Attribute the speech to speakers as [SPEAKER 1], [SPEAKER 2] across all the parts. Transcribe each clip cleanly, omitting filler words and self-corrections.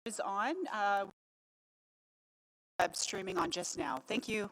[SPEAKER 1] Is on. Web streaming on just now. Thank you.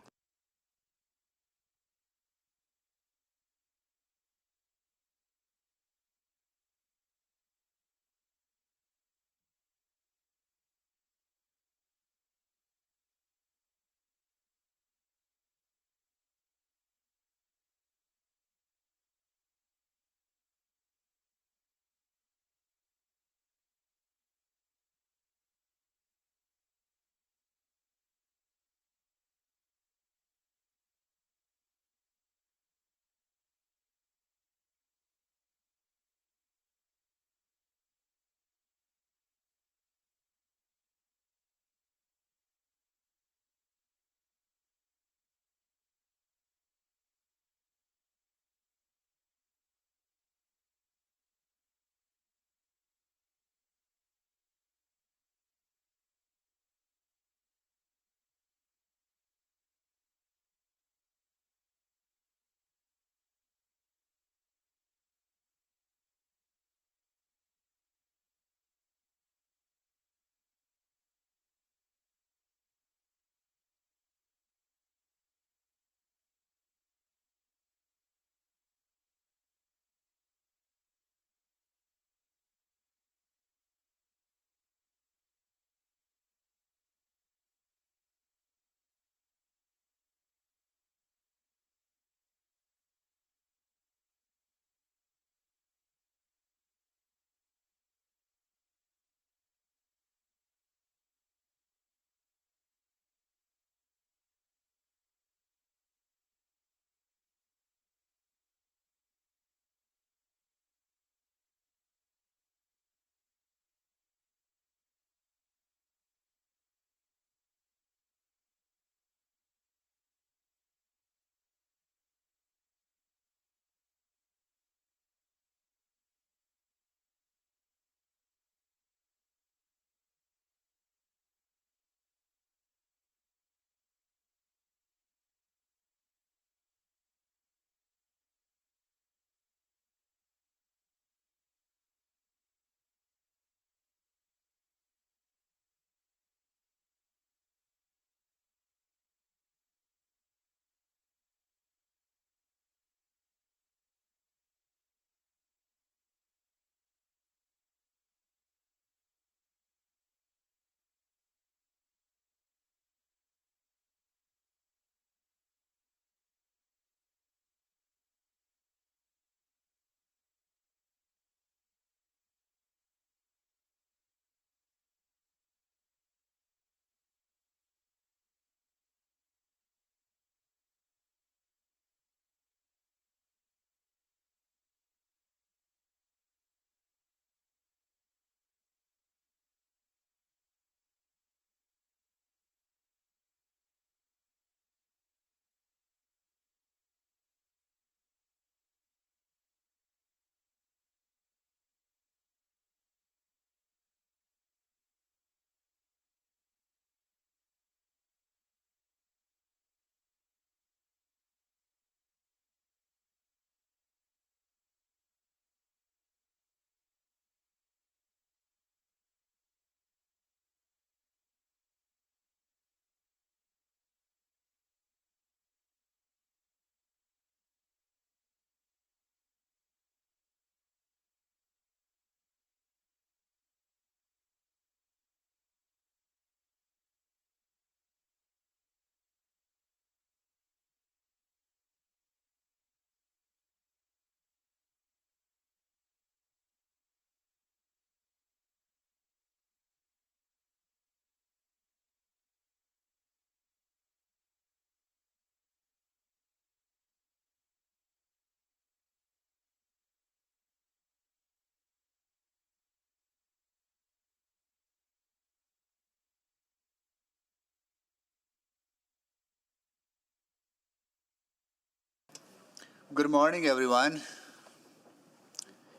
[SPEAKER 2] Good morning, everyone.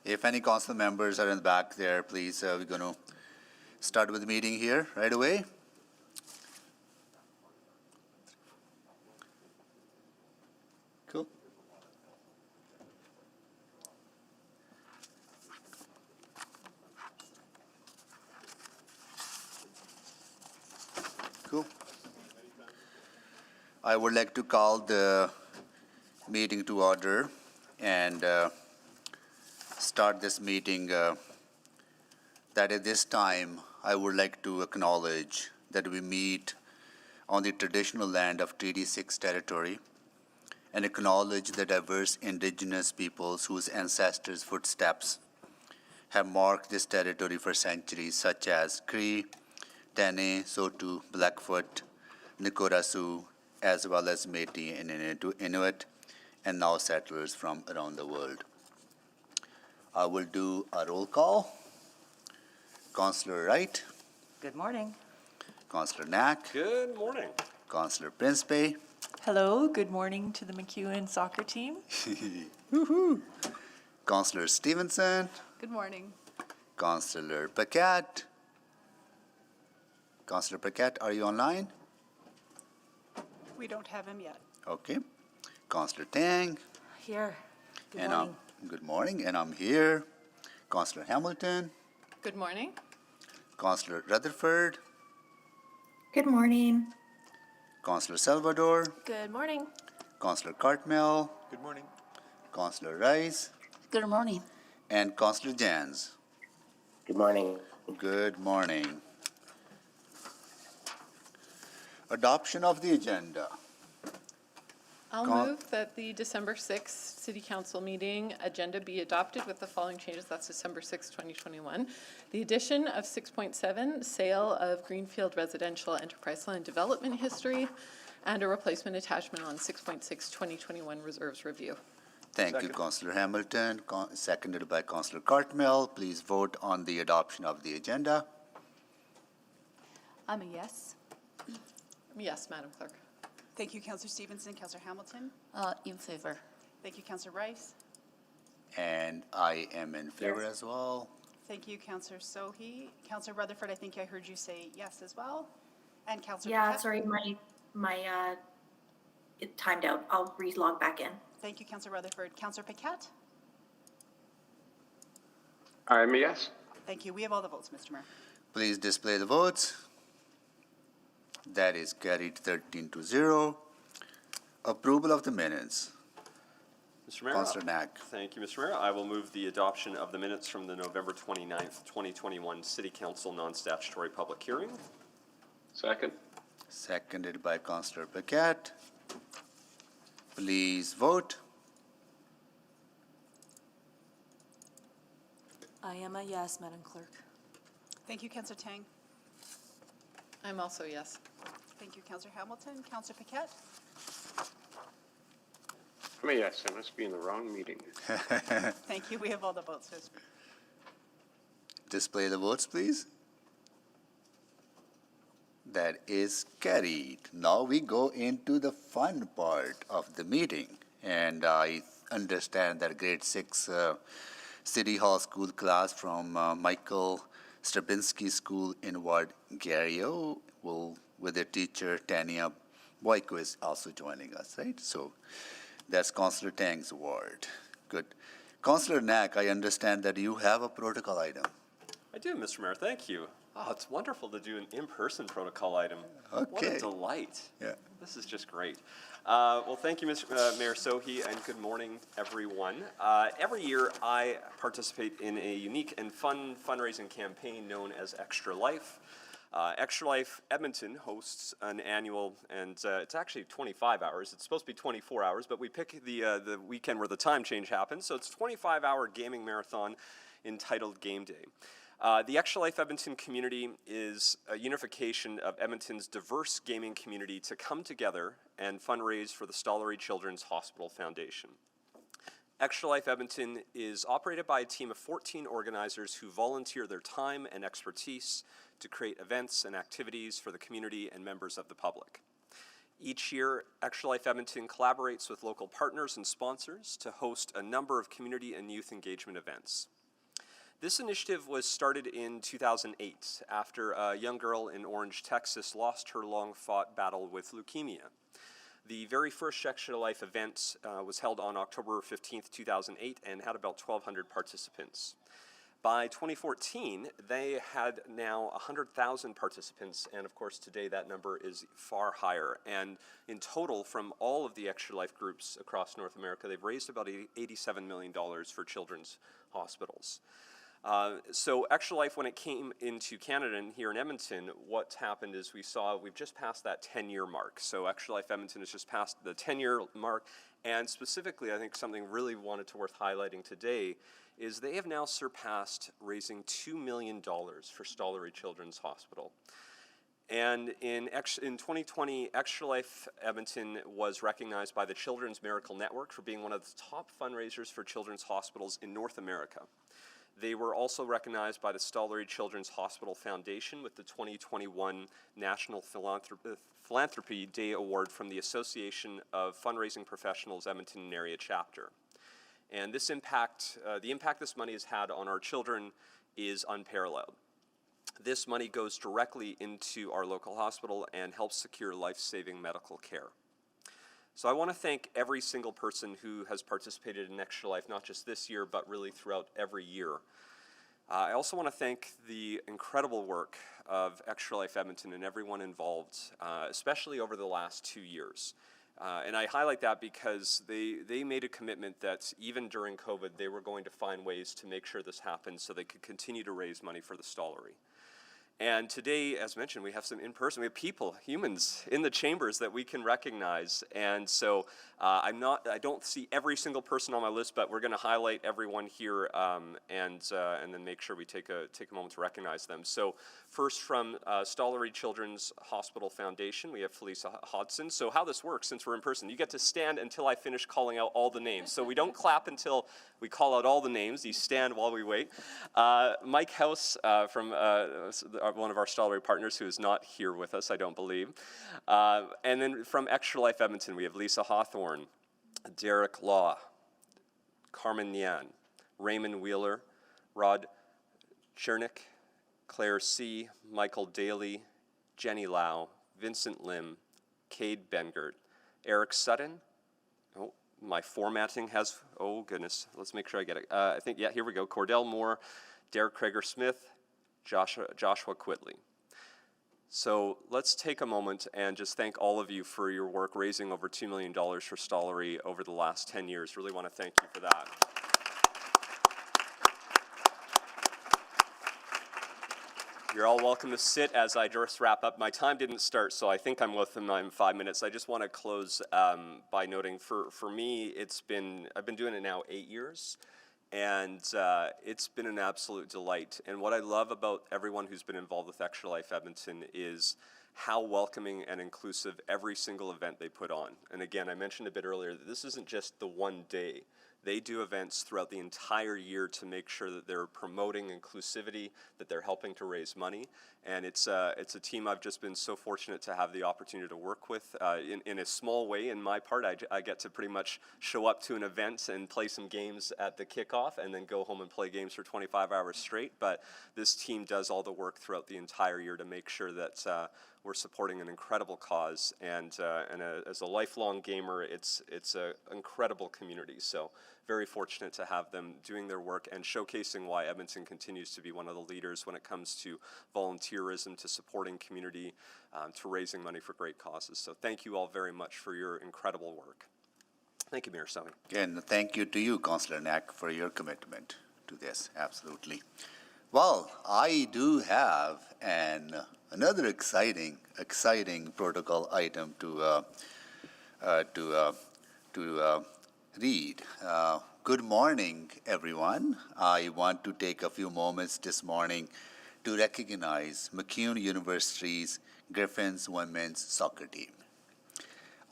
[SPEAKER 2] If any council members are in the back there, please, we're going to start with the meeting here right away. Cool. I would like to call the meeting to order and start this meeting. That at this time, I would like to acknowledge that we meet on the traditional land of Treaty 6 territory and acknowledge the diverse indigenous peoples whose ancestors' footsteps have marked this territory for centuries, such as Cree, Tene, Sotu, Blackfoot, Nikorasu, as well as Métis and Inuit, and now settlers from around the world. I will do a roll call. Councillor Wright,
[SPEAKER 3] Good morning.
[SPEAKER 2] Councillor Knack,
[SPEAKER 4] Good morning.
[SPEAKER 2] Councillor Principe,
[SPEAKER 3] Hello, good morning to the McEwen soccer team.
[SPEAKER 2] Councillor Stevenson,
[SPEAKER 1] Good morning.
[SPEAKER 2] Councillor Paquette. Councillor Paquette, are you online?
[SPEAKER 1] We don't have him yet.
[SPEAKER 2] Okay. Councillor Tang.
[SPEAKER 3] Here. Good
[SPEAKER 2] And
[SPEAKER 3] morning.
[SPEAKER 2] good morning, and I'm here. Councillor Hamilton,
[SPEAKER 1] Good morning.
[SPEAKER 2] Councillor Rutherford,
[SPEAKER 5] Good morning.
[SPEAKER 2] Councillor Salvador,
[SPEAKER 6] Good morning.
[SPEAKER 2] Councillor Cartmel,
[SPEAKER 4] Good morning.
[SPEAKER 2] Councillor Rice,
[SPEAKER 6] Good morning.
[SPEAKER 2] and Councillor Jans.
[SPEAKER 7] Good morning.
[SPEAKER 2] Good morning. Adoption of the agenda.
[SPEAKER 8] I'll
[SPEAKER 2] Con-
[SPEAKER 8] move that the December 6th City Council meeting agenda be adopted with the following changes. That's December 6th, 2021. The addition of 6.7, sale of Greenfield Residential Enterprise Land Development History, and a replacement attachment on 6.6, 2021 Reserves Review.
[SPEAKER 2] Thank you,
[SPEAKER 4] Second.
[SPEAKER 2] Councillor Hamilton, seconded by Councillor Cartmel. Please vote on the adoption of the agenda.
[SPEAKER 6] I'm a yes.
[SPEAKER 8] Yes, Madam Clerk.
[SPEAKER 1] Thank you, Councillor Stevenson. Councillor Hamilton.
[SPEAKER 6] In favor.
[SPEAKER 1] Thank you, Councillor Rice.
[SPEAKER 2] And I am in favor as well.
[SPEAKER 1] Thank you, Councillor Sohi. Councillor Rutherford, I think I heard you say yes as well. And Councillor
[SPEAKER 5] Yeah,
[SPEAKER 1] Paquette.
[SPEAKER 5] sorry, my it timed out. I'll re-log back in.
[SPEAKER 1] Thank you, Councillor Rutherford. Councillor Paquette.
[SPEAKER 7] I'm a yes.
[SPEAKER 1] Thank you. We have all the votes, Mr. Mayor.
[SPEAKER 2] Please display the votes. That is carried 13-0. Approval of the minutes.
[SPEAKER 4] Mr. Mayor.
[SPEAKER 2] Councillor Knack.
[SPEAKER 4] Thank you, Mr. Mayor. I will move the adoption of the minutes from the November 29th, 2021 City Council non-statutory public hearing.
[SPEAKER 7] Second.
[SPEAKER 2] Seconded by Councillor Paquette. Please vote.
[SPEAKER 6] I am a yes, Madam Clerk.
[SPEAKER 1] Thank you, Councillor Tang.
[SPEAKER 8] I'm also yes.
[SPEAKER 1] Thank you, Councillor Hamilton. Councillor Paquette.
[SPEAKER 7] I'm a yes. I must be in the wrong meeting.
[SPEAKER 1] Thank you. We have all the votes, Mr. Mayor.
[SPEAKER 2] Display the votes, please. That is carried. Now we go into the fun part of the meeting. And I understand that grade 6 City Hall School class from Michael Strabinsky School in Ward Gario will, with their teacher Tania Boyko is also joining us, right? So that's Councillor Tang's ward. Good. Councillor Knack, I understand that you have a protocol item.
[SPEAKER 4] I do, Mr. Mayor. Thank you. Oh, it's wonderful to do an in-person protocol item. What
[SPEAKER 2] Okay.
[SPEAKER 4] a delight.
[SPEAKER 2] Yeah.
[SPEAKER 4] This is just great. Well, thank you, Mr. Mayor Sohi, and good morning, everyone. Every year, I participate in a unique and fun fundraising campaign known as Extra Life. Extra Life Edmonton hosts an annual, and it's actually 25 hours. It's supposed to be 24 hours, but we pick the weekend where the time change happens, so it's a 25-hour gaming marathon entitled Game Day. The Extra Life Edmonton community is a unification of Edmonton's diverse gaming community to come together and fundraise for the Stollery Children's Hospital Foundation. Extra Life Edmonton is operated by a team of 14 organizers who volunteer their time and expertise to create events and activities for the community and members of the public. Each year, Extra Life Edmonton collaborates with local partners and sponsors to host a number of community and youth engagement events. This initiative was started in 2008 after a young girl in Orange, Texas lost her long-fought battle with leukemia. The very first Extra Life event was held on October 15th, 2008 and had about 1,200 participants. By 2014, they had now 100,000 participants, and of course today that number is far higher. And in total, from all of the Extra Life groups across North America, they've raised about $87 million for children's hospitals. So Extra Life, when it came into Canada and here in Edmonton, what happened is we've just passed that 10-year mark. So Extra Life Edmonton has just passed the 10-year mark, and specifically, I think something really worth highlighting today is they have now surpassed raising $2 million for Stollery Children's Hospital. And in 2020, Extra Life Edmonton was recognized by the Children's Miracle Network for being one of the top fundraisers for children's hospitals in North America. They were also recognized by the Stollery Children's Hospital Foundation with the 2021 National Philanthropy Day Award from the Association of Fundraising Professionals Edmonton and Area Chapter. And this impact, the impact this money has had on our children is unparalleled. This money goes directly into our local hospital and helps secure life-saving medical care. So I want to thank every single person who has participated in Extra Life, not just this year, but really throughout every year. I also want to thank the incredible work of Extra Life Edmonton and everyone involved, especially over the last 2 years. And I highlight that because they made a commitment that even during COVID, they were going to find ways to make sure this happened so they could continue to raise money for the Stollery. And today, as mentioned, we have some in-person, we have people, humans in the chambers that we can recognize. And so I don't see every single person on my list, but we're going to highlight everyone here and then make sure we take a moment to recognize them. So first from Stollery Children's Hospital Foundation, we have Felicia Hodson. So how this works, since we're in person, you get to stand until I finish calling out all the names. So we don't clap until we call out all the names. You stand while we wait. Mike House from one of our Stollery partners who is not here with us, I don't believe. And then from Extra Life Edmonton, we have Lisa Hawthorne, Derek Law, Carmen Nyan, Raymond Wheeler, Rod Chernick, Claire C., Michael Daly, Jenny Lau, Vincent Lim, Cade Bengert, Eric Sutton. Oh, my formatting has, oh goodness, let's make sure I get it. I think, yeah, here we go. Cordell Moore, Derek Krager-Smith, Joshua Quitley. So let's take a moment and just thank all of you for your work raising over $2 million for Stollery over the last 10 years. Really want to thank you for that. You're all welcome to sit as I just wrap up. My time didn't start, so I think I'm within my 5 minutes. I just want to close by noting for me, I've been doing it now 8 years. And it's been an absolute delight. And what I love about everyone who's been involved with Extra Life Edmonton is how welcoming and inclusive every single event they put on. And again, I mentioned a bit earlier that this isn't just the one day. They do events throughout the entire year to make sure that they're promoting inclusivity, that they're helping to raise money. And it's a team I've just been so fortunate to have the opportunity to work with. In a small way, in my part, I get to pretty much show up to an event and play some games at the kickoff and then go home and play games for 25 hours straight. But this team does all the work throughout the entire year to make sure that we're supporting an incredible cause. And as a lifelong gamer, it's an incredible community. So very fortunate to have them doing their work and showcasing why Edmonton continues to be one of the leaders when it comes to volunteerism, to supporting community, to raising money for great causes. So thank you all very much for your incredible work. Thank you, Mayor Sohi.
[SPEAKER 2] Again, thank you to you, Councillor Knack, for your commitment to this, absolutely. Well, I do have another exciting protocol item to read. Good morning, everyone. I want to take a few moments this morning to recognize MacEwan University's Griffins women's soccer team.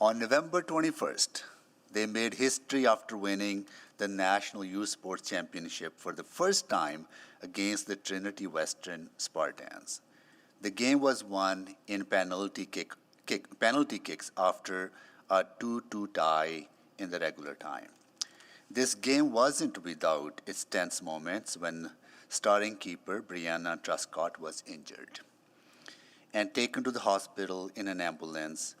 [SPEAKER 2] On November 21st, they made history after winning the National Youth Sports Championship for the first time against the Trinity Western Spartans. The game was won in penalty kicks after a 2-2 tie in the regular time. This game wasn't without its tense moments when starting keeper Brianna Truscott was injured and taken to the hospital in an ambulance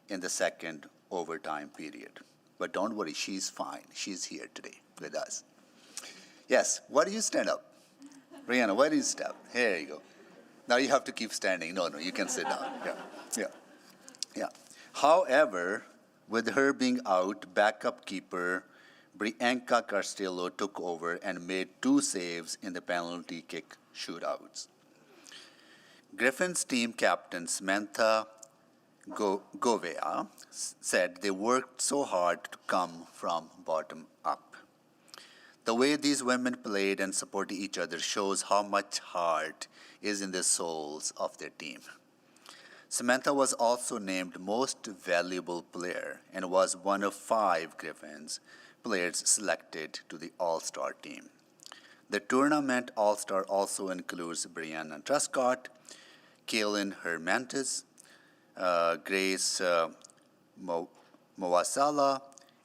[SPEAKER 2] in the second overtime period. But don't worry, she's fine. She's here today with us. Yes, why do you stand up? Brianna, why don't you step? Here you go. Now you have to keep standing. No, you can sit down. Yeah. However, with her being out, backup keeper Brianka Castillo took over and made 2 saves in the penalty kick shootouts. Griffin's team captain Samantha Govea said they worked so hard to come from bottom up. The way these women played and supported each other shows how much heart is in the souls of their team. Samantha was also named Most Valuable Player and was one of 5 Griffins players selected to the All-Star team. The tournament All-Star also includes Brianna Truscott, Kaylin Hermantis, Grace Mawasala,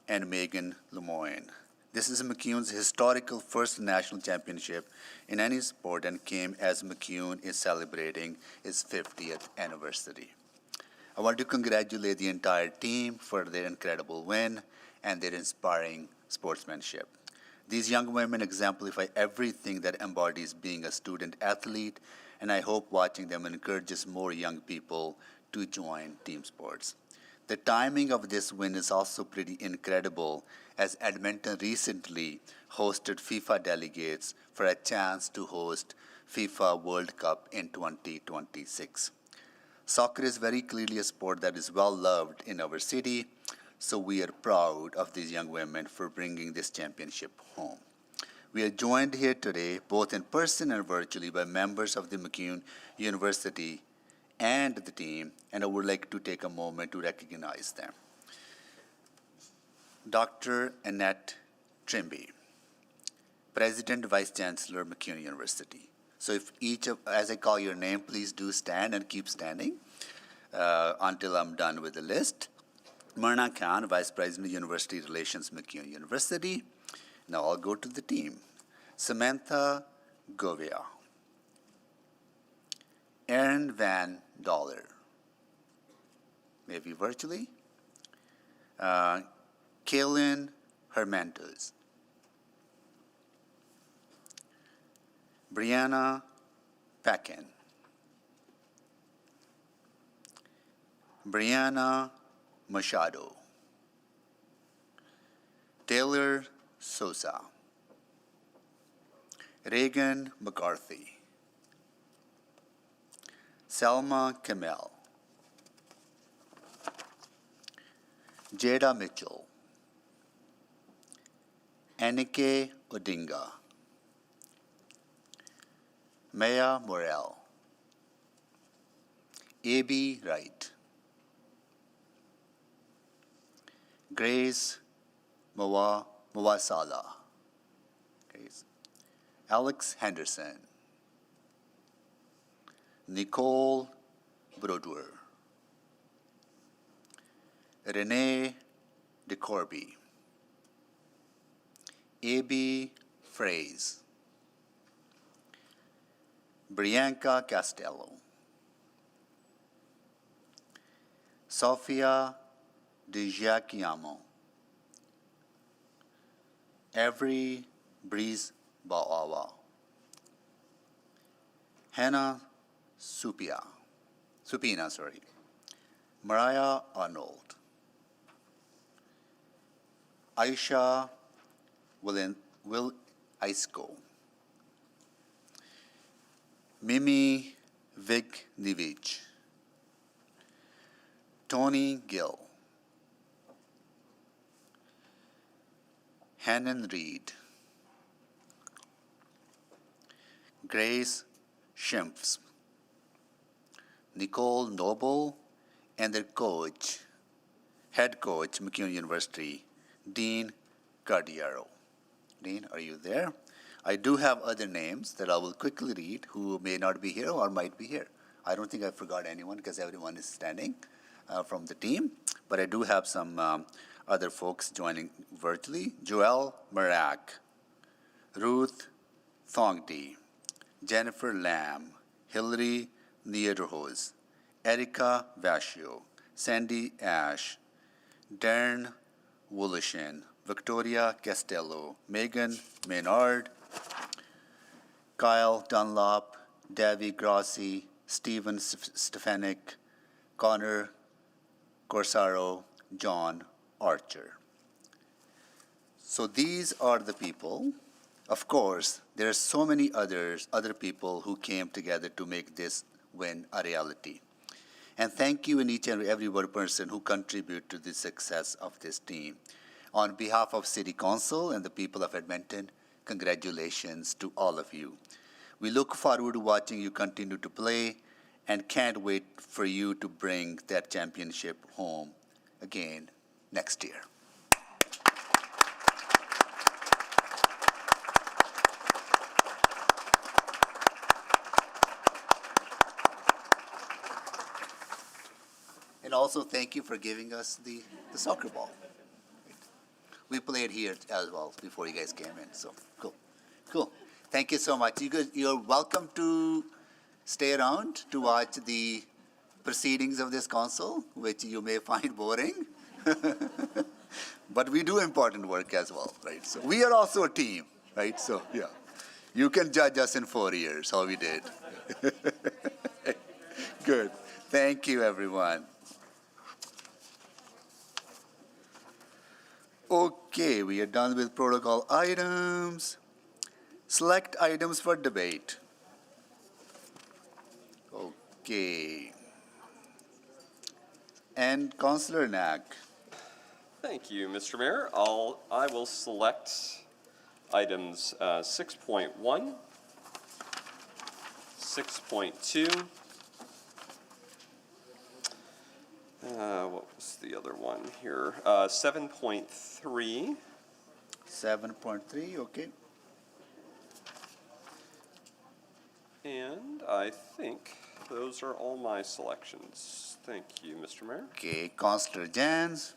[SPEAKER 2] and Megan Lemoyne. This is McCune's historical first national championship in any sport and came as McCune is celebrating its 50th anniversary. I want to congratulate the entire team for their incredible win and their inspiring sportsmanship. These young women exemplify everything that embodies being a student athlete, and I hope watching them encourages more young people to join team sports. The timing of this win is also pretty incredible, as Edmonton recently hosted FIFA delegates for a chance to host FIFA World Cup in 2026. Soccer is very clearly a sport that is well loved in our city, so we are proud of these young women for bringing this championship home. We are joined here today, both in person and virtually, by members of the McCune University and the team, and I would like to take a moment to recognize them. Dr. Annette Trimby, President Vice Chancellor, McCune University. So if as I call your name, please do stand and keep standing until I'm done with the list. Myrna Khan, Vice President, University Relations, McCune University. Now I'll go to the team. Samantha Govea. Erin Van Dollar. Maybe virtually. Kaylin Hermantos. Brianna Packin. Brianna Machado. Taylor Sosa. Reagan McCarthy. Selma Kamel. Jada Mitchell. Anike Odinga. Maya Morel. A.B. Wright. Grace Mawasala. Grace. Alex Henderson. Nicole Brodwer. Renee DeCorby. A.B. Fraze. Brianka Castello. Sofia Di Giacomo. Avery Breeze Baawa. Hannah Supina. Mariah Arnold. Aisha Will Isco. Mimi Vignievich. Tony Gill. Hannon Reed. Grace Schimpf. Nicole Noble, and their coach, head coach, McCune University, Dean Cardiero. Dean, are you there? I do have other names that I will quickly read who may not be here or might be here. I don't think I forgot anyone because everyone is standing from the team, but I do have some other folks joining virtually. Joelle Marak, Ruth Thongdi, Jennifer Lamb, Hillary Niederhose, Erica Vascio, Sandy Ash, Darren Woolishin, Victoria Castello, Megan Maynard, Kyle Dunlop, Davy Grossi, Stephen Stefanik, Connor Corsaro, John Archer. So these are the people. Of course, there are so many other people who came together to make this win a reality. And thank you in each and every one person who contribute to the success of this team. On behalf of City Council and the people of Edmonton, congratulations to all of you. We look forward to watching you continue to play and can't wait for you to bring that championship home again next year. And also, thank you for giving us the soccer ball. We played here as well before you guys came in, so cool. Thank you so much. You're welcome to stay around to watch the proceedings of this council, which you may find boring. But we do important work as well, right? So we are also a team, right? So, yeah. You can judge us in 4 years, how we did. Good. Thank you, everyone. Okay, we are done with protocol items. Select items for debate. Okay. And Councillor Knack.
[SPEAKER 4] Thank you, Mr. Mayor. I will select items 6.1, 6.2. What was the other one here? 7.3.
[SPEAKER 2] 7.3, okay.
[SPEAKER 4] And I think those are all my selections. Thank you, Mr. Mayor.
[SPEAKER 2] Okay, Councillor Jans.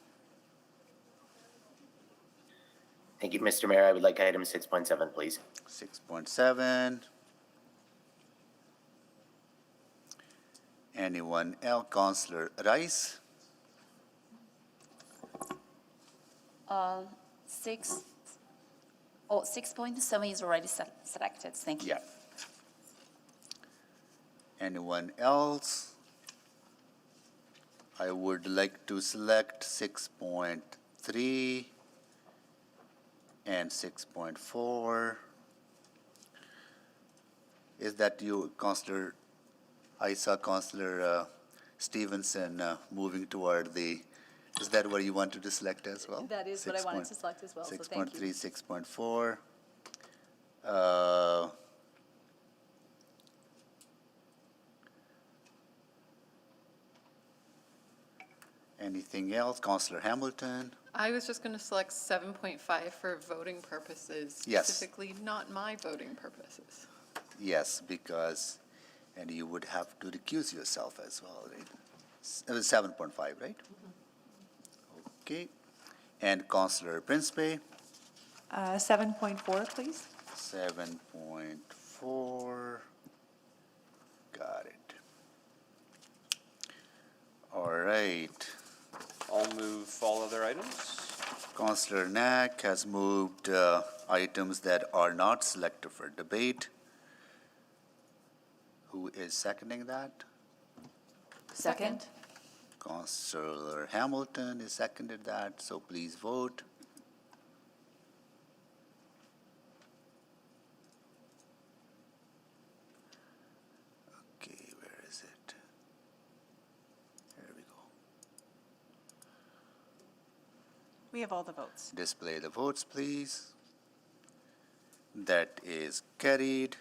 [SPEAKER 9] Thank you, Mr. Mayor. I would like item 6.7, please.
[SPEAKER 2] 6.7. Anyone else? Councillor Rice.
[SPEAKER 6] 6.7 is already selected. Thank you.
[SPEAKER 2] Yeah. Anyone else? I would like to select 6.3 and 6.4. Is that you, Councillor? I saw Councillor Stevenson moving toward the, is that what you wanted to select as well?
[SPEAKER 10] That is what I wanted to select as well, so thank you.
[SPEAKER 2] 6.3, 6.4. Anything else? Councillor Hamilton?
[SPEAKER 8] I was just going to select 7.5 for voting purposes,
[SPEAKER 2] Yes.
[SPEAKER 8] specifically not my voting purposes.
[SPEAKER 2] Yes, because, and you would have to recuse yourself as well, right? It was 7.5, right? Okay. And Councillor Principe?
[SPEAKER 3] 7.4, please.
[SPEAKER 2] 7.4. Got it. All right.
[SPEAKER 4] I'll move all other items.
[SPEAKER 2] Councillor Knack has moved items that are not selected for debate. Who is seconding that?
[SPEAKER 6] Second.
[SPEAKER 2] Councillor Hamilton has seconded that, so please vote. Okay, where is it? There we go.
[SPEAKER 1] We have all the votes.
[SPEAKER 2] Display the votes, please. That is carried.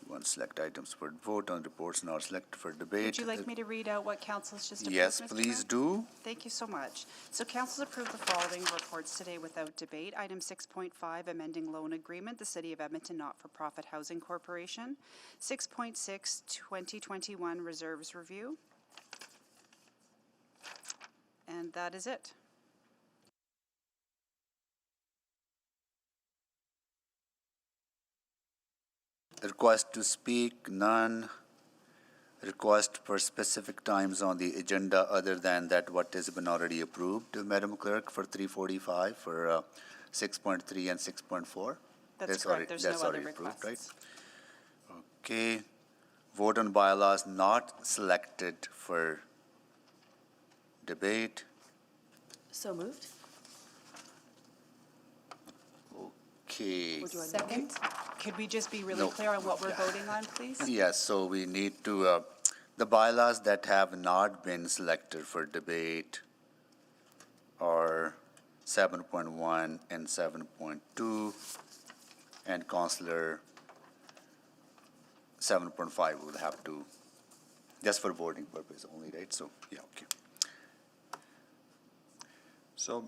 [SPEAKER 2] We want to select items for vote on reports not selected for debate.
[SPEAKER 1] Would you like me to read out what council's just approved,
[SPEAKER 2] Yes,
[SPEAKER 1] Mr.
[SPEAKER 2] please
[SPEAKER 1] Mayor?
[SPEAKER 2] do.
[SPEAKER 1] Thank you so much. So council's approved the following reports today without debate. Item 6.5, amending loan agreement, the City of Edmonton Not-for-Profit Housing Corporation. 6.6, 2021 reserves review. And that is it.
[SPEAKER 2] Request to speak, none. Request for specific times on the agenda other than that what has been already approved, Madam Clerk, for 3:45 for 6.3 and 6.4.
[SPEAKER 1] That's
[SPEAKER 2] already-
[SPEAKER 1] correct. There's no
[SPEAKER 2] that's
[SPEAKER 1] other
[SPEAKER 2] already approved, right?
[SPEAKER 1] requests.
[SPEAKER 2] Okay. Vote on bylaws not selected for debate.
[SPEAKER 3] So moved.
[SPEAKER 2] Okay.
[SPEAKER 6] Second?
[SPEAKER 1] Could we just be really
[SPEAKER 2] No.
[SPEAKER 1] clear on what we're voting on, please?
[SPEAKER 2] Yes, so we need to, the bylaws that have not been selected for debate are 7.1 and 7.2, and Counselor 7.5 would have to, just for voting purpose only, right? So, yeah, okay.
[SPEAKER 11] So,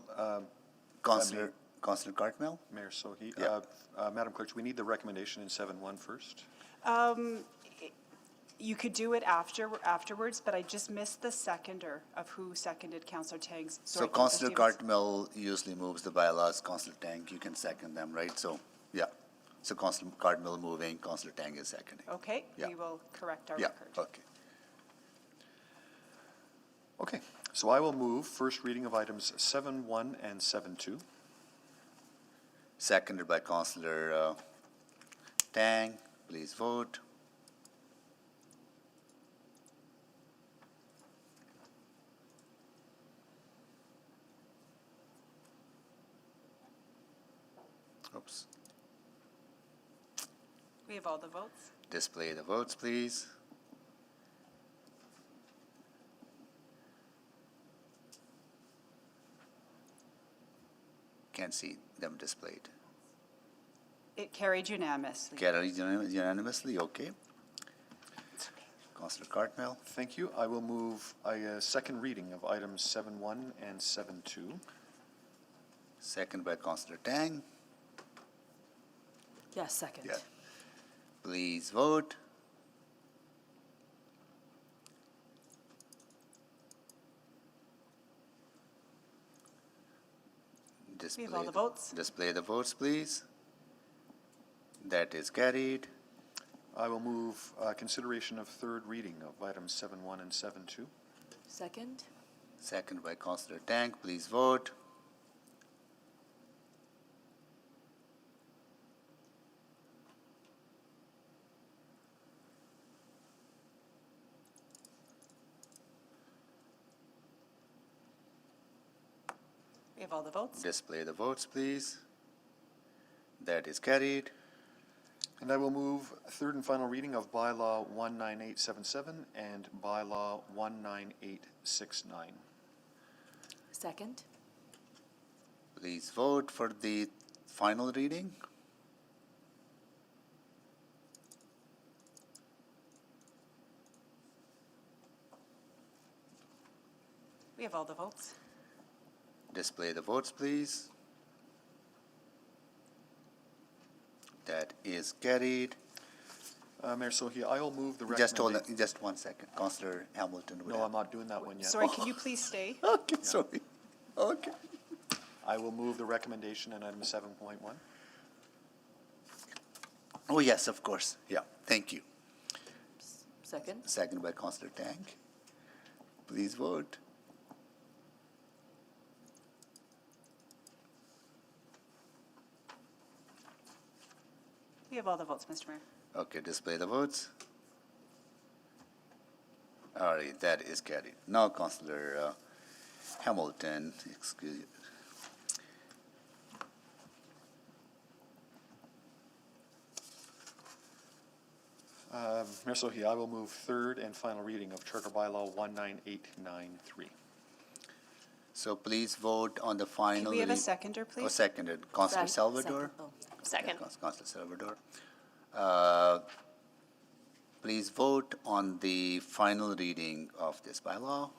[SPEAKER 2] Counselor Cartmel?
[SPEAKER 11] Mayor Sohi,
[SPEAKER 2] Yeah.
[SPEAKER 11] Madam Clerk, do we need the recommendation in 7.1 first?
[SPEAKER 1] You could do it afterwards, but I just missed the seconder of who seconded Counselor Tang's.
[SPEAKER 2] So Counselor Cartmel usually moves the bylaws, Counselor Tang, you can second them, right? So, yeah. So Counselor Cartmel moving, Counselor Tang is seconding.
[SPEAKER 1] Okay,
[SPEAKER 2] Yeah.
[SPEAKER 1] we will correct our
[SPEAKER 2] Yeah,
[SPEAKER 1] record.
[SPEAKER 2] okay.
[SPEAKER 11] Okay, so I will move first reading of items 7.1 and 7.2.
[SPEAKER 2] Seconded by Counselor Tang. Please vote. Oops.
[SPEAKER 1] We have all the votes.
[SPEAKER 2] Display the votes, please. Can't see them displayed.
[SPEAKER 1] It carried unanimously.
[SPEAKER 2] Carried unanimously, okay. Counselor Cartmel,
[SPEAKER 11] Thank you. I will move a second reading of items 7.1 and 7.2.
[SPEAKER 2] second by Counselor Tang.
[SPEAKER 3] Yes, second.
[SPEAKER 2] Yeah. Please vote.
[SPEAKER 1] We have all the votes.
[SPEAKER 2] Display the votes, please. That is carried.
[SPEAKER 11] I will move consideration of third reading of items 7.1 and 7.2.
[SPEAKER 3] Second.
[SPEAKER 2] Second by Counselor Tang. Please vote.
[SPEAKER 1] We have all the votes.
[SPEAKER 2] Display the votes, please. That is carried.
[SPEAKER 11] And I will move third and final reading of bylaw 19877 and bylaw 19869.
[SPEAKER 3] Second.
[SPEAKER 2] Please vote for the final reading.
[SPEAKER 1] We have all the votes.
[SPEAKER 2] Display the votes, please. That is carried.
[SPEAKER 11] Mayor Sohi, I will move the
[SPEAKER 2] Just hold
[SPEAKER 11] recommendation.
[SPEAKER 2] on, just one second. Counselor Hamilton would
[SPEAKER 11] No,
[SPEAKER 2] have-
[SPEAKER 11] I'm not doing that one yet.
[SPEAKER 1] Sorry, can you please stay?
[SPEAKER 2] Okay, sorry. Okay.
[SPEAKER 11] I will move the recommendation in item 7.1.
[SPEAKER 2] Oh, yes, of course. Yeah, thank you.
[SPEAKER 3] Second.
[SPEAKER 2] Second by Counselor Tang. Please vote.
[SPEAKER 1] We have all the votes, Mr. Mayor.
[SPEAKER 2] Okay, display the votes. All right, that is carried. Now, Counselor Hamilton, excuse me.
[SPEAKER 11] Mayor Sohi, I will move third and final reading of Charter Bylaw 19893.
[SPEAKER 2] So please vote on the final.
[SPEAKER 1] Can we have a
[SPEAKER 2] read-
[SPEAKER 1] seconder,
[SPEAKER 2] Oh,
[SPEAKER 1] please?
[SPEAKER 2] seconded. Counselor Salvador?
[SPEAKER 6] Second.
[SPEAKER 2] Counselor Salvador. Please vote on the final reading of this bylaw.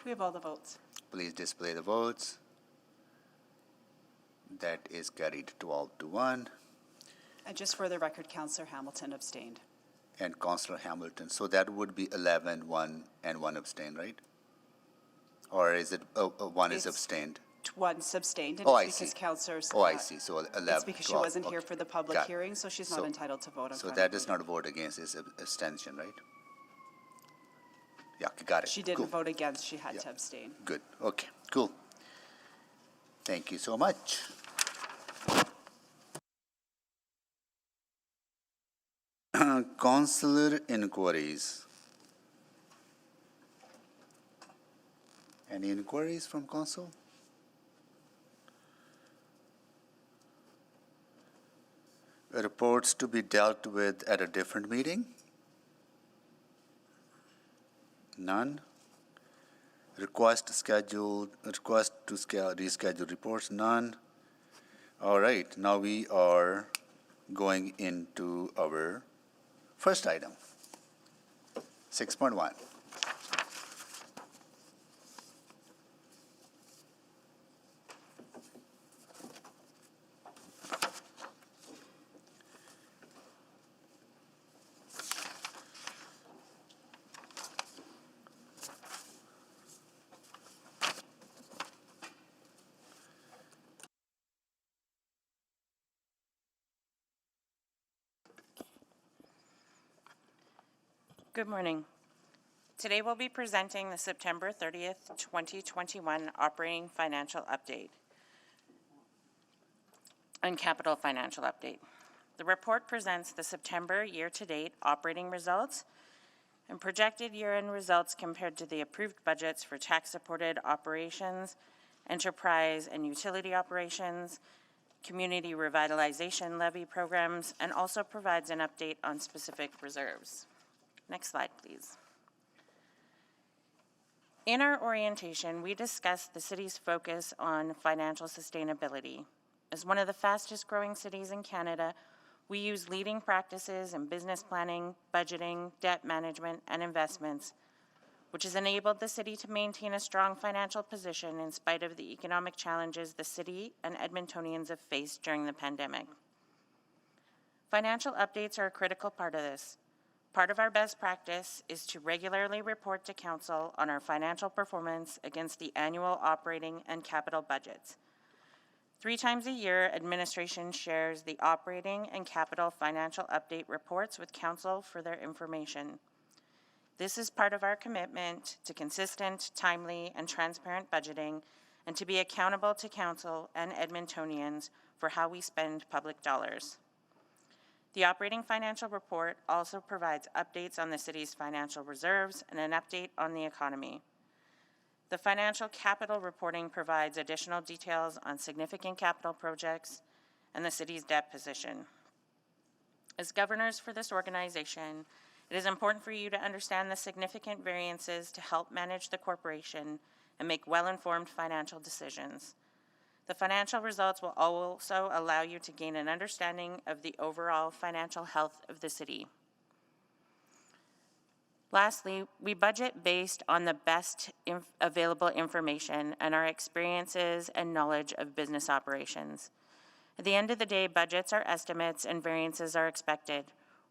[SPEAKER 1] We have all the votes.
[SPEAKER 2] Please display the votes. That is carried 12-1.
[SPEAKER 1] And just for the record, Counselor Hamilton abstained.
[SPEAKER 2] And Counselor Hamilton, so that would be 11-1 and 1 abstain, right? Or is it, one is
[SPEAKER 1] It's-
[SPEAKER 2] abstained?
[SPEAKER 1] One's abstained, and
[SPEAKER 2] Oh, I
[SPEAKER 1] it's because
[SPEAKER 2] see.
[SPEAKER 1] Counselor's.
[SPEAKER 2] Oh, I see, so 11,
[SPEAKER 1] It's because she
[SPEAKER 2] 12,
[SPEAKER 1] wasn't here
[SPEAKER 2] okay.
[SPEAKER 1] for the public
[SPEAKER 2] Got it.
[SPEAKER 1] hearing, so she's not
[SPEAKER 2] So-
[SPEAKER 1] entitled to vote on
[SPEAKER 2] So
[SPEAKER 1] final
[SPEAKER 2] that is
[SPEAKER 1] reading.
[SPEAKER 2] not a vote against, it's abstention, right? Yeah, got it.
[SPEAKER 1] She didn't
[SPEAKER 2] Cool.
[SPEAKER 1] vote against, she had
[SPEAKER 2] Yeah.
[SPEAKER 1] to abstain.
[SPEAKER 2] Good, okay, cool. Thank you so much. Consular inquiries. Any inquiries from council? Reports to be dealt with at a different meeting? None. Request to reschedule reports? None. All right, now we are going into our first item, 6.1.
[SPEAKER 12] Good morning. Today we'll be presenting the September 30th, 2021 operating financial update and capital financial update. The report presents the September year-to-date operating results and projected year-end results compared to the approved budgets for tax-supported operations, enterprise and utility operations, community revitalization levy programs, and also provides an update on specific reserves. Next slide, please. In our orientation, we discussed the city's focus on financial sustainability. As one of the fastest growing cities in Canada, we use leading practices in business planning, budgeting, debt management, and investments, which has enabled the city to maintain a strong financial position in spite of the economic challenges the city and Edmontonians have faced during the pandemic. Financial updates are a critical part of this. Part of our best practice is to regularly report to Council on our financial performance against the annual operating and capital budgets. 3 times a year, administration shares the operating and capital financial update reports with Council for their information. This is part of our commitment to consistent, timely, and transparent budgeting, and to be accountable to Council and Edmontonians for how we spend public dollars. The operating financial report also provides updates on the city's financial reserves and an update on the economy. The financial capital reporting provides additional details on significant capital projects and the city's debt position. As governors for this organization, it is important for you to understand the significant variances to help manage the corporation and make well-informed financial decisions. The financial results will also allow you to gain an understanding of the overall financial health of the city. Lastly, we budget based on the best available information and our experiences and knowledge of business operations. At the end of the day, budgets are estimates and variances are expected.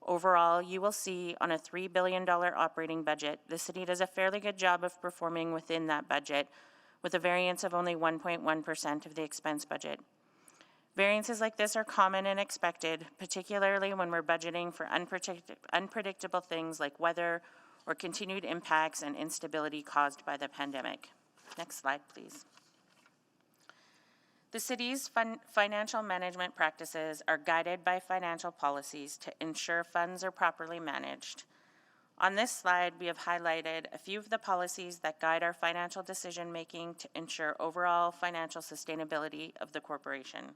[SPEAKER 12] Overall, you will see on a $3 billion operating budget, the city does a fairly good job of performing within that budget, with a variance of only 1.1% of the expense budget. Variances like this are common and expected, particularly when we're budgeting for unpredictable things like weather or continued impacts and instability caused by the pandemic. Next slide, please. The city's financial management practices are guided by financial policies to ensure funds are properly managed. On this slide, we have highlighted a few of the policies that guide our financial decision-making to ensure overall financial sustainability of the corporation.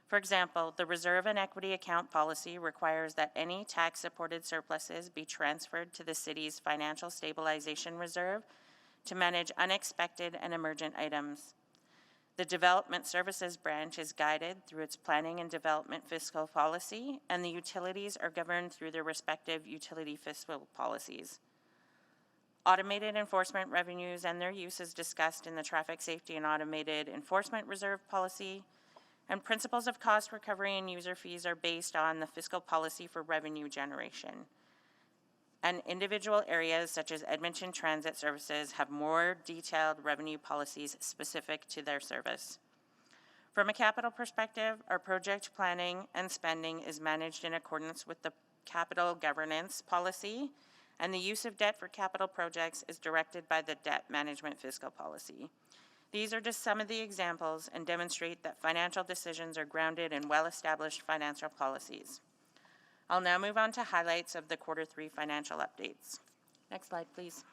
[SPEAKER 12] For example, the reserve and equity account policy requires that any tax-supported surpluses be transferred to the city's financial stabilization reserve to manage unexpected and emergent items. The Development Services branch is guided through its planning and development fiscal policy, and the utilities are governed through their respective utility fiscal policies. Automated enforcement revenues and their use is discussed in the Traffic Safety and Automated Enforcement Reserve policy, and principles of cost recovery and user fees are based on the fiscal policy for revenue generation. And individual areas such as Edmonton Transit Services have more detailed revenue policies specific to their service. From a capital perspective, our project planning and spending is managed in accordance with the capital governance policy and the use of debt for capital projects is directed by the debt management fiscal policy. These are just some of the examples and demonstrate that financial decisions are grounded in well-established financial policies. I'll now move on to highlights of the Q3 financial updates. Next slide, please.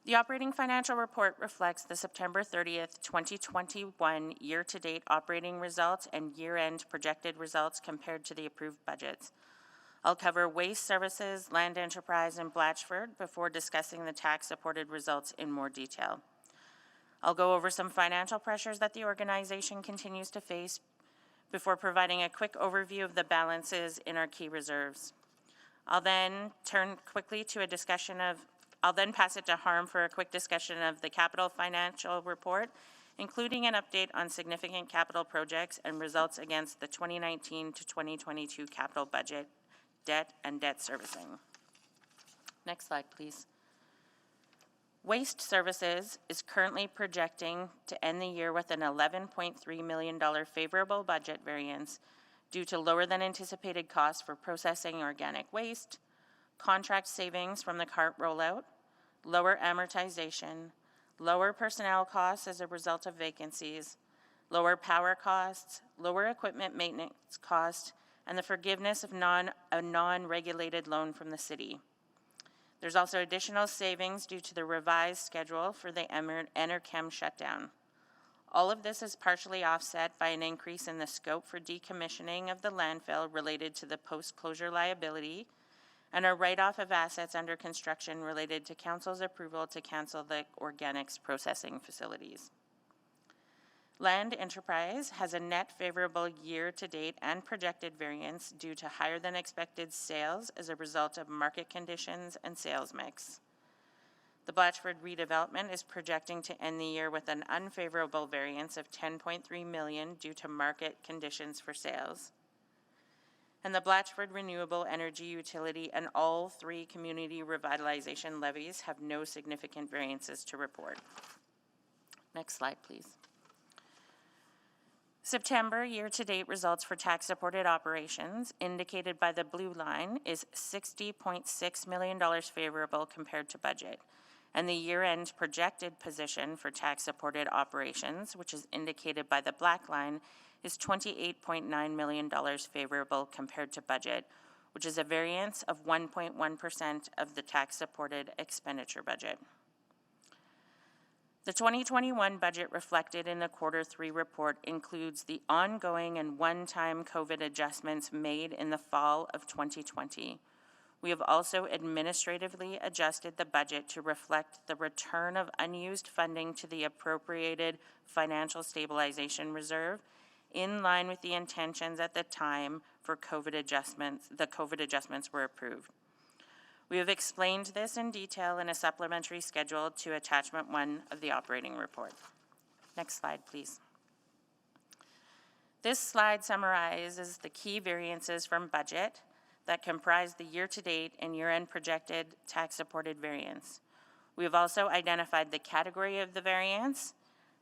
[SPEAKER 12] The operating financial report reflects the September 30th, 2021 year-to-date operating results and year-end projected results compared to the approved budgets. I'll cover Waste Services, Land Enterprise, and Blatchford before discussing the tax-supported results in more detail. I'll go over some financial pressures that the organization continues to face before providing a quick overview of the balances in our key reserves. I'll then pass it to Harm for a quick discussion of the capital financial report, including an update on significant capital projects and results against the 2019 to 2022 capital budget, debt, and debt servicing. Next slide, please. Waste Services is currently projecting to end the year with an $11.3 million favorable budget variance due to lower than anticipated costs for processing organic waste, contract savings from the CART rollout, lower amortization, lower personnel costs as a result of vacancies, lower power costs, lower equipment maintenance costs, and the forgiveness of a non-regulated loan from the city. There's also additional savings due to the revised schedule for the Enerchem shutdown. All of this is partially offset by an increase in the scope for decommissioning of the landfill related to the post-closure liability and a write-off of assets under construction related to council's approval to cancel the organics processing facilities. Land Enterprise has a net favorable year-to-date and projected variance due to higher than expected sales as a result of market conditions and sales mix. The Blatchford redevelopment is projecting to end the year with an unfavorable variance of $10.3 million due to market conditions for sales. And the Blatchford Renewable Energy Utility and all three community revitalization levies have no significant variances to report. Next slide, please. September year-to-date results for tax-supported operations, indicated by the blue line, is $60.6 million favorable compared to budget. And the year-end projected position for tax-supported operations, which is indicated by the black line, is $28.9 million favorable compared to budget, which is a variance of 1.1% of the tax-supported expenditure budget. The 2021 budget reflected in the Q3 report includes the ongoing and one-time COVID adjustments made in the fall of 2020. We have also administratively adjusted the budget to reflect the return of unused funding to the appropriated financial stabilization reserve in line with the intentions at the time for COVID adjustments. The COVID adjustments were approved. We have explained this in detail in a supplementary schedule to attachment 1 of the operating report. Next slide, please. This slide summarizes the key variances from budget that comprise the year-to-date and year-end projected tax-supported variance. We have also identified the category of the variance.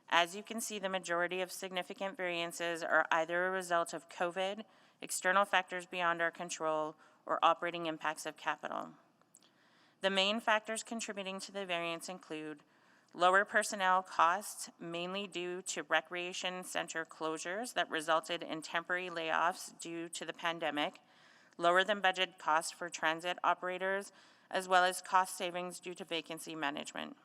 [SPEAKER 12] As you can see, the majority of significant variances are either a result of COVID, external factors beyond our control, or operating impacts of capital. The main factors contributing to the variance include lower personnel costs, mainly due to recreation center closures that resulted in temporary layoffs due to the pandemic, lower than budget costs for transit operators, as well as cost savings due to vacancy management.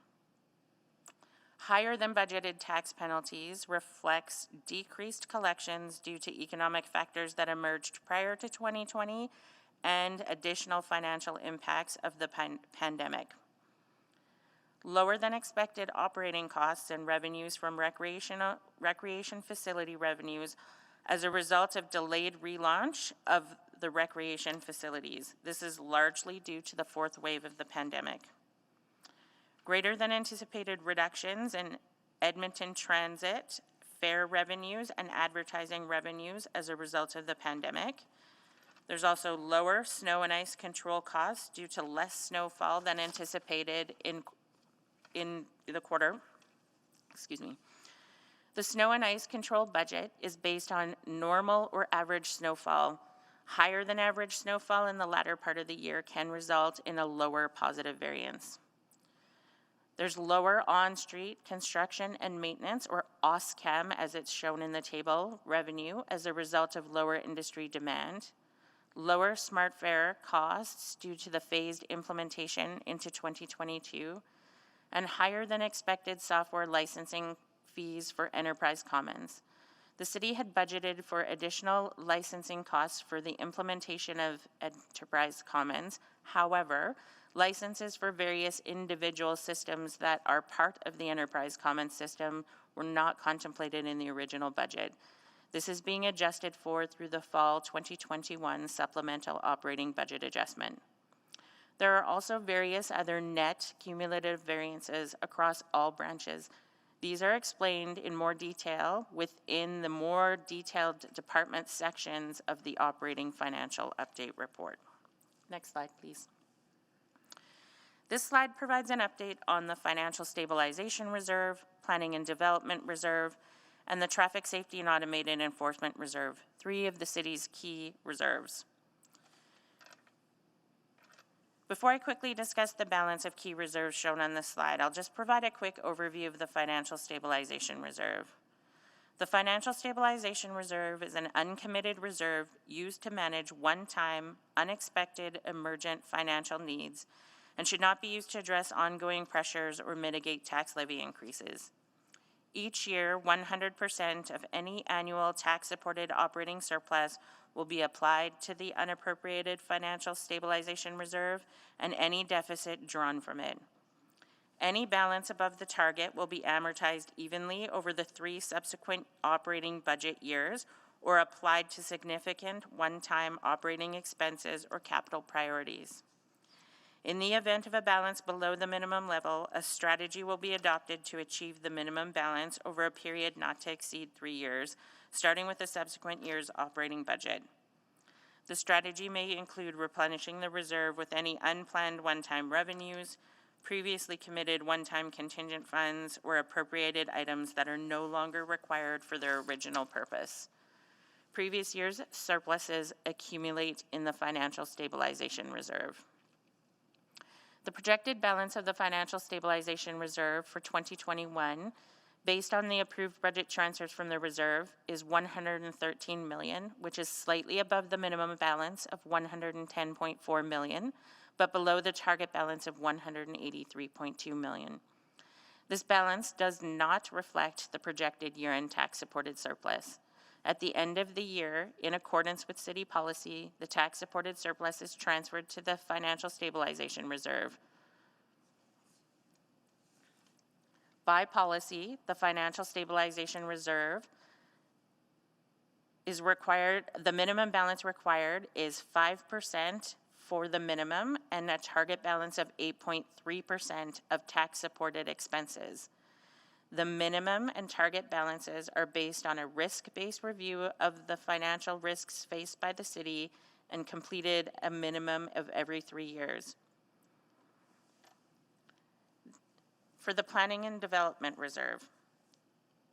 [SPEAKER 12] Higher than budgeted tax penalties reflects decreased collections due to economic factors that emerged prior to 2020 and additional financial impacts of the pandemic. Lower than expected operating costs and revenues from recreation facility revenues as a result of delayed relaunch of the recreation facilities. This is largely due to the fourth wave of the pandemic. Greater than anticipated reductions in Edmonton Transit fare revenues and advertising revenues as a result of the pandemic. There's also lower snow and ice control costs due to less snowfall than anticipated in the quarter. Excuse me. The snow and ice control budget is based on normal or average snowfall. Higher than average snowfall in the latter part of the year can result in a lower positive variance. There's lower on-street construction and maintenance, or OSCAM as it's shown in the table, revenue as a result of lower industry demand. Lower smart fare costs due to the phased implementation into 2022, and higher than expected software licensing fees for Enterprise Commons. The city had budgeted for additional licensing costs for the implementation of Enterprise Commons. However, licenses for various individual systems that are part of the Enterprise Commons system were not contemplated in the original budget. This is being adjusted for through the fall 2021 supplemental operating budget adjustment. There are also various other net cumulative variances across all branches. These are explained in more detail within the more detailed department sections of the operating financial update report. Next slide, please. This slide provides an update on the Financial Stabilization Reserve, Planning and Development Reserve, and the Traffic Safety and Automated Enforcement Reserve, three of the city's key reserves. Before I quickly discuss the balance of key reserves shown on this slide, I'll just provide a quick overview of the Financial Stabilization Reserve. The Financial Stabilization Reserve is an uncommitted reserve used to manage one-time, unexpected, emergent financial needs and should not be used to address ongoing pressures or mitigate tax levy increases. Each year, 100% of any annual tax-supported operating surplus will be applied to the unappropriated Financial Stabilization Reserve and any deficit drawn from it. Any balance above the target will be amortized evenly over the 3 subsequent operating budget years or applied to significant one-time operating expenses or capital priorities. In the event of a balance below the minimum level, a strategy will be adopted to achieve the minimum balance over a period not to exceed 3 years, starting with the subsequent year's operating budget. The strategy may include replenishing the reserve with any unplanned one-time revenues, previously committed one-time contingent funds, or appropriated items that are no longer required for their original purpose. Previous year's surpluses accumulate in the Financial Stabilization Reserve. The projected balance of the Financial Stabilization Reserve for 2021, based on the approved budget transfers from the reserve, is $113 million, which is slightly above the minimum balance of $110.4 million, but below the target balance of $183.2 million. This balance does not reflect the projected year-end tax-supported surplus. At the end of the year, in accordance with city policy, the tax-supported surplus is transferred to the Financial Stabilization Reserve. By policy, the Financial Stabilization Reserve is required, the minimum balance required is 5% for the minimum and a target balance of 8.3% of tax-supported expenses. The minimum and target balances are based on a risk-based review of the financial risks faced by the city and completed a minimum of every 3 years. For the Planning and Development Reserve,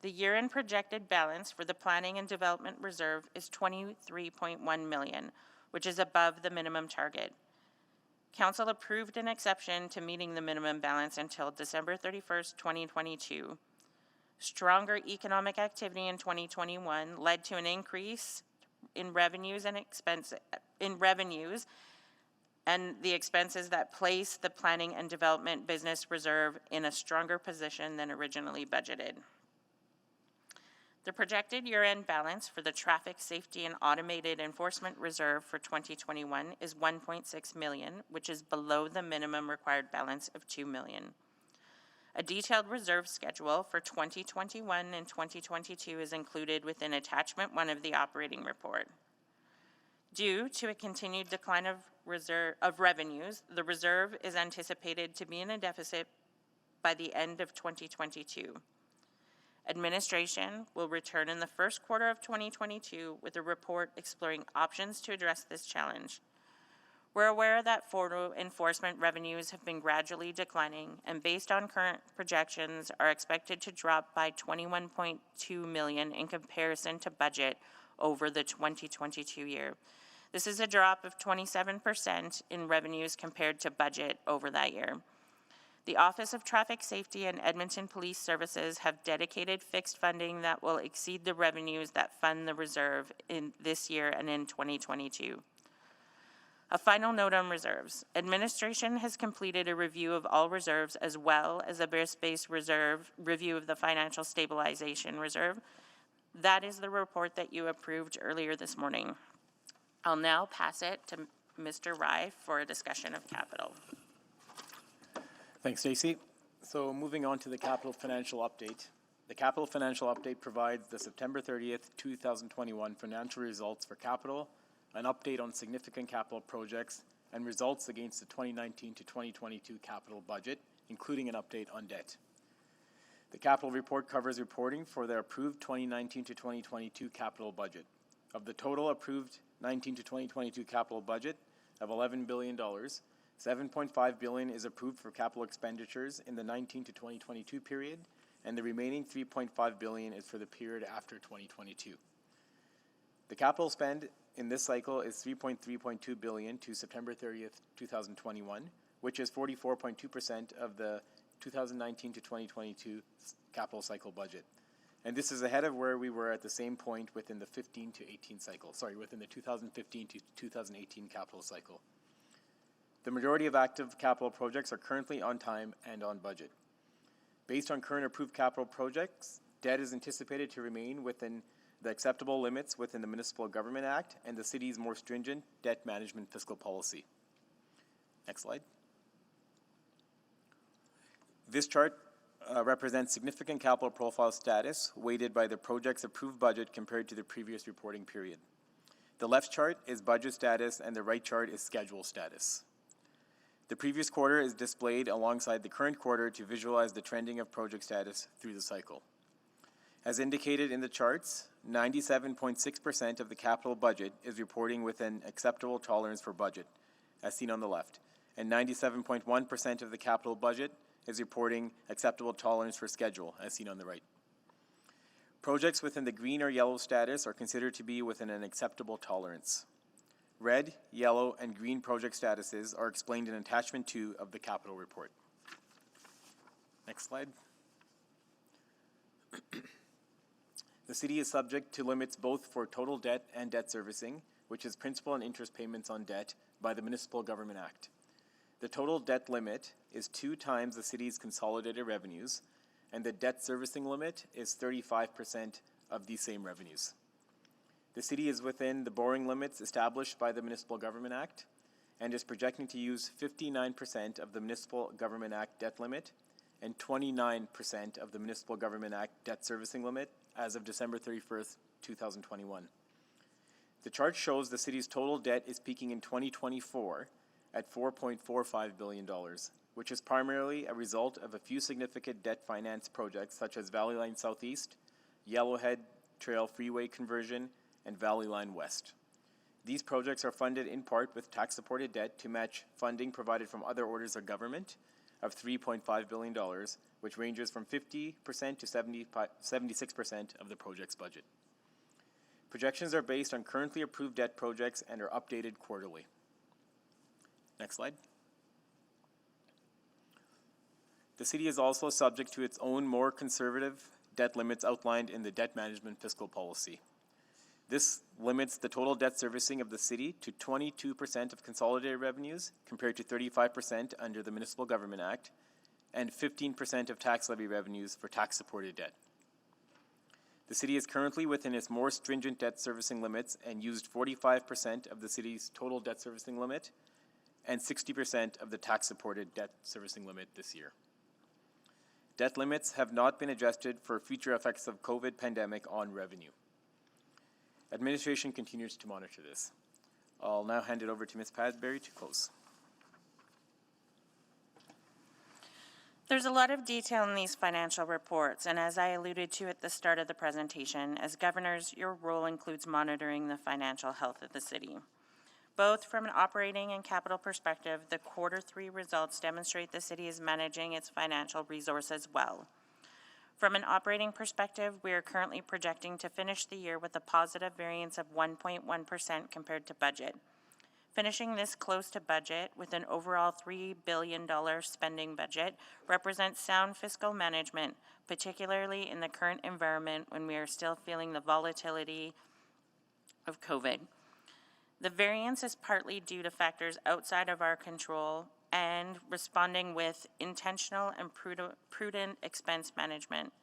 [SPEAKER 12] the year-end projected balance for the Planning and Development Reserve is $23.1 million, which is above the minimum target. Council approved an exception to meeting the minimum balance until December 31st, 2022. Stronger economic activity in 2021 led to an increase in revenues and the expenses that place the Planning and Development Business Reserve in a stronger position than originally budgeted. The projected year-end balance for the Traffic Safety and Automated Enforcement Reserve for 2021 is $1.6 million, which is below the minimum required balance of $2 million. A detailed reserve schedule for 2021 and 2022 is included within Attachment 1 of the operating report. Due to a continued decline of revenues, the reserve is anticipated to be in a deficit by the end of 2022. Administration will return in the first quarter of 2022 with a report exploring options to address this challenge. We're aware that photo enforcement revenues have been gradually declining and based on current projections are expected to drop by $21.2 million in comparison to budget over the 2022 year. This is a drop of 27% in revenues compared to budget over that year. The Office of Traffic Safety and Edmonton Police Services have dedicated fixed funding that will exceed the revenues that fund the reserve in this year and in 2022. A final note on reserves. Administration has completed a review of all reserves as well as a risk-based reserve review of the Financial Stabilization Reserve. That is the report that you approved earlier this morning. I'll now pass it to Mr. Rye for a discussion of capital.
[SPEAKER 13] Thanks, Stacy. So moving on to the capital financial update. The capital financial update provides the September 30th, 2021 financial results for capital, an update on significant capital projects, and results against the 2019 to 2022 capital budget, including an update on debt. The capital report covers reporting for the approved 2019 to 2022 capital budget. Of the total approved 19 to 2022 capital budget of $11 billion, $7.5 billion is approved for capital expenditures in the 19 to 2022 period, and the remaining $3.5 billion is for the period after 2022. The capital spend in this cycle is $3.2 billion to September 30th, 2021, which is 44.2% of the 2019 to 2022 capital cycle budget. And this is ahead of where we were at the same point within the 15 to 18 cycle, within the 2015 to 2018 capital cycle. The majority of active capital projects are currently on time and on budget. Based on current approved capital projects, debt is anticipated to remain within the acceptable limits within the Municipal Government Act and the city's more stringent debt management fiscal policy. Next slide. This chart represents significant capital profile status weighted by the project's approved budget compared to the previous reporting period. The left chart is budget status and the right chart is schedule status. The previous quarter is displayed alongside the current quarter to visualize the trending of project status through the cycle. As indicated in the charts, 97.6% of the capital budget is reporting within acceptable tolerance for budget, as seen on the left, and 97.1% of the capital budget is reporting acceptable tolerance for schedule, as seen on the right. Projects within the green or yellow status are considered to be within an acceptable tolerance. Red, yellow, and green project statuses are explained in attachment 2 of the capital report. Next slide. The city is subject to limits both for total debt and debt servicing, which is principal and interest payments on debt by the Municipal Government Act. The total debt limit is 2 times the city's consolidated revenues, and the debt servicing limit is 35% of these same revenues. The city is within the borrowing limits established by the Municipal Government Act and is projecting to use 59% of the Municipal Government Act debt limit and 29% of the Municipal Government Act debt servicing limit as of December 31st, 2021. The chart shows the city's total debt is peaking in 2024 at $4.45 billion, which is primarily a result of a few significant debt finance projects such as Valley Line Southeast, Yellowhead Trail Freeway conversion, and Valley Line West. These projects are funded in part with tax-supported debt to match funding provided from other orders of government of $3.5 billion, which ranges from 50% to 76% of the project's budget. Projections are based on currently approved debt projects and are updated quarterly. Next slide. The city is also subject to its own more conservative debt limits outlined in the debt management fiscal policy. This limits the total debt servicing of the city to 22% of consolidated revenues compared to 35% under the Municipal Government Act and 15% of tax levy revenues for tax-supported debt. The city is currently within its more stringent debt servicing limits and used 45% of the city's total debt servicing limit and 60% of the tax-supported debt servicing limit this year. Debt limits have not been adjusted for future effects of COVID pandemic on revenue. Administration continues to monitor this. I'll now hand it over to Ms. Padbury to close.
[SPEAKER 12] There's a lot of detail in these financial reports, and as I alluded to at the start of the presentation, as governors, your role includes monitoring the financial health of the city. Both from an operating and capital perspective, the Q3 results demonstrate the city is managing its financial resources well. From an operating perspective, we are currently projecting to finish the year with a positive variance of 1.1% compared to budget. Finishing this close to budget with an overall $3 billion spending budget represents sound fiscal management, particularly in the current environment when we are still feeling the volatility of COVID. The variance is partly due to factors outside of our control and responding with intentional and prudent expense management.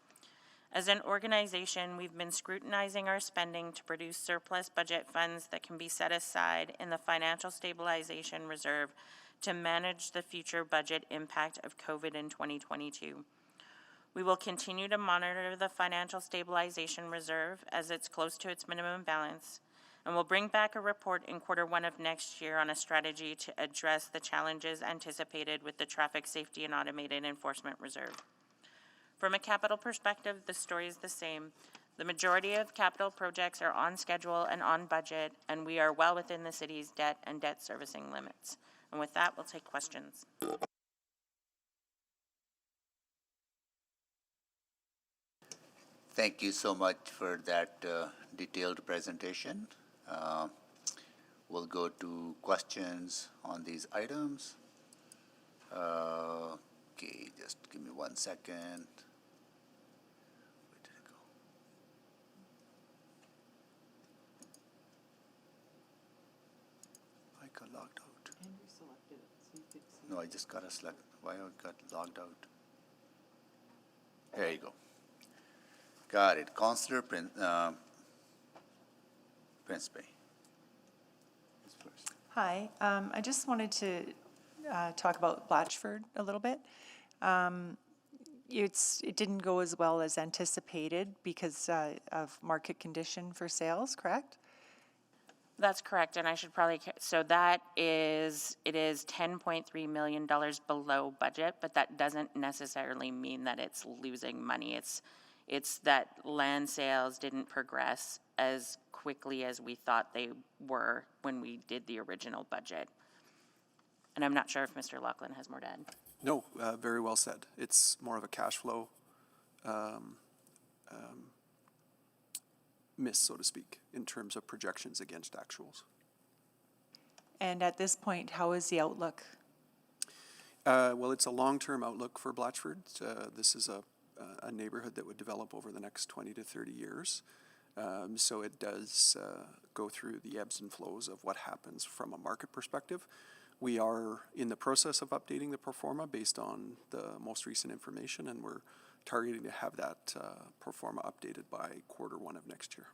[SPEAKER 12] As an organization, we've been scrutinizing our spending to produce surplus budget funds that can be set aside in the Financial Stabilization Reserve to manage the future budget impact of COVID in 2022. We will continue to monitor the Financial Stabilization Reserve as it's close to its minimum balance, and we'll bring back a report in Q1 of next year on a strategy to address the challenges anticipated with the Traffic Safety and Automated Enforcement Reserve. From a capital perspective, the story is the same. The majority of capital projects are on schedule and on budget, and we are well within the city's debt and debt servicing limits. And with that, we'll take questions.
[SPEAKER 2] Thank you so much for that detailed presentation. We'll go to questions on these items. Okay, just give me 1 second. Where did it go? I got logged out. No, I just got a select. Why I got logged out? There you go. Got it. Councillor Principe.
[SPEAKER 3] Hi, I just wanted to talk about Blatchford a little bit. It didn't go as well as anticipated because of market condition for sales, correct?
[SPEAKER 12] That's correct, and I should probably, so it is $10.3 million below budget, but that doesn't necessarily mean that it's losing money. It's that land sales didn't progress as quickly as we thought they were when we did the original budget. And I'm not sure if Mr. Laughlin has more to add.
[SPEAKER 14] No, very well said. It's more of a cash flow miss, so to speak, in terms of projections against actuals.
[SPEAKER 3] And at this point, how is the outlook?
[SPEAKER 14] Well, it's a long-term outlook for Blatchford. This is a neighborhood that would develop over the next 20 to 30 years. So it does go through the ebbs and flows of what happens from a market perspective. We are in the process of updating the pro forma based on the most recent information, and we're targeting to have that pro forma updated by Q1 of next year.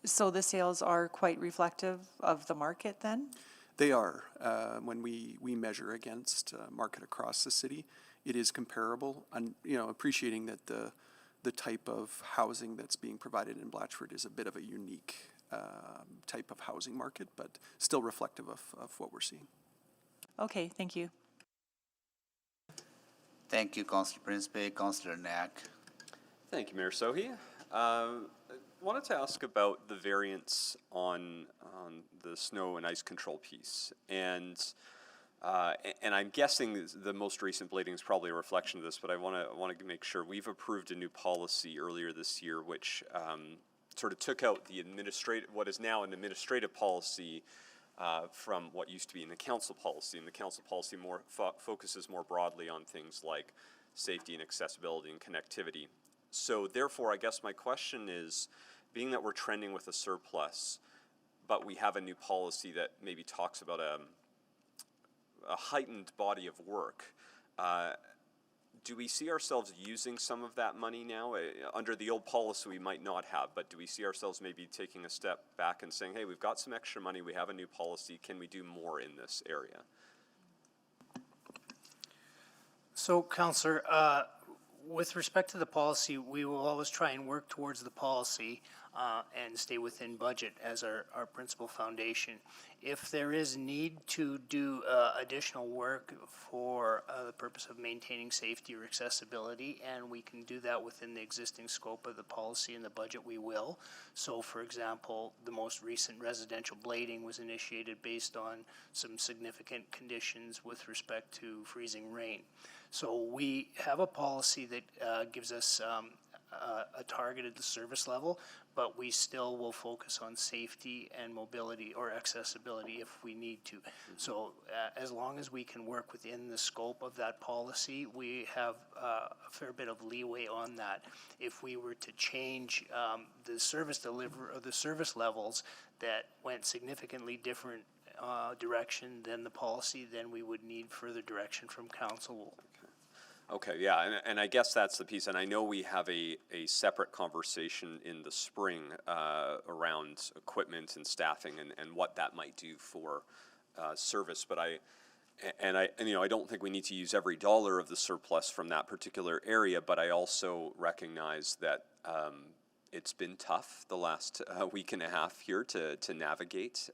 [SPEAKER 3] So the sales are quite reflective of the market then?
[SPEAKER 14] They are. When we measure against market across the city, it is comparable, and appreciating that the type of housing that's being provided in Blatchford is a bit of a unique type of housing market, but still reflective of what we're seeing.
[SPEAKER 3] Okay, thank you.
[SPEAKER 2] Thank you, Councillor Principe. Councillor Knack.
[SPEAKER 4] Thank you, Mayor Sohi. Wanted to ask about the variance on the snow and ice control piece, and I'm guessing the most recent blading is probably a reflection of this, but I want to make sure. We've approved a new policy earlier this year, which sort of took out the what is now an administrative policy from what used to be in the council policy, and the council policy more focuses more broadly on things like safety and accessibility and connectivity. So therefore, I guess my question is, being that we're trending with a surplus, but we have a new policy that maybe talks about a heightened body of work, do we see ourselves using some of that money now? Under the old policy, we might not have, but do we see ourselves maybe taking a step back and saying, hey, we've got some extra money, we have a new policy, can we do more in this area?
[SPEAKER 15] So, Councillor, with respect to the policy, we will always try and work towards the policy. and stay within budget as our principal foundation. If there is need to do additional work for the purpose of maintaining safety or accessibility, and we can do that within the existing scope of the policy and the budget, we will. So, for example, the most recent residential blading was initiated based on some significant conditions with respect to freezing rain. So we have a policy that gives us a targeted service level, but we still will focus on safety and mobility or accessibility if we need to. So as long as we can work within the scope of that policy, we have a fair bit of leeway on that. If we were to change the service delivery or the service levels that went significantly different direction than the policy, then we would need further direction from council.
[SPEAKER 4] Okay, yeah, and I guess that's the piece, and I know we have a separate conversation in the spring around equipment and staffing and what that might do for service, but I don't think we need to use every dollar of the surplus from that particular area, but I also recognize that it's been tough the last week and a half here to navigate,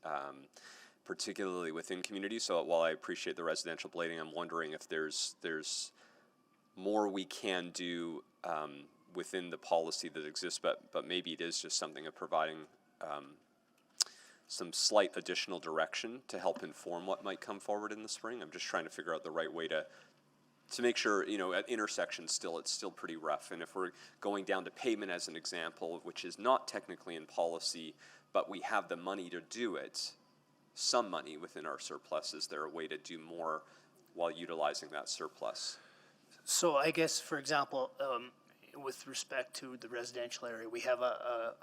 [SPEAKER 4] particularly within communities. So while I appreciate the residential blading, I'm wondering if there's more we can do within the policy that exists, but maybe it is just something of providing some slight additional direction to help inform what might come forward in the spring. I'm just trying to figure out the right way to make sure, at intersections it's still pretty rough. And if we're going down to pavement as an example, which is not technically in policy, but we have the money to do it, some money within our surplus, is there a way to do more while utilizing that surplus?
[SPEAKER 15] So I guess, for example, with respect to the residential area, we have a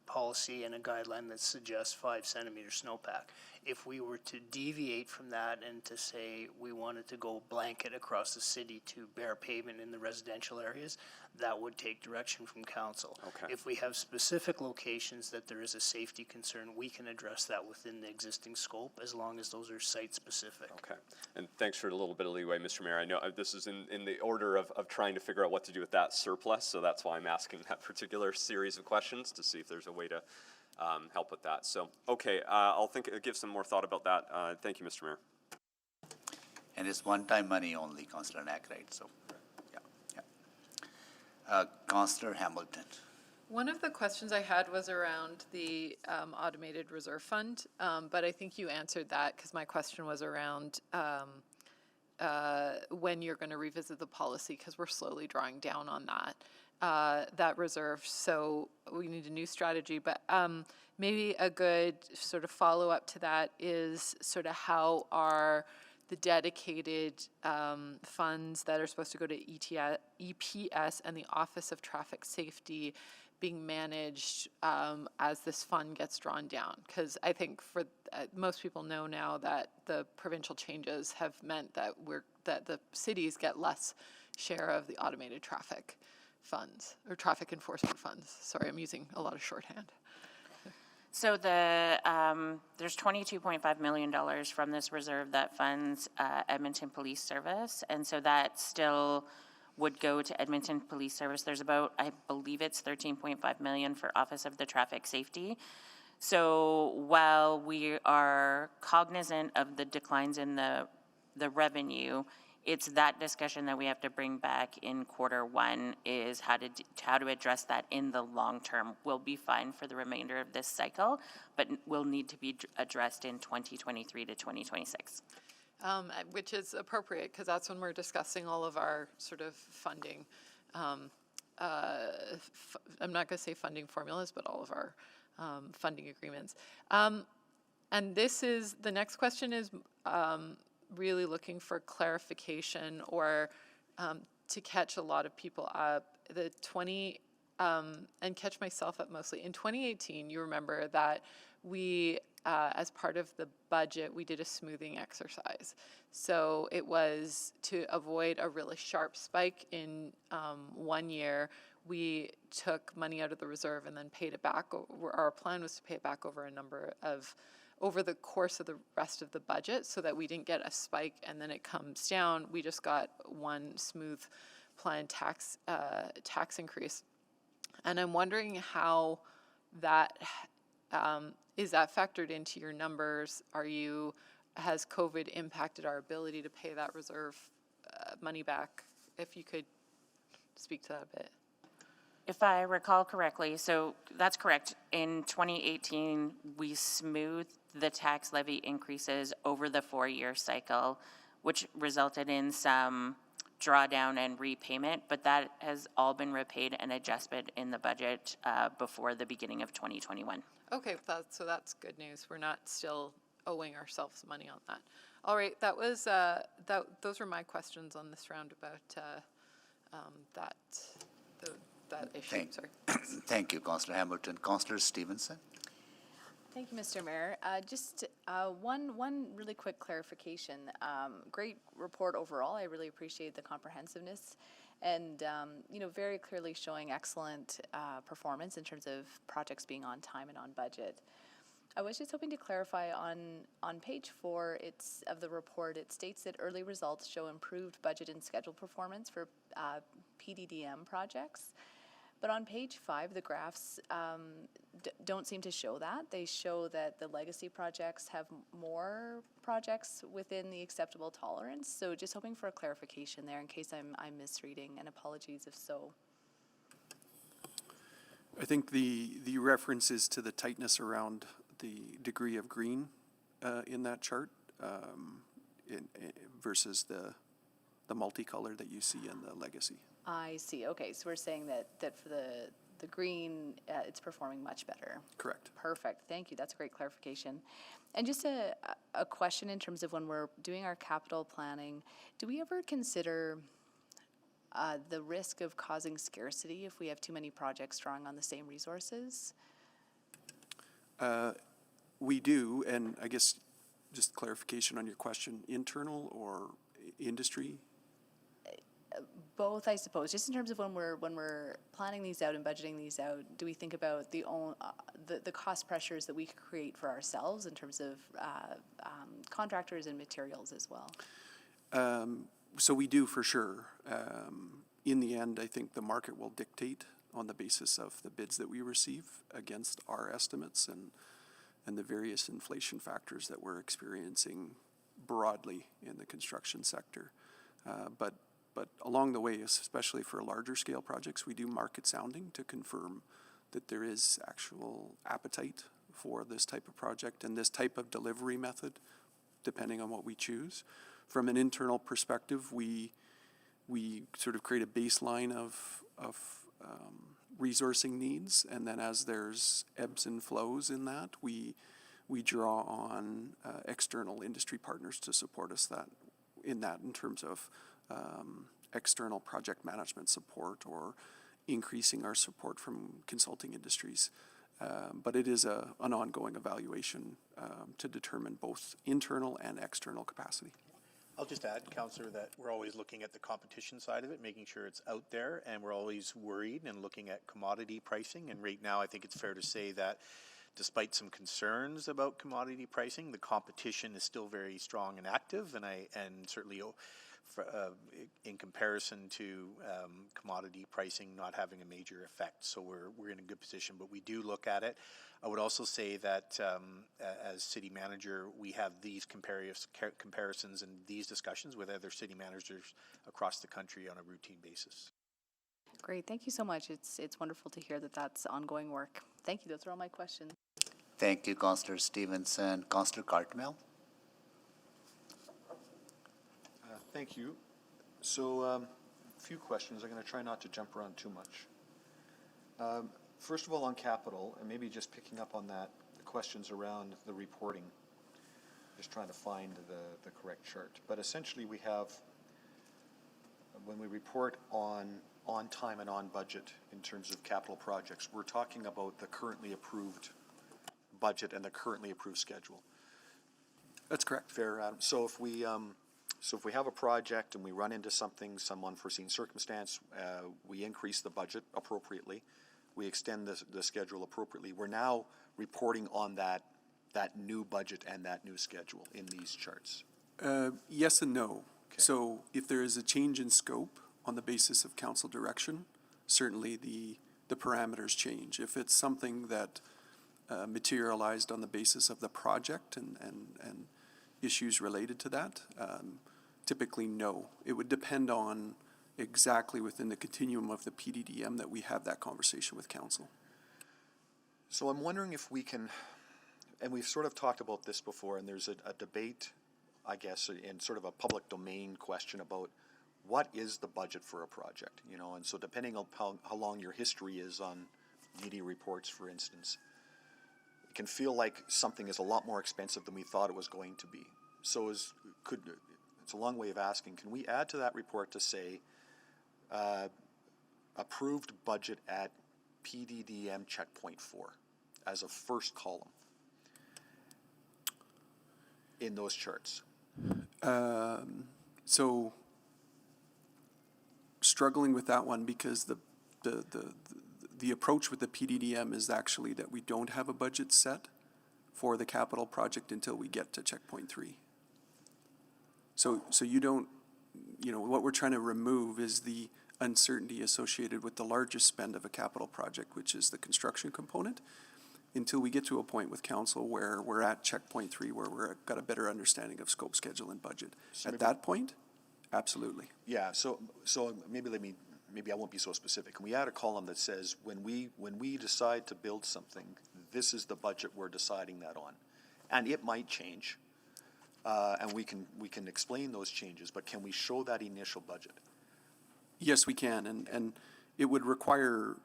[SPEAKER 15] policy and a guideline that suggests 5 centimeter snowpack. If we were to deviate from that and to say we wanted to go blanket across the city to bare pavement in the residential areas, that would take direction from council.
[SPEAKER 4] Okay.
[SPEAKER 15] If we have specific locations that there is a safety concern, we can address that within the existing scope as long as those are site-specific.
[SPEAKER 4] Okay, and thanks for a little bit of leeway, Mr. Mayor. I know this is in the order of trying to figure out what to do with that surplus, so that's why I'm asking that particular series of questions to see if there's a way to help with that. So, okay, I'll give some more thought about that. Thank you, Mr. Mayor.
[SPEAKER 2] And it's one-time money only, Councillor Knack, right? So, Councillor Hamilton.
[SPEAKER 8] One of the questions I had was around the automated reserve fund, but I think you answered that because my question was around when you're going to revisit the policy, because we're slowly drawing down on that reserve. So we need a new strategy, but maybe a good sort of follow-up to that is sort of how are the dedicated funds that are supposed to go to EPS and the Office of Traffic Safety being managed as this fund gets drawn down? Because I think for most people know now that the provincial changes have meant that the cities get less share of the automated traffic funds or traffic enforcement funds. Sorry, I'm using a lot of shorthand.
[SPEAKER 12] So there's $22.5 million from this reserve that funds Edmonton Police Service, and so that still would go to Edmonton Police Service. There's about, I believe it's $13.5 million for Office of the Traffic Safety. So while we are cognizant of the declines in the revenue, it's that discussion that we have to bring back in Q1 is how to address that in the long term. We'll be fine for the remainder of this cycle, but will need to be addressed in 2023 to 2026.
[SPEAKER 8] Which is appropriate because that's when we're discussing all of our sort of funding. I'm not going to say funding formulas, but all of our funding agreements. And the next question is really looking for clarification or to catch a lot of people up. And catch myself up mostly. In 2018, you remember that we, as part of the budget, we did a smoothing exercise. So it was to avoid a really sharp spike in 1 year. We took money out of the reserve and then paid it back. Our plan was to pay it back over the course of the rest of the budget so that we didn't get a spike and then it comes down. We just got one smooth planned tax increase. And I'm wondering how that, is that factored into your numbers? Has COVID impacted our ability to pay that reserve money back? If you could speak to that a bit.
[SPEAKER 12] If I recall correctly, so that's correct. In 2018, we smoothed the tax levy increases over the 4-year cycle, which resulted in some drawdown and repayment, but that has all been repaid and adjusted in the budget before the beginning of 2021.
[SPEAKER 8] Okay, so that's good news. We're not still owing ourselves money on that. All right, those were my questions on this round about that issue. Sorry.
[SPEAKER 2] Thank you, Councillor Hamilton. Councillor Stevenson?
[SPEAKER 10] Thank you, Mr. Mayor. Just one really quick clarification. Great report overall. I really appreciate the comprehensiveness and, very clearly showing excellent performance in terms of projects being on time and on budget. I was just hoping to clarify on page 4 of the report, it states that early results show improved budget and schedule performance for PDDM projects. But on page 5, the graphs don't seem to show that. They show that the legacy projects have more projects within the acceptable tolerance. So just hoping for a clarification there in case I'm misreading, and apologies if so.
[SPEAKER 14] I think the reference is to the tightness around the degree of green in that chart versus the multicolor that you see in the legacy.
[SPEAKER 10] I see. Okay, so we're saying that for the green, it's performing much better.
[SPEAKER 14] Correct.
[SPEAKER 10] Perfect. Thank you. That's a great clarification. And just a question in terms of when we're doing our capital planning, do we ever consider the risk of causing scarcity if we have too many projects drawing on the same resources?
[SPEAKER 14] We do, and I guess just clarification on your question, internal or industry?
[SPEAKER 10] Both, I suppose. Just in terms of when we're planning these out and budgeting these out, do we think about the cost pressures that we could create for ourselves in terms of contractors and materials as well?
[SPEAKER 14] So we do for sure. In the end, I think the market will dictate on the basis of the bids that we receive against our estimates and the various inflation factors that we're experiencing broadly in the construction sector. But along the way, especially for larger scale projects, we do market sounding to confirm that there is actual appetite for this type of project and this type of delivery method, depending on what we choose. From an internal perspective, we sort of create a baseline of resourcing needs, and then as there's ebbs and flows in that, we draw on external industry partners to support us in terms of external project management support or increasing our support from consulting industries. But it is an ongoing evaluation to determine both internal and external capacity.
[SPEAKER 16] I'll just add, Councillor, that we're always looking at the competition side of it, making sure it's out there, and we're always worried and looking at commodity pricing. And right now, I think it's fair to say that despite some concerns about commodity pricing, the competition is still very strong and active, and certainly in comparison to commodity pricing not having a major effect. So we're in a good position, but we do look at it. I would also say that as city manager, we have these comparisons and these discussions with other city managers across the country on a routine basis.
[SPEAKER 10] Great. Thank you so much. It's wonderful to hear that that's ongoing work. Thank you. Those are all my questions.
[SPEAKER 2] Thank you, Councillor Stevenson. Councillor Cartmel?
[SPEAKER 11] Thank you. So a few questions. I'm going to try not to jump around too much. First of all, on capital, and maybe just picking up on that, the questions around the reporting. Just trying to find the correct chart. But essentially we have, when we report on time and on budget in terms of capital projects, we're talking about the currently approved budget and the currently approved schedule.
[SPEAKER 14] That's correct.
[SPEAKER 11] Fair, Adam. So if we have a project and we run into something, some unforeseen circumstance, we increase the budget appropriately, we extend the schedule appropriately. We're now reporting on that new budget and that new schedule in these charts.
[SPEAKER 14] Yes and no.
[SPEAKER 11] Okay.
[SPEAKER 14] So if there is a change in scope on the basis of council direction, certainly the the parameters change. If it's something that materialized on the basis of the project and issues related to that, typically no. It would depend on exactly within the continuum of the PDDM that we have that conversation with council.
[SPEAKER 11] So I'm wondering if we can, and we've sort of talked about this before, and there's a debate, I guess, in sort of a public domain question about what is the budget for a project, you know, and so depending on how long your history is on media reports, for instance, it can feel like something is a lot more expensive than we thought it was going to be. So it's a long way of asking, can we add to that report to say, approved budget at PDDM checkpoint 4 as a first column in those charts?
[SPEAKER 14] So struggling with that one because the approach with the PDDM is actually that we don't have a budget set for the capital project until we get to checkpoint 3. So you don't, you know, what we're trying to remove is the uncertainty associated with the largest spend of a capital project, which is the construction component, until we get to a point with council where we're at checkpoint 3, where we're got a better understanding of scope, schedule, and budget.
[SPEAKER 11] So
[SPEAKER 14] at that point, absolutely.
[SPEAKER 11] Yeah, so maybe I won't be so specific. Can we add a column that says when we decide to build something, this is the budget we're deciding that on, and it might change, and we can explain those changes, but can we show that initial budget?
[SPEAKER 14] Yes, we can, and it would require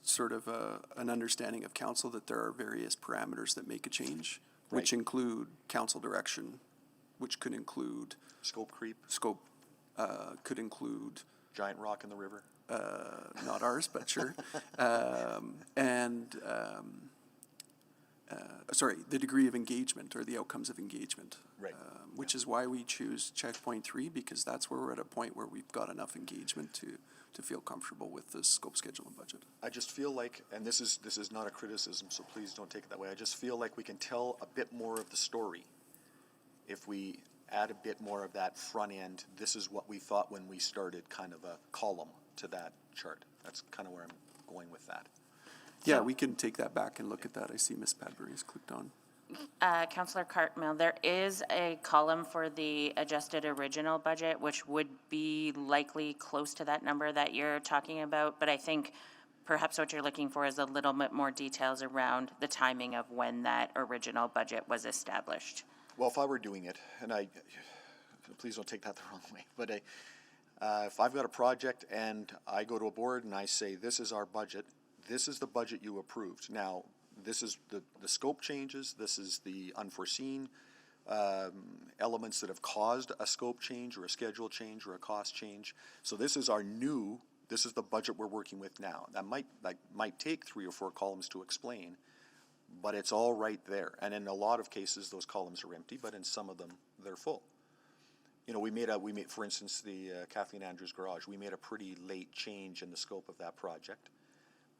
[SPEAKER 14] sort of an understanding of council that there are various parameters that make a change, which include council direction, which could include
[SPEAKER 11] scope creep.
[SPEAKER 14] Scope could include
[SPEAKER 11] giant rock in the river.
[SPEAKER 14] Not ours, but sure. Sorry, the degree of engagement or the outcomes of engagement.
[SPEAKER 11] Right.
[SPEAKER 14] Which is why we choose checkpoint 3, because that's where we're at a point where we've got enough engagement to feel comfortable with the scope, schedule, and budget.
[SPEAKER 11] I just feel like, and this is not a criticism, so please don't take it that way. I just feel like we can tell a bit more of the story if we add a bit more of that front end. This is what we thought when we started, kind of a column to that chart. That's kind of where I'm going with that.
[SPEAKER 14] Yeah, we can take that back and look at that. I see Ms. Padbury has clicked on.
[SPEAKER 12] Councillor Cartmill, there is a column for the adjusted original budget, which would be likely close to that number that you're talking about, but I think perhaps what you're looking for is a little bit more details around the timing of when that original budget was established.
[SPEAKER 11] Well, if I were doing it, and please don't take that the wrong way, but if I've got a project and I go to a board and I say, this is our budget, this is the budget you approved. Now, this is the scope changes, this is the unforeseen elements that have caused a scope change or a schedule change or a cost change. So this is this is the budget we're working with now. That might take 3 or 4 columns to explain, but it's all right there. And in a lot of cases, those columns are empty, but in some of them, they're full. You know, we made, for instance, the Kathleen Andrews Garage, we made a pretty late change in the scope of that project,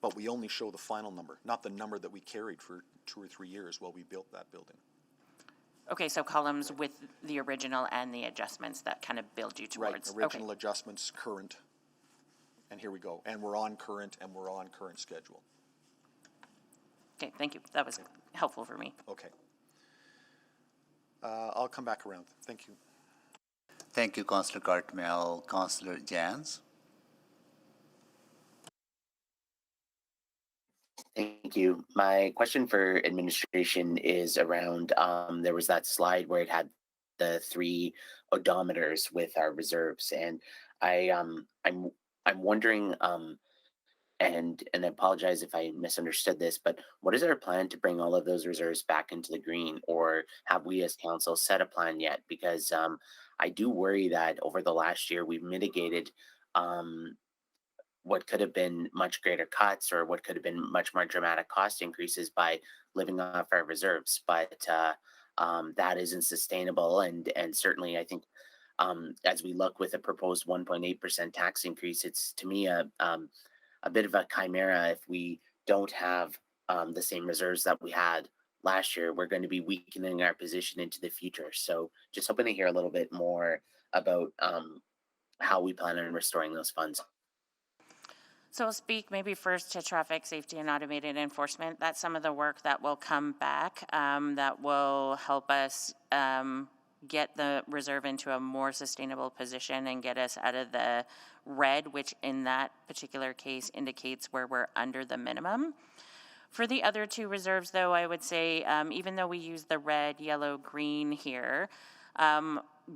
[SPEAKER 11] but we only show the final number, not the number that we carried for 2 or 3 years while we built that building.
[SPEAKER 12] Okay, so columns with the original and the adjustments that kind of build you towards.
[SPEAKER 11] Right, original adjustments, current, and here we go. And we're on current, and we're on current schedule.
[SPEAKER 12] Okay, thank you. That was helpful for me.
[SPEAKER 11] Okay. I'll come back around. Thank you.
[SPEAKER 2] Thank you, Councillor Cartmel. Councillor Jans.
[SPEAKER 9] Thank you. My question for administration is around, there was that slide where it had the 3 odometers with our reserves, and I'm wondering, and I apologize if I misunderstood this, but what is our plan to bring all of those reserves back into the green, or have we as council set a plan yet? Because I do worry that over the last year we've mitigated what could have been much greater cuts or what could have been much more dramatic cost increases by living off our reserves. But that isn't sustainable. And certainly I think as we look with a proposed 1.8% tax increase, it's to me a bit of a chimera. If we don't have the same reserves that we had last year, we're going to be weakening our position into the future. So just hoping to hear a little bit more about how we plan on restoring those funds.
[SPEAKER 12] So I'll speak maybe first to traffic safety and automated enforcement. That's some of the work that will come back that will help us get the reserve into a more sustainable position and get us out of the red, which in that particular case indicates where we're under the minimum. For the other two reserves, though, I would say even though we use the red, yellow, green here,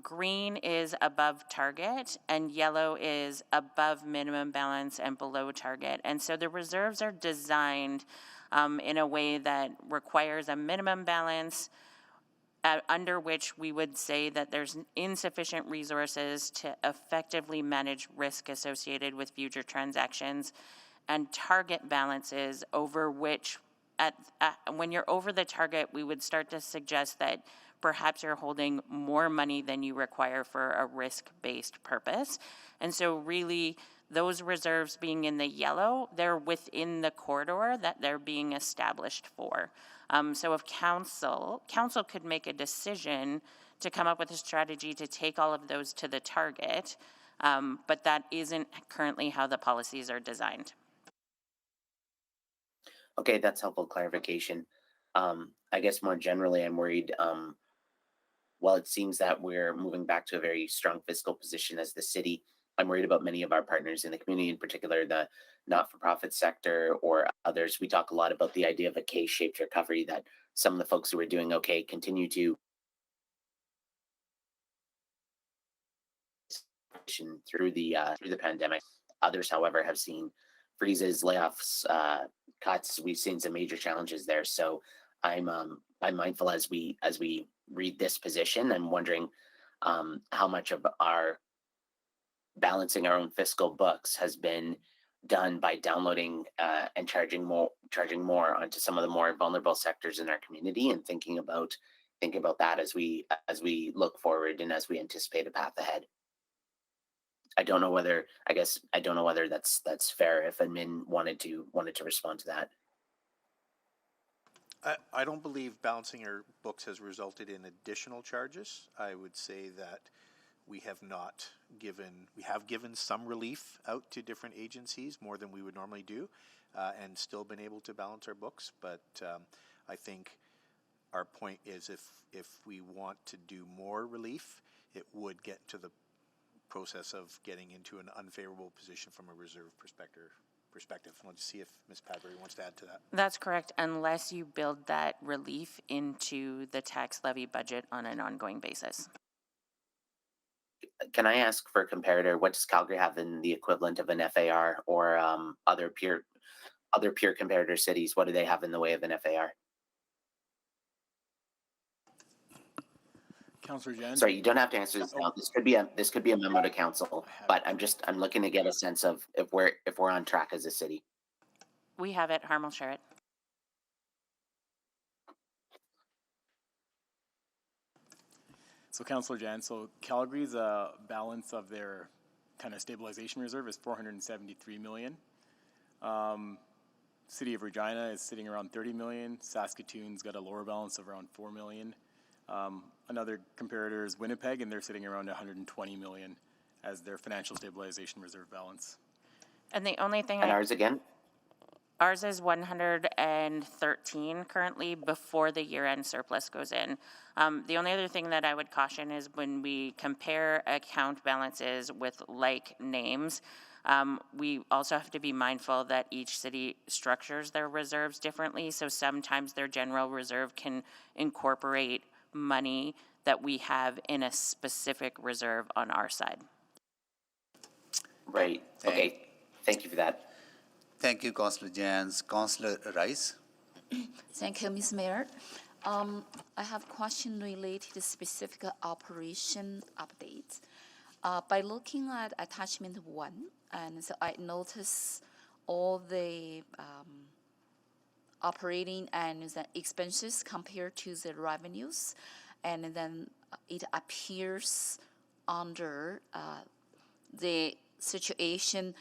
[SPEAKER 12] green is above target and yellow is above minimum balance and below target. And so the reserves are designed in a way that requires a minimum balance under which we would say that there's insufficient resources to effectively manage risk associated with future transactions, and target balances over which, when you're over the target, we would start to suggest that perhaps you're holding more money than you require for a risk-based purpose. And so really, those reserves being in the yellow, they're within the corridor that they're being established for. So if council could make a decision to come up with a strategy to take all of those to the target, but that isn't currently how the policies are designed.
[SPEAKER 9] Okay, that's helpful clarification. I guess more generally, I'm worried, while it seems that we're moving back to a very strong fiscal position as the city, I'm worried about many of our partners in the community, in particular the not-for-profit sector or others. We talk a lot about the idea of a K-shaped recovery, that some of the folks who are doing okay continue to through the pandemic. Others, however, have seen freezes, layoffs, cuts. We've seen some major challenges there. So I'm mindful as we read this position. I'm wondering how much of our balancing our own fiscal books has been done by downloading and charging more onto some of the more vulnerable sectors in our community, and thinking about that as we look forward and as we anticipate a path ahead. I don't know whether that's fair. If admin wanted to respond to that.
[SPEAKER 16] I don't believe balancing our books has resulted in additional charges. I would say that we have given some relief out to different agencies, more than we would normally do, and still been able to balance our books. But I think our point is if we want to do more relief, it would get to the process of getting into an unfavorable position from a reserve perspective. I'll just see if Ms. Padbury wants to add to that.
[SPEAKER 12] That's correct, unless you build that relief into the tax levy budget on an ongoing basis.
[SPEAKER 9] Can I ask for a comparator? What does Calgary have in the equivalent of an FAR, or other peer comparator cities? What do they have in the way of an FAR?
[SPEAKER 13] Councillor Jan?
[SPEAKER 9] Sorry, you don't have to answer this now. This could be a memo to council, but I'm looking to get a sense of if we're on track as a city.
[SPEAKER 12] We have it. Harm will share it.
[SPEAKER 13] So Councillor Jan, so Calgary's balance of their kind of stabilization reserve is 473 million. City of Regina is sitting around 30 million. Saskatoon's got a lower balance of around 4 million. Another comparator is Winnipeg, and they're sitting around 120 million as their financial stabilization reserve balance.
[SPEAKER 12] And the only thing.
[SPEAKER 9] And ours again?
[SPEAKER 12] Ours is 113 currently before the year-end surplus goes in. The only other thing that I would caution is when we compare account balances with like names, we also have to be mindful that each city structures their reserves differently. So sometimes their general reserve can incorporate money that we have in a specific reserve on our side.
[SPEAKER 9] Right. Okay. Thank you for that.
[SPEAKER 2] Thank you, Councillor Jans. Councillor Rice.
[SPEAKER 6] Thank you, Ms. Mayor. I have a question related to specific operation updates. By looking at attachment 1, and so I notice all the operating and the expenses compared to the revenues, and then it appears under the situation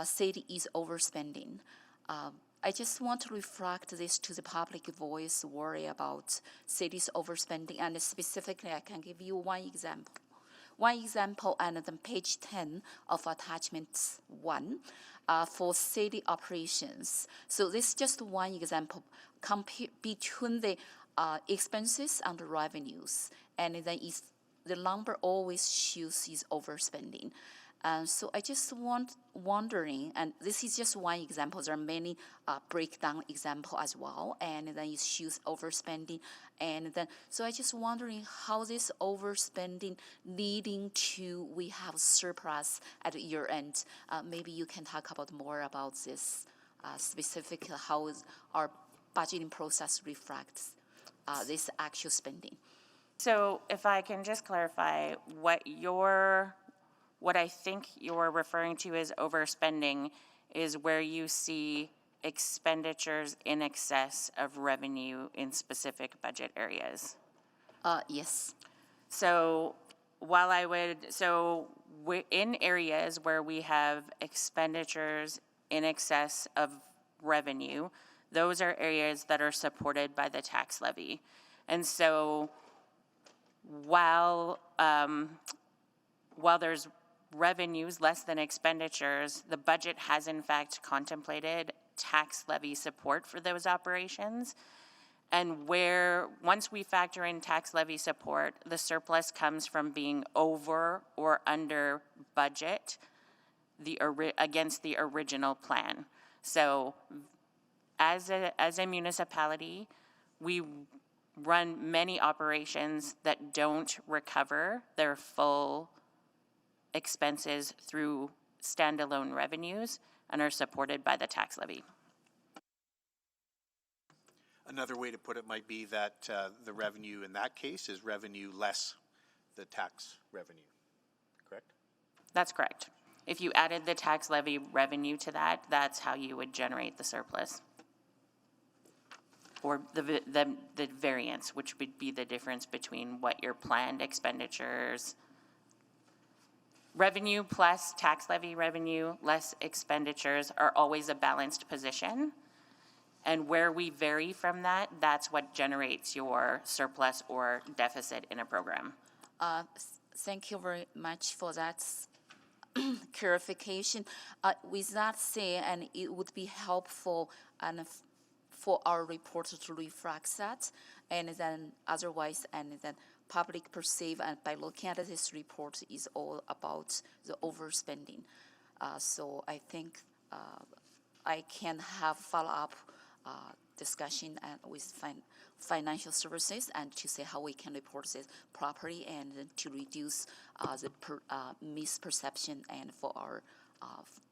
[SPEAKER 6] city is overspending. I just want to reflect this to the public voice worry about cities overspending, and specifically I can give you one example. one example, and then page 10 of attachment 1 for city operations. So this is just one example compare between the expenses and the revenues, and then the number always shows is overspending. So I just wondering, and this is just one example. There are many breakdown example as well, and then it shows overspending, and then so I just wondering how this overspending leading to we have surplus at year end. Maybe you can talk about more about this specifically how our budgeting process reflects this actual spending.
[SPEAKER 12] So if I can just clarify, what I think you're referring to as overspending is where you see expenditures in excess of revenue in specific budget areas.
[SPEAKER 6] Yes.
[SPEAKER 12] So in areas where we have expenditures in excess of revenue, those are areas that are supported by the tax levy. And so while there's revenues less than expenditures, the budget has in fact contemplated tax levy support for those operations. And once we factor in tax levy support, the surplus comes from being over or under budget against the original plan. So as a municipality, we run many operations that don't recover their full expenses through standalone revenues and are supported by the tax levy.
[SPEAKER 16] Another way to put it might be that the revenue in that case is revenue less the tax revenue, correct?
[SPEAKER 12] That's correct. If you added the tax levy revenue to that, that's how you would generate the surplus. Or the variance, which would be the difference between what your planned expenditures, revenue plus tax levy revenue less expenditures are always a balanced position. And where we vary from that, that's what generates your surplus or deficit in a program.
[SPEAKER 6] Thank you very much for that clarification. With that said, and it would be helpful and for our reporter to reflect that, and then otherwise, and then public perceive, and by looking at this report is all about the overspending. So I think I can have follow-up discussion and with financial services and to say how we can report this properly and to reduce the misperception and for our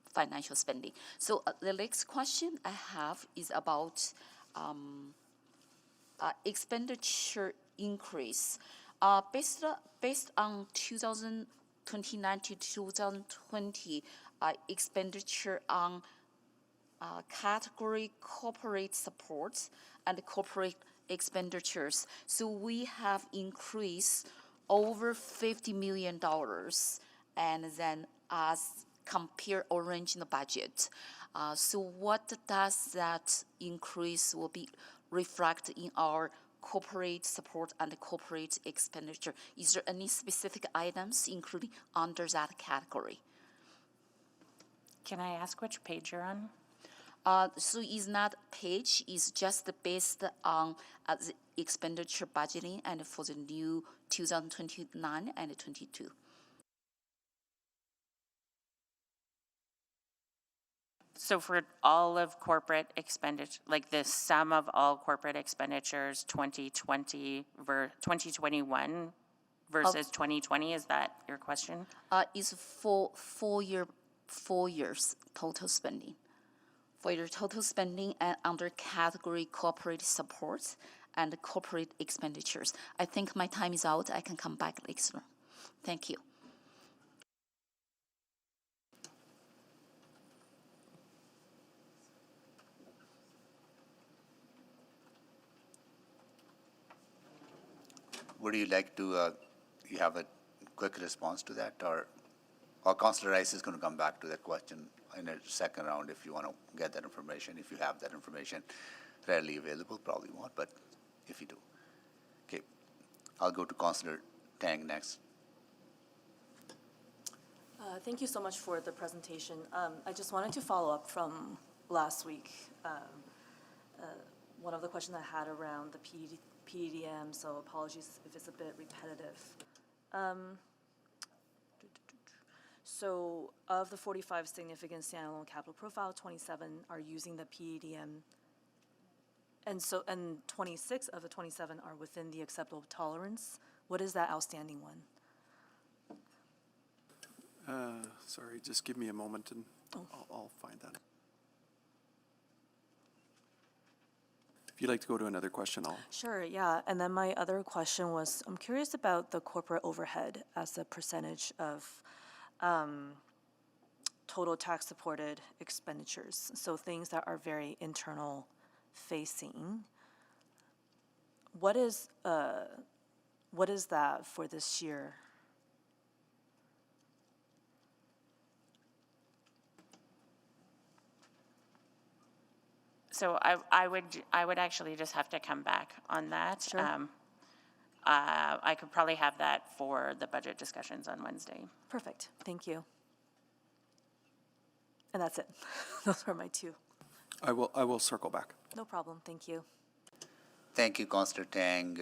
[SPEAKER 6] financial spending. So the next question I have is about expenditure increase. Based on 2029 to 2020 expenditure on category corporate support and corporate expenditures. So we have increased over $50 million, and then as compare original budget. So what does that increase will be reflect in our corporate support and corporate expenditure? Is there any specific items including under that category?
[SPEAKER 12] Can I ask which page you're on?
[SPEAKER 6] So it's not page, it's just based on the expenditure budgeting and for the new 2029 and 22.
[SPEAKER 12] So for all of corporate expenditure, like the sum of all corporate expenditures 2021 versus 2020, is that your question?
[SPEAKER 6] Is for 4 years total spending. For your total spending and under category corporate support and corporate expenditures. I think my time is out. I can come back later. Thank you.
[SPEAKER 2] Would you like to, you have a quick response to that, or Councillor Rice is going to come back to that question in a second round if you want to get that information, if you have that information readily available, probably won't, but if you do. Okay, I'll go to Councillor Tang next.
[SPEAKER 17] Thank you so much for the presentation. I just wanted to follow up from last week. One of the questions I had around the PDDM, so apologies if it's a bit repetitive. So of the 45 significant standalone capital profile, 27 are using the PDDM. And 26 of the 27 are within the acceptable tolerance. What is that outstanding one?
[SPEAKER 14] Sorry, just give me a moment and I'll find that. If you'd like to go to another question, I'll.
[SPEAKER 17] Sure, yeah. And then my other question was, I'm curious about the corporate overhead as a percentage of total tax-supported expenditures. So things that are very internal facing. What is that for this year?
[SPEAKER 12] So I would actually just have to come back on that.
[SPEAKER 17] Sure.
[SPEAKER 12] I could probably have that for the budget discussions on Wednesday.
[SPEAKER 17] Perfect, thank you. And that's it. Those are my two.
[SPEAKER 14] I will circle back.
[SPEAKER 17] No problem, thank you.
[SPEAKER 2] Thank you, Councillor Tang.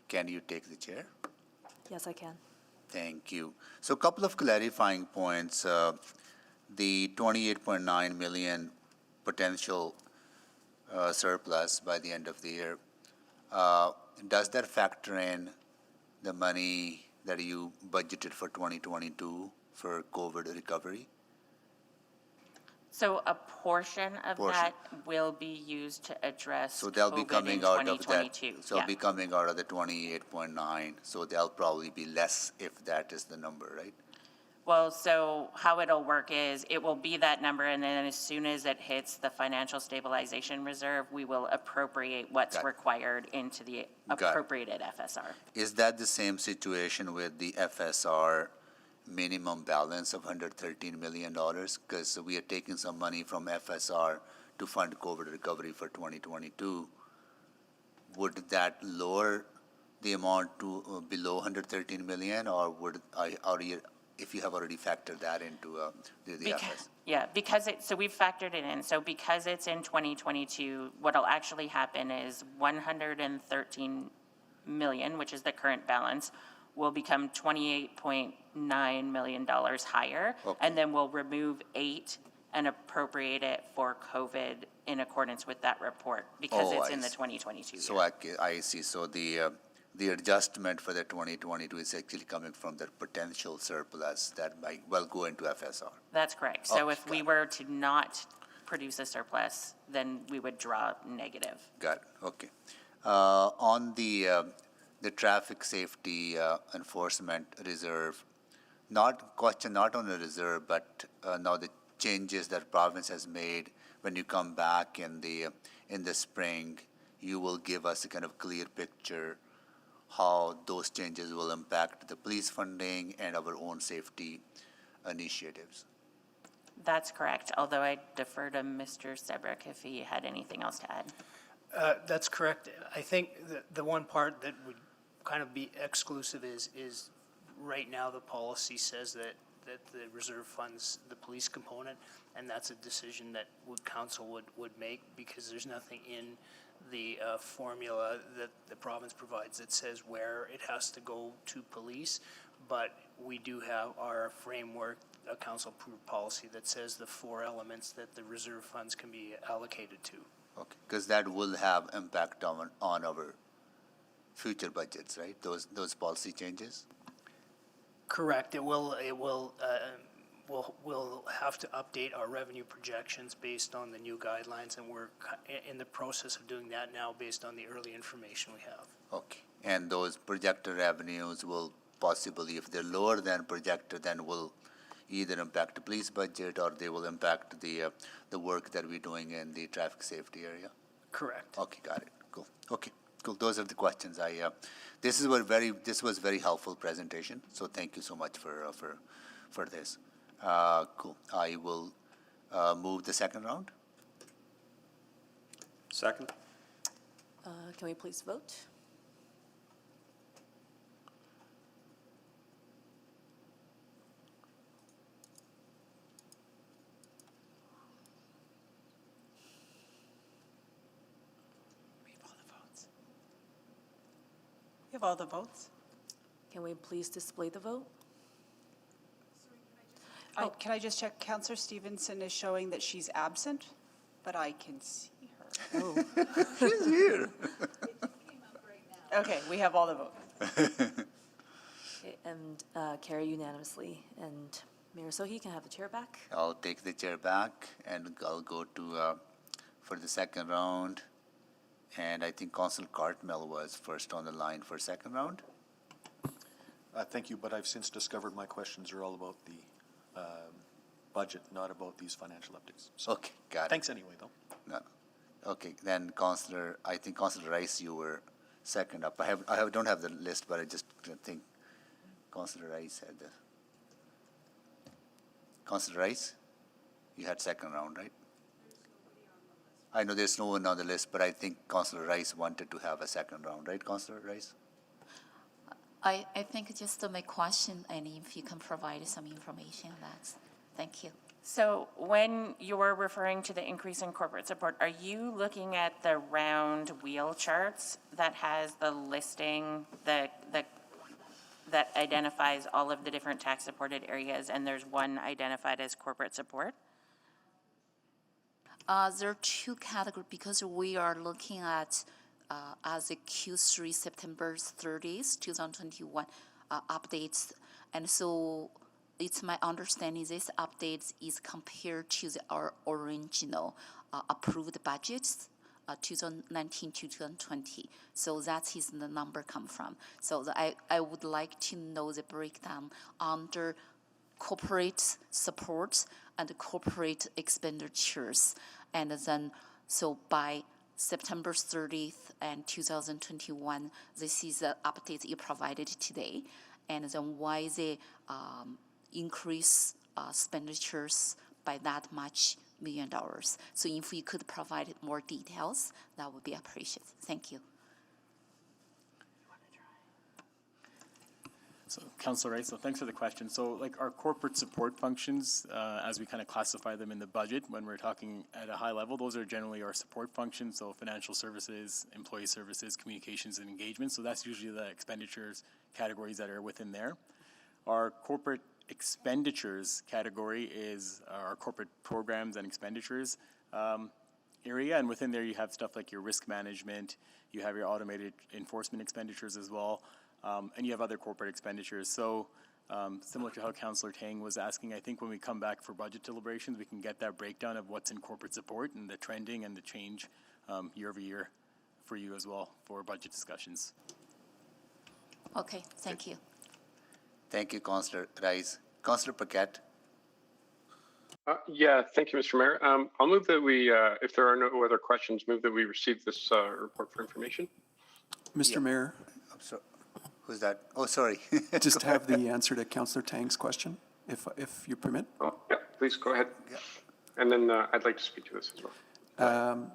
[SPEAKER 2] Can you take the chair?
[SPEAKER 17] Yes, I can.
[SPEAKER 2] Thank you. So a couple of clarifying points. The 28.9 million potential surplus by the end of the year, does that factor in the money that you budgeted for 2022 for COVID recovery?
[SPEAKER 12] So a portion of that will be used to address
[SPEAKER 2] So they'll be
[SPEAKER 12] COVID
[SPEAKER 2] coming
[SPEAKER 12] in
[SPEAKER 2] out of that.
[SPEAKER 12] 2022.
[SPEAKER 2] So
[SPEAKER 12] Yeah.
[SPEAKER 2] it'll be coming out of the 28.9. So they'll probably be less if that is the number, right?
[SPEAKER 12] Well, so how it'll work is it will be that number, and then as soon as it hits the financial stabilization reserve, we will appropriate what's
[SPEAKER 2] Got it.
[SPEAKER 12] required into the
[SPEAKER 2] Got it.
[SPEAKER 12] appropriated FSR.
[SPEAKER 2] Is that the same situation with the FSR minimum balance of $113 million? Because we are taking some money from FSR to fund COVID recovery for 2022. Would that lower the amount to below 113 million, or would if you have already factored that into the FS?
[SPEAKER 12] Yeah, because so we've factored it in. So because it's in 2022, what'll actually happen is 113 million, which is the current balance, will become $28.9 million higher.
[SPEAKER 2] Okay.
[SPEAKER 12] And then we'll remove 8 and appropriate it for COVID in accordance with that report, because it's
[SPEAKER 2] I
[SPEAKER 12] in the
[SPEAKER 2] see.
[SPEAKER 12] 2022 year.
[SPEAKER 2] So I see. So the adjustment for the 2022 is actually coming from the potential surplus that might well go into FSR.
[SPEAKER 12] That's correct. So
[SPEAKER 2] Okay,
[SPEAKER 12] if we were to not produce a surplus, then we would draw negative.
[SPEAKER 2] Got it, okay. On the traffic safety enforcement reserve, not on the reserve, but now the changes that province has made, when you come back in the spring, you will give us a kind of clear picture how those changes will impact the police funding and our own safety initiatives.
[SPEAKER 12] That's correct, although I defer to Mr. Sebrick if he had anything else to add.
[SPEAKER 15] That's correct. I think the one part that would kind of be exclusive is right now the policy says that the reserve funds the police component, and that's a decision that council would make, because there's nothing in the formula that the province provides that says where it has to go to police, but we do have our framework, a council-approved policy that says the 4 elements that the reserve funds can be allocated to.
[SPEAKER 2] Okay, because that will have impact on our future budgets, right? Those policy changes?
[SPEAKER 15] Correct. We'll have to update our revenue projections based on the new guidelines, and we're in the process of doing that now based on the early information we have.
[SPEAKER 2] Okay, and those projected revenues will possibly, if they're lower than projected, then will either impact the police budget or they will impact the work that we're doing in the traffic safety area?
[SPEAKER 15] Correct.
[SPEAKER 2] Okay, got it. Cool. Okay, cool. Those are the questions. This was very helpful presentation. So thank you so much for this. Cool. I will move the second round.
[SPEAKER 4] Second.
[SPEAKER 17] Can we please vote?
[SPEAKER 1] We have all the votes.
[SPEAKER 17] Can we please display the vote?
[SPEAKER 1] Can I just check? Counselor Stevenson is showing that she's absent, but I can see her.
[SPEAKER 17] Oh.
[SPEAKER 2] She's here.
[SPEAKER 1] Okay, we have all the votes.
[SPEAKER 17] Okay, and carry unanimously. And Mayor Sohi can have the chair back.
[SPEAKER 2] I'll take the chair back and I'll go to, for the second round. And I think Council Cartmel was first on the line for second round.
[SPEAKER 11] Thank you, but I've since discovered my questions are all about the budget, not about these financial updates. So
[SPEAKER 2] Okay, got it.
[SPEAKER 11] thanks anyway, though.
[SPEAKER 2] No. Okay, then I think Councilor Rice, you were second up. Don't have the list, but I just think Councilor Rice had the. Councilor Rice, you had second round, right? I know there's no one on the list, but I think Councilor Rice wanted to have a second round, right, Councilor Rice?
[SPEAKER 6] I think just my question, and if you can provide some information on that. Thank you.
[SPEAKER 12] So when you're referring to the increase in corporate support, are you looking at the round wheel charts that has the listing, that identifies all of the different tax supported areas, and there's one identified as corporate support?
[SPEAKER 6] There are two categories because we are looking at as a Q3 September 30th, 2021 updates, and so it's my understanding this update is compared to our original approved budgets, 2019 to 2020. So that is the number come from. So I would like to know the breakdown under corporate support and corporate expenditures. And then, so by September 30th and 2021, this is the update you provided today. And then why the increase expenditures by that much $1 million. So if you could provide more details, that would be appreciated. Thank you.
[SPEAKER 13] So, Councilor Rice, so thanks for the question. So, like our corporate support functions, as we kind of classify them in the budget, when we're talking at a high level, those are generally our support functions. So, financial services, employee services, communications, and engagement. So, that's usually the expenditures categories that are within there. Our corporate expenditures category is our corporate programs and expenditures area, and within there you have stuff like your risk management, you have your automated enforcement expenditures as well, and you have other corporate expenditures. So similar to how Councillor Tang was asking, I think when we come back for budget deliberations, we can get that breakdown of what's in corporate support and the trending and the change year over year for you as well for budget discussions.
[SPEAKER 6] Okay, thank you.
[SPEAKER 2] Thank you, Councillor Rice. Councillor Paquette.
[SPEAKER 7] Yeah, thank you, Mr. Mayor. I'll move that we, if there are no other questions, move that we receive this report for information.
[SPEAKER 14] Mr. Mayor,
[SPEAKER 2] I'm sorry. Who's that? Oh, sorry.
[SPEAKER 14] just have the answer to Councillor Tang's question, if you permit.
[SPEAKER 7] Oh, yeah, please go ahead.
[SPEAKER 2] Yeah.
[SPEAKER 7] And then I'd like to speak to this as well.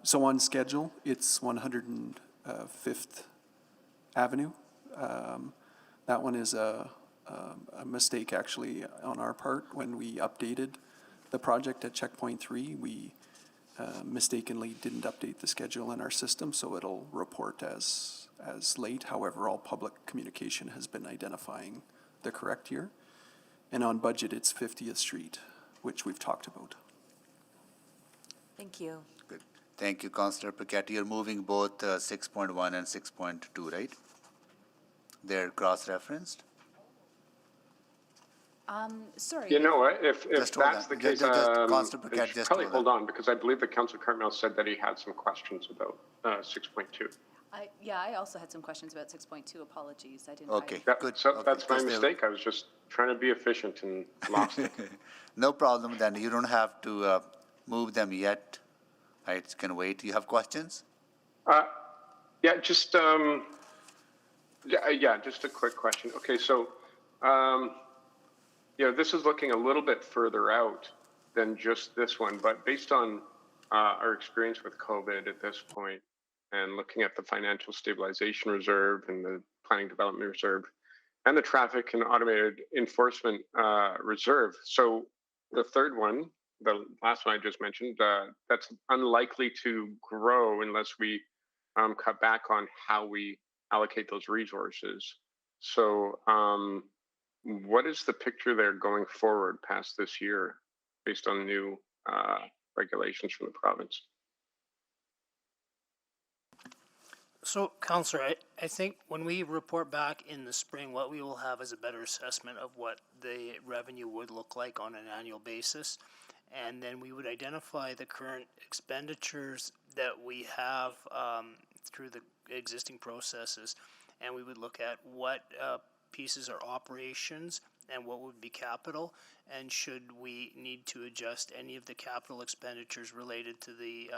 [SPEAKER 14] So on schedule, it's 105th Avenue. That one is a mistake actually on our part. When we updated the project at Checkpoint 3, we mistakenly didn't update the schedule in our system, so it'll report as late. However, all public communication has been identifying the correct year. And on budget, it's 50th Street, which we've talked about.
[SPEAKER 17] Thank you.
[SPEAKER 2] Good. Thank you, Councillor Paquette. You're moving both 6.1 and 6.2, right? They're cross-referenced?
[SPEAKER 10] Sorry.
[SPEAKER 7] You know what, if
[SPEAKER 2] Just hold
[SPEAKER 7] that's
[SPEAKER 2] on.
[SPEAKER 7] the case,
[SPEAKER 2] Councillor
[SPEAKER 7] I
[SPEAKER 2] Paquette,
[SPEAKER 7] should
[SPEAKER 2] just
[SPEAKER 7] probably
[SPEAKER 2] hold
[SPEAKER 7] hold on, because I believe that Councillor Cartmel said that he had some questions about 6.2.
[SPEAKER 10] Yeah, I also had some questions about 6.2. Apologies, I didn't.
[SPEAKER 2] Okay,
[SPEAKER 7] Yeah,
[SPEAKER 2] good.
[SPEAKER 7] so
[SPEAKER 2] Okay,
[SPEAKER 7] that's my
[SPEAKER 2] because they'll-
[SPEAKER 7] mistake. I was just trying to be efficient and lost it.
[SPEAKER 2] No problem, then. You don't have to move them yet. I can wait. You have questions?
[SPEAKER 7] Yeah, just just a quick question. Okay, so this is looking a little bit further out than just this one, but based on our experience with COVID at this point, and looking at the financial stabilization reserve and the planning development reserve, and the traffic and automated enforcement reserve. So the third one, the last one I just mentioned, that's unlikely to grow unless we cut back on how we allocate those resources. So what is the picture there going forward past this year based on new regulations from the province?
[SPEAKER 15] So, Councillor, I think when we report back in the spring, what we will have is a better assessment of what the revenue would look like on an annual basis. And then we would identify the current expenditures that we have through the existing processes. And we would look at what pieces are operations and what would be capital, and should we need to adjust any of the capital expenditures related to the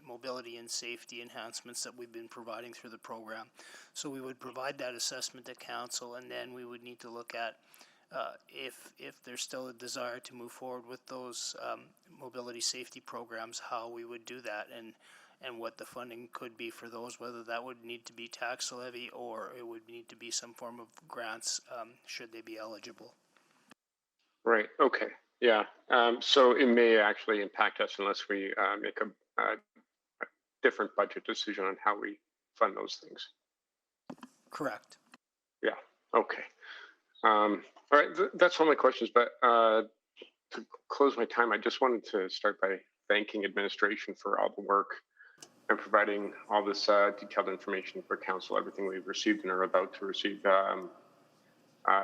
[SPEAKER 15] mobility and safety enhancements that we've been providing through the program. So we would provide that assessment to council, and then we would need to look at if there's still a desire to move forward with those mobility safety programs, how we would do that, and what the funding could be for those, whether that would need to be tax levy or it would need to be some form of grants should they be eligible.
[SPEAKER 7] Right, okay, yeah. So it may actually impact us unless we make a different budget decision on how we fund those things.
[SPEAKER 15] Correct.
[SPEAKER 7] Yeah, okay. All right, that's all my questions, but to close my time, I just wanted to start by thanking administration for all the work and providing all this detailed information for council, everything we've received and are about to receive.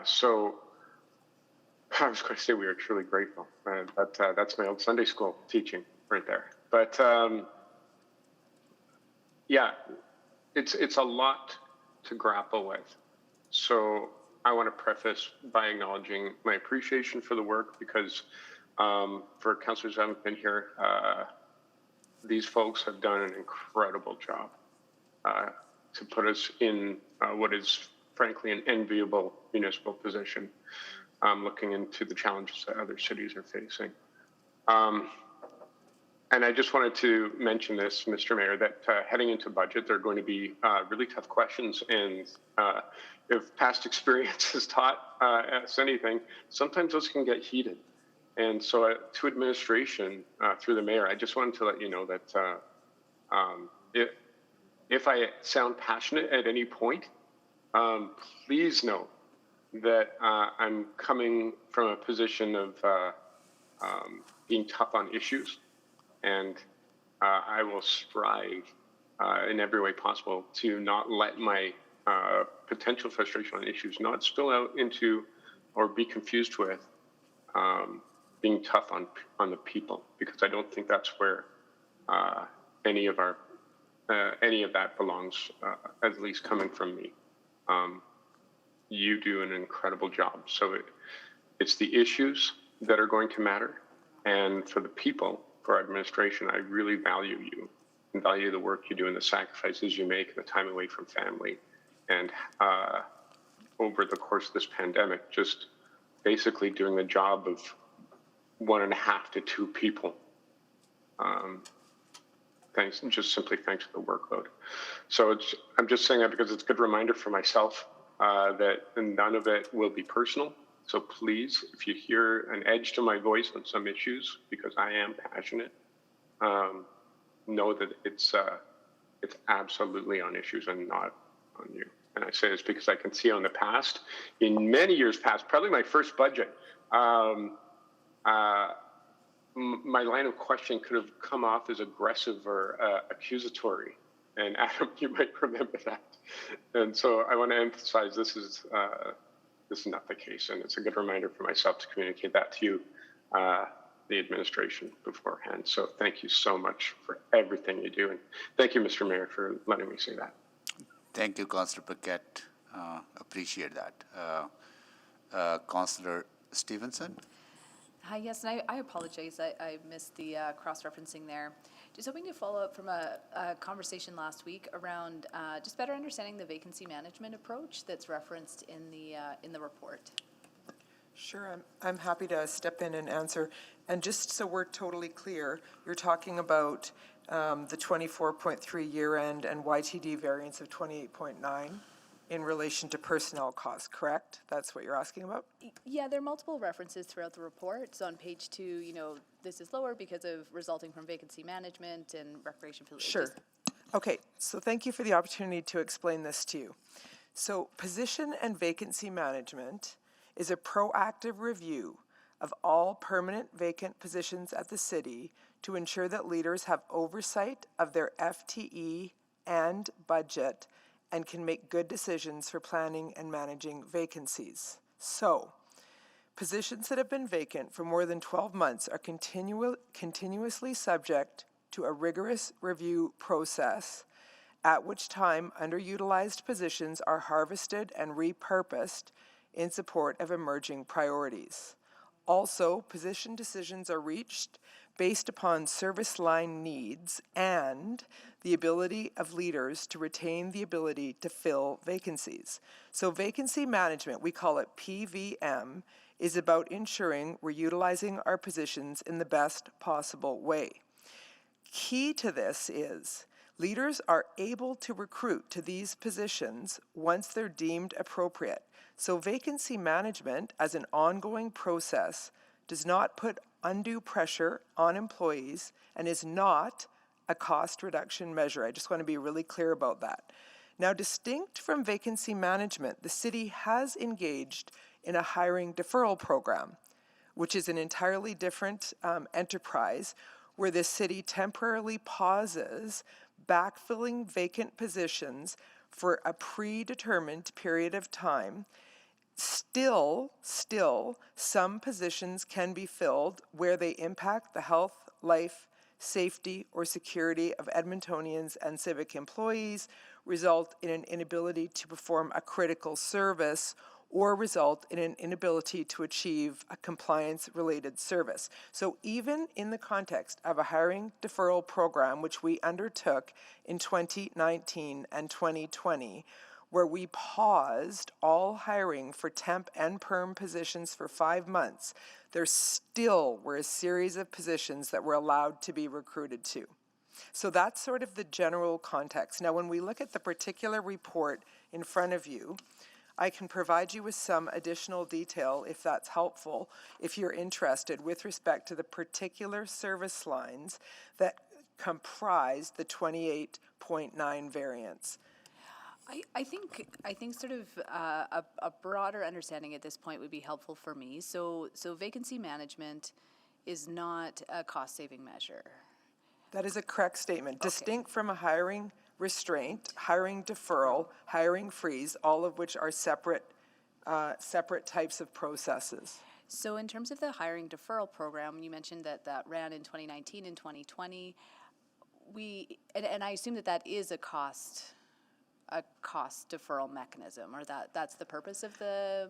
[SPEAKER 7] So I was going to say we are truly grateful, but that's my old Sunday school teaching right there. But yeah, it's a lot to grapple with. So I want to preface by acknowledging my appreciation for the work, because for councillors who haven't been here, these folks have done an incredible job to put us in what is frankly an enviable municipal position, looking into the challenges that other cities are facing. And I just wanted to mention this, Mr. Mayor, that heading into budget, there are going to be really tough questions. And if past experience has taught us anything, sometimes those can get heated. And so to administration, through the mayor, I just wanted to let you know that if I sound passionate at any point, please know that I'm coming from a position of being tough on issues. And I will strive in every way possible to not let my potential frustration on issues not spill out into or be confused with being tough on the people, because I don't think that's where any of that belongs, at least coming from me. You do an incredible job. So it's the issues that are going to matter. And for the people, for our administration, I really value you and value the work you do and the sacrifices you make and the time away from family. And over the course of this pandemic, just basically doing the job of 1.5 to 2 people. Thanks, just simply thanks for the workload. So I'm just saying that because it's a good reminder for myself that none of it will be personal. So please, if you hear an edge to my voice on some issues, because I am passionate, know that it's absolutely on issues and not on you. And I say this because I can see on the past, in many years past, probably my first budget, my line of questioning could have come off as aggressive or accusatory. And Adam, you might remember that. And so I want to emphasize this is not the case. And it's a good reminder for myself to communicate that to you, the administration, beforehand. So thank you so much for everything you do. And thank you, Mr. Mayor, for letting me say that.
[SPEAKER 2] Thank you, Councillor Paquette. Appreciate that. Councillor Stevenson?
[SPEAKER 10] Hi, yes, and I apologize, I missed the cross-referencing there. Just hoping to follow up from a conversation last week around just better understanding the vacancy management approach that's referenced in the report.
[SPEAKER 18] Sure, I'm happy to step in and answer. And just so we're totally clear, you're talking about the 24.3 year-end and YTD variance of 28.9 in relation to personnel costs, correct? That's what you're asking about?
[SPEAKER 10] Yeah, there are multiple references throughout the report. So on page 2, this is lower because of resulting from vacancy management and recreation facilities.
[SPEAKER 18] Sure. Okay, so thank you for the opportunity to explain this to you. So position and vacancy management is a proactive review of all permanent vacant positions at the city to ensure that leaders have oversight of their FTE and budget and can make good decisions for planning and managing vacancies. So, positions that have been vacant for more than 12 months are continuously subject to a rigorous review process, at which time underutilized positions are harvested and repurposed in support of emerging priorities. Also, position decisions are reached based upon service line needs and the ability of leaders to retain the ability to fill vacancies. So vacancy management, we call it PVM, is about ensuring we're utilizing our positions in the best possible way. Key to this is leaders are able to recruit to these positions once they're deemed appropriate. So vacancy management as an ongoing process does not put undue pressure on employees and is not a cost reduction measure. I just want to be really clear about that. Now, distinct from vacancy management, the city has engaged in a hiring deferral program, which is an entirely different enterprise where the city temporarily pauses backfilling vacant positions for a predetermined period of time. Still, some positions can be filled where they impact the health, life, safety, or security of Edmontonians and civic employees, result in an inability to perform a critical service, or result in an inability to achieve a compliance-related service. So even in the context of a hiring deferral program, which we undertook in 2019 and 2020, where we paused all hiring for temp and perm positions for 5 months, there still were a series of positions that were allowed to be recruited to. So that's sort of the general context. Now, when we look at the particular report in front of you, I can provide you with some additional detail if that's helpful, if you're interested, with respect to the particular service lines that comprise the 28.9 variance.
[SPEAKER 10] I think sort of a broader understanding at this point would be helpful for me. So vacancy management is not a cost-saving measure.
[SPEAKER 18] That is a correct statement. Okay. Distinct from a hiring restraint, hiring deferral, hiring freeze, all of which are separate types of processes.
[SPEAKER 10] So in terms of the hiring deferral program, you mentioned that ran in 2019 and 2020. And I assume that is a cost deferral mechanism, or that's the purpose of the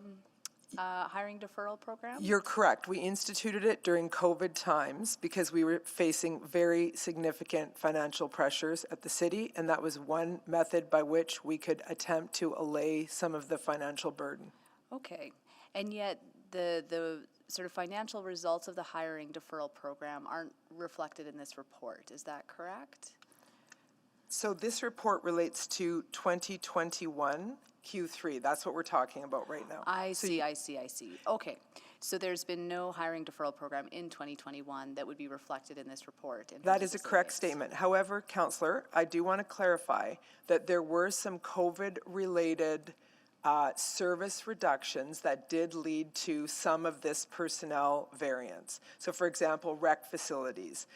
[SPEAKER 10] hiring deferral program?
[SPEAKER 18] You're correct. We instituted it during COVID times because we were facing very significant financial pressures at the city, and that was one method by which we could attempt to allay some of the financial burden.
[SPEAKER 10] Okay. And yet the sort of financial results of the hiring deferral program aren't reflected in this report. Is that correct?
[SPEAKER 18] So this report relates to 2021 Q3. That's what we're talking about right now.
[SPEAKER 10] I see. Okay. So there's been no hiring deferral program in 2021 that would be reflected in this report.
[SPEAKER 18] That is a correct statement. However, Councillor, I do want to clarify that there were some COVID-related service reductions that did lead to some of this personnel variance. So for example, rec facilities,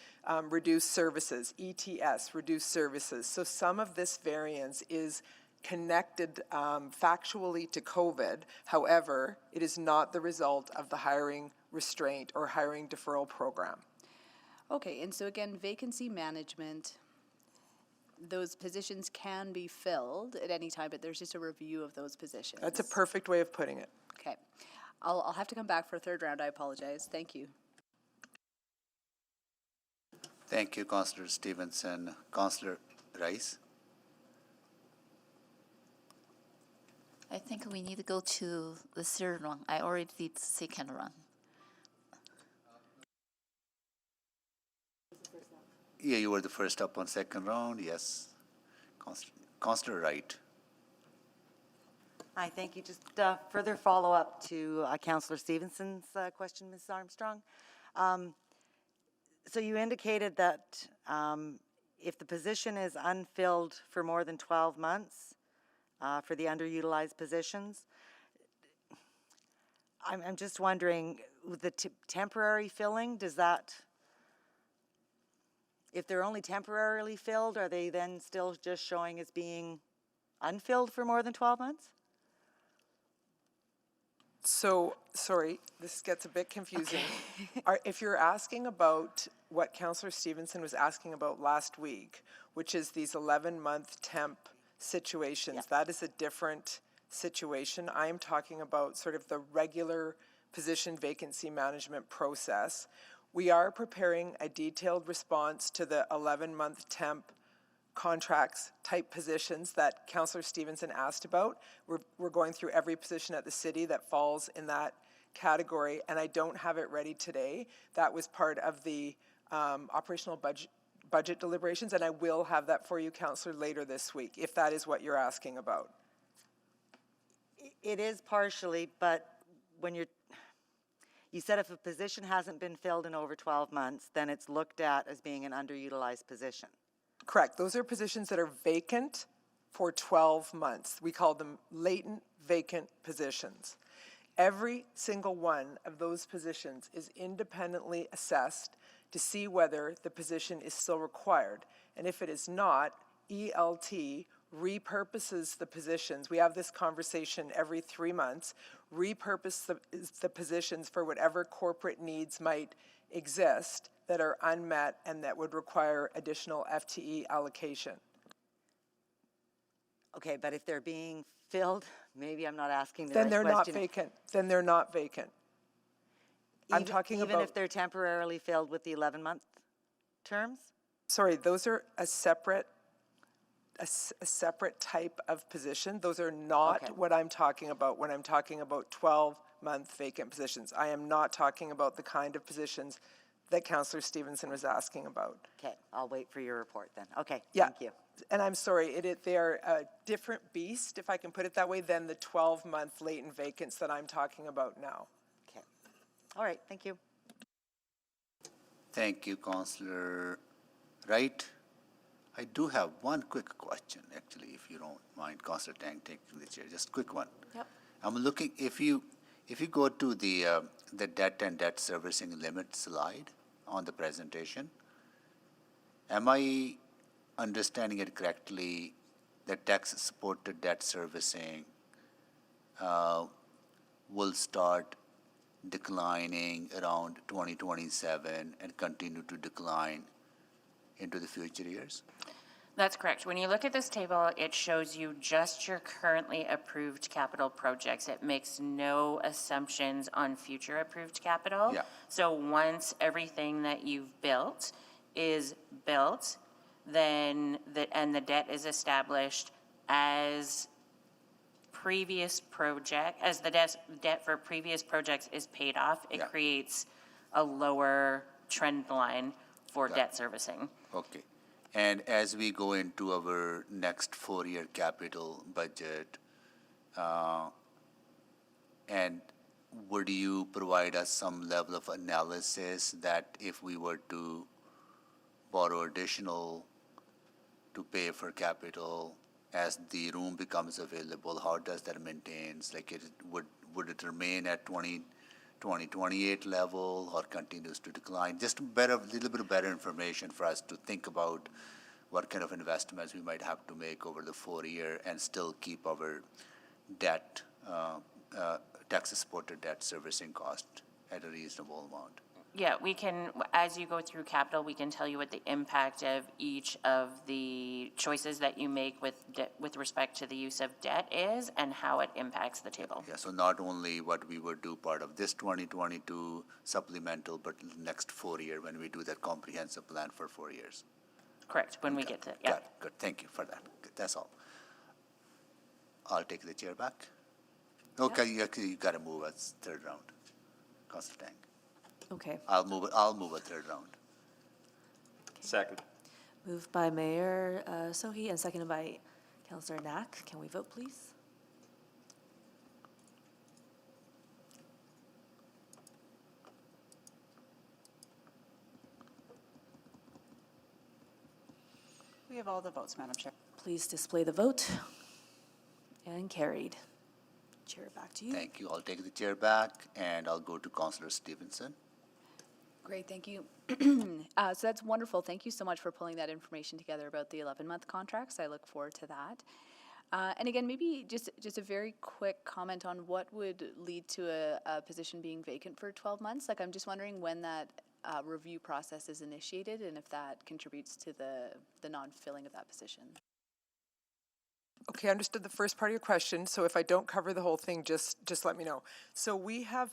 [SPEAKER 18] reduced services, ETS, reduced services. So some of this variance is connected factually to COVID. However, it is not the result of the hiring restraint or hiring deferral program.
[SPEAKER 10] Okay, and so again, vacancy management, those positions can be filled at any time, but there's just a review of those positions.
[SPEAKER 18] That's a perfect way of putting it.
[SPEAKER 10] Okay. I'll have to come back for a third round. I apologize. Thank you.
[SPEAKER 2] Thank you, Councillor Stevenson. Councillor Rice?
[SPEAKER 6] I think we need to go to the third one. I already did the second one.
[SPEAKER 2] Yeah, you were the first up on second round, yes. Councillor Wright.
[SPEAKER 19] Hi, thank you. Just further follow-up to Councillor Stevenson's question, Ms. Armstrong. So you indicated that if the position is unfilled for more than 12 months, for the underutilized positions, I'm just wondering, with the temporary filling, does that, if they're only temporarily filled, are they then still just showing as being unfilled for more than 12 months?
[SPEAKER 18] So, sorry, this gets a bit confusing. If you're asking about what Councillor Stevenson was asking about last week, which is these 11-month temp situations, that is a different situation. I'm talking about sort of the regular position vacancy management process. We are preparing a detailed response to the 11-month temp contracts type positions that Councillor Stevenson asked about. We're going through every position at the city that falls in that category, and I don't have it ready today. That was part of the operational budget deliberations, and I will have that for you, Councillor, later this week, if that is what you're asking about.
[SPEAKER 19] It is partially, but when you said if a position hasn't been filled in over 12 months, then it's looked at as being an underutilized position.
[SPEAKER 18] Correct. Those are positions that are vacant for 12 months. We call them latent vacant positions. Every single one of those positions is independently assessed to see whether the position is still required. And if it is not, ELT repurposes the positions. We have this conversation every 3 months, repurpose the positions for whatever corporate needs might exist that are unmet and that would require additional FTE allocation.
[SPEAKER 19] Okay, but if they're being filled, maybe I'm not asking the right
[SPEAKER 18] Then
[SPEAKER 19] question.
[SPEAKER 18] they're not vacant. Then they're not vacant. I'm talking
[SPEAKER 19] even
[SPEAKER 18] about...
[SPEAKER 19] if they're temporarily filled with the 11-month terms?
[SPEAKER 18] Sorry, those are a separate type of position. Those are not what I'm talking about when I'm talking about 12-month vacant positions. I am not talking about the kind of positions that Councillor Stevenson was asking about.
[SPEAKER 19] Okay, I'll wait for your report then. Okay,
[SPEAKER 18] Yeah.
[SPEAKER 19] thank you.
[SPEAKER 18] And I'm sorry, they are a different beast, if I can put it that way, than the 12-month latent vacants that I'm talking about now.
[SPEAKER 19] Okay. All right, thank you.
[SPEAKER 2] Thank you, Councillor Wright. I do have one quick question, actually, if you don't mind, Councillor Tang taking the chair. Just a quick one.
[SPEAKER 10] Yep.
[SPEAKER 2] I'm looking, if you go to the debt and debt servicing limit slide on the presentation, am I understanding it correctly that tax-supported debt servicing will start declining around 2027 and continue to decline into the future years?
[SPEAKER 12] That's correct. When you look at this table, it shows you just your currently approved capital projects. It makes no assumptions on future approved capital.
[SPEAKER 2] Yeah.
[SPEAKER 12] So once everything that you've built is built, then the debt is established as the debt for previous projects is paid off, it creates a lower trend line for debt servicing.
[SPEAKER 2] Okay. And as we go into our next 4-year capital budget, and would you provide us some level of analysis that if we were to borrow additional to pay for capital as the room becomes available, how does that maintain? Like, would it remain at 2028 level or continues to decline? Just a little bit of better information for us to think about what kind of investments we might have to make over the 4-year and still keep our debt, tax-supported debt servicing cost at a reasonable amount.
[SPEAKER 12] Yeah, we can, as you go through capital, we can tell you what the impact of each of the choices that you make with respect to the use of debt is and how it impacts the table.
[SPEAKER 2] Yeah, so not only what we would do part of this 2022 supplemental, but next 4-year when we do that comprehensive plan for 4 years.
[SPEAKER 12] Correct, when we get to, yeah.
[SPEAKER 2] Got it. Good, thank you for that. Good, that's all. I'll take the chair back. Okay, you gotta move a third round, Councillor Tang.
[SPEAKER 17] Okay.
[SPEAKER 2] I'll move a third round.
[SPEAKER 4] Second.
[SPEAKER 17] Moved by Mayor Sohi and seconded by Councillor Knack. Can we vote, please?
[SPEAKER 1] We have all the votes, Madam Chair.
[SPEAKER 17] Please display the vote. And carried. Chair, back to you.
[SPEAKER 2] Thank you. I'll take the chair back, and I'll go to Councillor Stevenson.
[SPEAKER 10] Great, thank you. So that's wonderful. Thank you so much for pulling that information together about the 11-month contracts. I look forward to that. And again, maybe just a very quick comment on what would lead to a position being vacant for 12 months. Like, I'm just wondering when that review process is initiated and if that contributes to the non-filling of that position.
[SPEAKER 18] Okay, I understood the first part of your question, so if I don't cover the whole thing, just let me know. So we have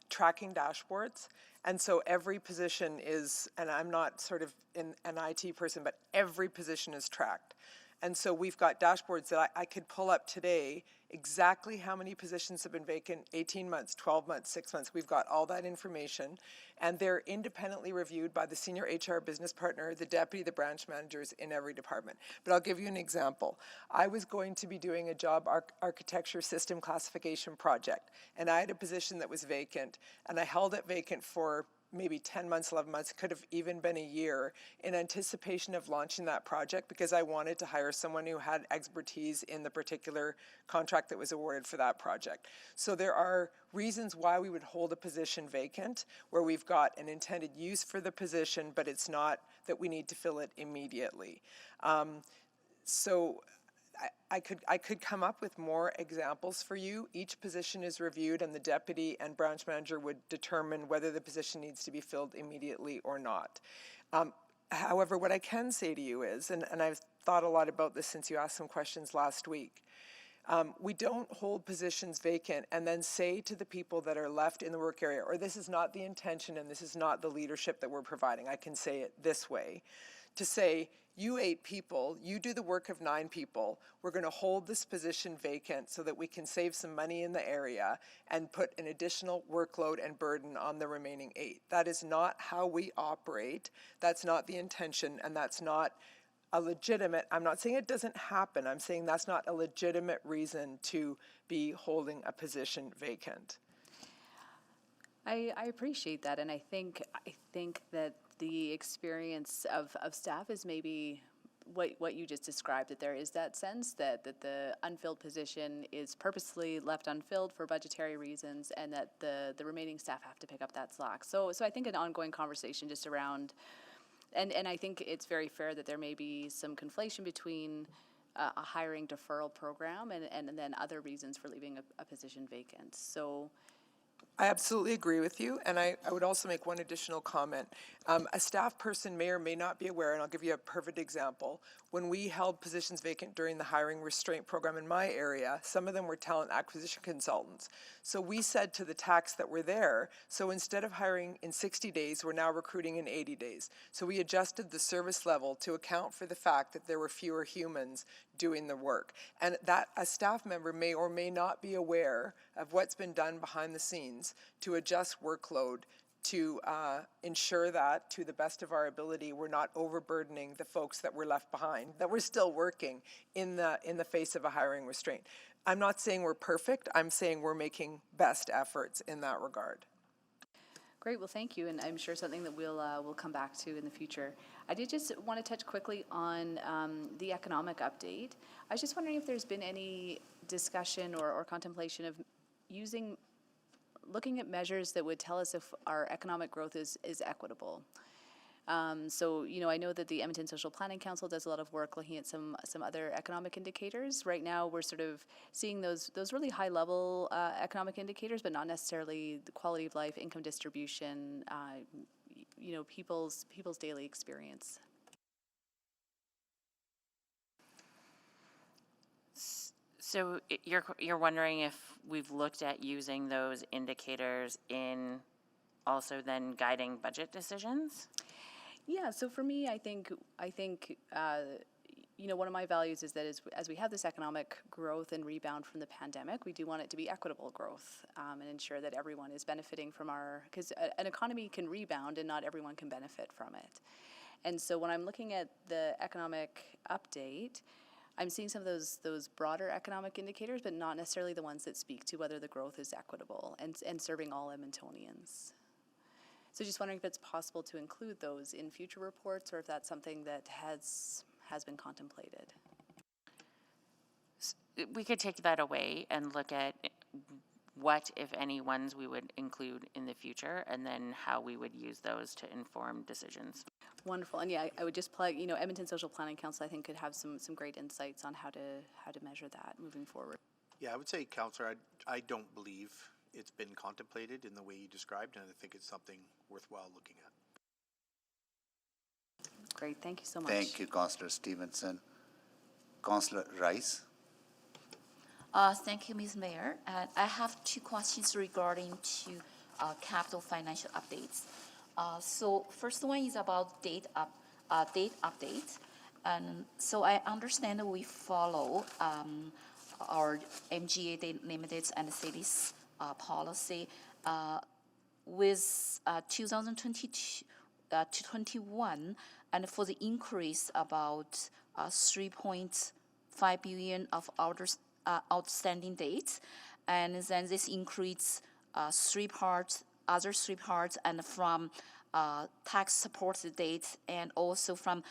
[SPEAKER 18] tracking dashboards, and so every position is, and I'm not sort of an IT person, but every position is tracked. And so we've got dashboards that I could pull up today, exactly how many positions have been vacant, 18 months, 12 months, 6 months. We've got all that information, and they're independently reviewed by the senior HR business partner, the deputy, the branch managers in every department. But I'll give you an example. I was going to be doing a job architecture system classification project, and I had a position that was vacant, and I held it vacant for maybe 10 months, 11 months, it could have even been a year in anticipation of launching that project because I wanted to hire someone who had expertise in the particular contract that was awarded for that project. So there are reasons why we would hold a position vacant where we've got an intended use for the position, but it's not that we need to fill it immediately. So I could come up with more examples for you. Each position is reviewed and the deputy and branch manager would determine whether the position needs to be filled immediately or not. However, what I can say to you is, and I've thought a lot about this since you asked some questions last week, we don't hold positions vacant and then say to the people that are left in the work area, or this is not the intention and this is not the leadership that we're providing, I can say it this way, to say, you 8 people, you do the work of 9 people, we're going to hold this position vacant so that we can save some money in the area and put an additional workload and burden on the remaining 8. That is not how we operate, that's not the intention, and that's not a legitimate, I'm not saying it doesn't happen, I'm saying that's not a legitimate reason to be holding a position vacant.
[SPEAKER 10] I appreciate that, and I think that the experience of staff is maybe what you just described, that there is that sense that the unfilled position is purposely left unfilled for budgetary reasons, and that the remaining staff have to pick up that slack. So I think an ongoing conversation just around, and I think it's very fair that there may be some conflation between a hiring deferral program and then other reasons for leaving a position vacant. So
[SPEAKER 18] I absolutely agree with you, and I would also make one additional comment. A staff person may or may not be aware, and I'll give you a perfect example. When we held positions vacant during the hiring restraint program in my area, some of them were talent acquisition consultants. So we said to the tax that were there, so instead of hiring in 60 days, we're now recruiting in 80 days. So we adjusted the service level to account for the fact that there were fewer humans doing the work. And that a staff member may or may not be aware of what's been done behind the scenes to adjust workload to ensure that, to the best of our ability, we're not overburdening the folks that were left behind, that we're still working in the face of a hiring restraint. I'm not saying we're perfect, I'm saying we're making best efforts in that regard.
[SPEAKER 10] great, well, thank you, and I'm sure something that we'll come back to in the future. I did just want to touch quickly on the economic update. I was just wondering if there's been any discussion or contemplation of looking at measures that would tell us if our economic growth is equitable. So, I know that the Edmonton Social Planning Council does a lot of work looking at some other economic indicators. Right now, we're sort of seeing those really high-level economic indicators, but not necessarily the quality of life, income distribution, people's daily experience.
[SPEAKER 12] So you're wondering if we've looked at using those indicators in also then guiding budget decisions?
[SPEAKER 10] Yeah, so for me, I think one of my values is that as we have this economic growth and rebound from the pandemic, we do want it to be equitable growth and ensure that everyone is benefiting from because an economy can rebound and not everyone can benefit from it. And so when I'm looking at the economic update, I'm seeing some of those broader economic indicators, but not necessarily the ones that speak to whether the growth is equitable and serving all Edmontonians. So just wondering if it's possible to include those in future reports, or if that's something that has has been contemplated.
[SPEAKER 12] We could take that away and look at what, if any, ones we would include in the future, and then how we would use those to inform decisions.
[SPEAKER 10] Wonderful, and yeah, I would just plug, Edmonton Social Planning Council, I think, could have some great insights on how to measure that moving forward.
[SPEAKER 16] Yeah, I would say, Councillor, I don't believe it's been contemplated in the way you described, and I think it's something worthwhile looking at.
[SPEAKER 10] Great, thank you so much.
[SPEAKER 2] Thank you, Councillor Stevenson. Councillor Rice.
[SPEAKER 6] Thank you, Ms. Mayor. And I have two questions regarding to capital financial updates. So first one is about date update. And so I understand that we follow our MGA Date Limited and Cities policy with 2022 to 21, and for the increase about 3.5 billion of outstanding dates, and then this includes other three parts, and from tax support dates, and also from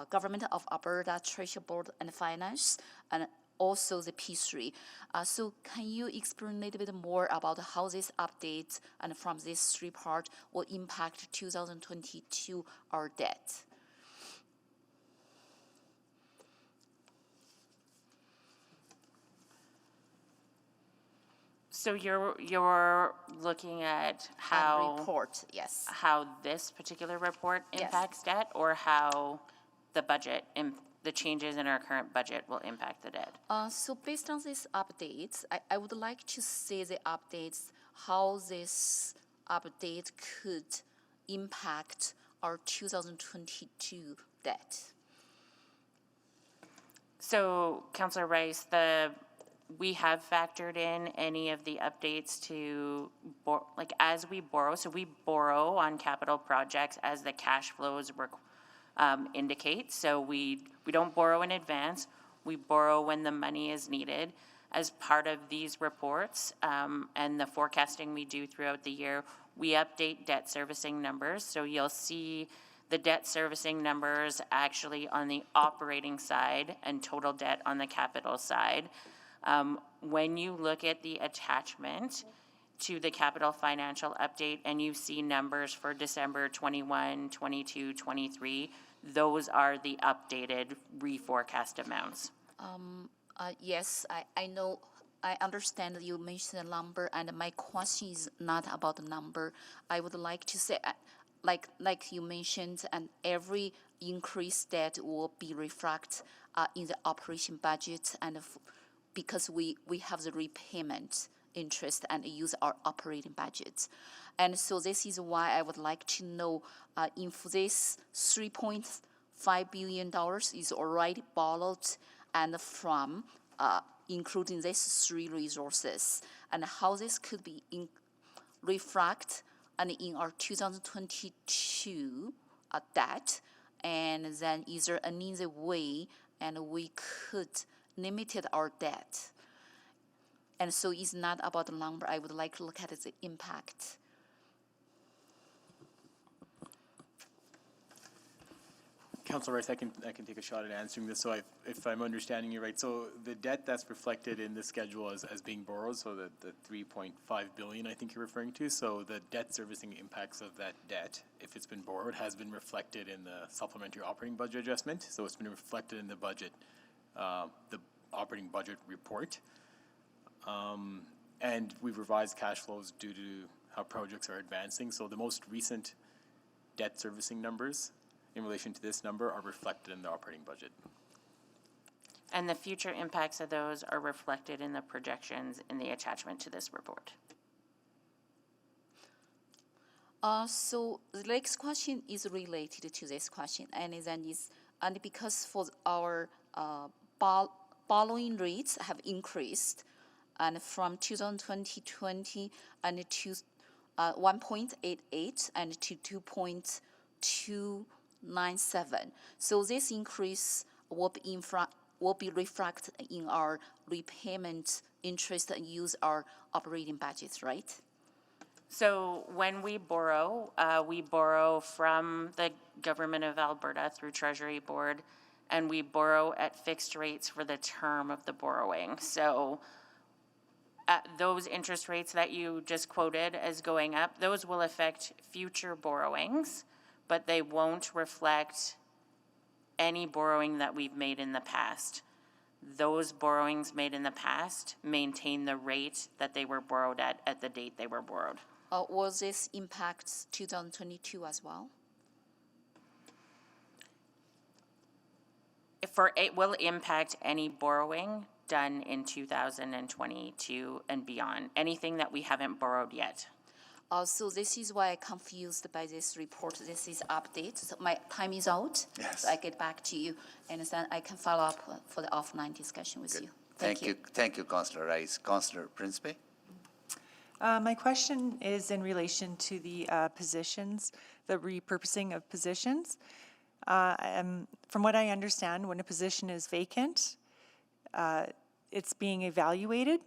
[SPEAKER 6] Government of Alberta Treasury Board and Finance, and also the P3. So can you explain a little bit more about how this update and from these three parts will impact 2022 our debt?
[SPEAKER 12] So you're looking at how
[SPEAKER 6] report, yes.
[SPEAKER 12] How this particular report impacts debt, or how the budget the changes in our current budget will impact the debt?
[SPEAKER 6] So based on these updates, I would like to see the updates, how this update could impact our 2022 debt.
[SPEAKER 12] So, Councillor Rice, we have factored in any of the updates to, as we borrow. So we borrow on capital projects as the cash flows indicate. So we don't borrow in advance. We borrow when the money is needed. As part of these reports and the forecasting we do throughout the year, we update debt servicing numbers. So you'll see the debt servicing numbers actually on the operating side and total debt on the capital side. When you look at the attachment to the capital financial update and you see numbers for December 21, 22, 23, those are the updated reforecast amounts.
[SPEAKER 6] Yes, I know, I understand that you mentioned the number, and my question is not about the number. I would like to say, like you mentioned, and every increased debt will be reflected in the operation budget, and because we have the repayment interest and use our operating budgets. And so this is why I would like to know if this $3.5 billion is already borrowed and from including these three resources, and how this could be reflected and in our 2022 debt, and then is there another way and we could limit our debt? And so it's not about the number. I would like to look at the impact.
[SPEAKER 13] Councilor Rice, I can take a shot at answering this. So if I'm understanding you right, so the debt that's reflected in the schedule as being borrowed, so the 3.5 billion I think you're referring to, so the debt servicing impacts of that debt, if it's been borrowed, has been reflected in the supplementary operating budget adjustment. So it's been reflected in the budget, the operating budget report. And we've revised cash flows due to how projects are advancing. So the most recent debt servicing numbers in relation to this number are reflected in the operating budget.
[SPEAKER 12] And the future impacts of those are reflected in the projections in the attachment to this report.
[SPEAKER 6] So the next question is related to this question, and then and because for our borrowing rates have increased, and from 2020 and to 1.88 and to 2.297. So this increase will be reflected in our repayment interest and use our operating budgets, right?
[SPEAKER 12] So when we borrow from the Government of Alberta through Treasury Board and we borrow at fixed rates for the term of the borrowing. So those interest rates that you just quoted as going up, those will affect future borrowings, but they won't reflect any borrowing that we've made in the past. Those borrowings made in the past maintain the rate that they were borrowed at the date they were borrowed.
[SPEAKER 6] Will this impact 2022 as well?
[SPEAKER 12] It will impact any borrowing done in 2022 and beyond, anything that we haven't borrowed yet.
[SPEAKER 6] So this is why I'm confused by this report. This is update. So my time is out.
[SPEAKER 2] Yes.
[SPEAKER 6] So I get back to you, and then I can follow up for the offline discussion with you.
[SPEAKER 2] Thank you. Thank you, Councillor Rice. Councillor Principe?
[SPEAKER 3] My question is in relation to the positions, the repurposing of positions. From what I understand, when a position is vacant, it's being evaluated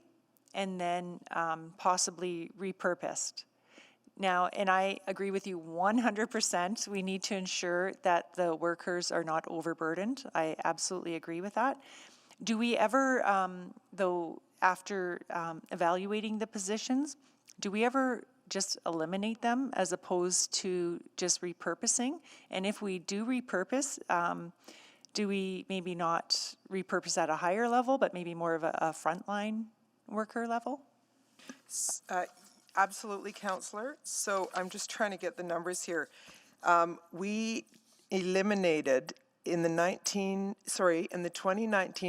[SPEAKER 3] and then possibly repurposed. Now, and I agree with you 100%, we need to ensure that the workers are not overburdened. I absolutely agree with that. Do we ever, though, after evaluating the positions, do we ever just eliminate them as opposed to just repurposing? And if we do repurpose, do we maybe not repurpose at a higher level, but maybe more of a frontline worker level?
[SPEAKER 18] Absolutely, Councillor. So I'm just trying to get the numbers here. We eliminated in the 2019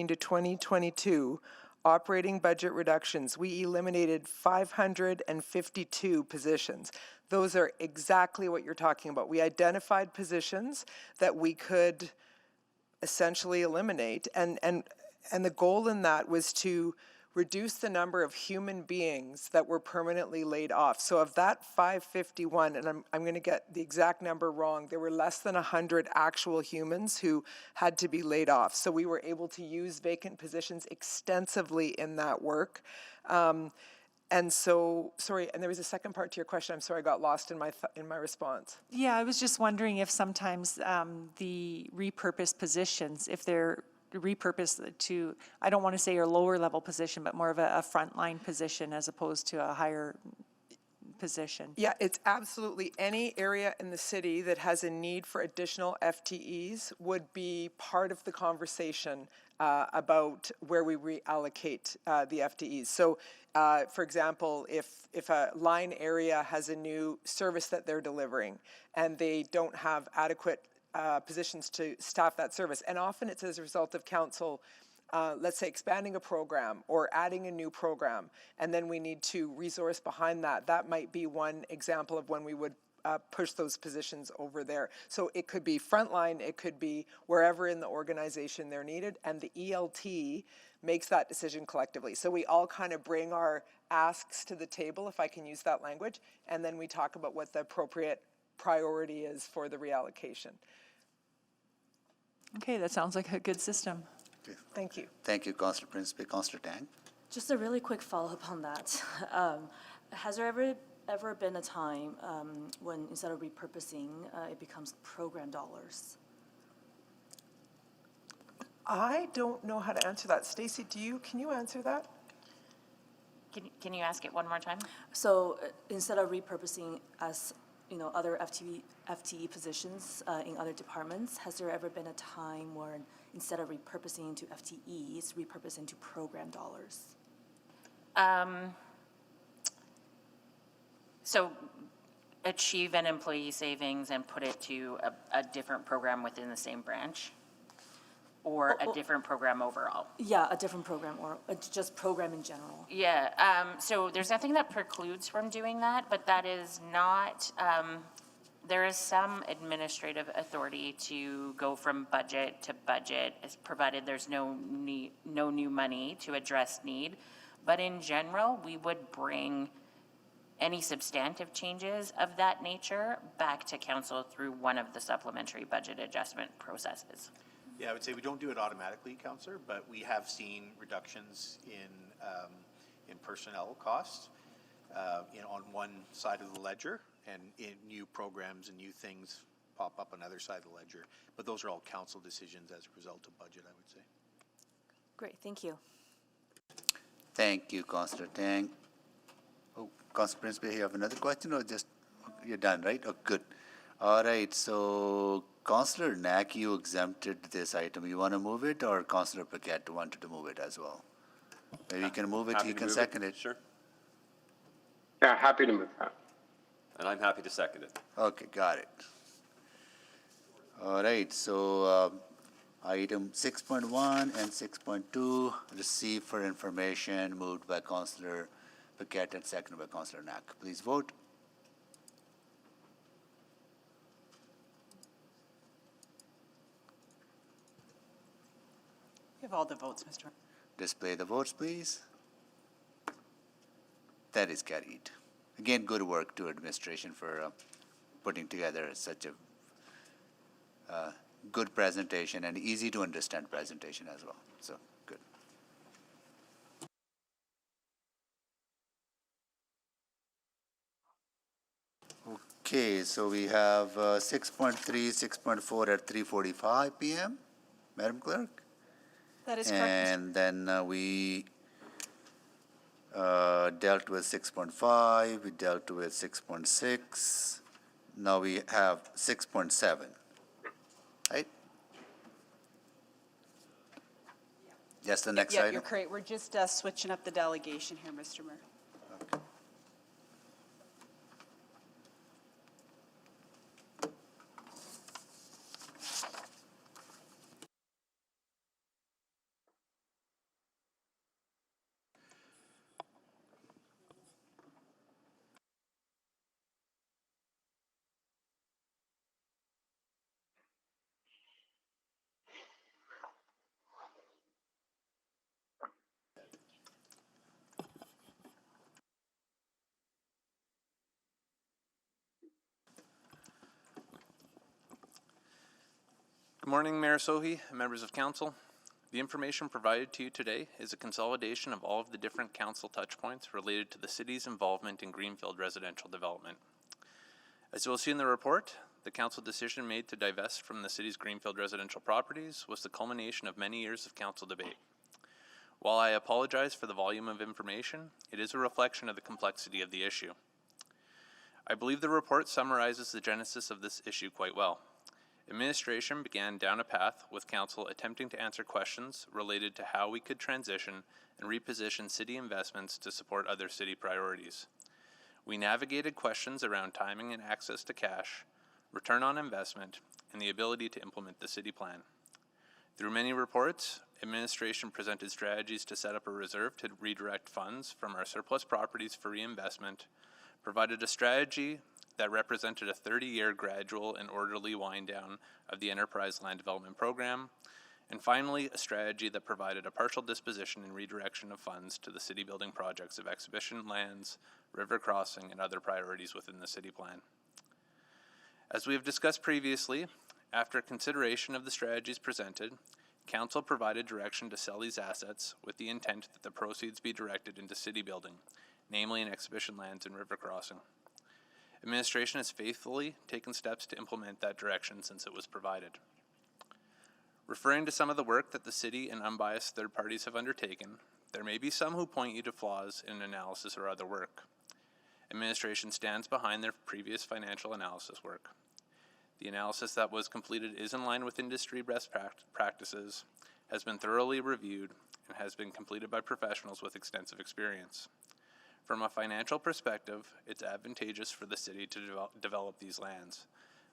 [SPEAKER 18] to 2022 operating budget reductions, we eliminated 552 positions. Those are exactly what you're talking about. We identified positions that we could essentially eliminate, and the goal in that was to reduce the number of human beings that were permanently laid off. So of that 551, and I'm going to get the exact number wrong, there were less than 100 actual humans who had to be laid off. So we were able to use vacant positions extensively in that work. And so, sorry, and there was a second part to your question. I'm sorry, I got lost in my response.
[SPEAKER 3] Yeah, I was just wondering if sometimes the repurposed positions, if they're repurposed to, I don't want to say a lower level position, but more of a frontline position as opposed to a higher position.
[SPEAKER 18] Yeah, it's absolutely any area in the city that has a need for additional FTEs would be part of the conversation about where we reallocate the FTEs. So, for example, if a line area has a new service that they're delivering and they don't have adequate positions to staff that service. And often it's as a result of council, let's say, expanding a program or adding a new program, and then we need to resource behind that. That might be one example of when we would push those positions over there. So it could be frontline, it could be wherever in the organization they're needed, and the ELT makes that decision collectively. So we all kind of bring our asks to the table, if I can use that language, and then we talk about what the appropriate priority is for the reallocation.
[SPEAKER 3] Okay, that sounds like a good system.
[SPEAKER 2] Okay.
[SPEAKER 18] Thank you.
[SPEAKER 2] Thank you, Councillor Principe. Councillor Tang?
[SPEAKER 17] Just a really quick follow-up on that. Has there ever been a time when instead of repurposing, it becomes program dollars?
[SPEAKER 18] I don't know how to answer that. Stacy, can you answer that?
[SPEAKER 12] Can you ask it one more time?
[SPEAKER 17] So instead of repurposing as other FTE positions in other departments, has there ever been a time where instead of repurposing into FTEs, repurpose into program dollars?
[SPEAKER 12] So achieve an employee savings and put it to a different program within the same branch? Or a different program overall?
[SPEAKER 17] Yeah, a different program or just program in general.
[SPEAKER 12] Yeah, so there's nothing that precludes from doing that, but that is not, there is some administrative authority to go from budget to budget, provided there's no new money to address need. But in general, we would bring any substantive changes of that nature back to council through one of the supplementary budget adjustment processes.
[SPEAKER 16] Yeah, I would say we don't do it automatically, Councillor, but we have seen reductions in personnel costs on one side of the ledger and in new programs and new things pop up on the other side of the ledger. But those are all council decisions as a result of budget, I would say.
[SPEAKER 17] Great, thank you.
[SPEAKER 2] Thank you, Councillor Tang. Oh, Councillor Principe, you have another question or just, you're done, right? Oh, good. All right, so Councillor Knack, you exempted this item. You want to move it, or Councillor Paquette wanted to move it as well? Maybe you can move it,
[SPEAKER 4] Happy
[SPEAKER 2] he
[SPEAKER 4] to
[SPEAKER 2] can
[SPEAKER 4] move
[SPEAKER 2] second it.
[SPEAKER 4] Sure.
[SPEAKER 7] Yeah, happy to move that.
[SPEAKER 4] And I'm happy to second it.
[SPEAKER 2] Okay, got it. All right, so item 6.1 and 6.2, received for information, moved by Councillor Paquette and seconded by Councillor Knack. Please vote.
[SPEAKER 1] You have all the votes, Mr. Mayor.
[SPEAKER 2] Display the votes, please. That is carried. Again, good work to administration for putting together such a good presentation and easy to understand presentation as well. So, good. Okay, so we have 6.3, 6.4 at 3:45 p.m., Madam Clerk?
[SPEAKER 1] That is correct.
[SPEAKER 2] And then we dealt with 6.5, we dealt with 6.6, now we have 6.7, right? Yes, the next
[SPEAKER 1] Yeah,
[SPEAKER 2] item?
[SPEAKER 1] you're correct. We're just switching up the delegation here, Mr. Mayor.
[SPEAKER 20] Good morning, Mayor Sohi and members of council. The information provided to you today is a consolidation of all of the different council touchpoints related to the city's involvement in Greenfield residential development. As you will see in the report, the council decision made to divest from the city's Greenfield residential properties was the culmination of many years of council debate. While I apologize for the volume of information, it is a reflection of the complexity of the issue. I believe the report summarizes the genesis of this issue quite well. Administration began down a path with council attempting to answer questions related to how we could transition and reposition city investments to support other city priorities. We navigated questions around timing and access to cash, return on investment, and the ability to implement the city plan. Through many reports, administration presented strategies to set up a reserve to redirect funds from our surplus properties for reinvestment, provided a strategy that represented a 30-year gradual and orderly wind down of the Enterprise Land Development Program, and finally, a strategy that provided a partial disposition and redirection of funds to the city building projects of exhibition lands, river crossing, and other priorities within the city plan. As we have discussed previously, after consideration of the strategies presented, council provided direction to sell these assets with the intent that the proceeds be directed into city building, namely in exhibition lands and river crossing. Administration has faithfully taken steps to implement that direction since it was provided. Referring to some of the work that the city and unbiased third parties have undertaken, there may be some who point you to flaws in analysis or other work. Administration stands behind their previous financial analysis work. The analysis that was completed is in line with industry best practices, has been thoroughly reviewed, and has been completed by professionals with extensive experience. From a financial perspective, it's advantageous for the city to develop these lands,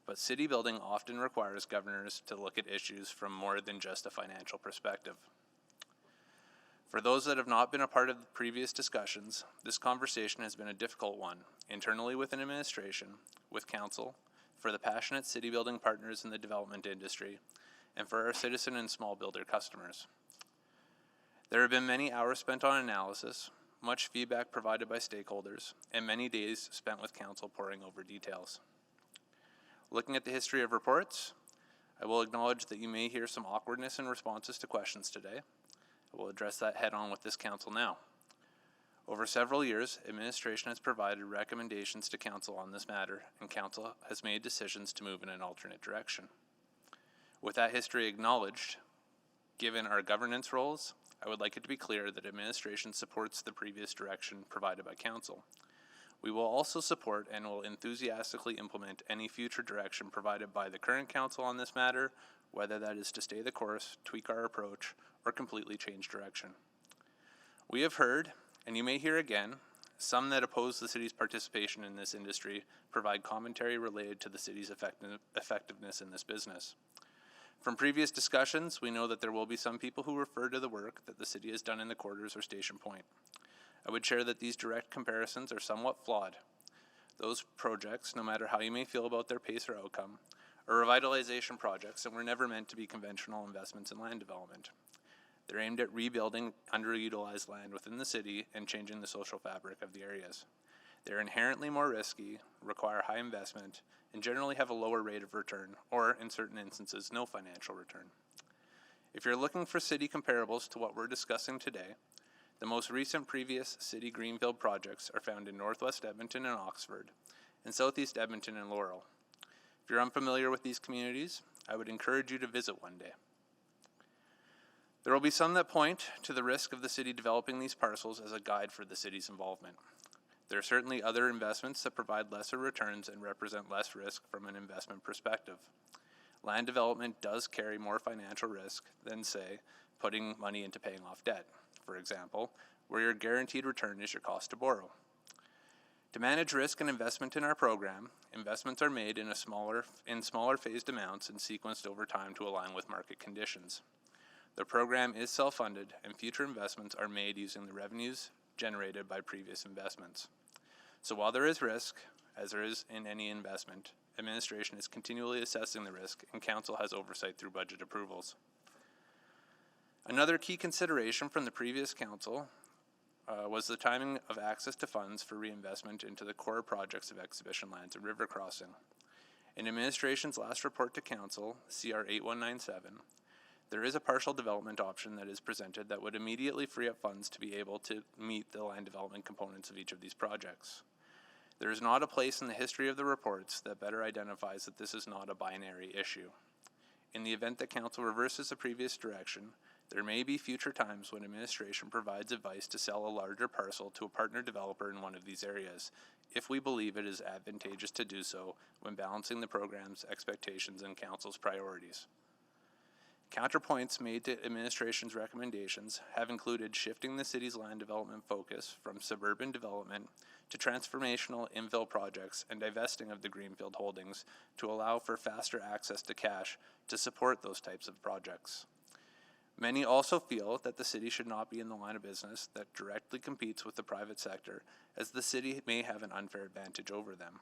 [SPEAKER 20] but city building often requires governors to look at issues from more than just a financial perspective. For those that have not been a part of the previous discussions, this conversation has been a difficult one, internally within administration, with council, for the passionate city building partners in the development industry, and for our citizen and small builder customers. There have been many hours spent on analysis, much feedback provided by stakeholders, and many days spent with council poring over details. Looking at the history of reports, I will acknowledge that you may hear some awkwardness in responses to questions today. I will address that head on with this council now. Over several years, administration has provided recommendations to council on this matter, and council has made decisions to move in an alternate direction. With that history acknowledged, given our governance roles, I would like it to be clear that administration supports the previous direction provided by council. We will also support and will enthusiastically implement any future direction provided by the current council on this matter, whether that is to stay the course, tweak our approach, or completely change direction. We have heard, and you may hear again, some that oppose the city's participation in this industry provide commentary related to the city's effectiveness in this business. From previous discussions, we know that there will be some people who refer to the work that the city has done in the quarters or Station Point. I would share that these direct comparisons are somewhat flawed. Those projects, no matter how you may feel about their pace or outcome, are revitalization projects and were never meant to be conventional investments in land development. They're aimed at rebuilding underutilized land within the city and changing the social fabric of the areas. They're inherently more risky, require high investment, and generally have a lower rate of return, or in certain instances, no financial return. If you're looking for city comparables to what we're discussing today, the most recent previous city greenfield projects are found in Northwest Edmonton and Oxford, and Southeast Edmonton and Laurel. If you're unfamiliar with these communities, I would encourage you to visit one day. There will be some that point to the risk of the city developing these parcels as a guide for the city's involvement. There are certainly other investments that provide lesser returns and represent less risk from an investment perspective. Land development does carry more financial risk than, say, putting money into paying off debt, for example, where your guaranteed return is your cost to borrow. To manage risk and investment in our program, investments are made in smaller phased amounts and sequenced over time to align with market conditions. The program is self-funded, and future investments are made using the revenues generated by previous investments. So while there is risk, as there is in any investment, administration is continually assessing the risk, and council has oversight through budget approvals. Another key consideration from the previous council was the timing of access to funds for reinvestment into the core projects of exhibition lands and river crossing. In administration's last report to council, CR 8197, there is a partial development option that is presented that would immediately free up funds to be able to meet the land development components of each of these projects. There is not a place in the history of the reports that better identifies that this is not a binary issue. In the event that council reverses the previous direction, there may be future times when administration provides advice to sell a larger parcel to a partner developer in one of these areas, if we believe it is advantageous to do so when balancing the program's expectations and council's priorities. Counterpoints made to administration's recommendations have included shifting the city's land development focus from suburban development to transformational infill projects and divesting of the greenfield holdings to allow for faster access to cash to support those types of projects. Many also feel that the city should not be in the line of business that directly competes with the private sector, as the city may have an unfair advantage over them.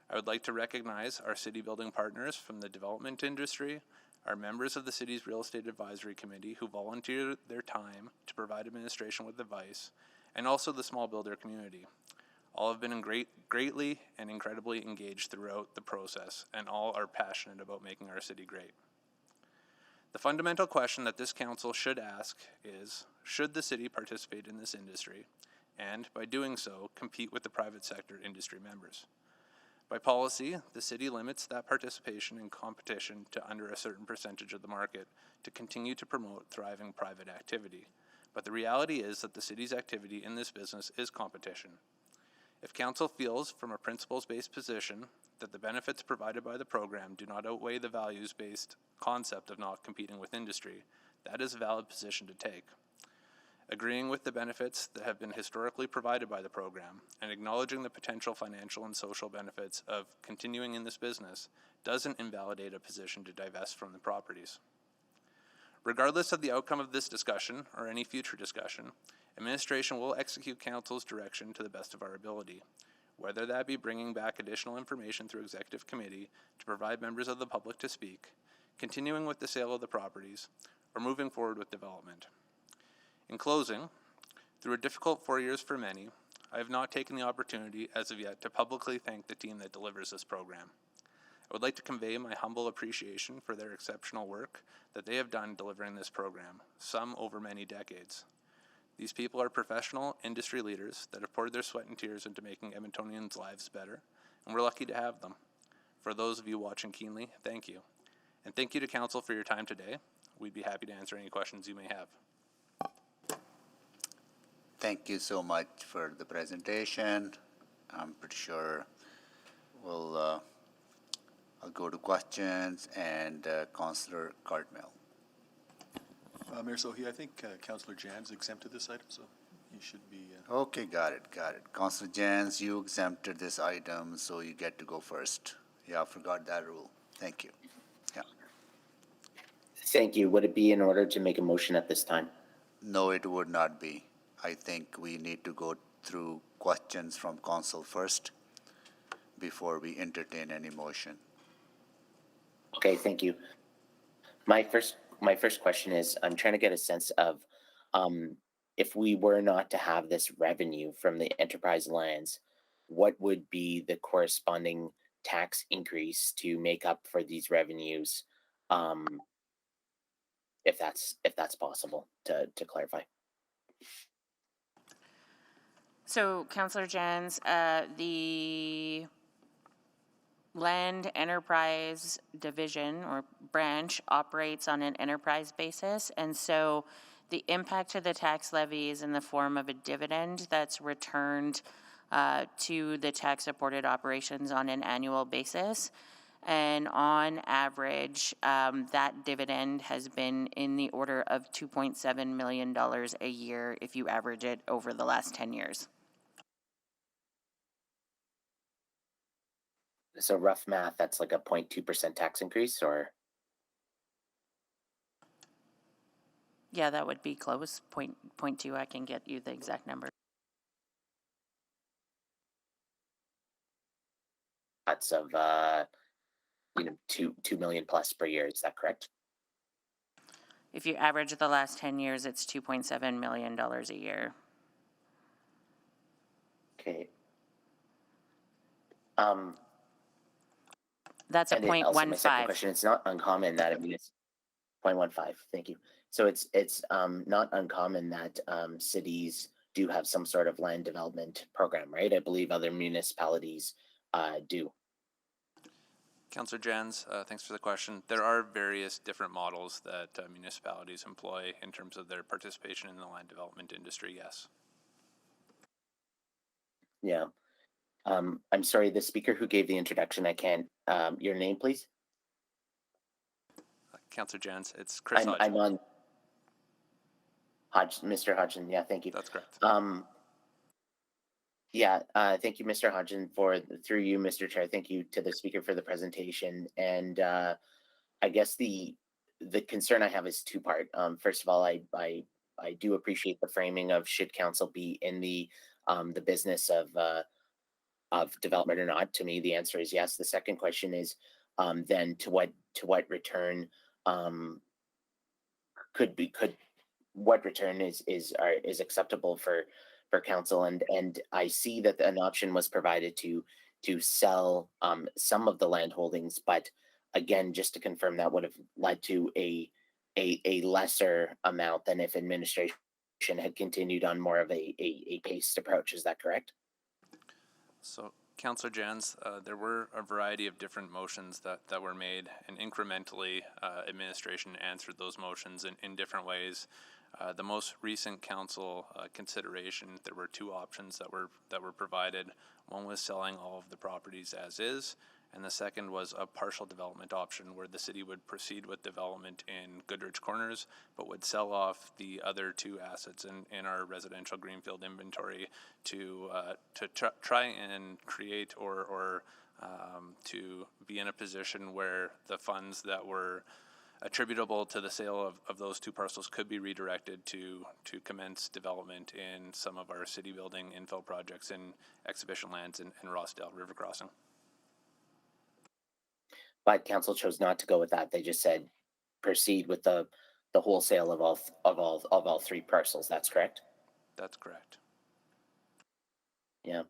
[SPEAKER 20] I would like to recognize our city building partners from the development industry, our members of the city's real estate advisory committee who volunteer their time to provide administration with advice, and also the small builder community. All have been greatly and incredibly engaged throughout the process, and all are passionate about making our city great. The fundamental question that this council should ask is, should the city participate in this industry, and by doing so, compete with the private sector industry members? By policy, the city limits that participation in competition to under a certain percentage of the market to continue to promote thriving private activity. But the reality is that the city's activity in this business is competition. If council feels from a principles-based position that the benefits provided by the program do not outweigh the values-based concept of not competing with industry, that is a valid position to take. Agreeing with the benefits that have been historically provided by the program and acknowledging the potential financial and social benefits of continuing in this business doesn't invalidate a position to divest from the properties. Regardless of the outcome of this discussion or any future discussion, administration will execute council's direction to the best of our ability, whether that be bringing back additional information through executive committee to provide members of the public to speak, continuing with the sale of the properties, or moving forward with development. In closing, through a difficult 4 years for many, I have not taken the opportunity as of yet to publicly thank the team that delivers this program. I would like to convey my humble appreciation for their exceptional work that they have done delivering this program, some over many decades. These people are professional industry leaders that have poured their sweat and tears into making Edmontonians' lives better, and we're lucky to have them. For those of you watching keenly, thank you. And thank you to Council for your time today. We'd be happy to answer any questions you may have.
[SPEAKER 2] Thank you so much for the presentation. I'm pretty sure I'll go to questions, and Councillor Cartmell.
[SPEAKER 11] Mayor Sohi, I think Councillor Jan's exempted this item, so he should be.
[SPEAKER 2] Okay, got it. Councillor Jans, you exempted this item, so you get to go first. Yeah, I forgot that rule. Thank you. Yeah.
[SPEAKER 9] Thank you. Would it be in order to make a motion at this time?
[SPEAKER 2] No, it would not be. I think we need to go through questions from council first before we entertain any motion.
[SPEAKER 9] Okay, thank you. My first question is, I'm trying to get a sense of if we were not to have this revenue from the enterprise lands, what would be the corresponding tax increase to make up for these revenues, if that's possible to clarify?
[SPEAKER 12] So, Councillor Jans, the Land Enterprise Division or branch operates on an enterprise basis, and so the impact to the tax levy is in the form of a dividend that's returned to the tax-supported operations on an annual basis. And on average, that dividend has been in the order of $2.7 million a year if you average it over the last 10 years.
[SPEAKER 9] So rough math, that's like a 0.2% tax increase, or?
[SPEAKER 12] Yeah, that would be close. 0.2, I can get you the exact number.
[SPEAKER 9] That's of, 2 million plus per year. Is that correct?
[SPEAKER 12] If you average the last 10 years, it's $2.7 million a year.
[SPEAKER 9] Okay.
[SPEAKER 12] That's a
[SPEAKER 9] And then also my second
[SPEAKER 12] 0.15.
[SPEAKER 9] question, it's not uncommon that, it's 0.15, thank you. So it's not uncommon that cities do have some sort of land development program, right? I believe other municipalities do.
[SPEAKER 20] Councillor Jans, thanks for the question. There are various different models that municipalities employ in terms of their participation in the land development industry, yes.
[SPEAKER 9] Yeah. I'm sorry, the speaker who gave the introduction, I can't, your name, please?
[SPEAKER 20] Councillor Jans, it's Chris Hodgson.
[SPEAKER 9] I'm on Mr. Hodgson, yeah, thank you.
[SPEAKER 20] That's correct.
[SPEAKER 9] Yeah, thank you, Mr. Hodgson, through you, Mr. Chair, thank you to the speaker for the presentation. And I guess the concern I have is two-part. First of all, I do appreciate the framing of should council be in the business of development or not. To me, the answer is yes. The second question is then to what return what return is acceptable for council, and I see that an option was provided to sell some of the land holdings, but again, just to confirm, that would have led to a lesser amount than if administration had continued on more of a paced approach. Is that correct?
[SPEAKER 20] So, Councillor Jans, there were a variety of different motions that were made, and incrementally administration answered those motions in different ways. The most recent council consideration, there were two options that were provided. One was selling all of the properties as is, and the second was a partial development option where the city would proceed with development in Goodrich Corners, but would sell off the other two assets in our residential greenfield inventory to try and create or to be in a position where the funds that were attributable to the sale of those two parcels could be redirected to commence development in some of our city building infill projects in exhibition lands in Rossdale River Crossing.
[SPEAKER 9] But council chose not to go with that. They just said proceed with the wholesale of all three parcels. That's correct?
[SPEAKER 20] That's correct.
[SPEAKER 9] Yeah.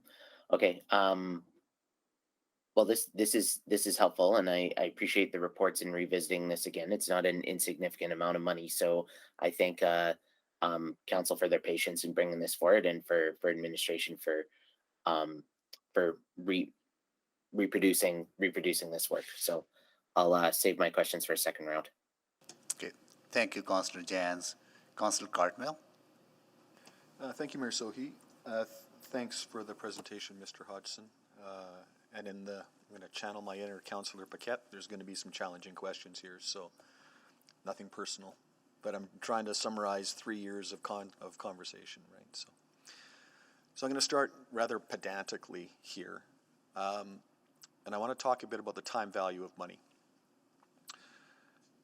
[SPEAKER 9] Okay. Well, this is helpful, and I appreciate the reports and revisiting this again. It's not an insignificant amount of money, so I think council for their patience in bringing this forward, and for administration for reproducing this work. So I'll save my questions for a second round.
[SPEAKER 2] Okay, thank you, Councillor Jans. Councillor Cartmell?
[SPEAKER 11] Thank you, Mayor Sohi. Thanks for the presentation, Mr. Hodgson. And I'm going to channel my inner Councillor Paquette. There's going to be some challenging questions here, so nothing personal. But I'm trying to summarize 3 years of conversation, right? So I'm going to start rather pedantically here. And I want to talk a bit about the time value of money.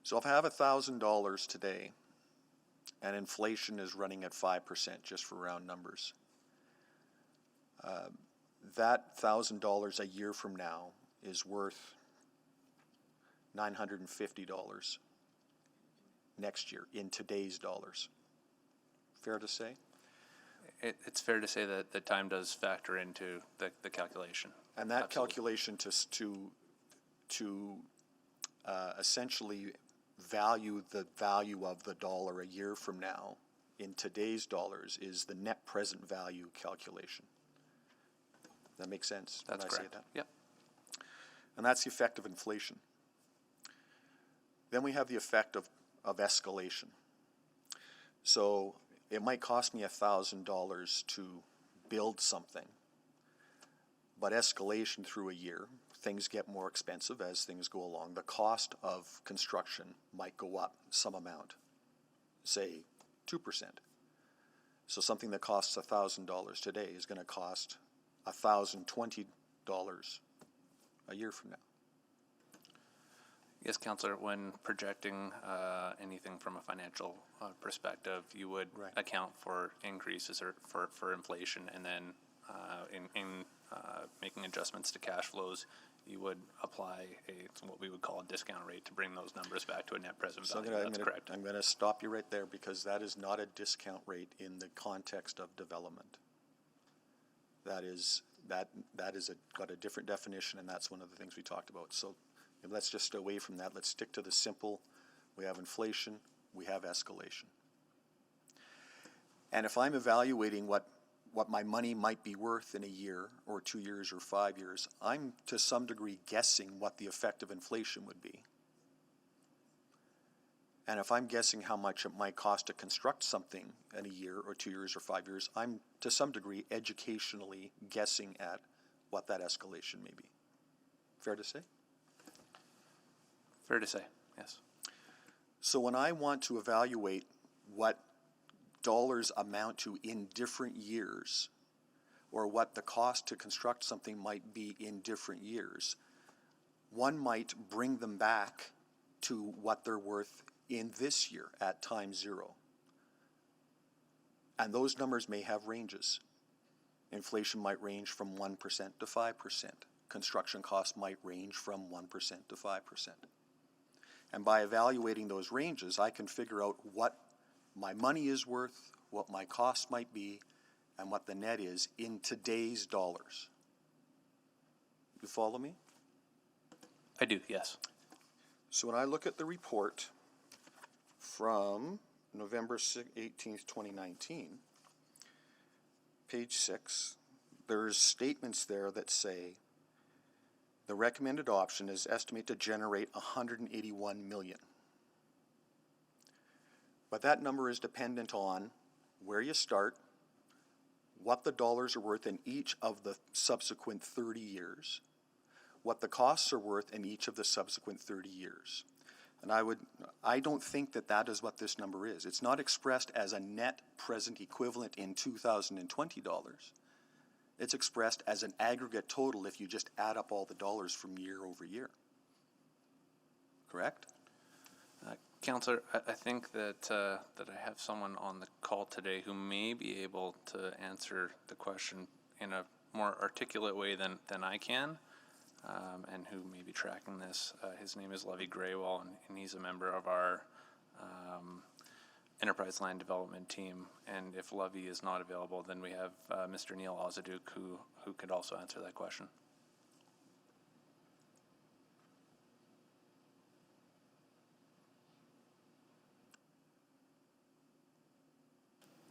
[SPEAKER 11] So if I have $1,000 today, and inflation is running at 5%, just for round numbers, that $1,000 a year from now is worth $950 next year in today's dollars. Fair to say?
[SPEAKER 20] It's fair to say that the time does factor into the calculation.
[SPEAKER 11] And that
[SPEAKER 20] Absolutely.
[SPEAKER 11] calculation to essentially value the value of the dollar a year from now in today's dollars is the net present value calculation. That makes sense when
[SPEAKER 20] That's
[SPEAKER 11] I say
[SPEAKER 20] correct.
[SPEAKER 11] that?
[SPEAKER 20] Yep.
[SPEAKER 11] And that's the effect of inflation. Then we have the effect of escalation. So it might cost me $1,000 to build something, but escalation through a year, things get more expensive as things go along. The cost of construction might go up some amount, say 2%. So something that costs $1,000 today is going to cost $1,020 a year from now.
[SPEAKER 20] Yes, Councillor, when projecting anything from a financial perspective, you would account for increases or for inflation, and then in making adjustments to cash flows, you would apply what we would call a discount rate to bring those numbers back to a net present value. That's correct.
[SPEAKER 11] I'm going to stop you right there, because that is not a discount rate in the context of development. That is got a different definition, and that's one of the things we talked about. So let's just stay away from that. Let's stick to the simple. We have inflation, we have escalation. And if I'm evaluating what my money might be worth in a year or 2 years or 5 years, I'm to some degree guessing what the effect of inflation would be. And if I'm guessing how much it might cost to construct something in a year or 2 years or 5 years, I'm to some degree educationally guessing at what that escalation may be. Fair to say?
[SPEAKER 20] Fair to say, yes.
[SPEAKER 11] So when I want to evaluate what dollars amount to in different years, or what the cost to construct something might be in different years, one might bring them back to what they're worth in this year at time zero. And those numbers may have ranges. Inflation might range from 1% to 5%. Construction costs might range from 1% to 5%. And by evaluating those ranges, I can figure out what my money is worth, what my cost might be, and what the net is in today's dollars. You follow me?
[SPEAKER 20] I do, yes.
[SPEAKER 11] So when I look at the report from November 18th, 2019, page 6, there's statements there that say the recommended option is estimated to generate $181 million. But that number is dependent on where you start, what the dollars are worth in each of the subsequent 30 years, what the costs are worth in each of the subsequent 30 years. And I don't think that is what this number is. It's not expressed as a net present equivalent in 2020 dollars. It's expressed as an aggregate total if you just add up all the dollars from year over year. Correct?
[SPEAKER 20] Councillor, I think that I have someone on the call today who may be able to answer the question in a more articulate way than I can, and who may be tracking this. His name is Lovey Graywall, and he's a member of our Enterprise Land Development team. And if Lovey is not available, then we have Mr. Neil Ozaduk, who could also answer that question.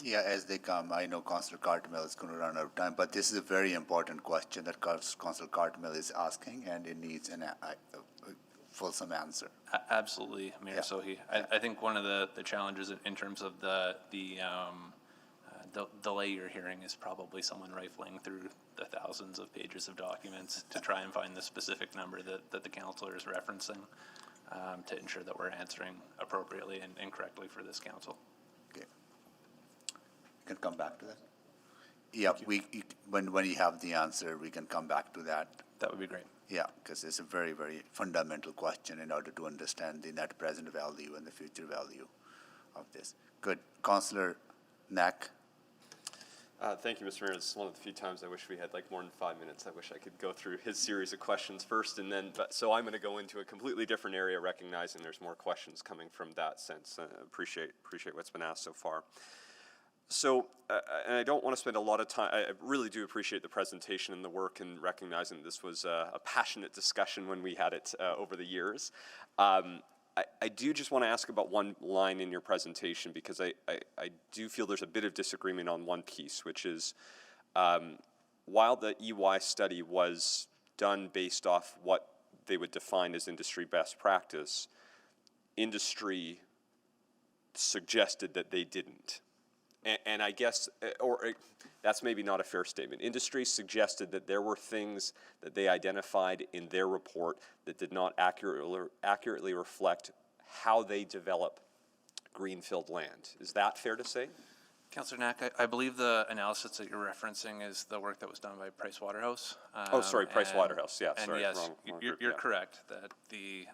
[SPEAKER 2] Yeah, as they come, I know Councillor Cartmel is going to run out of time, but this is a very important question that Councillor Cartmel is asking, and it needs a fulsome answer.
[SPEAKER 20] Absolutely, Mayor Sohi. I think one of the challenges in terms of the delay you're hearing is probably someone rifling through the thousands of pages of documents to try and find the specific number that the councillor is referencing to ensure that we're answering appropriately and correctly for this council.
[SPEAKER 2] Okay. You can come back to that. Yeah, when you have the answer, we can come back to that.
[SPEAKER 20] That would be great.
[SPEAKER 2] Yeah, because it's a very, very fundamental question in order to understand the net present value and the future value of this. Good. Councillor Knack.
[SPEAKER 4] Thank you, Mr. Mayor. This is one of the few times I wish we had like more than 5 minutes. I wish I could go through his series of questions first and then, so I'm going to go into a completely different area, recognizing there's more questions coming from that sense. Appreciate what's been asked so far. So, and I don't want to spend a lot of time, I really do appreciate the presentation and the work and recognizing that this was a passionate discussion when we had it over the years. I do just want to ask about one line in your presentation, because I do feel there's a bit of disagreement on one piece, which is while the EY study was done based off what they would define as industry best practice, industry suggested that they didn't. And I guess, that's maybe not a fair statement. Industry suggested that there were things that they identified in their report that did not accurately reflect how they develop greenfield land. Is that fair to say?
[SPEAKER 20] Councillor Knack, I believe the analysis that you're referencing is the work that was done by Price Waterhouse.
[SPEAKER 4] Oh, sorry, Price Waterhouse. Yeah,
[SPEAKER 20] and
[SPEAKER 4] sorry.
[SPEAKER 20] yes,
[SPEAKER 4] wrong
[SPEAKER 20] you're
[SPEAKER 4] group, yeah.
[SPEAKER 20] correct that the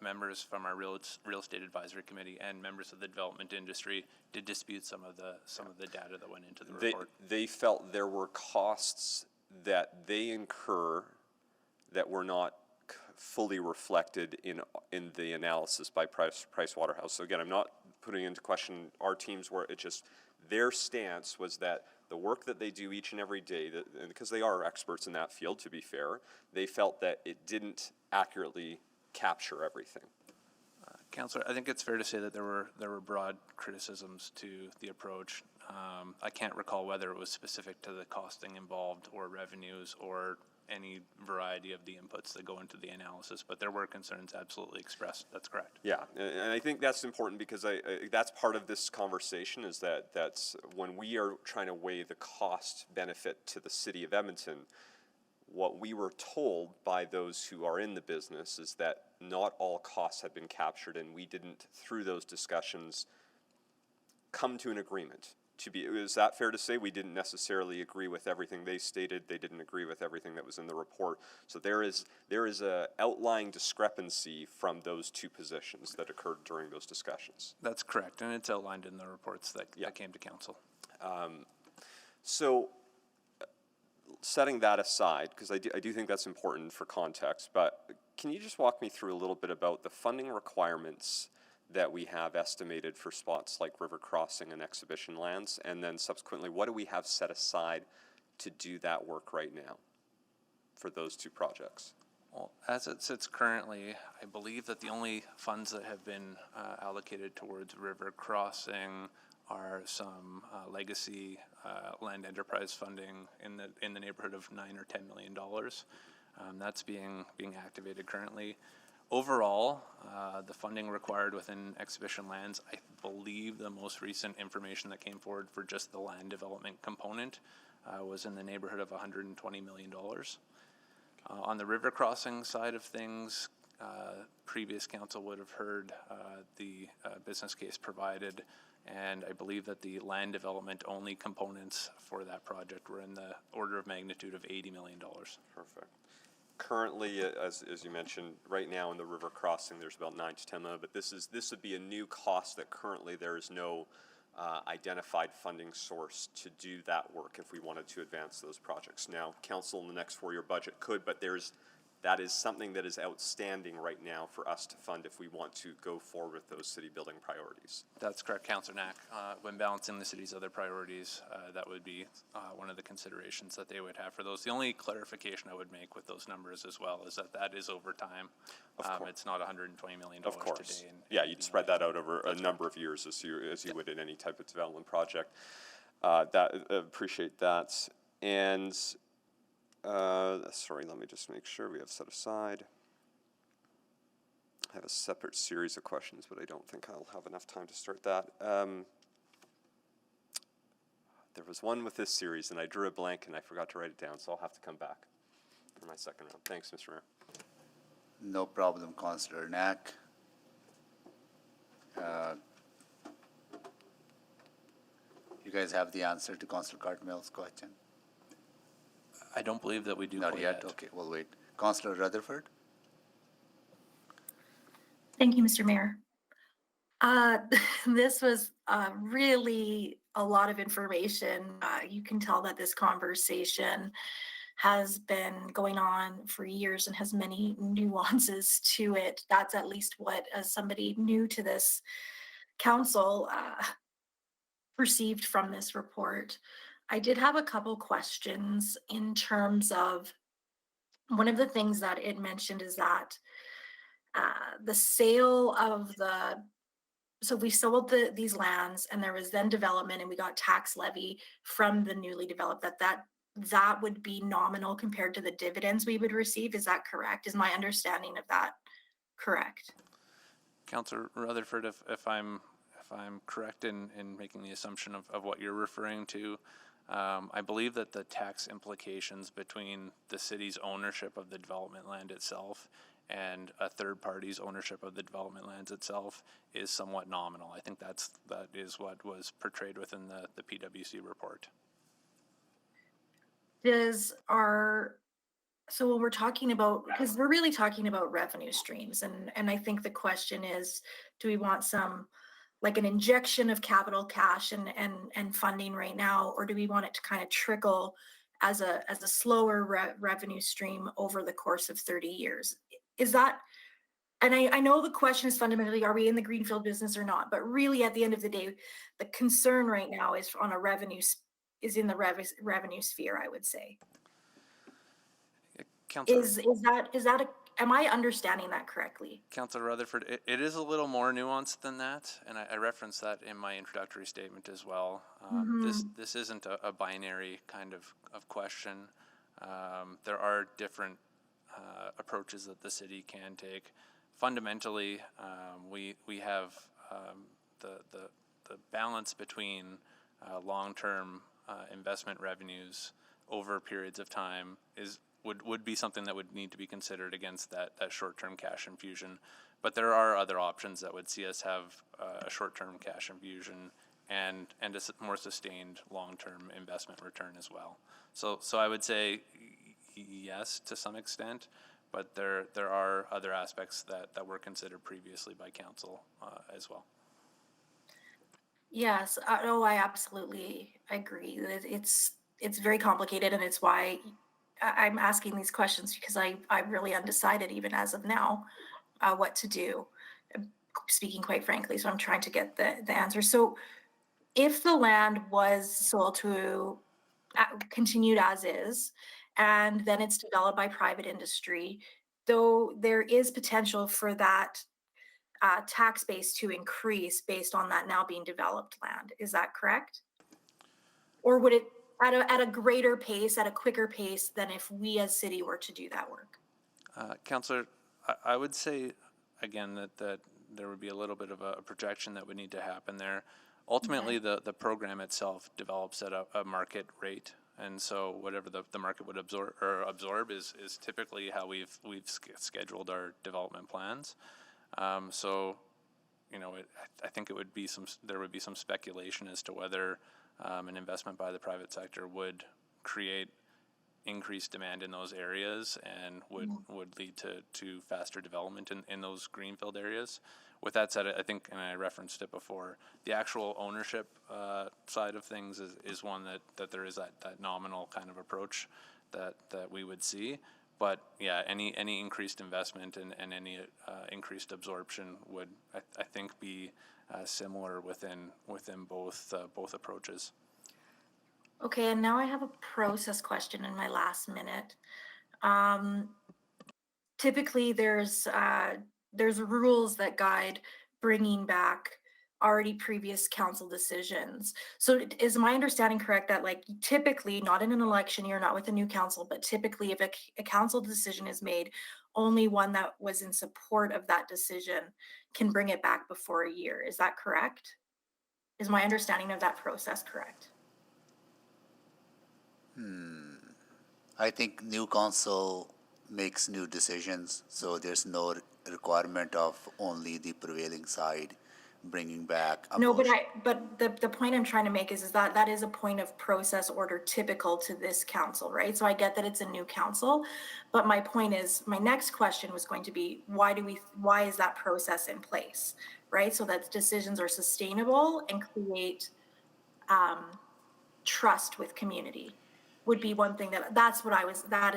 [SPEAKER 20] members from our real estate advisory committee and members of the development industry did dispute some of the data that went into the report.
[SPEAKER 4] They felt there were costs that they incur that were not fully reflected in the analysis by Price Waterhouse. So again, I'm not putting into question our teams where it just, their stance was that the work that they do each and every day, and because they are experts in that field, to be fair, they felt that it didn't accurately capture everything.
[SPEAKER 20] Councillor, I think it's fair to say that there were broad criticisms to the approach. I can't recall whether it was specific to the costing involved or revenues or any variety of the inputs that go into the analysis, but there were concerns absolutely expressed. That's correct.
[SPEAKER 4] Yeah, and I think that's important because that's part of this conversation, is that's when we are trying to weigh the cost benefit to the city of Edmonton, what we were told by those who are in the business is that not all costs had been captured, and we didn't, through those discussions, come to an agreement. Is that fair to say? We didn't necessarily agree with everything they stated. They didn't agree with everything that was in the report. So there is a outlying discrepancy from those two positions that occurred during those discussions.
[SPEAKER 20] That's correct, and it's outlined in the reports that came to council.
[SPEAKER 4] So setting that aside, because I do think that's important for context, but can you just walk me through a little bit about the funding requirements that we have estimated for spots like River Crossing and Exhibition Lands, and then subsequently, what do we have set aside to do that work right now for those two projects?
[SPEAKER 20] Well, as it sits currently, I believe that the only funds that have been allocated towards River Crossing are some legacy land enterprise funding in the neighborhood of $9 or $10 million. That's being activated currently. Overall, the funding required within Exhibition Lands, I believe the most recent information that came forward for just the land development component was in the neighborhood of $120 million. On the River Crossing side of things, previous council would have heard the business case provided, and I believe that the land development only components for that project were in the order of magnitude of $80 million.
[SPEAKER 4] Perfect. Currently, as you mentioned, right now in the River Crossing, there's about 9 to 10 million, but this would be a new cost that currently there is no identified funding source to do that work if we wanted to advance those projects. Now, council in the next 4-year budget could, but there's that is something that is outstanding right now for us to fund if we want to go forward with those city building priorities.
[SPEAKER 20] That's correct, Councillor Knack. When balancing the city's other priorities, that would be one of the considerations that they would have for those. The only clarification I would make with those numbers as well is that that is over time. It's not $120 million
[SPEAKER 4] Of course.
[SPEAKER 20] today.
[SPEAKER 4] Yeah, you'd spread that out over a number of years as you would in any type of development project. Appreciate that. And sorry, let me just make sure we have set aside. I have a separate series of questions, but I don't think I'll have enough time to start that. There was one with this series, and I drew a blank, and I forgot to write it down, so I'll have to come back for my second round. Thanks, Mr. Mayor.
[SPEAKER 2] No problem, Councillor Knack. You guys have the answer to Councillor Cartmell's question?
[SPEAKER 20] I don't believe that we do.
[SPEAKER 2] Not yet? Okay, we'll wait. Councillor Rutherford?
[SPEAKER 5] Thank you, Mr. Mayor. This was really a lot of information. You can tell that this conversation has been going on for years and has many nuances to it. That's at least what, as somebody new to this council, perceived from this report. I did have a couple questions in terms of one of the things that it mentioned is that the sale of so we sold these lands and there was then development and we got tax levy from the newly developed, that would be nominal compared to the dividends we would receive. Is that correct? Is my understanding of that correct?
[SPEAKER 20] Councillor Rutherford, if I'm correct in making the assumption of what you're referring to, I believe that the tax implications between the city's ownership of the development land itself and a third party's ownership of the development lands itself is somewhat nominal. I think that is what was portrayed within the PwC report.
[SPEAKER 5] So when we're talking about, because we're really talking about revenue streams, and I think the question is, do we want some, like an injection of capital cash and funding right now, or do we want it to kind of trickle as a slower revenue stream over the course of 30 years? Is that, and I know the question is fundamentally, are we in the greenfield business or not? But really, at the end of the day, the concern right now is on a is in the revenue sphere, I would say. Is that am I understanding that correctly?
[SPEAKER 20] Councillor Rutherford, it is a little more nuanced than that, and I referenced that in my introductory statement as well. This isn't a binary kind of question. There are different approaches that the city can take. Fundamentally, we have the balance between long-term investment revenues over periods of time would be something that would need to be considered against that short-term cash infusion. But there are other options that would see us have a short-term cash infusion and a more sustained long-term investment return as well. So I would say yes to some extent, but there are other aspects that were considered previously by council as well.
[SPEAKER 5] Yes, I absolutely agree. It's very complicated, and it's why I'm asking these questions, because I'm really undecided even as of now what to do, speaking quite frankly. So I'm trying to get the answer. So if the land was sold to continued as is, and then it's developed by private industry, though there is potential for that tax base to increase based on that now being developed land. Is that correct? Or would it at a greater pace, at a quicker pace than if we as city were to do that work?
[SPEAKER 20] Councillor, I would say again that there would be a little bit of a projection that would need to happen there. Ultimately, the program itself develops at a market rate, and so whatever the market would absorb is typically how we've scheduled our development plans. So, I think there would be some speculation as to whether an investment by the private sector would create increased demand in those areas and would lead to faster development in those greenfield areas. With that said, I think, and I referenced it before, the actual ownership side of things is one that there is that nominal kind of approach that we would see. But yeah, any increased investment and any increased absorption would, I think, be similar within both approaches.
[SPEAKER 5] Okay, and now I have a process question in my last minute. Typically, there's rules that guide bringing back already previous council decisions. So is my understanding correct that like typically, not in an election year, not with a new council, but typically if a council decision is made, only one that was in support of that decision can bring it back before a year. Is that correct? Is my understanding of that process correct?
[SPEAKER 2] I think new council makes new decisions, so there's no requirement of only the prevailing side bringing back a
[SPEAKER 5] No,
[SPEAKER 2] motion.
[SPEAKER 5] but the point I'm trying to make is that that is a point of process order typical to this council, right? So I get that it's a new council, but my point is, my next question was going to be, why is that process in place, right? So that decisions are sustainable and create trust with community would be one thing that is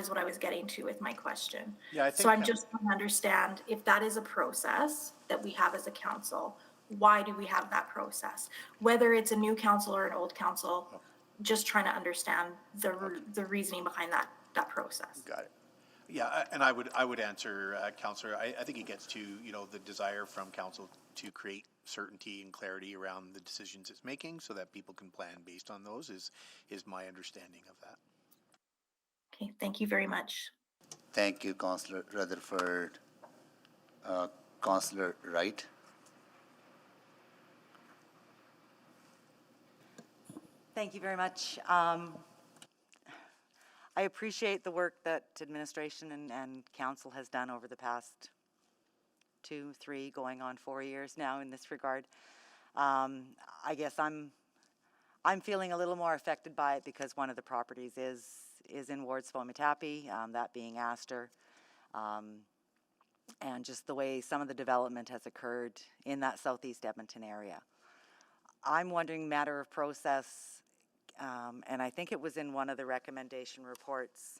[SPEAKER 5] what I was getting to with my question.
[SPEAKER 16] Yeah, I
[SPEAKER 5] So
[SPEAKER 16] think
[SPEAKER 5] I'm just trying to understand if that is a process that we have as a council, why do we have that process? Whether it's a new council or an old council, just trying to understand the reasoning behind that process.
[SPEAKER 2] Got it.
[SPEAKER 16] Yeah, and I would answer, Councillor. I think it gets to, the desire from council to create certainty and clarity around the decisions it's making so that people can plan based on those is my understanding of that.
[SPEAKER 5] Okay, thank you very much.
[SPEAKER 2] Thank you, Councillor Rutherford. Councillor Wright?
[SPEAKER 19] Thank you very much. I appreciate the work that administration and council has done over the past 2, 3, going on 4 years now in this regard. I guess I'm feeling a little more affected by it because one of the properties is in Ward Squamish-Tappy, that being Astor, and just the way some of the development has occurred in that southeast Edmonton area. I'm wondering, matter of process, and I think it was in one of the recommendation reports,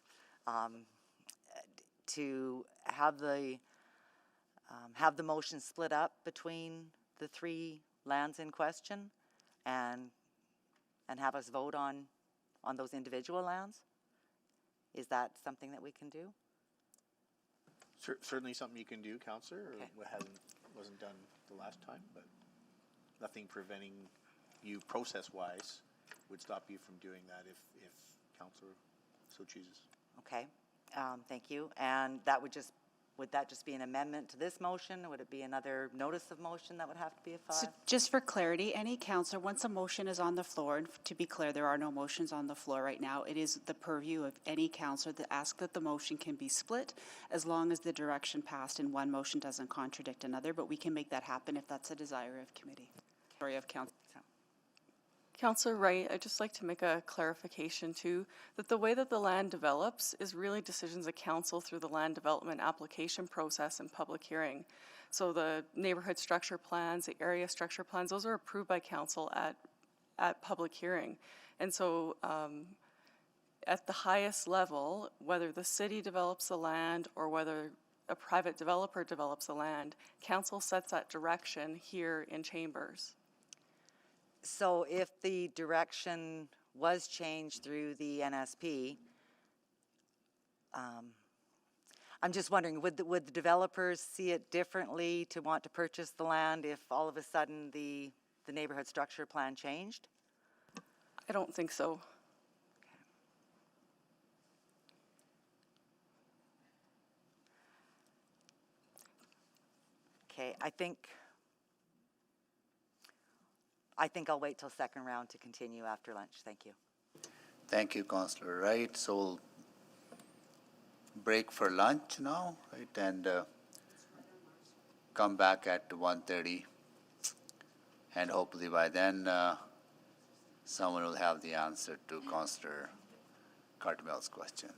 [SPEAKER 19] to have the motion split up between the 3 lands in question and have us vote on those individual lands? Is that something that we can do?
[SPEAKER 16] Certainly something you can do, Councillor.
[SPEAKER 19] Okay.
[SPEAKER 16] Wasn't done the last time, but nothing preventing you process-wise would stop you from doing that if Councillor so chooses.
[SPEAKER 19] Okay, thank you. And that would that just be an amendment to this motion? Would it be another notice of motion that would have to be a 5?
[SPEAKER 1] So just for clarity, any councillor, once a motion is on the floor, and to be clear, there are no motions on the floor right now, it is the purview of any councillor to ask that the motion can be split as long as the direction passed in one motion doesn't contradict another, but we can make that happen if that's a desire of committee, or of council.
[SPEAKER 21] Councillor Wright, I'd just like to make a clarification too, that the way that the land develops is really decisions of council through the land development application process and public hearing. So the neighborhood structure plans, the area structure plans, those are approved by council at public hearing. And so at the highest level, whether the city develops the land or whether a private developer develops the land, council sets that direction here in chambers.
[SPEAKER 19] So if the direction was changed through the NSP, I'm just wondering, would the developers see it differently to want to purchase the land if all of a sudden the neighborhood structure plan changed?
[SPEAKER 21] I don't think so.
[SPEAKER 19] Okay, I think I'll wait till second round to continue after lunch. Thank you.
[SPEAKER 2] Thank you, Councillor Wright. So we'll break for lunch now, right? And come back at 1:30. And hopefully by then, someone will have the answer to Councillor Cartmel's question.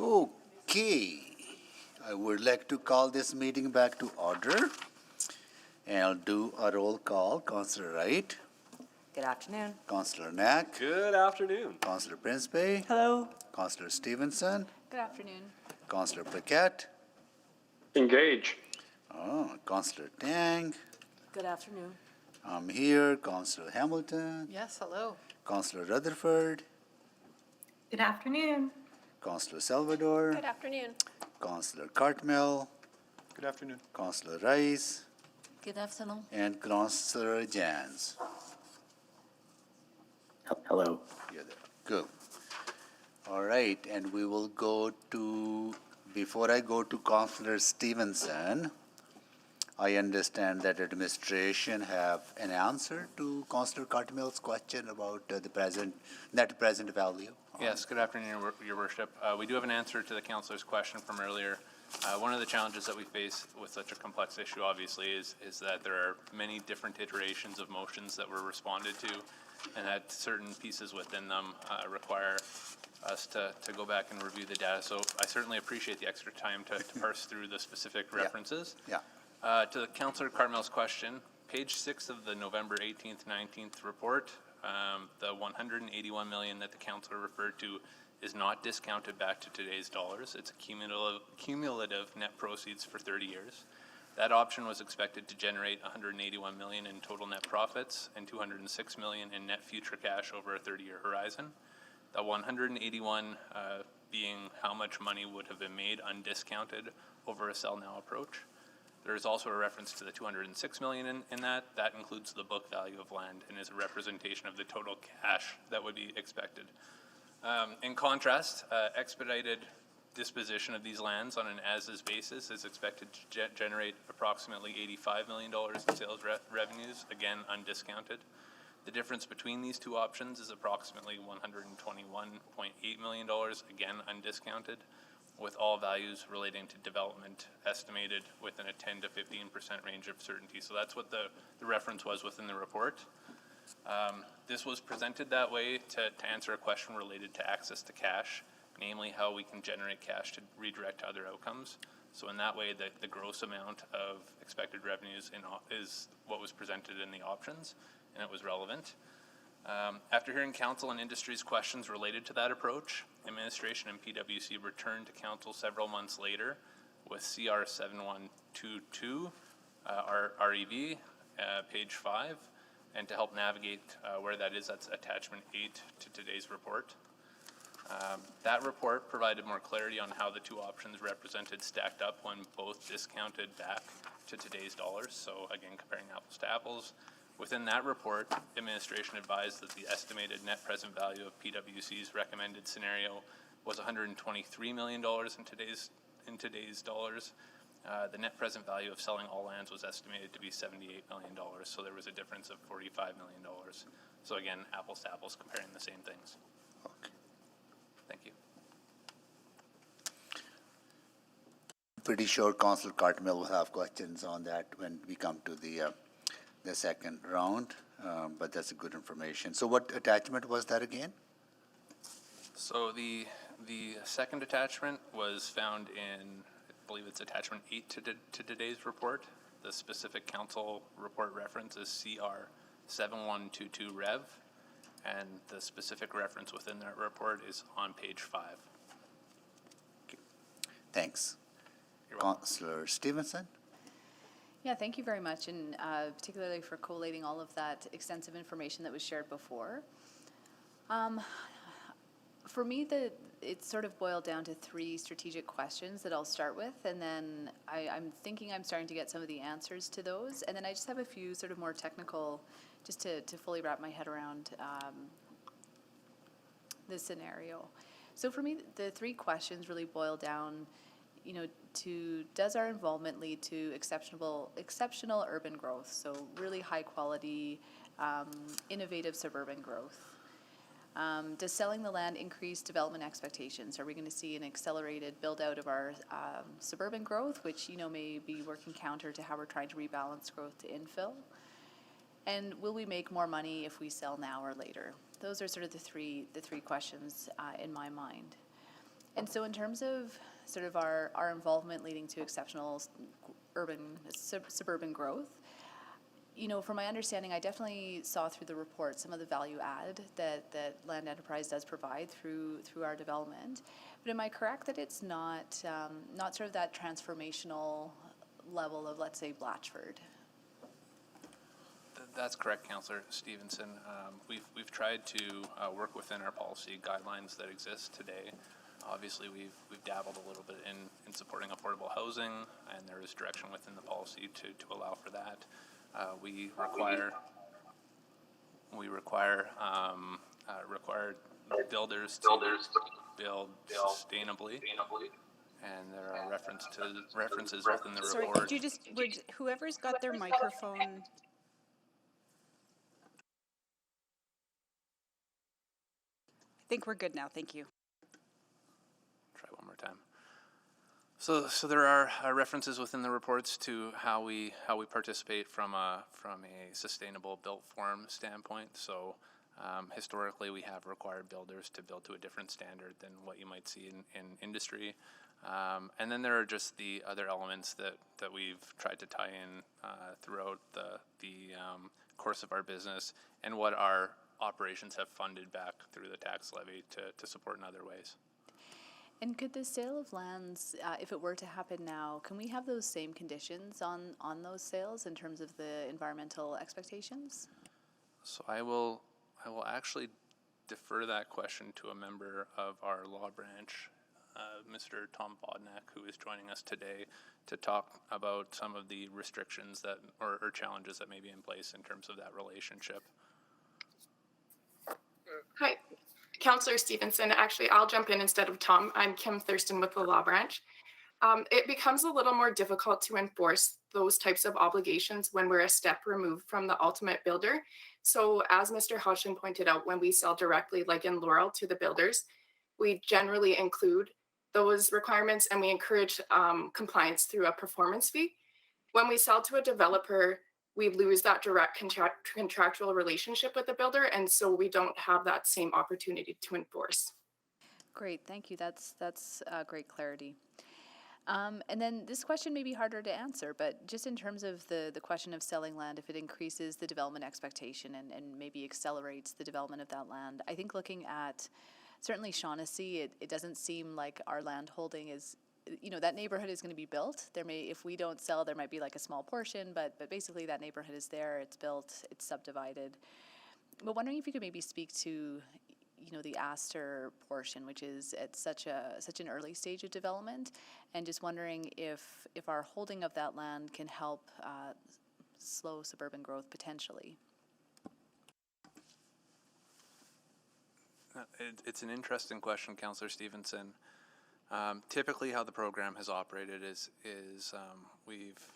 [SPEAKER 2] Okay, I would like to call this meeting back to order. And I'll do a roll call. Councillor Wright,
[SPEAKER 19] Good afternoon.
[SPEAKER 2] Councillor Knack,
[SPEAKER 4] Good afternoon.
[SPEAKER 2] Councillor Principe,
[SPEAKER 3] Hello?
[SPEAKER 2] Councillor Stevenson,
[SPEAKER 10] Good afternoon.
[SPEAKER 2] Councillor Paquette,
[SPEAKER 7] Engage.
[SPEAKER 2] Councillor Tang,
[SPEAKER 17] Good afternoon.
[SPEAKER 2] I'm here, Councillor Hamilton,
[SPEAKER 10] Yes, hello.
[SPEAKER 2] Councillor Rutherford,
[SPEAKER 5] Good afternoon.
[SPEAKER 2] Councillor Salvador,
[SPEAKER 10] Good afternoon.
[SPEAKER 2] Councillor Cartmel,
[SPEAKER 11] Good afternoon.
[SPEAKER 2] Councillor Rice,
[SPEAKER 6] Good afternoon.
[SPEAKER 2] and Councillor Jans.
[SPEAKER 9] Hello.
[SPEAKER 2] You're there. Good. All right, and we will go to, before I go to Councillor Stevenson, I understand that administration have an answer to Councillor Cartmel's question about the net present value.
[SPEAKER 20] Yes, good afternoon, Your Worship. We do have an answer to the councillor's question from earlier. One of the challenges that we face with such a complex issue, obviously, is that there are many different iterations of motions that were responded to, and that certain pieces within them require us to go back and review the data. So I certainly appreciate the extra time to parse through the specific references.
[SPEAKER 2] Yeah.
[SPEAKER 20] To Councillor Cartmel's question, page 6 of the November 18th, 19th report, the 181 million that the councillor referred to is not discounted back to today's dollars. It's a cumulative net proceeds for 30 years. That option was expected to generate 181 million in total net profits and 206 million in net future cash over a 30-year horizon. The 181 being how much money would have been made undiscounted over a sell now approach. There is also a reference to the 206 million in that. That includes the book value of land and is a representation of the total cash that would be expected. In contrast, expedited disposition of these lands on an as-is basis is expected to generate approximately $85 million in sales revenues, again undiscounted. The difference between these two options is approximately $121.8 million, again undiscounted, with all values relating to development estimated within a 10 to 15% range of certainty. So that's what the reference was within the report. This was presented that way to answer a question related to access to cash, namely how we can generate cash to redirect to other outcomes. So in that way, the gross amount of expected revenues is what was presented in the options, and it was relevant. After hearing council and industry's questions related to that approach, administration and PwC returned to council several months later with CR 7122, REV, page 5, and to help navigate where that is, that's attachment 8 to today's report. That report provided more clarity on how the two options represented stacked up when both discounted back to today's dollars. So again, comparing apples to apples. Within that report, administration advised that the estimated net present value of PwC's recommended scenario was $123 million in today's dollars. The net present value of selling all lands was estimated to be $78 million, so there was a difference of $45 million. So again, apples to apples, comparing the same things.
[SPEAKER 2] Okay.
[SPEAKER 20] Thank you.
[SPEAKER 2] Pretty sure Councillor Cartmel will have questions on that when we come to the second round, but that's a good information. So what attachment was that again?
[SPEAKER 20] So the second attachment was found in, I believe it's attachment 8 to today's report. The specific council report reference is CR 7122 Rev, and the specific reference within that report is on page 5.
[SPEAKER 2] Okay. Thanks. Councillor Stevenson?
[SPEAKER 10] Yeah, thank you very much, and particularly for collating all of that extensive information that was shared before. For me, it sort of boiled down to 3 strategic questions that I'll start with, and then I'm thinking I'm starting to get some of the answers to those, and then I just have a few sort of more technical, just to fully wrap my head around this scenario. So for me, the 3 questions really boil down, to does our involvement lead to exceptional urban growth? So really high quality, innovative suburban growth. Does selling the land increase development expectations? Are we going to see an accelerated build out of our suburban growth, which may be working counter to how we're trying to rebalance growth to infill? And will we make more money if we sell now or later? Those are sort of the three questions in my mind. And so in terms of sort of our involvement leading to exceptional suburban growth, you know, from my understanding, I definitely saw through the report some of the value add that Land Enterprise does provide through our development. But am I correct that it's not not sort of that transformational level of, let's say, Blatchford?
[SPEAKER 20] That's correct, Councillor Stevenson. We've tried to work within our policy guidelines that exist today. Obviously, we've dabbled a little bit in supporting affordable housing, and there is direction within the policy to allow for that. We require builders to build sustainably, and there are references within the
[SPEAKER 1] Sorry,
[SPEAKER 20] report.
[SPEAKER 1] could you just, whoever's got their microphone. I think we're good now, thank you.
[SPEAKER 20] Try one more time. So there are references within the reports to how we participate from a sustainable built form standpoint. So historically, we have required builders to build to a different standard than what you might see in industry. And then there are just the other elements that we've tried to tie in throughout the course of our business, and what our operations have funded back through the tax levy to support in other ways.
[SPEAKER 10] And could the sale of lands, if it were to happen now, can we have those same conditions on those sales in terms of the environmental expectations?
[SPEAKER 20] So I will actually defer that question to a member of our law branch, Mr. Tom Bodnack, who is joining us today to talk about some of the restrictions that or challenges that may be in place in terms of that relationship.
[SPEAKER 8] Hi, Councillor Stevenson. Actually, I'll jump in instead of Tom. I'm Kim Thurston with the Law Branch. It becomes a little more difficult to enforce those types of obligations when we're a step removed from the ultimate builder. So as Mr. Hodgson pointed out, when we sell directly, like in Laurel, to the builders, we generally include those requirements, and we encourage compliance through a performance fee. When we sell to a developer, we lose that direct contractual relationship with the builder, and so we don't have that same opportunity to enforce.
[SPEAKER 10] Great, thank you. That's great clarity. And then this question may be harder to answer, but just in terms of the question of selling land, if it increases the development expectation and maybe accelerates the development of that land, I think looking at certainly Shaughnessy, it doesn't seem like our land holding is, you know, that neighborhood is going to be built. There may, if we don't sell, there might be like a small portion, but basically that neighborhood is there, it's built, it's subdivided. But wondering if you could maybe speak to, you know, the Astor portion, which is at such an early stage of development, and just wondering if our holding of that land can help slow suburban growth potentially.
[SPEAKER 20] It's an interesting question, Councillor Stevenson. Typically, how the program has operated is we've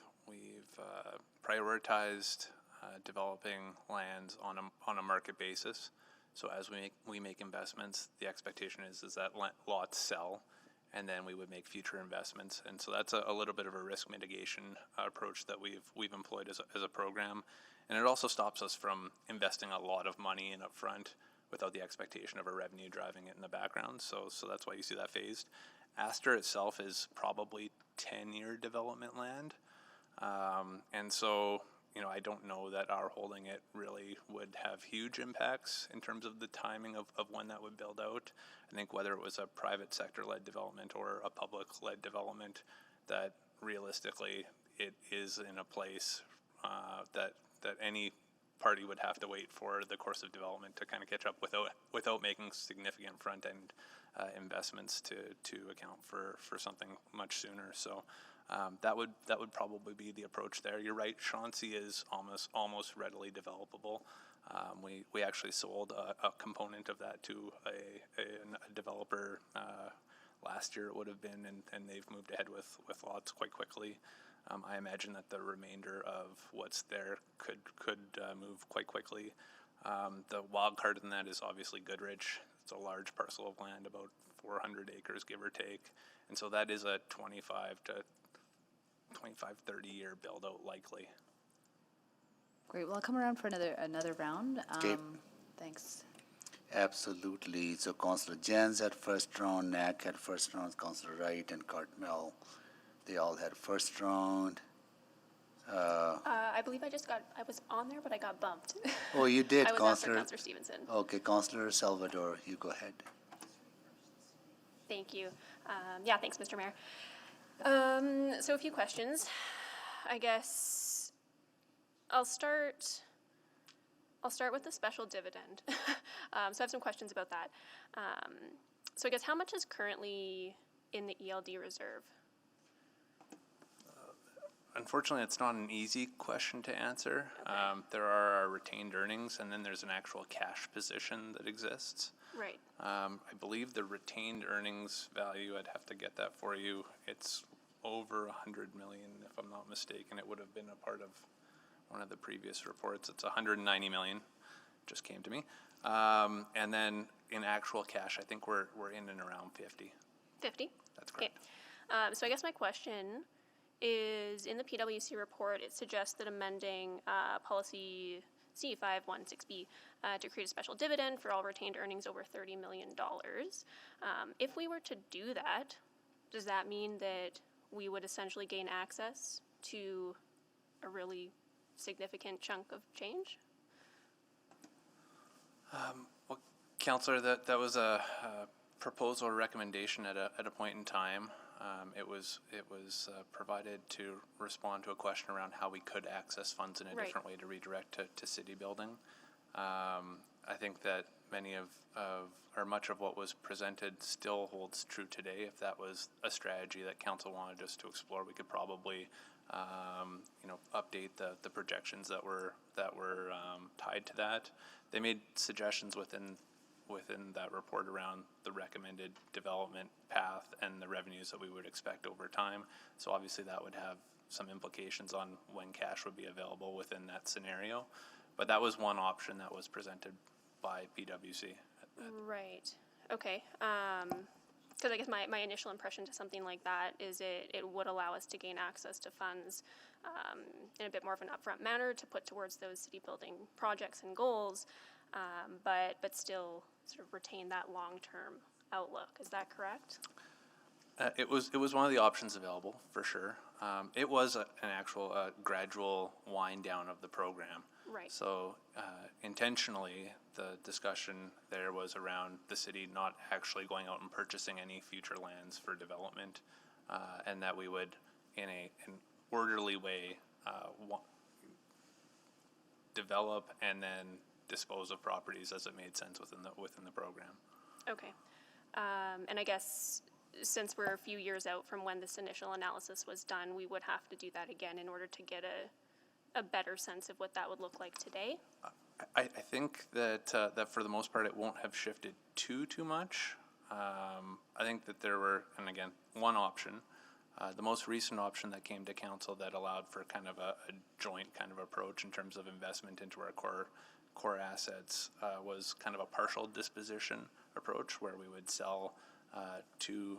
[SPEAKER 20] prioritized developing lands on a market basis. So as we make investments, the expectation is that lots sell, and then we would make future investments. And so that's a little bit of a risk mitigation approach that we've employed as a program, and it also stops us from investing a lot of money in upfront without the expectation of a revenue driving it in the background. So that's why you see that phased. Astor itself is probably 10-year development land. And so, you know, I don't know that our holding it really would have huge impacts in terms of the timing of when that would build out. I think whether it was a private sector-led development or a public-led development, that realistically it is in a place that any party would have to wait for the course of development to kind of catch up without making significant front-end investments to account for something much sooner. So that would probably be the approach there. You're right, Chauncey is almost readily developable. We actually sold a component of that to a developer last year, it would have been, and they've moved ahead with lots quite quickly. I imagine that the remainder of what's there could move quite quickly. The wild card in that is obviously Goodrich. It's a large parcel of land, about 400 acres, give or take. And so that is a 30 year build out likely.
[SPEAKER 10] Great. Well, I'll come around for another round.
[SPEAKER 2] Okay.
[SPEAKER 10] Thanks.
[SPEAKER 2] Absolutely. So Councillor Jens had first round, Knack had first round, Councillor Wright and Cartmel, they all had first round.
[SPEAKER 14] I believe I was on there, but I got bumped.
[SPEAKER 2] Oh, you did,
[SPEAKER 14] I was after
[SPEAKER 2] Councillor.
[SPEAKER 14] Councillor Stevenson.
[SPEAKER 2] Okay, Councillor Salvador, you go ahead.
[SPEAKER 14] Thank you. Yeah, thanks, Mr. Mayor. So a few questions. I guess I'll start with the special dividend. So I have some questions about that. So I guess how much is currently in the ELD reserve?
[SPEAKER 20] Unfortunately, it's not an easy question to answer. There are our retained earnings, and then there's an actual cash position that exists.
[SPEAKER 14] Right.
[SPEAKER 20] I believe the retained earnings value, I'd have to get that for you. It's over 100 million, if I'm not mistaken. It would have been a part of one of the previous reports. It's 190 million, just came to me. And then in actual cash, I think we're in and around 50.
[SPEAKER 14] 50?
[SPEAKER 20] That's correct.
[SPEAKER 14] Okay. So I guess my question is, in the PwC report, it suggests that amending policy C516B to create a special dividend for all retained earnings over $30 million. If we were to do that, does that mean that we would essentially gain access to a really significant chunk of change?
[SPEAKER 20] Well, Councillor, that was a proposal or recommendation at a point in time. It was provided to respond to a question around how we could access funds in a different way to redirect to city building. I think that many of much of what was presented still holds true today. If that was a strategy that council wanted us to explore, we could probably update the projections that were tied to that. They made suggestions within that report around the recommended development path and the revenues that we would expect over time. So obviously that would have some implications on when cash would be available within that scenario. But that was one option that was presented by PwC.
[SPEAKER 14] Right. Okay. Because I guess my initial impression to something like that is it would allow us to gain access to funds in a bit more of an upfront manner to put towards those city building projects and goals, but still sort of retain that long-term outlook. Is that correct?
[SPEAKER 20] It was one of the options available for sure. It was an actual gradual wind down of the program.
[SPEAKER 14] Right.
[SPEAKER 20] So intentionally, the discussion there was around the city not actually going out and purchasing any future lands for development, and that we would, in an orderly way, develop and then dispose of properties as it made sense within the program.
[SPEAKER 14] Okay. And I guess since we're a few years out from when this initial analysis was done, we would have to do that again in order to get a better sense of what that would look like today.
[SPEAKER 20] I think that for the most part it won't have shifted too much. I think that there were, and again, one option, the most recent option that came to council that allowed for kind of a joint kind of approach in terms of investment into our core assets was kind of a partial disposition approach where we would sell two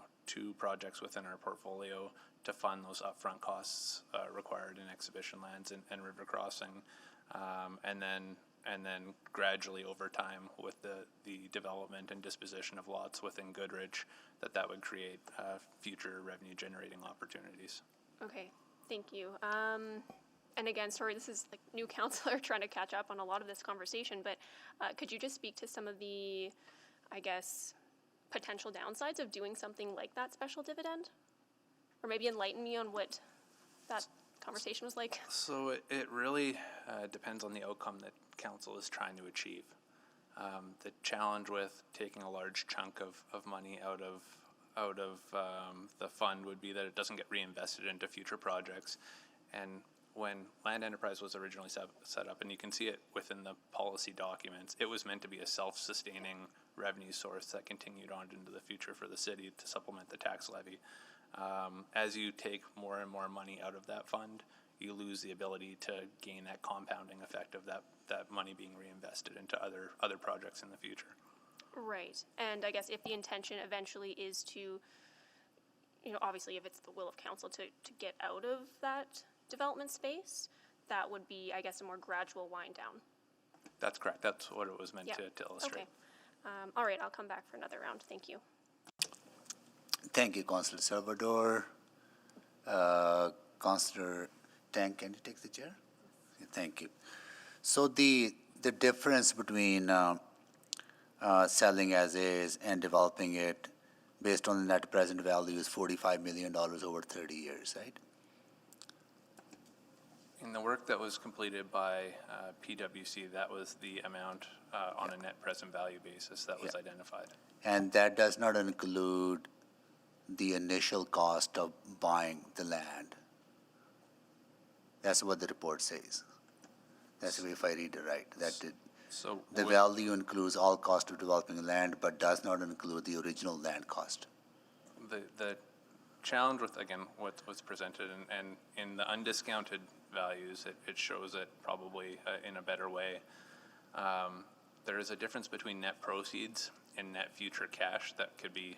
[SPEAKER 20] projects within our portfolio to fund those upfront costs required in exhibition lands and river crossing, and then gradually over time with the development and disposition of lots within Goodrich, that would create future revenue generating opportunities.
[SPEAKER 14] Okay, thank you. And again, sorry, this is like new councilor trying to catch up on a lot of this conversation, but could you just speak to some of the, I guess, potential downsides of doing something like that special dividend? Or maybe enlighten me on what that conversation was like?
[SPEAKER 20] So it really depends on the outcome that council is trying to achieve. The challenge with taking a large chunk of money out of the fund would be that it doesn't get reinvested into future projects. And when Land Enterprise was originally set up, and you can see it within the policy documents, it was meant to be a self-sustaining revenue source that continued on into the future for the city to supplement the tax levy. As you take more and more money out of that fund, you lose the ability to gain that compounding effect of that money being reinvested into other projects in the future.
[SPEAKER 14] Right. And I guess if the intention eventually is to, obviously if it's the will of council to get out of that development space, that would be, I guess, a more gradual wind down.
[SPEAKER 20] That's correct. That's what it was meant to illustrate.
[SPEAKER 14] Okay. All right, I'll come back for another round. Thank you.
[SPEAKER 2] Thank you, Councillor Salvador. Councillor Tang, can you take the chair? Thank you. So the difference between selling as is and developing it based on the net present value is $45 million over 30 years, right?
[SPEAKER 20] In the work that was completed by PwC, that was the amount on a net present value basis that was identified.
[SPEAKER 2] And that does not include the initial cost of buying the land. That's what the report says. That's if I read it right.
[SPEAKER 20] So
[SPEAKER 2] the value includes all cost of developing land, but does not include the original land cost.
[SPEAKER 20] The challenge with, again, what was presented and in the undiscounted values, it shows it probably in a better way. There is a difference between net proceeds and net future cash that could be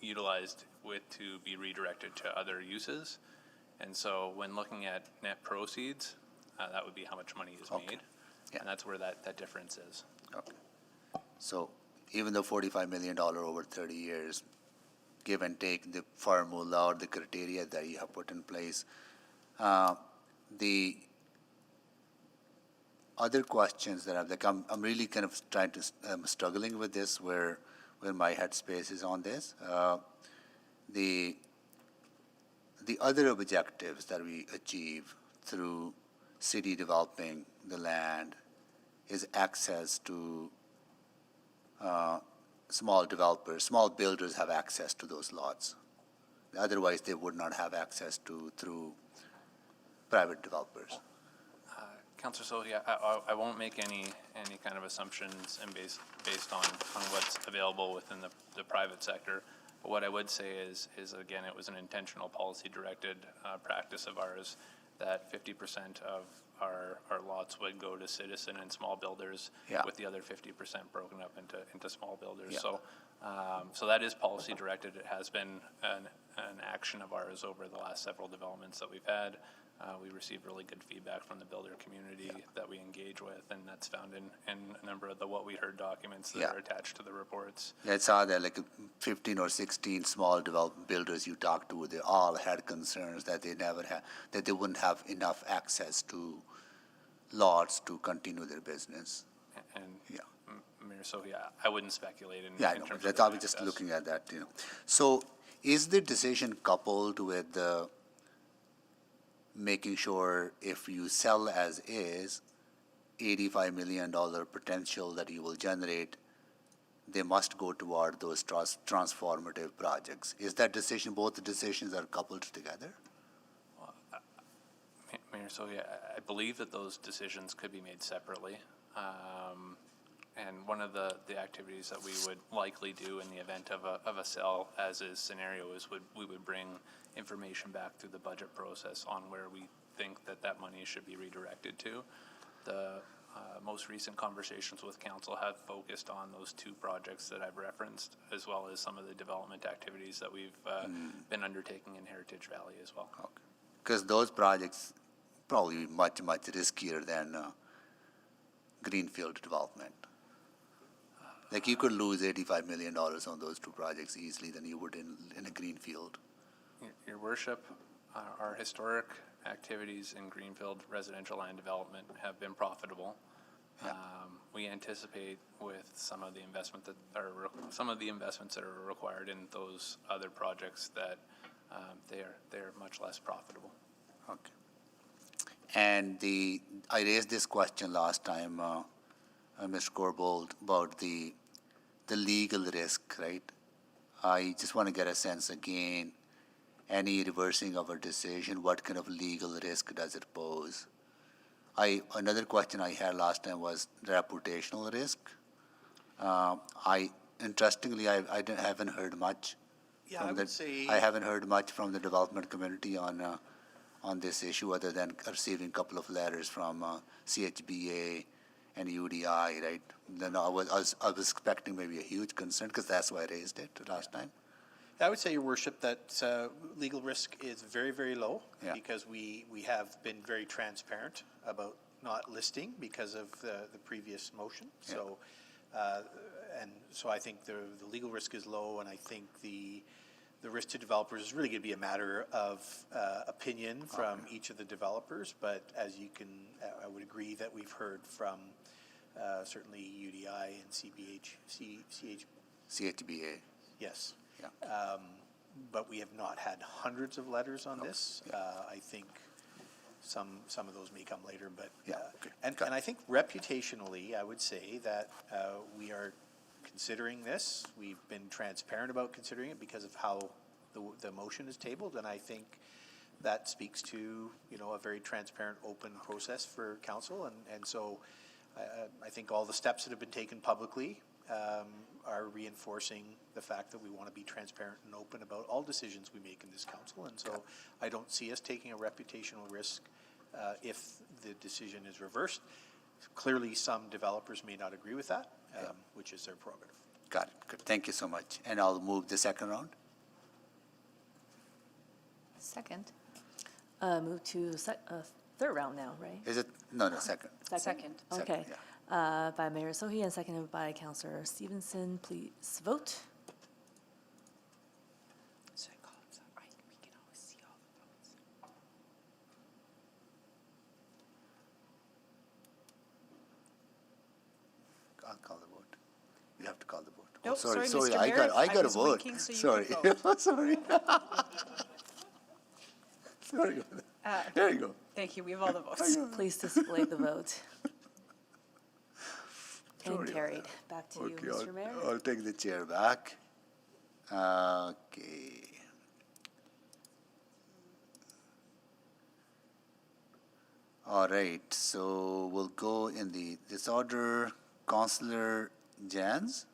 [SPEAKER 20] utilized to be redirected to other uses. And so when looking at net proceeds, that would be how much money is made.
[SPEAKER 2] Yeah.
[SPEAKER 20] And that's where that difference is.
[SPEAKER 2] Okay. So even though $45 million over 30 years, give and take the formula or the criteria that you have put in place, the other questions that I'm really kind of struggling with this where my headspace is on this. The other objectives that we achieve through city developing the land is access to small developers. Small builders have access to those lots. Otherwise, they would not have access to through private developers.
[SPEAKER 20] Councillor Sohi, I won't make any kind of assumptions and based on what's available within the private sector. But what I would say is again, it was an intentional policy-directed practice of ours that 50% of our lots would go to citizen and small builders, with the other 50% broken up into small builders. So that is policy-directed. It has been an action of ours over the last several developments that we've had. We received really good feedback from the builder community that we engage with, and that's found in a number of the What We Heard documents that are attached to the reports.
[SPEAKER 2] I saw that like 15 or 16 small development builders you talked to, they all had concerns that they wouldn't have enough access to lots to continue their business.
[SPEAKER 20] And Mayor Sohi, I wouldn't speculate in
[SPEAKER 2] I know,
[SPEAKER 20] terms
[SPEAKER 2] but
[SPEAKER 20] of
[SPEAKER 2] I was just looking at that, So is the decision coupled with the making sure if you sell as is, $85 million potential that you will generate, they must go toward those transformative projects? Is that decision, both the decisions are coupled together?
[SPEAKER 20] Mayor Sohi, I believe that those decisions could be made separately. And one of the activities that we would likely do in the event of a sell as is scenario is we would bring information back through the budget process on where we think that money should be redirected to. The most recent conversations with council have focused on those two projects that I've referenced, as well as some of the development activities that we've been undertaking in Heritage Valley as well.
[SPEAKER 2] Because those projects probably much riskier than greenfield development. Like you could lose $85 million on those two projects easily than you would in a greenfield.
[SPEAKER 20] Your Worship, our historic activities in greenfield residential land development have been profitable. We anticipate with some of the investments that are required in those other projects that they're much less profitable.
[SPEAKER 2] Okay. And I raised this question last time, Mr. Corbould, about the legal risk, right? I just want to get a sense again, any reversing of a decision, what kind of legal risk does it pose? Another question I had last time was reputational risk. Interestingly, I haven't heard much.
[SPEAKER 16] Yeah, I would say
[SPEAKER 2] I haven't heard much from the development community on this issue, other than receiving a couple of letters from CHBA and UDI, right? Then I was expecting maybe a huge concern, because that's why I raised it last time.
[SPEAKER 16] I would say, Your Worship, that legal risk is very, very low, because we have been very transparent about not listing because of the previous motion. So And so I think the legal risk is low, and I think the risk to developers is really going to be a matter of opinion from each of the developers. But as you can, I would agree that we've heard from certainly UDI and
[SPEAKER 2] CHBA.
[SPEAKER 16] Yes.
[SPEAKER 2] Yeah.
[SPEAKER 16] But we have not had hundreds of letters on this. I think some of those may come later, but and I think reputationally, I would say that we are considering this. We've been transparent about considering it because of how the motion is tabled, and I think that speaks to a very transparent, open process for council, and so I think all the steps that have been taken publicly are reinforcing the fact that we want to be transparent and open about all decisions we make in this council, and so I don't see us taking a reputational risk if the decision is reversed. Clearly, some developers may not agree with that, which is their prerogative.
[SPEAKER 2] Got it. Good. Thank you so much. And I'll move the second round.
[SPEAKER 10] Second.
[SPEAKER 17] Move to third round now, right?
[SPEAKER 2] Is it? No, second.
[SPEAKER 1] Second.
[SPEAKER 17] Okay. By Mayor Sohi and seconded by Councillor Stevenson. Please vote.
[SPEAKER 2] I'll call the vote. You have to call the vote.
[SPEAKER 1] Nope,
[SPEAKER 2] sorry,
[SPEAKER 1] sorry, Mr.
[SPEAKER 2] I
[SPEAKER 1] Mayor,
[SPEAKER 2] got
[SPEAKER 1] I
[SPEAKER 2] a
[SPEAKER 1] was
[SPEAKER 2] vote.
[SPEAKER 1] winking so you
[SPEAKER 2] Sorry.
[SPEAKER 1] could
[SPEAKER 2] Sorry. Sorry. There you go.
[SPEAKER 1] Thank you. We have all the votes.
[SPEAKER 17] Please display the vote. And
[SPEAKER 2] Sorry.
[SPEAKER 17] carried. Back to you, Mr. Mayor.
[SPEAKER 2] I'll take the chair back. Okay. All right, so we'll go in this order. Councillor Jans?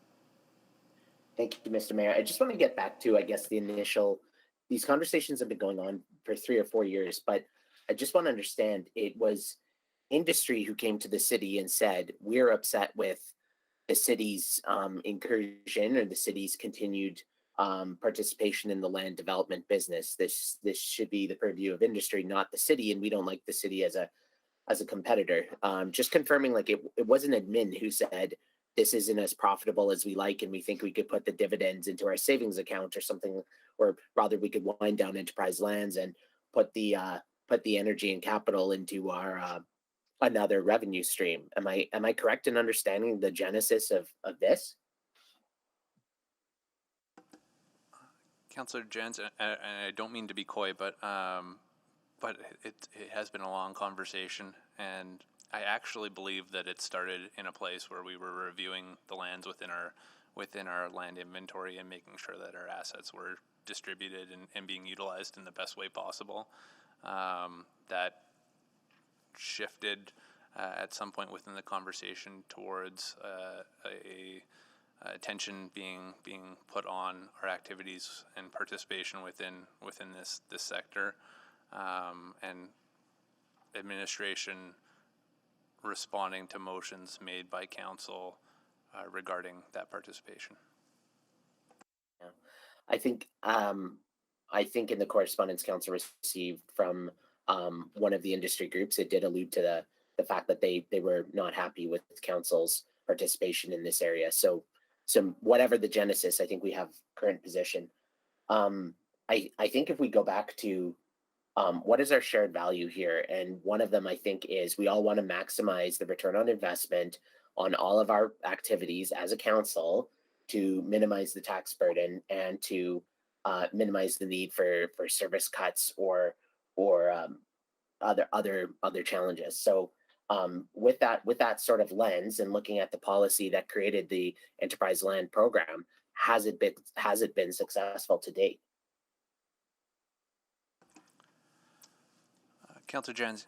[SPEAKER 9] Thank you, Mr. Mayor. I just want to get back to, I guess, these conversations have been going on for 3 or 4 years, but I just want to understand, it was industry who came to the city and said, we're upset with the city's incursion or the city's continued participation in the land development business. This should be the purview of industry, not the city, and we don't like the city as a competitor. Just confirming, like it wasn't admin who said this isn't as profitable as we like, and we think we could put the dividends into our savings account or something, or rather we could wind down Enterprise Lands and put the energy and capital into our another revenue stream. Am I correct in understanding the genesis of this?
[SPEAKER 20] Councillor Jans, and I don't mean to be coy, but it has been a long conversation, and I actually believe that it started in a place where we were reviewing the lands within our land inventory and making sure that our assets were distributed and being utilized in the best way possible. That shifted at some point within the conversation towards attention being put on our activities and participation within this sector, and administration responding to motions made by council regarding that participation.
[SPEAKER 9] Yeah. I think in the correspondence council received from one of the industry groups, it did allude to the fact that they were not happy with council's participation in this area. So whatever the genesis, I think we have current position. I think if we go back to what is our shared value here, and one of them I think is we all want to maximize the return on investment on all of our activities as a council to minimize the tax burden and to minimize the need for service cuts or other challenges. So with that sort of lens and looking at the policy that created the Enterprise Land program, has it been successful to date?
[SPEAKER 20] Councillor Jans,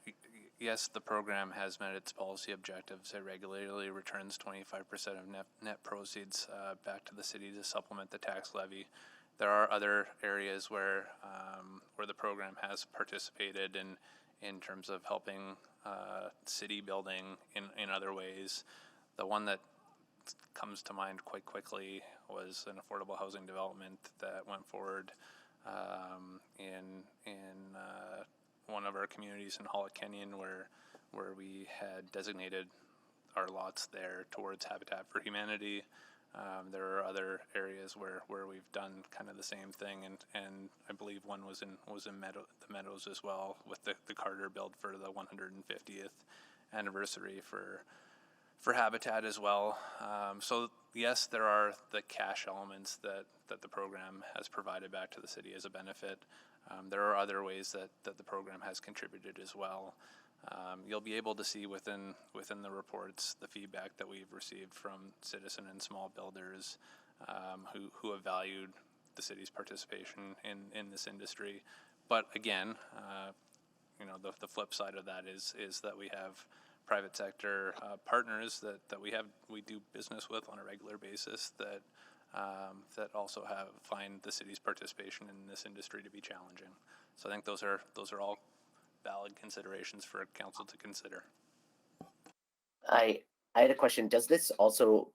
[SPEAKER 20] yes, the program has met its policy objectives. It regularly returns 25% of net proceeds back to the city to supplement the tax levy. There are other areas where the program has participated in terms of helping city building in other ways. The one that comes to mind quite quickly was an affordable housing development that went forward in one of our communities in Hollick Kenyon, where we had designated our lots there towards Habitat for Humanity. There are other areas where we've done kind of the same thing, and I believe one was in the Meadows as well, with the Carter build for the 150th anniversary for Habitat as well. So yes, there are the cash elements that the program has provided back to the city as a benefit. There are other ways that the program has contributed as well. You'll be able to see within the reports the feedback that we've received from citizen and small builders who have valued the city's participation in this industry. But again, the flip side of that is that we have private sector partners that we do business with on a regular basis that also find the city's participation in this industry to be challenging. So I think those are all valid considerations for council to consider.
[SPEAKER 9] I had a question. Does this also,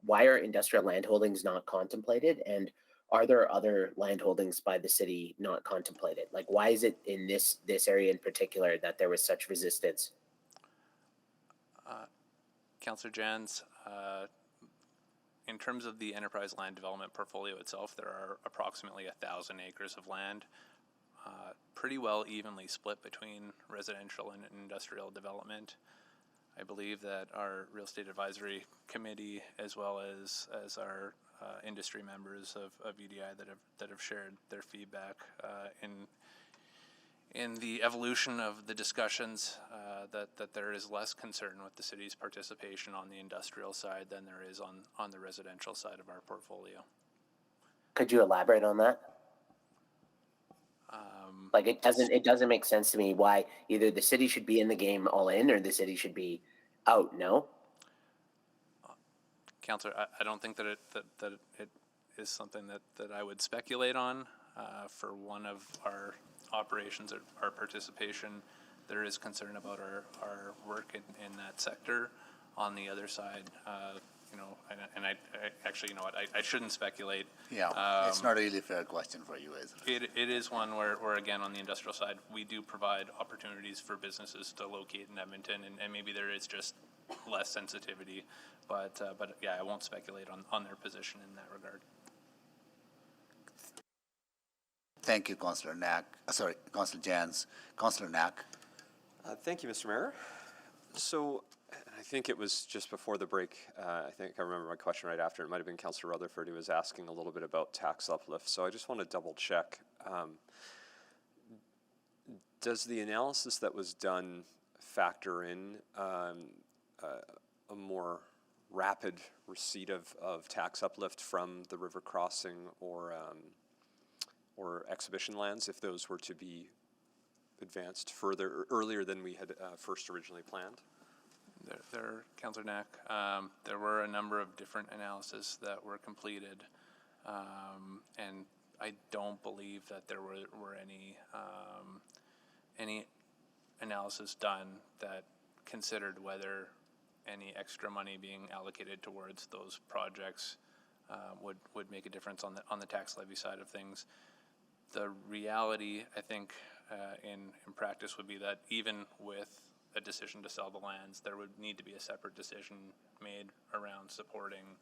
[SPEAKER 9] why are industrial land holdings not contemplated? And are there other land holdings by the city not contemplated? Like, why is it in this area in particular that there was such resistance?
[SPEAKER 20] Councillor Jans, in terms of the enterprise land development portfolio itself, there are approximately 1,000 acres of land, pretty well evenly split between residential and industrial development. I believe that our Real Estate Advisory Committee, as well as our industry members of UDI that have shared their feedback in the evolution of the discussions, that there is less concern with the city's participation on the industrial side than there is on the residential side of our portfolio.
[SPEAKER 9] Could you elaborate on that? Like, it doesn't make sense to me why either the city should be in the game all in or the city should be out. No.
[SPEAKER 20] Councillor, I don't think that it is something that I would speculate on. For one of our operations, our participation, there is concern about our work in that sector. On the other side, I actually, you know what, I shouldn't speculate.
[SPEAKER 2] Yeah, it's not really a fair question for you, is it?
[SPEAKER 20] It is one where again, on the industrial side, we do provide opportunities for businesses to locate in Edmonton, and maybe there is just less sensitivity, but yeah, I won't speculate on their position in that regard.
[SPEAKER 2] Thank you, Councillor Knack. Sorry, Councillor Jans. Councillor Knack.
[SPEAKER 4] Thank you, Mr. Mayor. So I think it was just before the break, I think I remember my question right after. It might have been Councillor Rutherford who was asking a little bit about tax uplift. So I just want to double check. Does the analysis that was done factor in a more rapid receipt of tax uplift from the river crossing or exhibition lands if those were to be advanced earlier than we had first originally planned?
[SPEAKER 20] Councillor Knack, there were a number of different analyses that were completed, and I don't believe that there were any analysis done that considered whether any extra money being allocated towards those projects would make a difference on the tax levy side of things. The reality, I think, in practice would be that even with a decision to sell the lands, there would need to be a separate decision made around supporting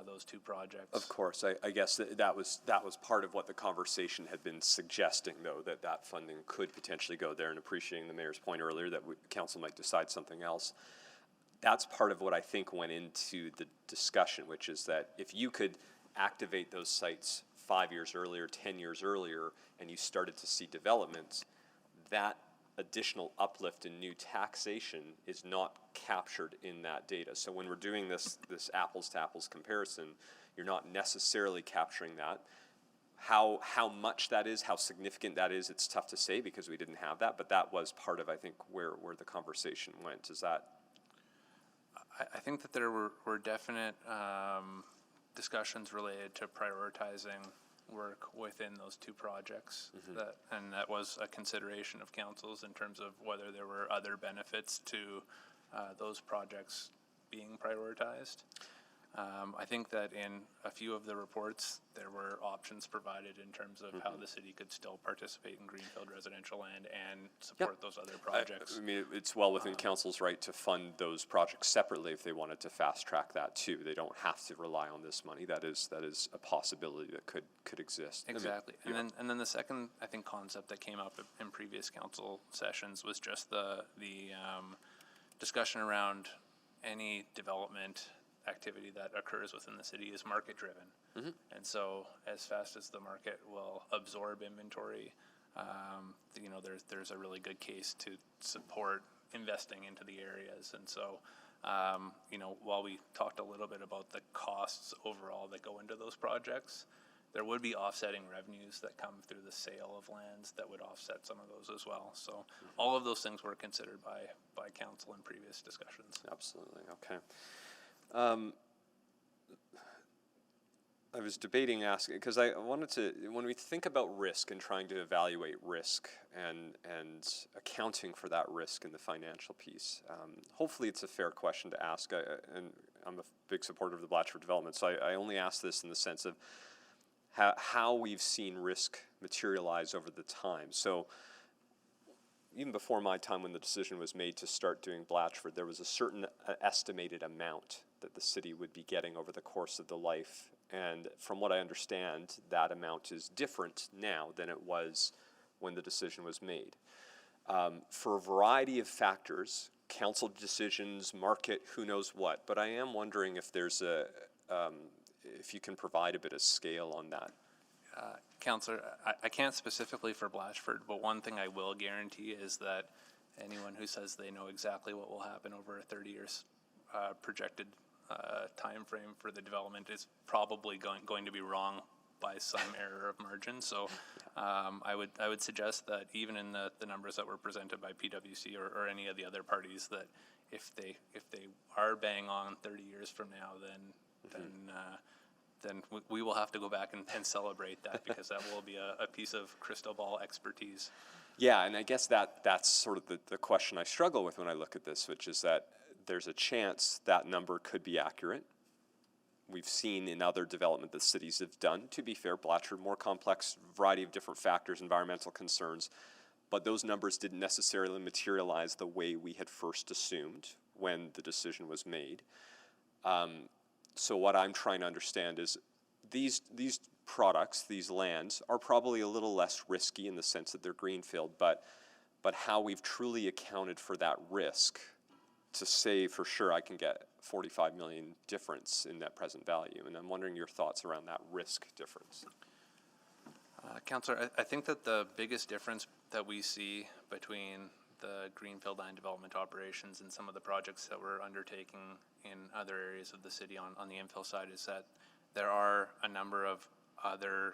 [SPEAKER 20] those two projects.
[SPEAKER 4] Of course, I guess that was part of what the conversation had been suggesting, though, that funding could potentially go there, and appreciating the mayor's point earlier that council might decide something else. That's part of what I think went into the discussion, which is that if you could activate those sites 5 years earlier, 10 years earlier, and you started to see developments, that additional uplift in new taxation is not captured in that data. So when we're doing this apples to apples comparison, you're not necessarily capturing that. How much that is, how significant that is, it's tough to say because we didn't have that, but that was part of, I think, where the conversation went. Is that?
[SPEAKER 20] I think that there were definite discussions related to prioritizing work within those two projects, and that was a consideration of councils in terms of whether there were other benefits to those projects being prioritized. I think that in a few of the reports, there were options provided in terms of how the city could still participate in greenfield residential land and support those other projects.
[SPEAKER 4] I mean, it's well within council's right to fund those projects separately if they wanted to fast track that too. They don't have to rely on this money. That is a possibility that could exist.
[SPEAKER 20] Exactly. And then the second, I think, concept that came up in previous council sessions was just the discussion around any development activity that occurs within the city is market driven. And so as fast as the market will absorb inventory, you know, there's a really good case to support investing into the areas. And so, you know, while we talked a little bit about the costs overall that go into those projects, there would be offsetting revenues that come through the sale of lands that would offset some of those as well. So all of those things were considered by council in previous discussions.
[SPEAKER 4] Absolutely. Okay. I was debating asking, because I wanted to, when we think about risk and trying to evaluate risk and accounting for that risk in the financial piece, hopefully it's a fair question to ask, and I'm a big supporter of the Blatchford development, so I only ask this in the sense of how we've seen risk materialize over the time. So even before my time, when the decision was made to start doing Blatchford, there was a certain estimated amount that the city would be getting over the course of the life. And from what I understand, that amount is different now than it was when the decision was made. For a variety of factors, council decisions, market, who knows what, but I am wondering if there's if you can provide a bit of scale on that.
[SPEAKER 20] Councillor, I can't specifically for Blatchford, but one thing I will guarantee is that anyone who says they know exactly what will happen over a 30 years projected time frame for the development is probably going to be wrong by some error of margin. So I would suggest that even in the numbers that were presented by PwC or any of the other parties, that if they are bang on 30 years from now, then we will have to go back and celebrate that, because that will be a piece of crystal ball expertise.
[SPEAKER 4] Yeah, and I guess that's sort of the question I struggle with when I look at this, which is that there's a chance that number could be accurate. We've seen in other development that cities have done, to be fair, Blatchford, more complex, variety of different factors, environmental concerns, but those numbers didn't necessarily materialize the way we had first assumed when the decision was made. So what I'm trying to understand is these products, these lands, are probably a little less risky in the sense that they're greenfield, but how we've truly accounted for that risk to say for sure I can get 45 million difference in net present value. And I'm wondering your thoughts around that risk difference.
[SPEAKER 20] Councillor, I think that the biggest difference that we see between the greenfield land development operations and some of the projects that we're undertaking in other areas of the city on the infill side is that there are a number of other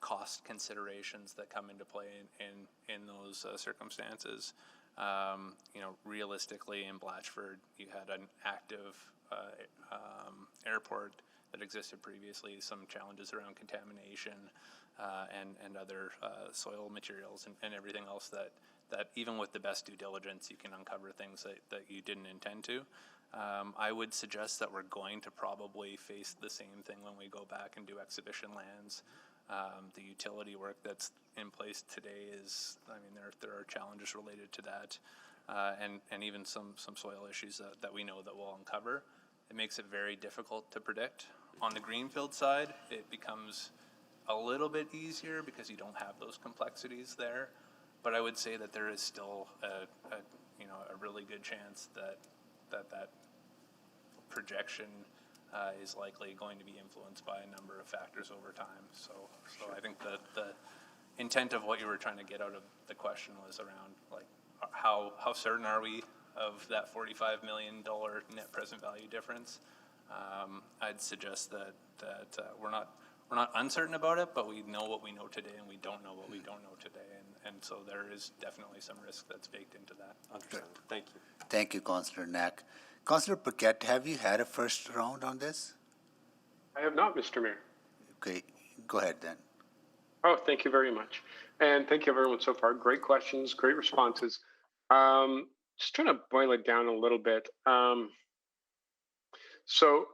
[SPEAKER 20] cost considerations that come into play in those circumstances. You know, realistically in Blatchford, you had an active airport that existed previously, some challenges around contamination and other soil materials and everything else that even with the best due diligence, you can uncover things that you didn't intend to. I would suggest that we're going to probably face the same thing when we go back and do exhibition lands. The utility work that's in place today is, I mean, there are challenges related to that, and even some soil issues that we know that we'll uncover. It makes it very difficult to predict. On the greenfield side, it becomes a little bit easier because you don't have those complexities there. But I would say that there is still a really good chance that projection is likely going to be influenced by a number of factors over time. So I think that the intent of what you were trying to get out of the question was around like how certain are we of that $45 million net present value difference. I'd suggest that we're not uncertain about it, but we know what we know today, and we don't know what we don't know today, and so there is definitely some risk that's baked into that.
[SPEAKER 4] Understand. Thank you.
[SPEAKER 2] Thank you, Councillor Knack. Councillor Paquette, have you had a first round on this?
[SPEAKER 7] I have not, Mr. Mayor.
[SPEAKER 2] Okay, go ahead then.
[SPEAKER 7] Oh, thank you very much. And thank you everyone so far. Great questions, great responses. Just trying to boil it down a little bit. So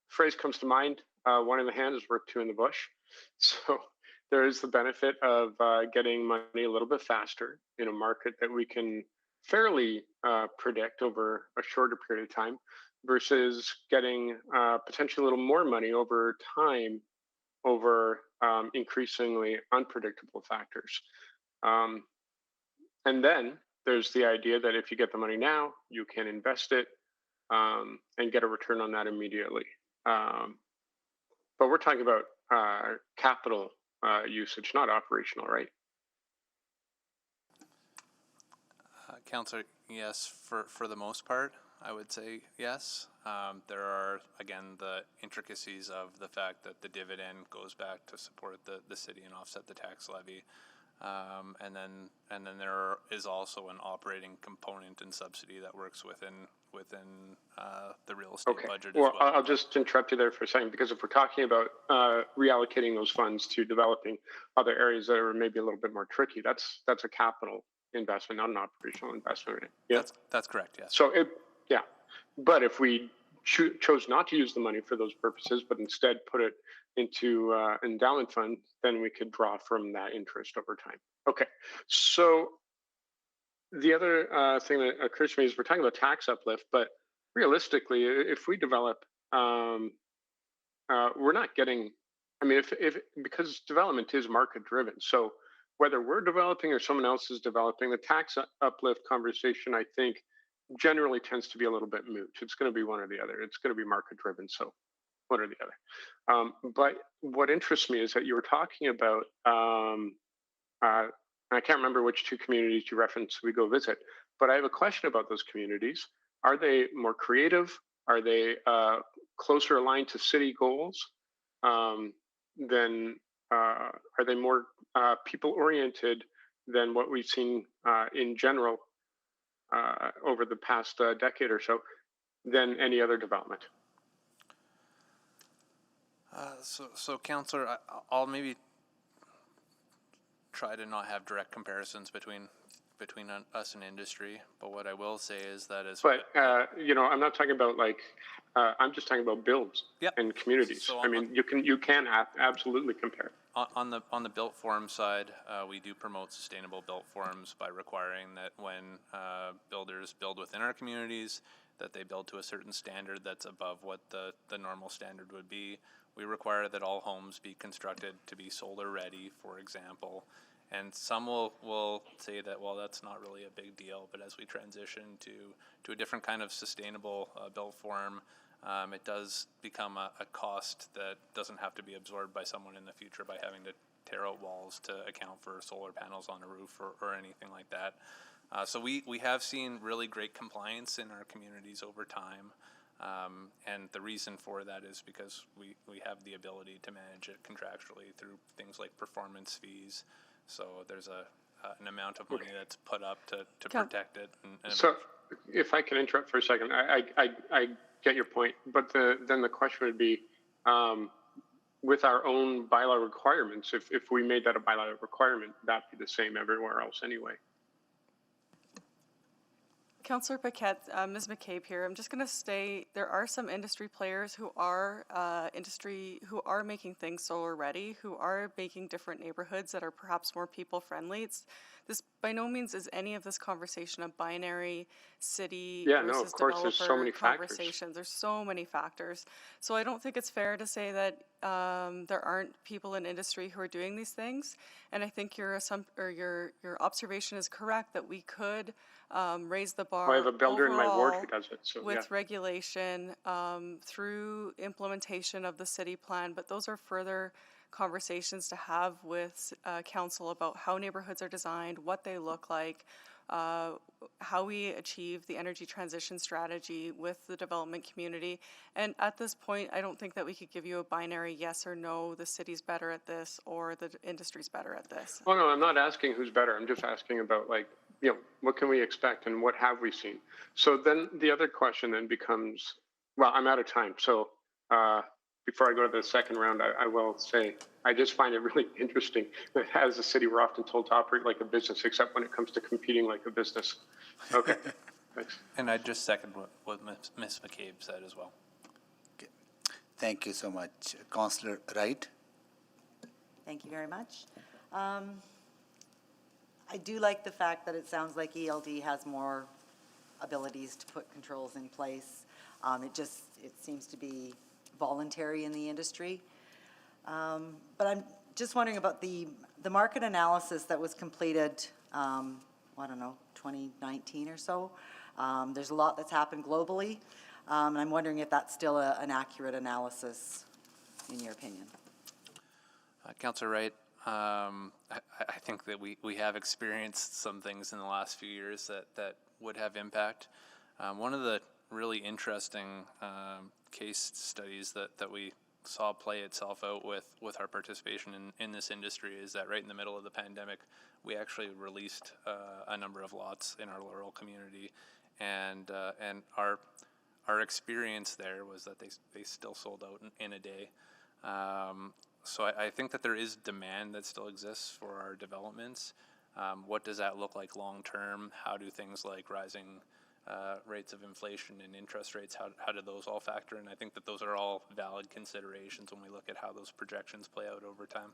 [SPEAKER 7] phrase comes to mind, one in the hand is worth two in the bush. So there is the benefit of getting money a little bit faster in a market that we can fairly predict over a shorter period of time versus getting potentially a little more money over time over increasingly unpredictable factors. And then there's the idea that if you get the money now, you can invest it and get a return on that immediately. But we're talking about capital usage, not operational, right?
[SPEAKER 20] Councillor, yes, for the most part, I would say yes. There are, again, the intricacies of the fact that the dividend goes back to support the city and offset the tax levy. And then there is also an operating component and subsidy that works within the real estate budget as well.
[SPEAKER 7] I'll just interrupt you there for a second, because if we're talking about reallocating those funds to developing other areas that are maybe a little bit more tricky, that's a capital investment, not an operational investment. Right? Yeah,
[SPEAKER 20] that's correct. Yes.
[SPEAKER 7] So but if we chose not to use the money for those purposes, but instead put it into endowment fund, then we could draw from that interest over time. Okay, so the other thing that occurs to me is we're talking about tax uplift, but realistically, if we develop, we're not getting. I mean, if because development is market driven, so whether we're developing or someone else is developing, the tax uplift conversation, I think, generally tends to be a little bit moot. It's going to be one or the other. It's going to be market driven, so one or the other. But what interests me is that you were talking about, I can't remember which two communities you referenced we go visit, but I have a question about those communities. Are they more creative? Are they closer aligned to city goals? Then are they more people oriented than what we've seen in general over the past decade or so than any other development?
[SPEAKER 20] So Councillor, I'll maybe try to not have direct comparisons between us and industry, but what I will say is that is.
[SPEAKER 7] But I'm not talking about I'm just talking about builds and communities.
[SPEAKER 20] So
[SPEAKER 7] I mean, you can absolutely compare.
[SPEAKER 20] On the built form side, we do promote sustainable built forms by requiring that when builders build within our communities, that they build to a certain standard that's above what the normal standard would be. We require that all homes be constructed to be solar ready, for example. And some will say that, well, that's not really a big deal, but as we transition to a different kind of sustainable built form, it does become a cost that doesn't have to be absorbed by someone in the future by having to tear out walls to account for solar panels on a roof or anything like that. So we have seen really great compliance in our communities over time. And the reason for that is because we have the ability to manage it contractually through things like performance fees. So there's an amount of money that's put up to protect it.
[SPEAKER 7] So if I can interrupt for a second, I get your point, but then the question would be, with our own bylaw requirements, if we made that a bylaw requirement, that'd be the same everywhere else anyway.
[SPEAKER 21] Councillor Paquette, Ms. McCabe here. I'm just going to say there are some industry players who are making things solar ready, who are making different neighborhoods that are perhaps more people friendly. This by no means is any of this conversation a binary city versus developer
[SPEAKER 7] there's so many
[SPEAKER 21] conversations. There's so many factors. So I don't think it's fair to say that there aren't people in industry who are doing these things. And I think your observation is correct that we could raise the bar.
[SPEAKER 7] I have a builder in my ward who does it. So
[SPEAKER 21] with regulation through implementation of the city plan, but those are further conversations to have with council about how neighborhoods are designed, what they look like, how we achieve the energy transition strategy with the development community. And at this point, I don't think that we could give you a binary yes or no, the city's better at this or the industry's better at this.
[SPEAKER 7] Well, no, I'm not asking who's better. I'm just asking about what can we expect and what have we seen? So then the other question then becomes, well, I'm out of time. So before I go to the second round, I will say, I just find it really interesting that as a city, we're often told to operate like a business, except when it comes to competing like a business. Okay, thanks.
[SPEAKER 20] And I just second what Ms. McCabe said as well.
[SPEAKER 2] Thank you so much. Councillor Wright?
[SPEAKER 19] Thank you very much. I do like the fact that it sounds like ELD has more abilities to put controls in place. It seems to be voluntary in the industry. But I'm just wondering about the market analysis that was completed, I don't know, 2019 or so. There's a lot that's happened globally, and I'm wondering if that's still an accurate analysis, in your opinion.
[SPEAKER 20] Councillor Wright, I think that we have experienced some things in the last few years that would have impact. One of the really interesting case studies that we saw play itself out with our participation in this industry is that right in the middle of the pandemic, we actually released a number of lots in our Laurel community, and our experience there was that they still sold out in a day. So I think that there is demand that still exists for our developments. What does that look like long term? How do things like rising rates of inflation and interest rates, how do those all factor in? I think that those are all valid considerations when we look at how those projections play out over time.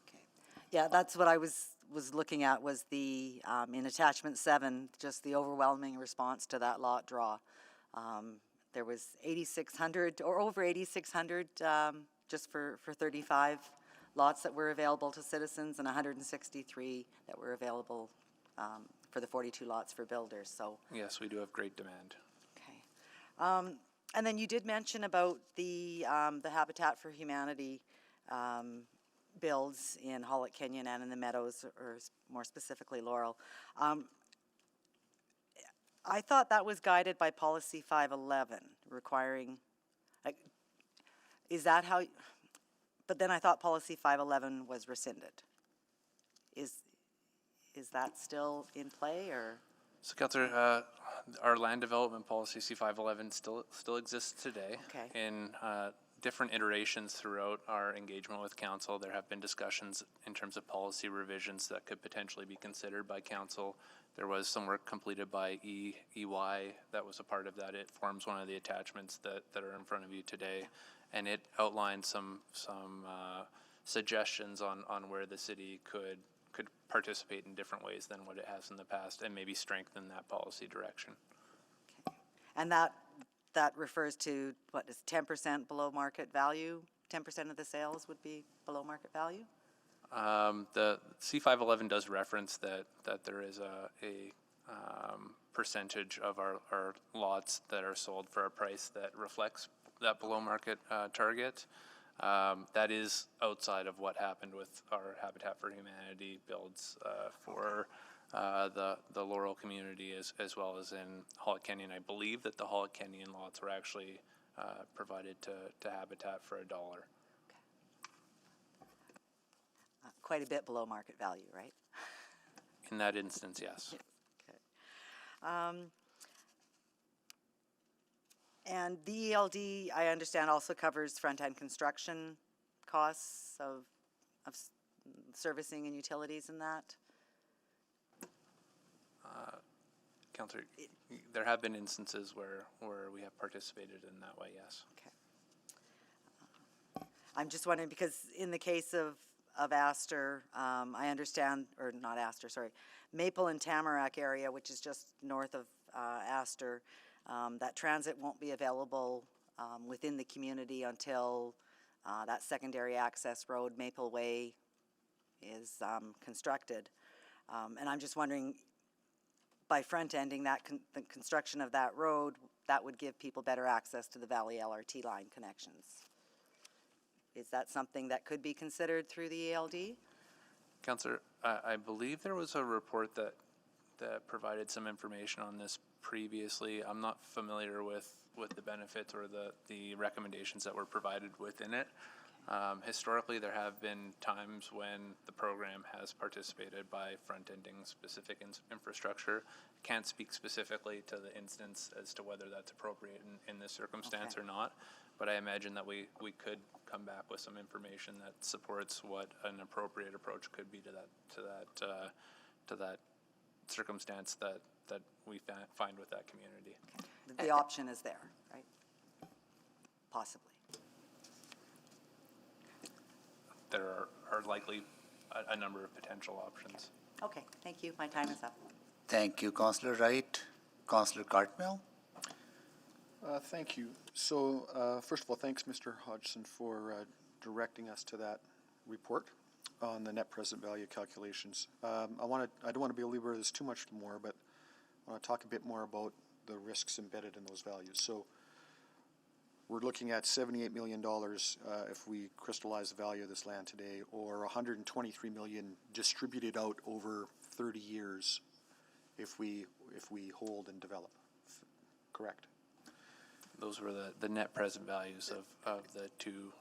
[SPEAKER 19] Okay. Yeah, that's what I was looking at, was the, in attachment 7, just the overwhelming response to that lot draw. There was 8,600 or over 8,600 just for 35 lots that were available to citizens, and 163 that were available for the 42 lots for builders. So
[SPEAKER 20] Yes, we do have great demand.
[SPEAKER 19] okay. And then you did mention about the Habitat for Humanity builds in Hawlett Canyon and in the Meadows, or more specifically Laurel. I thought that was guided by Policy 511, requiring, like, is that how, but then I thought Policy 511 was rescinded. Is that still in play, or?
[SPEAKER 20] So, Councillor, our land development policy C511 still exists today.
[SPEAKER 19] Okay.
[SPEAKER 20] In different iterations throughout our engagement with council, there have been discussions in terms of policy revisions that could potentially be considered by council. There was some work completed by EY that was a part of that. It forms one of the attachments that are in front of you today, and it outlines some suggestions on where the city could participate in different ways than what it has in the past, and maybe strengthen that policy direction.
[SPEAKER 19] Okay. And that refers to, what is 10% below market value? 10% of the sales would be below market value?
[SPEAKER 20] The C511 does reference that there is a percentage of our lots that are sold for a price that reflects that below market target. That is outside of what happened with our Habitat for Humanity builds for the Laurel community as well as in Hawlett Canyon. I believe that the Hawlett Canyon lots were actually provided to Habitat for $1.
[SPEAKER 19] Quite a bit below market value, right?
[SPEAKER 20] In that instance, yes.
[SPEAKER 19] Okay. And the ELD, I understand, also covers front-end construction costs of servicing and utilities and that?
[SPEAKER 20] Councillor, there have been instances where we have participated in that way, yes.
[SPEAKER 19] Okay. I'm just wondering, because in the case of Astor, I understand, or not Astor, sorry, Maple and Tamarack area, which is just north of Astor, that transit won't be available within the community until that secondary access road, Maple Way, is constructed. And I'm just wondering, by front-ending the construction of that road, that would give people better access to the Valley LRT line connections. Is that something that could be considered through the ELD?
[SPEAKER 20] Councillor, I believe there was a report that provided some information on this previously. I'm not familiar with the benefits or the recommendations that were provided within it. Historically, there have been times when the program has participated by front-ending specific infrastructure. Can't speak specifically to the instance as to whether that's appropriate in this circumstance or not, but I imagine that we could come back with some information that supports what an appropriate approach could be to that circumstance that we find with that community.
[SPEAKER 19] Okay. The option is there, right? Possibly.
[SPEAKER 20] there are likely a number of potential options.
[SPEAKER 19] Okay, thank you. My time is up.
[SPEAKER 2] Thank you, Councillor Wright. Councillor Cartmel?
[SPEAKER 11] Thank you. So, first of all, thanks, Mr. Hodgson, for directing us to that report on the net present value calculations. I don't want to belabor this too much more, but I want to talk a bit more about the risks embedded in those values. So, we're looking at $78 million if we crystallize the value of this land today, or $123 million distributed out over 30 years if we hold and develop. Correct?
[SPEAKER 20] Those were the net present values of the two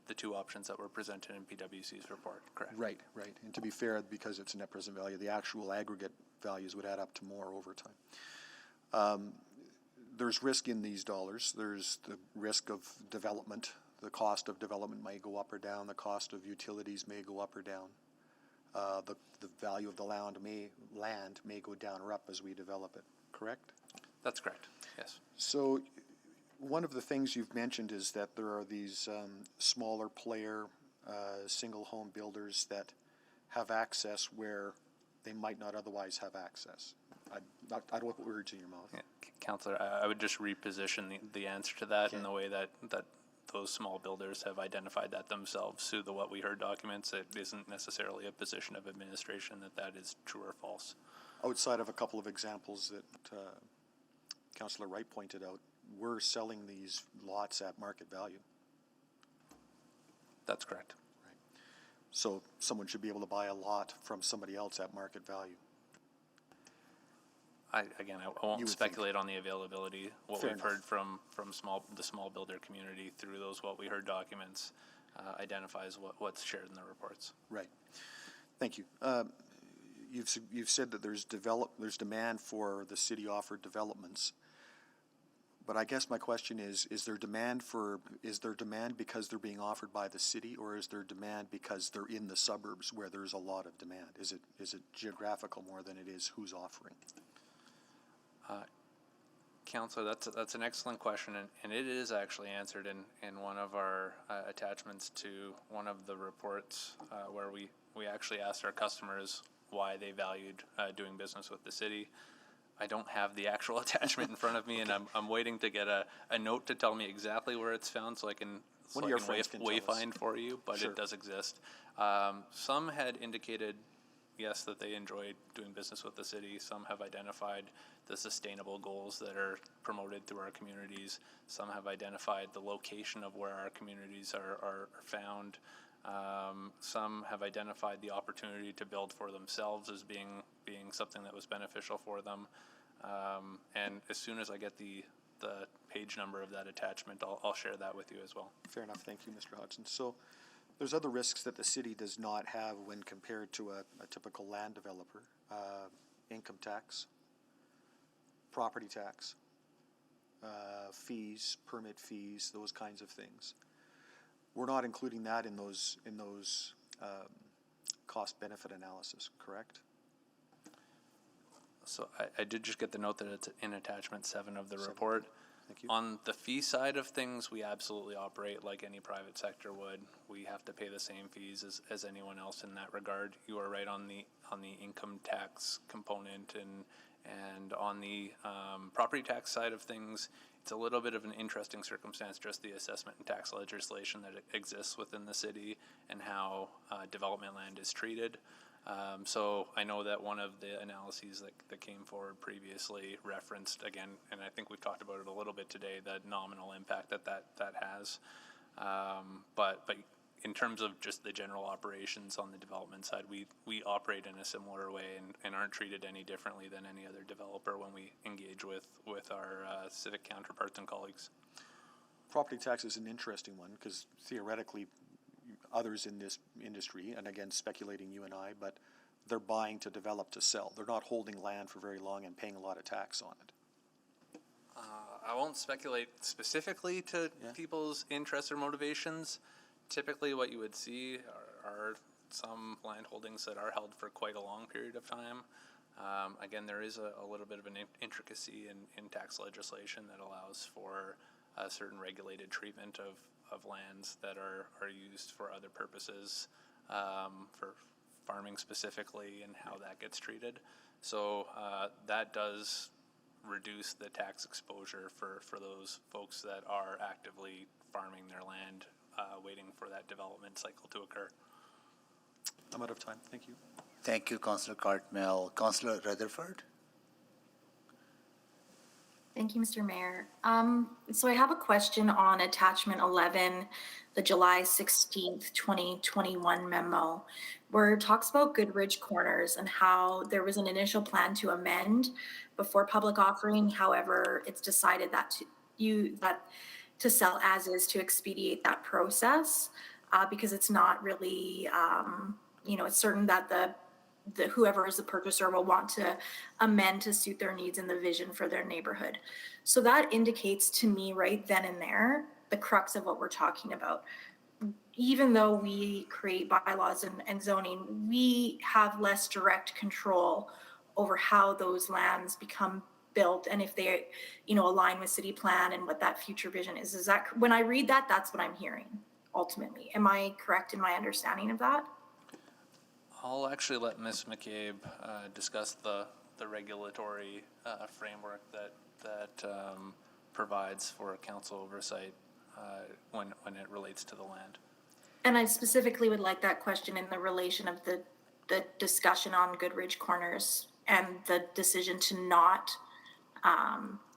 [SPEAKER 20] the two options that were presented in PwC's report, correct?
[SPEAKER 11] Right, right. And to be fair, because it's a net present value, the actual aggregate values would add up to more over time. There's risk in these dollars. There's the risk of development. The cost of development may go up or down. The cost of utilities may go up or down. The value of the land may go down or up as we develop it, correct?
[SPEAKER 20] That's correct, yes.
[SPEAKER 11] So one of the things you've mentioned is that there are these smaller player single home builders that have access where they might not otherwise have access. I don't want to put words in your mouth.
[SPEAKER 20] Yeah. Councillor, I would just reposition the answer to that in the way that those small builders have identified that themselves through the What We Heard documents. It isn't necessarily a position of administration that is true or false.
[SPEAKER 11] Outside of a couple of examples that Councillor Wright pointed out, we're selling these lots at market value.
[SPEAKER 20] That's correct.
[SPEAKER 11] Right. So someone should be able to buy a lot from somebody else at market value.
[SPEAKER 20] I won't speculate on the availability. What
[SPEAKER 11] Fair
[SPEAKER 20] we've heard from the small builder community through those What We Heard documents identifies what's shared in the reports.
[SPEAKER 11] Right. Thank you. You've said that there's demand for the city offered developments. But I guess my question is there demand because they're being offered by the city, or is there demand because they're in the suburbs where there's a lot of demand? Is it geographical more than it is who's offering?
[SPEAKER 20] Councillor, that's an excellent question, and it is actually answered in one of our attachments to one of the reports where we actually asked our customers why they valued doing business with the city. I don't have the actual attachment in front of me, and I'm waiting to get a note to tell me exactly where it's found so I can wayfind for you, but
[SPEAKER 11] Sure.
[SPEAKER 20] It does exist. Some had indicated, yes, that they enjoyed doing business with the city. Some have identified the sustainable goals that are promoted through our communities. Some have identified the location of where our communities are found. Some have identified the opportunity to build for themselves as being something that was beneficial for them. And as soon as I get the page number of that attachment, I'll share that with you as well.
[SPEAKER 11] Fair enough. Thank you, Mr. Hodgson. So there's other risks that the city does not have when compared to a typical land developer. Income tax, property tax, fees, permit fees, those kinds of things. We're not including that in those cost-benefit analysis, correct?
[SPEAKER 20] So I did just get the note that it's in attachment 7 of the report.
[SPEAKER 11] Thank you.
[SPEAKER 20] On the fee side of things, we absolutely operate like any private sector would. We have to pay the same fees as anyone else in that regard. You are right on the income tax component, and on the property tax side of things, it's a little bit of an interesting circumstance, just the assessment and tax legislation that exists within the city and how development land is treated. So I know that one of the analyses that came forward previously referenced, again, and I think we've talked about it a little bit today, that nominal impact that has. But in terms of just the general operations on the development side, we operate in a similar way and aren't treated any differently than any other developer when we engage with our civic counterparts and colleagues.
[SPEAKER 11] Property tax is an interesting one because theoretically others in this industry, and again speculating you and I, but they're buying to develop to sell. They're not holding land for very long and paying a lot of tax on it.
[SPEAKER 20] I won't speculate specifically to people's interests or motivations. Typically what you would see are some land holdings that are held for quite a long period of time. Again, there is a little bit of an intricacy in tax legislation that allows for a certain regulated treatment of lands that are used for other purposes, for farming specifically, and how that gets treated. So that does reduce the tax exposure for those folks that are actively farming their land, waiting for that development cycle to occur.
[SPEAKER 11] I'm out of time. Thank you.
[SPEAKER 2] Thank you, Councillor Cartmel. Councillor Rutherford?
[SPEAKER 5] Thank you, Mr. Mayor. So I have a question on attachment 11, the July 16th, 2021 memo, where it talks about Goodridge Corners and how there was an initial plan to amend before public offering. However, it's decided that to sell as is to expedite that process, because it's not really, it's certain that the whoever is the purchaser will want to amend to suit their needs and the vision for their neighborhood. So that indicates to me right then and there the crux of what we're talking about. Even though we create bylaws and zoning, we have less direct control over how those lands become built and if they, align with city plan and what that future vision is. Is that, when I read that, that's what I'm hearing ultimately. Am I correct in my understanding of that?
[SPEAKER 20] I'll actually let Ms. McCabe discuss the regulatory framework that provides for council oversight when it relates to the land.
[SPEAKER 5] And I specifically would like that question in the relation of the discussion on Goodridge Corners and the decision to not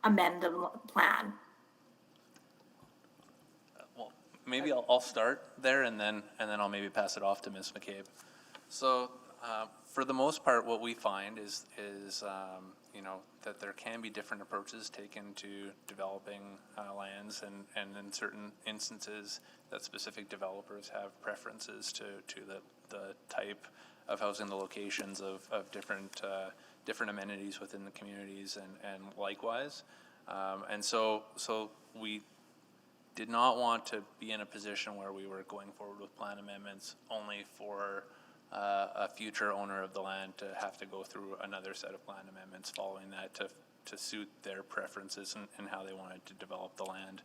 [SPEAKER 5] amend the plan.
[SPEAKER 20] Well, maybe I'll start there and then I'll maybe pass it off to Ms. McCabe. So for the most part, what we find is that there can be different approaches taken to developing lands, and in certain instances that specific developers have preferences to the type of housing, the locations of different amenities within the communities, and likewise. And so we did not want to be in a position where we were going forward with plan amendments only for a future owner of the land to have to go through another set of plan amendments following that to suit their preferences and how they wanted to develop the land.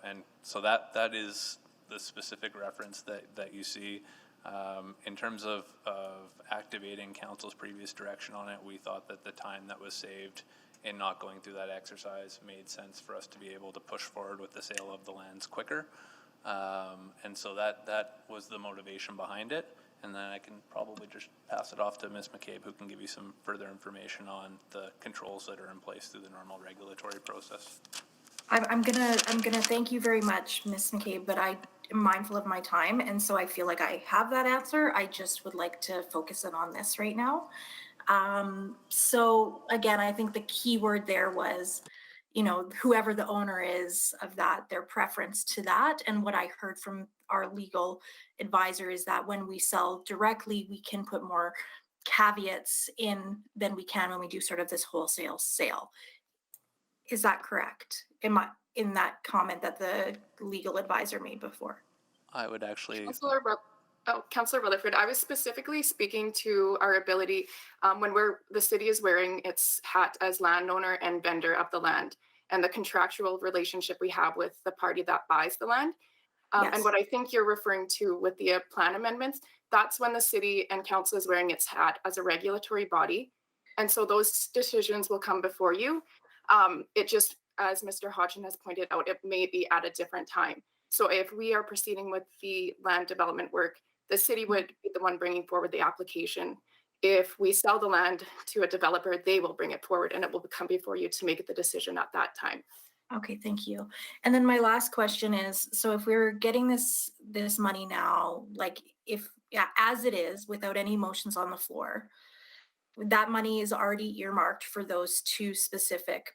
[SPEAKER 20] And so that is the specific reference that you see. In terms of activating council's previous direction on it, we thought that the time that was saved in not going through that exercise made sense for us to be able to push forward with the sale of the lands quicker. And so that was the motivation behind it. And then I can probably just pass it off to Ms. McCabe, who can give you some further information on the controls that are in place through the normal regulatory process.
[SPEAKER 5] I'm gonna thank you very much, Ms. McCabe, but I am mindful of my time, and so I feel like I have that answer. I just would like to focus in on this right now. So again, I think the key word there was, whoever the owner is of that, their preference to that. And what I heard from our legal advisor is that when we sell directly, we can put more caveats in than we can when we do sort of this wholesale sale. Is that correct? In that comment that the legal advisor made before?
[SPEAKER 20] I would actually...
[SPEAKER 8] Councillor Rutherford, I was specifically speaking to our ability when the city is wearing its hat as landowner and vendor of the land, and the contractual relationship we have with the party that buys the land.
[SPEAKER 5] Yes.
[SPEAKER 8] And what I think you're referring to with the plan amendments, that's when the city and council is wearing its hat as a regulatory body. And so those decisions will come before you. It just, as Mr. Hodgson has pointed out, it may be at a different time. So if we are proceeding with the land development work, the city would be the one bringing forward the application. If we sell the land to a developer, they will bring it forward and it will come before you to make the decision at that time.
[SPEAKER 5] Okay, thank you. And then my last question is, so if we're getting this money now, like as it is, without any motions on the floor, that money is already earmarked for those two specific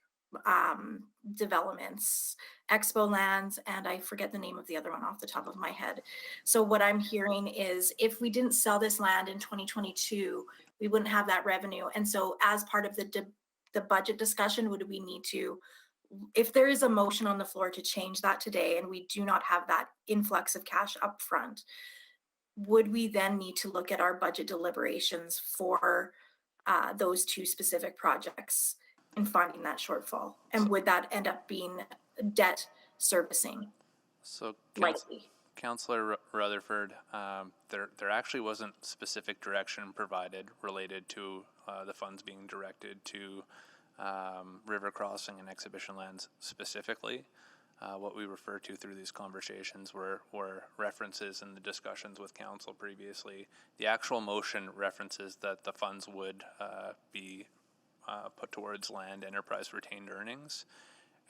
[SPEAKER 5] developments, Expo Lands, and I forget the name of the other one off the top of my head. So what I'm hearing is if we didn't sell this land in 2022, we wouldn't have that revenue. And so as part of the budget discussion, would we need to, if there is a motion on the floor to change that today and we do not have that influx of cash up front, would we then need to look at our budget deliberations for those two specific projects and finding that shortfall? And would that end up being debt servicing?
[SPEAKER 20] So,
[SPEAKER 5] rightly.
[SPEAKER 20] Councillor Rutherford, there actually wasn't specific direction provided related to the funds being directed to river crossing and exhibition lands specifically. What we refer to through these conversations were references in the discussions with council previously. The actual motion references that the funds would be put towards land enterprise retained earnings.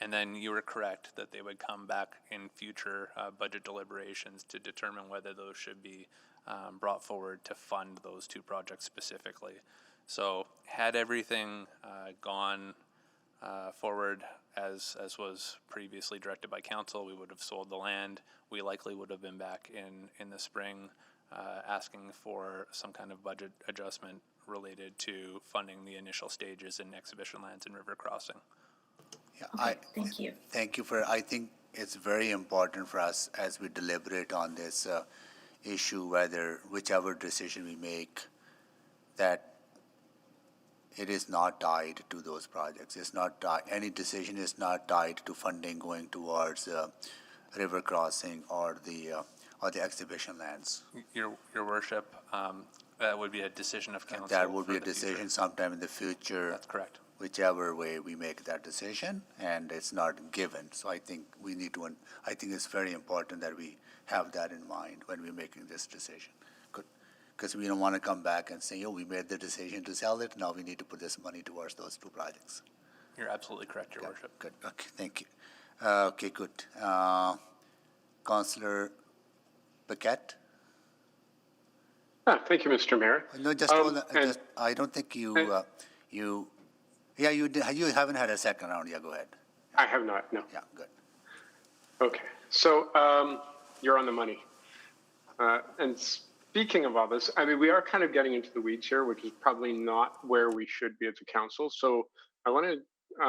[SPEAKER 20] And then you were correct that they would come back in future budget deliberations to determine whether those should be brought forward to fund those two projects specifically. So had everything gone forward as was previously directed by council, we would have sold the land. We likely would have been back in the spring asking for some kind of budget adjustment related to funding the initial stages in exhibition lands and river crossing.
[SPEAKER 2] Yeah,
[SPEAKER 5] Okay, thank you.
[SPEAKER 2] Thank you I think it's very important for us as we deliberate on this issue, whichever decision we make, that it is not tied to those projects. It's not any decision is not tied to funding going towards river crossing or the exhibition lands.
[SPEAKER 20] Your worship, that would be a decision of council.
[SPEAKER 2] That would be a decision sometime in the future.
[SPEAKER 20] That's correct.
[SPEAKER 2] Whichever way we make that decision, and it's not given. So I think we need to, I think it's very important that we have that in mind when we're making this decision. Good, because we don't want to come back and say, oh, we made the decision to sell it, now we need to put this money towards those two projects.
[SPEAKER 20] You're absolutely correct, Your Worship.
[SPEAKER 2] Good, okay, thank you. Okay, good. Councillor Paquette?
[SPEAKER 7] Thank you, Mr. Mayor.
[SPEAKER 2] No, just hold on. I don't think you haven't had a second round. Yeah, go ahead.
[SPEAKER 7] I have not, no.
[SPEAKER 2] Yeah, good.
[SPEAKER 7] Okay, so you're on the money. And speaking of all this, I mean, we are kind of getting into the weeds here, which is probably not where we should be as a council. So I want to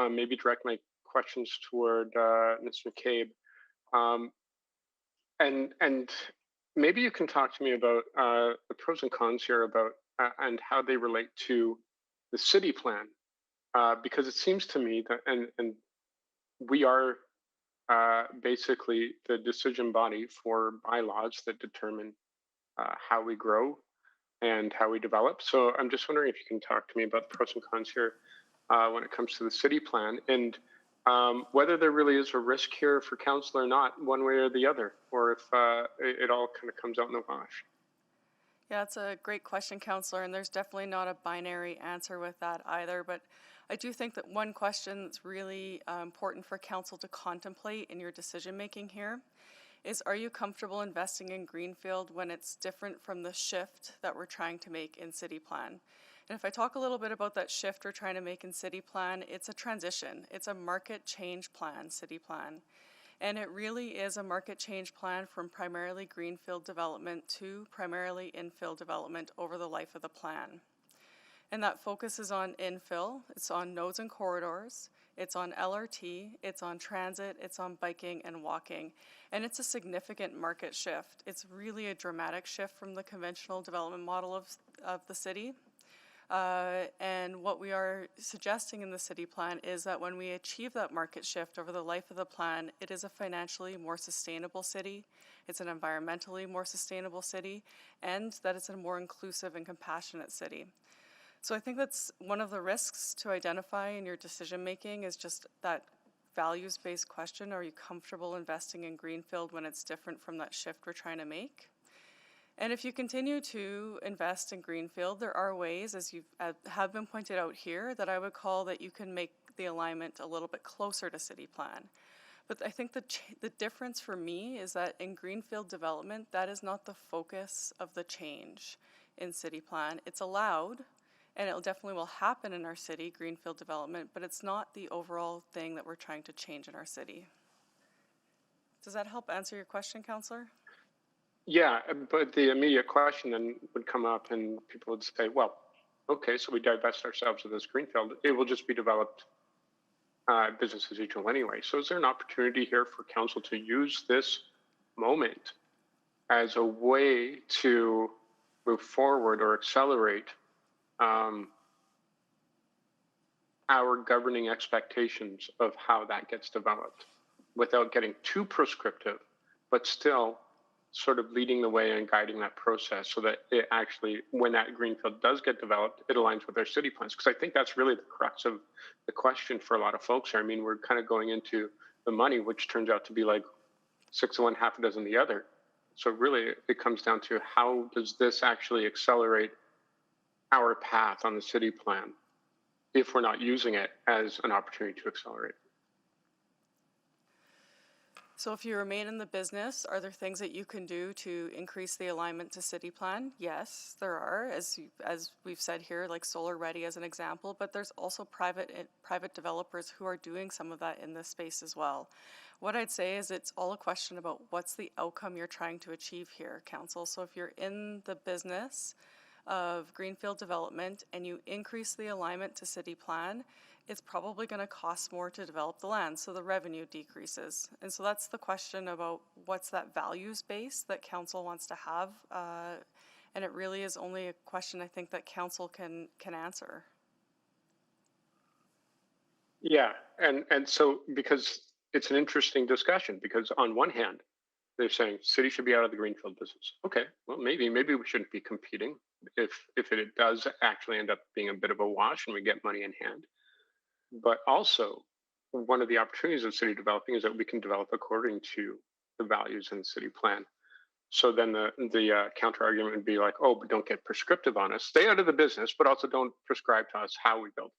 [SPEAKER 7] maybe direct my questions toward Mr. McCabe. And maybe you can talk to me about the pros and cons here about and how they relate to the city plan. Because it seems to me that, and we are basically the decision body for bylaws that determine how we grow and how we develop. So I'm just wondering if you can talk to me about the pros and cons here when it comes to the city plan, and whether there really is a risk here for council or not, one way or the other, or if it all kind of comes out in the wash.
[SPEAKER 21] Yeah, it's a great question, Councillor, and there's definitely not a binary answer with that either. But I do think that one question that's really important for Council to contemplate in your decision making here is, are you comfortable investing in Greenfield when it's different from the shift that we're trying to make in City Plan? And if I talk a little bit about that shift we're trying to make in City Plan, it's a transition. It's a market change plan, City Plan. And it really is a market change plan from primarily greenfield development to primarily infill development over the life of the plan. And that focuses on infill, it's on nodes and corridors, it's on LRT, it's on transit, it's on biking and walking. And it's a significant market shift. It's really a dramatic shift from the conventional development model of the city. And what we are suggesting in the city plan is that when we achieve that market shift over the life of the plan, it is a financially more sustainable city, it's an environmentally more sustainable city, and that it's a more inclusive and compassionate city. So I think that's one of the risks to identify in your decision making, is just that values-based question. Are you comfortable investing in Greenfield when it's different from that shift we're trying to make? And if you continue to invest in Greenfield, there are ways, as you have been pointed out here, that I would call that you can make the alignment a little bit closer to city plan. But I think the difference for me is that in Greenfield development, that is not the focus of the change in city plan. It's allowed, and it definitely will happen in our city, Greenfield development, but it's not the overall thing that we're trying to change in our city. Does that help answer your question, Councillor?
[SPEAKER 7] Yeah, but the immediate question then would come up and people would say, well, okay, so we divest ourselves of this greenfield. It will just be developed business as usual anyway. So is there an opportunity here for council to use this moment as a way to move forward or accelerate our governing expectations of how that gets developed without getting too prescriptive, but still sort of leading the way and guiding that process so that it actually, when that greenfield does get developed, it aligns with our city plans. Because I think that's really the crux of the question for a lot of folks here. I mean, we're kind of going into the money, which turns out to be like 6 of one, half a dozen the other. So really, it comes down to how does this actually accelerate our path on the city plan if we're not using it as an opportunity to accelerate.
[SPEAKER 21] So if you remain in the business, are there things that you can do to increase the alignment to city plan? Yes, there are, as we've said here, like Solar Ready as an example, but there's also private developers who are doing some of that in this space as well. What I'd say is it's all a question about what's the outcome you're trying to achieve here, council. So if you're in the business of greenfield development and you increase the alignment to city plan, it's probably going to cost more to develop the land, so the revenue decreases. And so that's the question about what's that values base that council wants to have, and it really is only a question I think that council can answer.
[SPEAKER 7] Yeah, and so because it's an interesting discussion, because on one hand, they're saying city should be out of the greenfield business. Okay, well maybe we shouldn't be competing if it does actually end up being a bit of a wash and we get money in hand. But also, one of the opportunities of city developing is that we can develop according to the values in the city plan. So then the counter argument would be like, oh, but don't get prescriptive on us. Stay out of the business, but also don't prescribe to us how we build.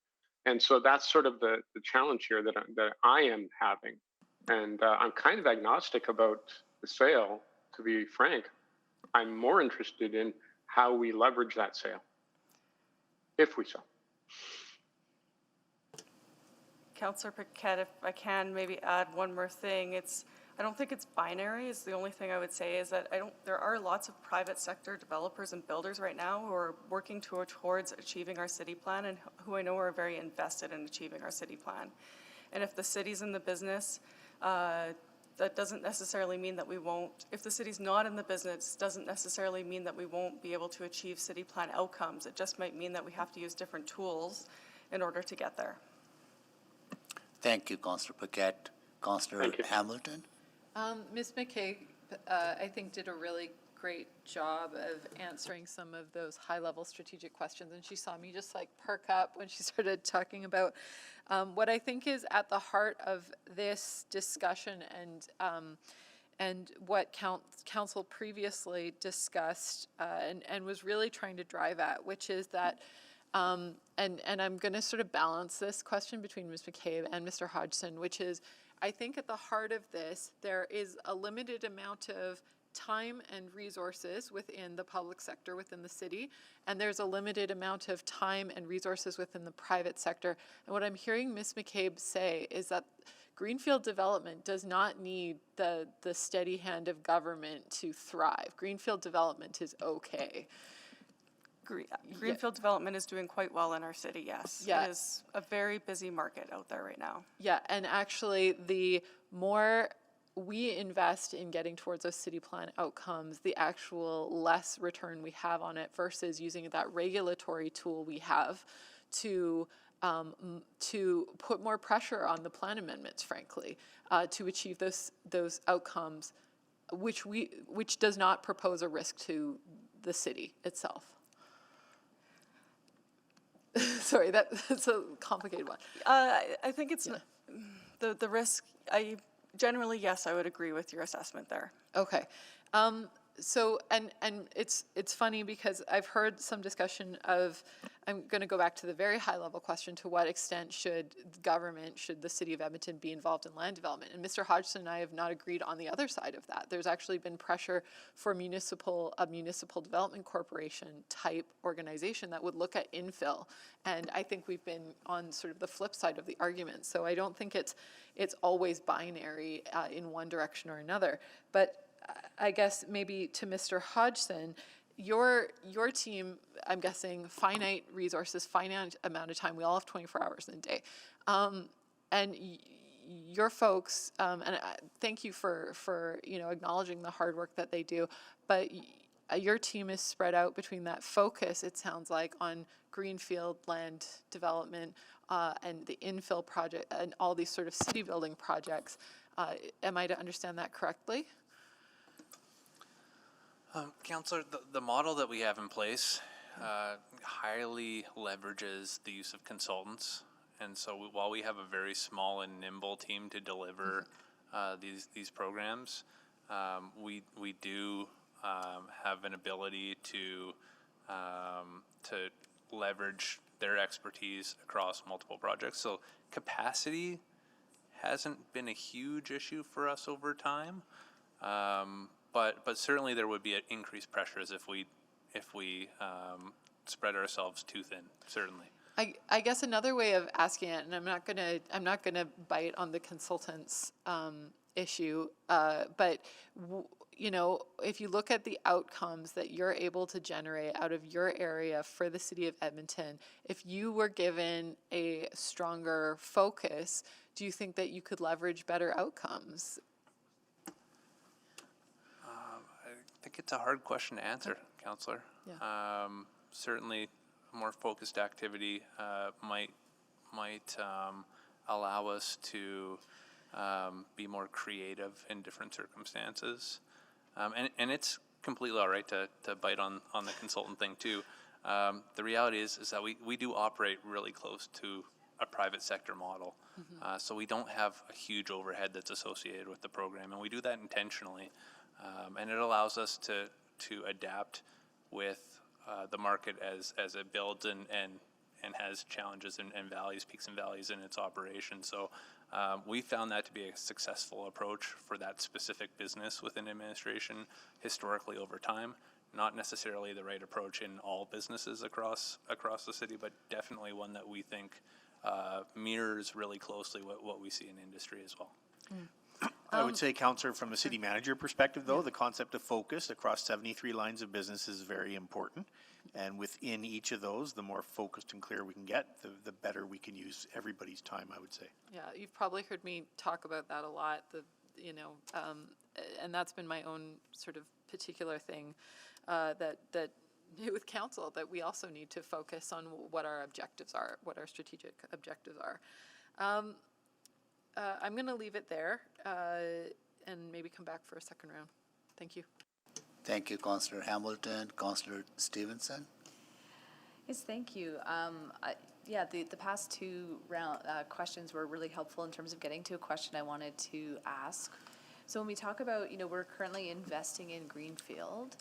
[SPEAKER 7] And so that's sort of the challenge here that I am having. And I'm kind of agnostic about the sale, to be frank. I'm more interested in how we leverage that sale, if we sell.
[SPEAKER 21] Councillor Paquette, if I can maybe add one more thing, I don't think it's binary is the only thing I would say is that there are lots of private sector developers and builders right now who are working towards achieving our city plan and who I know are very invested in achieving our city plan. And if the city's in the business, that doesn't necessarily mean that we won't, if the city's not in the business, doesn't necessarily mean that we won't be able to achieve city plan outcomes. It just might mean that we have to use different tools in order to get there.
[SPEAKER 2] Thank you, Councillor Paquette. Councillor Hamilton?
[SPEAKER 15] Ms. McKay, I think, did a really great job of answering some of those high-level strategic questions, and she saw me just like perk up when she started talking about what I think is at the heart of this discussion and what council previously discussed and was really trying to drive at, which is that and I'm going to sort of balance this question between Ms. McCabe and Mr. Hodgson, which is, I think at the heart of this, there is a limited amount of time and resources within the public sector within the city, and there's a limited amount of time and resources within the private sector. And what I'm hearing Ms. McCabe say is that greenfield development does not need the steady hand of government to thrive. Greenfield development is okay.
[SPEAKER 21] Greenfield development is doing quite well in our city, yes.
[SPEAKER 15] Yeah.
[SPEAKER 21] It is a very busy market out there right now.
[SPEAKER 15] Yeah, and actually the more we invest in getting towards those city plan outcomes, the actual less return we have on it versus using that regulatory tool we have to put more pressure on the plan amendments, frankly, to achieve those outcomes, which does not propose a risk to the city itself. Sorry, that's a complicated one.
[SPEAKER 21] I think it's the risk. Generally, yes, I would agree with your assessment there.
[SPEAKER 15] Okay. So, and it's funny because I've heard some discussion of, I'm going to go back to the very high level question, to what extent should the city of Edmonton be involved in land development? And Mr. Hodgson and I have not agreed on the other side of that. There's actually been pressure for a municipal development corporation type organization that would look at infill. And I think we've been on sort of the flip side of the argument. So I don't think it's always binary in one direction or another. But I guess maybe to Mr. Hodgson, your team, I'm guessing, finite resources, finite amount of time. We all have 24 hours in a day. And your folks, and thank you for acknowledging the hard work that they do, but your team is spread out between that focus, it sounds like, on greenfield land development and the infill project and all these sort of city building projects. Am I to understand that correctly?
[SPEAKER 20] Counselor, the model that we have in place highly leverages the use of consultants. And so while we have a very small and nimble team to deliver these programs, we do have an ability to leverage their expertise across multiple projects. So capacity hasn't been a huge issue for us over time. But certainly there would be increased pressures if we spread ourselves too thin. Certainly.
[SPEAKER 15] I guess another way of asking it, and I'm not gonna bite on the consultants issue, but you know, if you look at the outcomes that you're able to generate out of your area for the city of Edmonton, if you were given a stronger focus, do you think that you could leverage better outcomes?
[SPEAKER 20] I think it's a hard question to answer, Councillor.
[SPEAKER 15] Yeah.
[SPEAKER 20] Certainly, a more focused activity might allow us to be more creative in different circumstances, and it's completely all right to bite on the consultant thing too. The reality is that we do operate really close to a private sector model, so we don't have a huge overhead that's associated with the program, and we do that intentionally. And it allows us to adapt with the market as it builds and has challenges and valleys, peaks and valleys in its operation. So we found that to be a successful approach for that specific business within administration historically over time. Not necessarily the right approach in all businesses across the city, but definitely one that we think mirrors really closely what we see in industry as well.
[SPEAKER 16] I would say, Councillor, from a city manager perspective, though, the concept of focus across 73 lines of business is very important. And within each of those, the more focused and clear we can get, the better we can use everybody's time, I would say.
[SPEAKER 15] Yeah, you've probably heard me talk about that a lot, and that's been my own sort of particular thing that with council, that we also need to focus on what our objectives are, what our strategic objectives are. I'm going to leave it there and maybe come back for a second round. Thank you.
[SPEAKER 2] Thank you, Councillor Hamilton. Councillor Stevenson.
[SPEAKER 10] Yes, thank you. The past two questions were really helpful in terms of getting to a question I wanted to ask. So when we talk about, we're currently investing in Greenfield,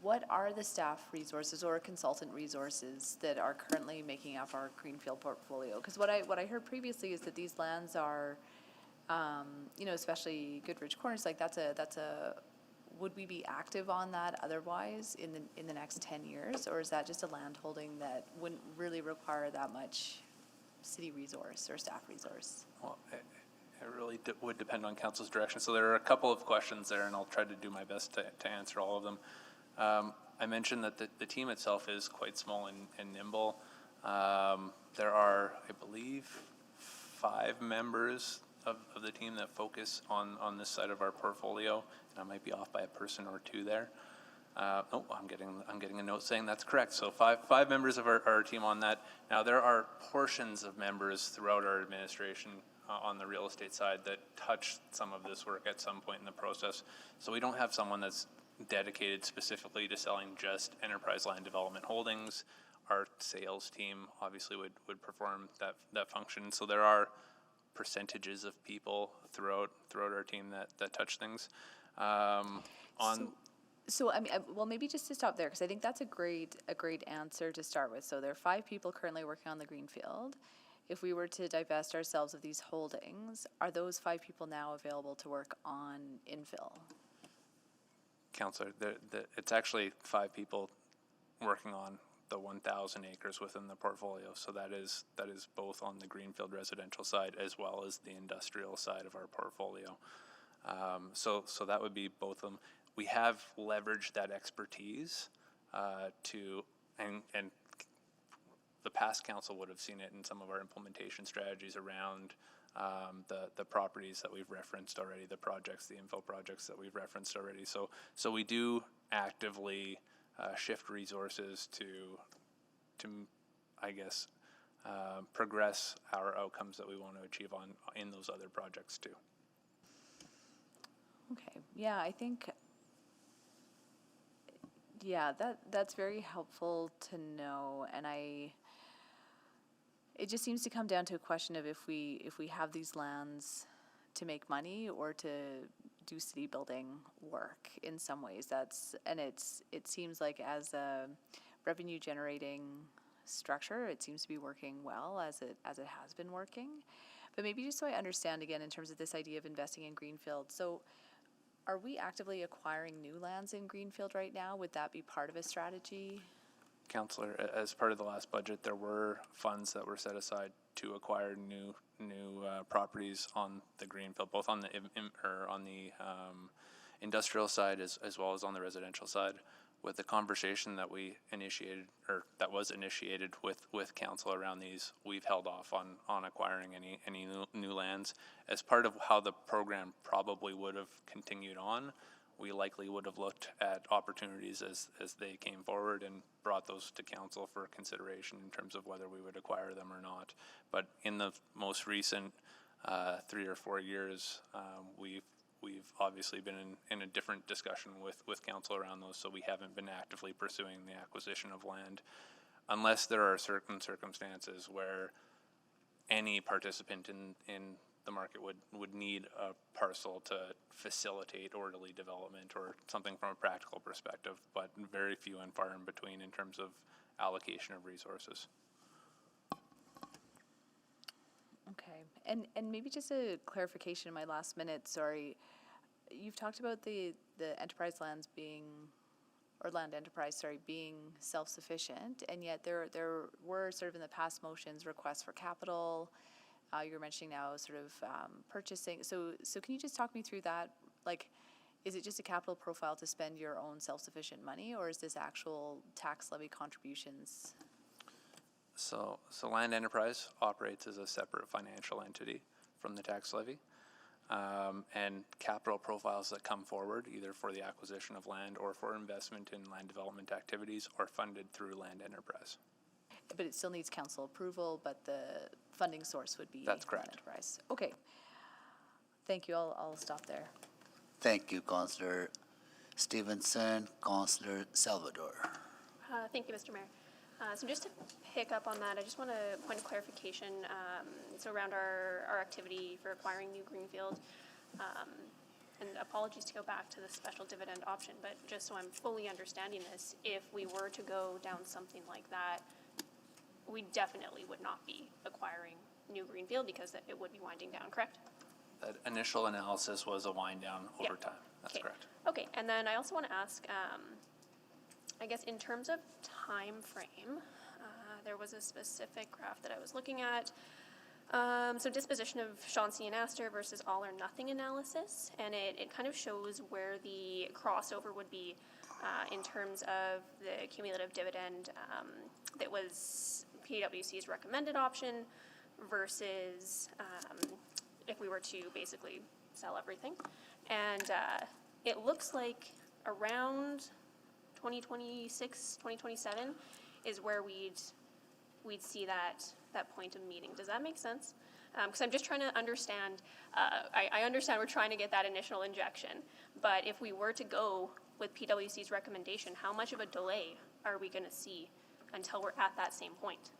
[SPEAKER 10] what are the staff resources or consultant resources that are currently making up our Greenfield portfolio? Because what I heard previously is that these lands are, especially Goodrich Corners, like that's a. Would we be active on that otherwise in the next 10 years, or is that just a land holding that wouldn't really require that much city resource or staff resource?
[SPEAKER 20] Well, it really would depend on council's direction. So there are a couple of questions there, and I'll try to do my best to answer all of them. I mentioned that the team itself is quite small and nimble. There are, I believe, 5 members of the team that focus on this side of our portfolio, and I might be off by a person or two there. I'm getting a note saying that's correct. So five members of our team on that. Now there are portions of members throughout our administration on the real estate side that touch some of this work at some point in the process. So we don't have someone that's dedicated specifically to selling just enterprise land development holdings. Our sales team obviously would perform that function. So there are percentages of people throughout our team that touch things.
[SPEAKER 10] So I mean, well, maybe just to stop there, because I think that's a great answer to start with. So there are 5 people currently working on the Greenfield. If we were to divest ourselves of these holdings, are those 5 people now available to work on infill?
[SPEAKER 20] Councillor, it's actually 5 people working on the 1,000 acres within the portfolio. So that is both on the Greenfield residential side as well as the industrial side of our portfolio. So that would be both of them. We have leveraged that expertise and the past council would have seen it in some of our implementation strategies around the properties that we've referenced already, the projects, the infill projects that we've referenced already. So we do actively shift resources to I guess, progress our outcomes that we want to achieve in those other projects too.
[SPEAKER 10] Okay, yeah, I think Yeah, that's very helpful to know, and it just seems to come down to a question of if we have these lands to make money or to do city building work in some ways. It seems like as a revenue generating structure, it seems to be working well as it has been working. But maybe just so I understand again in terms of this idea of investing in Greenfield. So are we actively acquiring new lands in Greenfield right now? Would that be part of a strategy?
[SPEAKER 20] Councillor, as part of the last budget, there were funds that were set aside to acquire new properties on the Greenfield, both on the industrial side as well as on the residential side. With the conversation that we initiated, or that was initiated with council around these, we've held off on acquiring any new lands. As part of how the program probably would have continued on, we likely would have looked at opportunities as they came forward and brought those to council for consideration in terms of whether we would acquire them or not. But in the most recent 3 or 4 years, we've obviously been in a different discussion with council around those, so we haven't been actively pursuing the acquisition of land unless there are certain circumstances where any participant in the market would need a parcel to facilitate orderly development or something from a practical perspective, but very few and far in between in terms of allocation of resources.
[SPEAKER 10] Okay, and maybe just a clarification in my last minute, sorry. You've talked about the enterprise lands being, or land enterprise, sorry, being self-sufficient, and yet there were sort of in the past motions requests for capital. You're mentioning now sort of purchasing. So can you just talk me through that? Like, is it just a capital profile to spend your own self-sufficient money, or is this actual tax levy contributions?
[SPEAKER 20] So land enterprise operates as a separate financial entity from the tax levy. And capital profiles that come forward, either for the acquisition of land or for investment in land development activities, are funded through land enterprise.
[SPEAKER 10] But it still needs council approval, but the funding source would be
[SPEAKER 20] That's correct.
[SPEAKER 10] land enterprise. Okay. Thank you. I'll stop there.
[SPEAKER 2] Thank you, Councillor Stevenson. Councillor Salvador.
[SPEAKER 14] Thank you, Mr. Mayor. So just to pick up on that, I just want a point of clarification. So around our activity for acquiring new Greenfield, and apologies to go back to the special dividend option, but just so I'm fully understanding this, if we were to go down something like that, we definitely would not be acquiring new Greenfield because it would be winding down, correct?
[SPEAKER 20] That initial analysis was a wind down over time. That's correct.
[SPEAKER 14] Okay, and then I also want to ask, I guess in terms of time frame, there was a specific graph that I was looking at. So disposition of Chauncey and Astor versus all or nothing analysis, and it kind of shows where the crossover would be in terms of the cumulative dividend that was PwC's recommended option versus if we were to basically sell everything. And it looks like around 2026, 2027 is where we'd see that point of meeting. Does that make sense? Because I'm just trying to understand, I understand we're trying to get that initial injection, but if we were to go with PwC's recommendation, how much of a delay are we going to see until we're at that same point?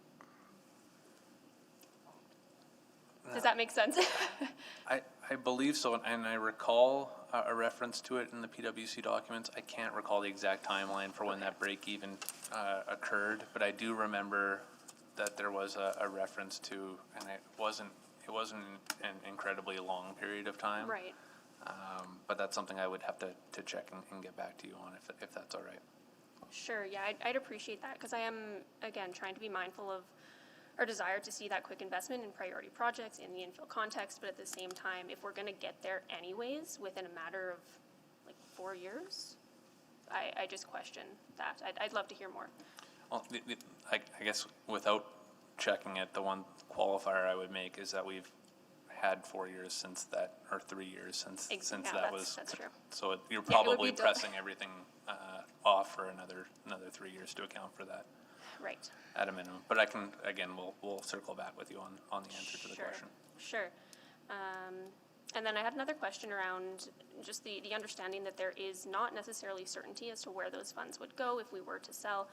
[SPEAKER 14] Does that make sense?
[SPEAKER 20] I believe so, and I recall a reference to it in the PwC documents. I can't recall the exact timeline for when that break even occurred, but I do remember that there was a reference to, and it wasn't an incredibly long period of time.
[SPEAKER 14] Right.
[SPEAKER 20] But that's something I would have to check and get back to you on if that's all right.
[SPEAKER 14] Sure, yeah, I'd appreciate that, because I am, again, trying to be mindful of our desire to see that quick investment in priority projects in the infill context, but at the same time, if we're going to get there anyways within a matter of like 4 years, I just question that. I'd love to hear more.
[SPEAKER 20] Well, I guess without checking it, the one qualifier I would make is that we've had 4 years since that, or 3 years since that was.
[SPEAKER 14] That's true.
[SPEAKER 20] So you're probably pressing everything off for another 3 years to account for that.
[SPEAKER 14] Right.
[SPEAKER 20] At a minimum, but I can, again, we'll circle back with you on the answer to the question.
[SPEAKER 14] Sure. And then I had another question around just the understanding that there is not necessarily certainty as to where those funds would go if we were to sell.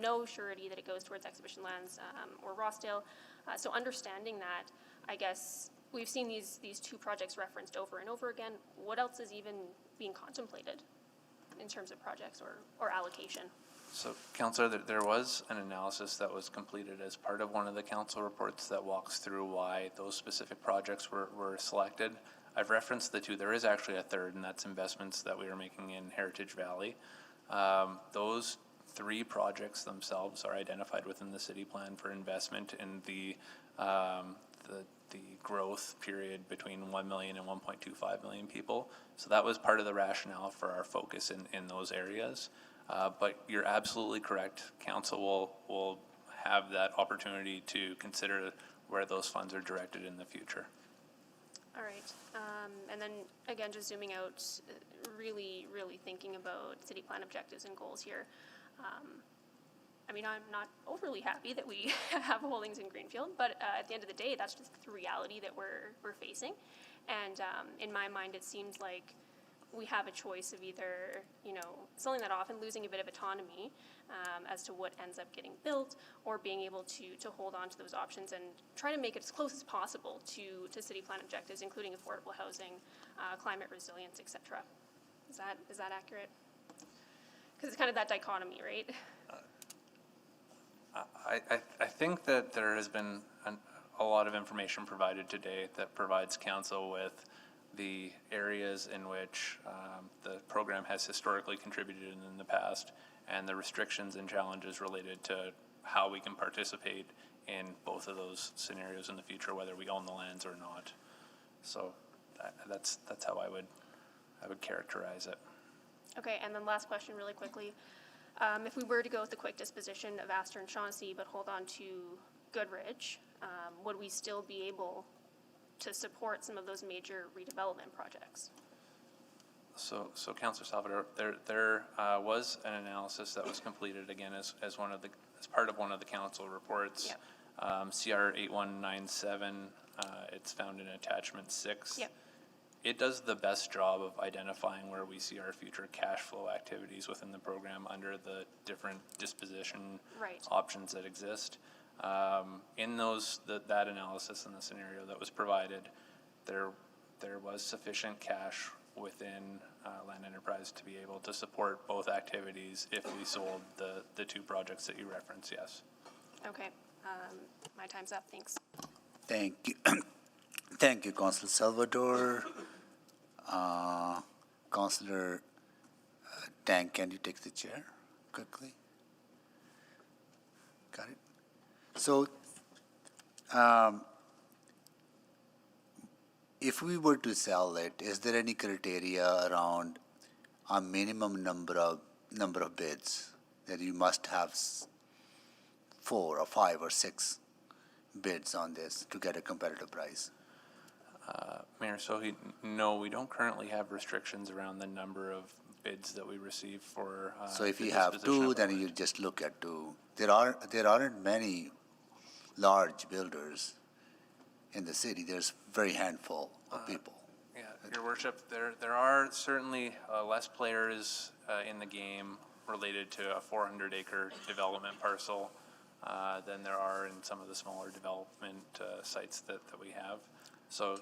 [SPEAKER 14] No surety that it goes towards exhibition lands or Rossdale. So understanding that, I guess we've seen these two projects referenced over and over again. What else is even being contemplated in terms of projects or allocation?
[SPEAKER 20] So, Councillor, there was an analysis that was completed as part of one of the council reports that walks through why those specific projects were selected. I've referenced the two. There is actually a third, and that's investments that we are making in Heritage Valley. Those three projects themselves are identified within the city plan for investment in the growth period between 1 million and 1.25 million people. So that was part of the rationale for our focus in those areas. But you're absolutely correct. Council will have that opportunity to consider where those funds are directed in the future.
[SPEAKER 14] All right. And then again, just zooming out, really thinking about city plan objectives and goals here. I mean, I'm not overly happy that we have holdings in Greenfield, but at the end of the day, that's just the reality that we're facing. And in my mind, it seems like we have a choice of either, selling that off and losing a bit of autonomy as to what ends up getting built, or being able to hold on to those options and try to make it as close as possible to city plan objectives, including affordable housing, climate resilience, etc. Is that accurate? Because it's kind of that dichotomy, right?
[SPEAKER 20] I think that there has been a lot of information provided today that provides council with the areas in which the program has historically contributed in the past, and the restrictions and challenges related to how we can participate in both of those scenarios in the future, whether we own the lands or not. So that's how I would characterize it.
[SPEAKER 14] Okay, and then last question really quickly. If we were to go with the quick disposition of Astor and Shaughnessy but hold on to Goodrich, would we still be able to support some of those major redevelopment projects?
[SPEAKER 20] So Councillor Salvador, there was an analysis that was completed again as part of one of the council reports.
[SPEAKER 14] Yep.
[SPEAKER 20] CR 8197. It's found in attachment 6.
[SPEAKER 14] Yep.
[SPEAKER 20] It does the best job of identifying where we see our future cash flow activities within the program under the different disposition options that exist. In that analysis and the scenario that was provided, there was sufficient cash within Land Enterprise to be able to support both activities if we sold the two projects that you referenced, yes.
[SPEAKER 14] Okay, my time's up, thanks.
[SPEAKER 2] Thank you. Thank you, Councillor Salvador. Councillor Tang, can you take the chair quickly? Got it. So, if we were to sell it, is there any criteria around a minimum number of bids that you must have 4 or 5 or 6 bids on this to get a competitive price?
[SPEAKER 20] Mayor Sohi, no, we don't currently have restrictions around the number of bids that we receive for.
[SPEAKER 2] So if
[SPEAKER 20] the
[SPEAKER 2] you have
[SPEAKER 20] disposition
[SPEAKER 2] 2,
[SPEAKER 20] of
[SPEAKER 2] then
[SPEAKER 20] land.
[SPEAKER 2] you just look at 2. There aren't many large builders in the city. There's very handful of people.
[SPEAKER 20] Yeah, Your Worship, there are certainly less players in the game related to a 400-acre development parcel than there are in some of the smaller development sites that we have. So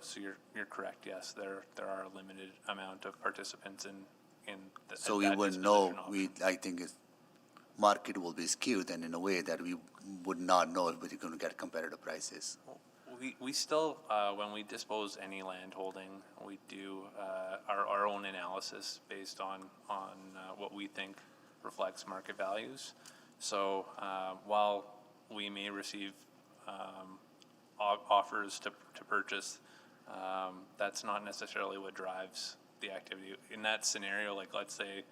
[SPEAKER 20] you're correct. Yes, there are a limited amount of participants in
[SPEAKER 2] So we wouldn't know. I think market will be skewed, and in a way that we would not know if we're going to get competitive prices.
[SPEAKER 20] We still, when we dispose any land holding, we do our own analysis based on what we think reflects market values. So while we may receive offers to purchase, that's not necessarily what drives the activity. In that scenario, like let's say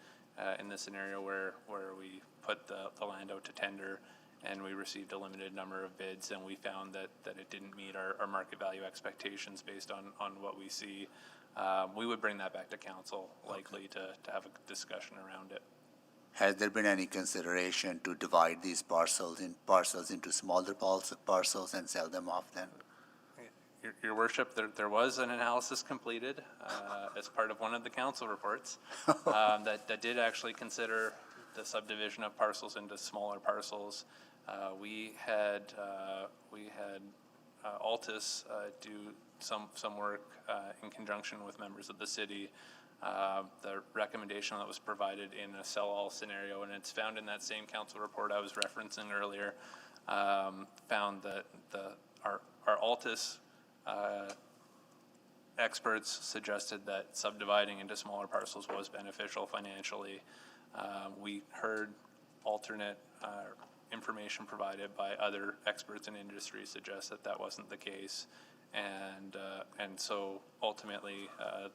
[SPEAKER 20] in the scenario where we put the land out to tender and we received a limited number of bids and we found that it didn't meet our market value expectations based on what we see, we would bring that back to council, likely to have a discussion around it.
[SPEAKER 2] Has there been any consideration to divide these parcels into smaller parcels and sell them off then?
[SPEAKER 20] Your Worship, there was an analysis completed as part of one of the council reports that did actually consider the subdivision of parcels into smaller parcels. We had Altus do some work in conjunction with members of the city. The recommendation that was provided in a sell-all scenario, and it's found in that same council report I was referencing earlier, found that our Altus experts suggested that subdividing into smaller parcels was beneficial financially. We heard alternate information provided by other experts in industry suggest that that wasn't the case. And so ultimately,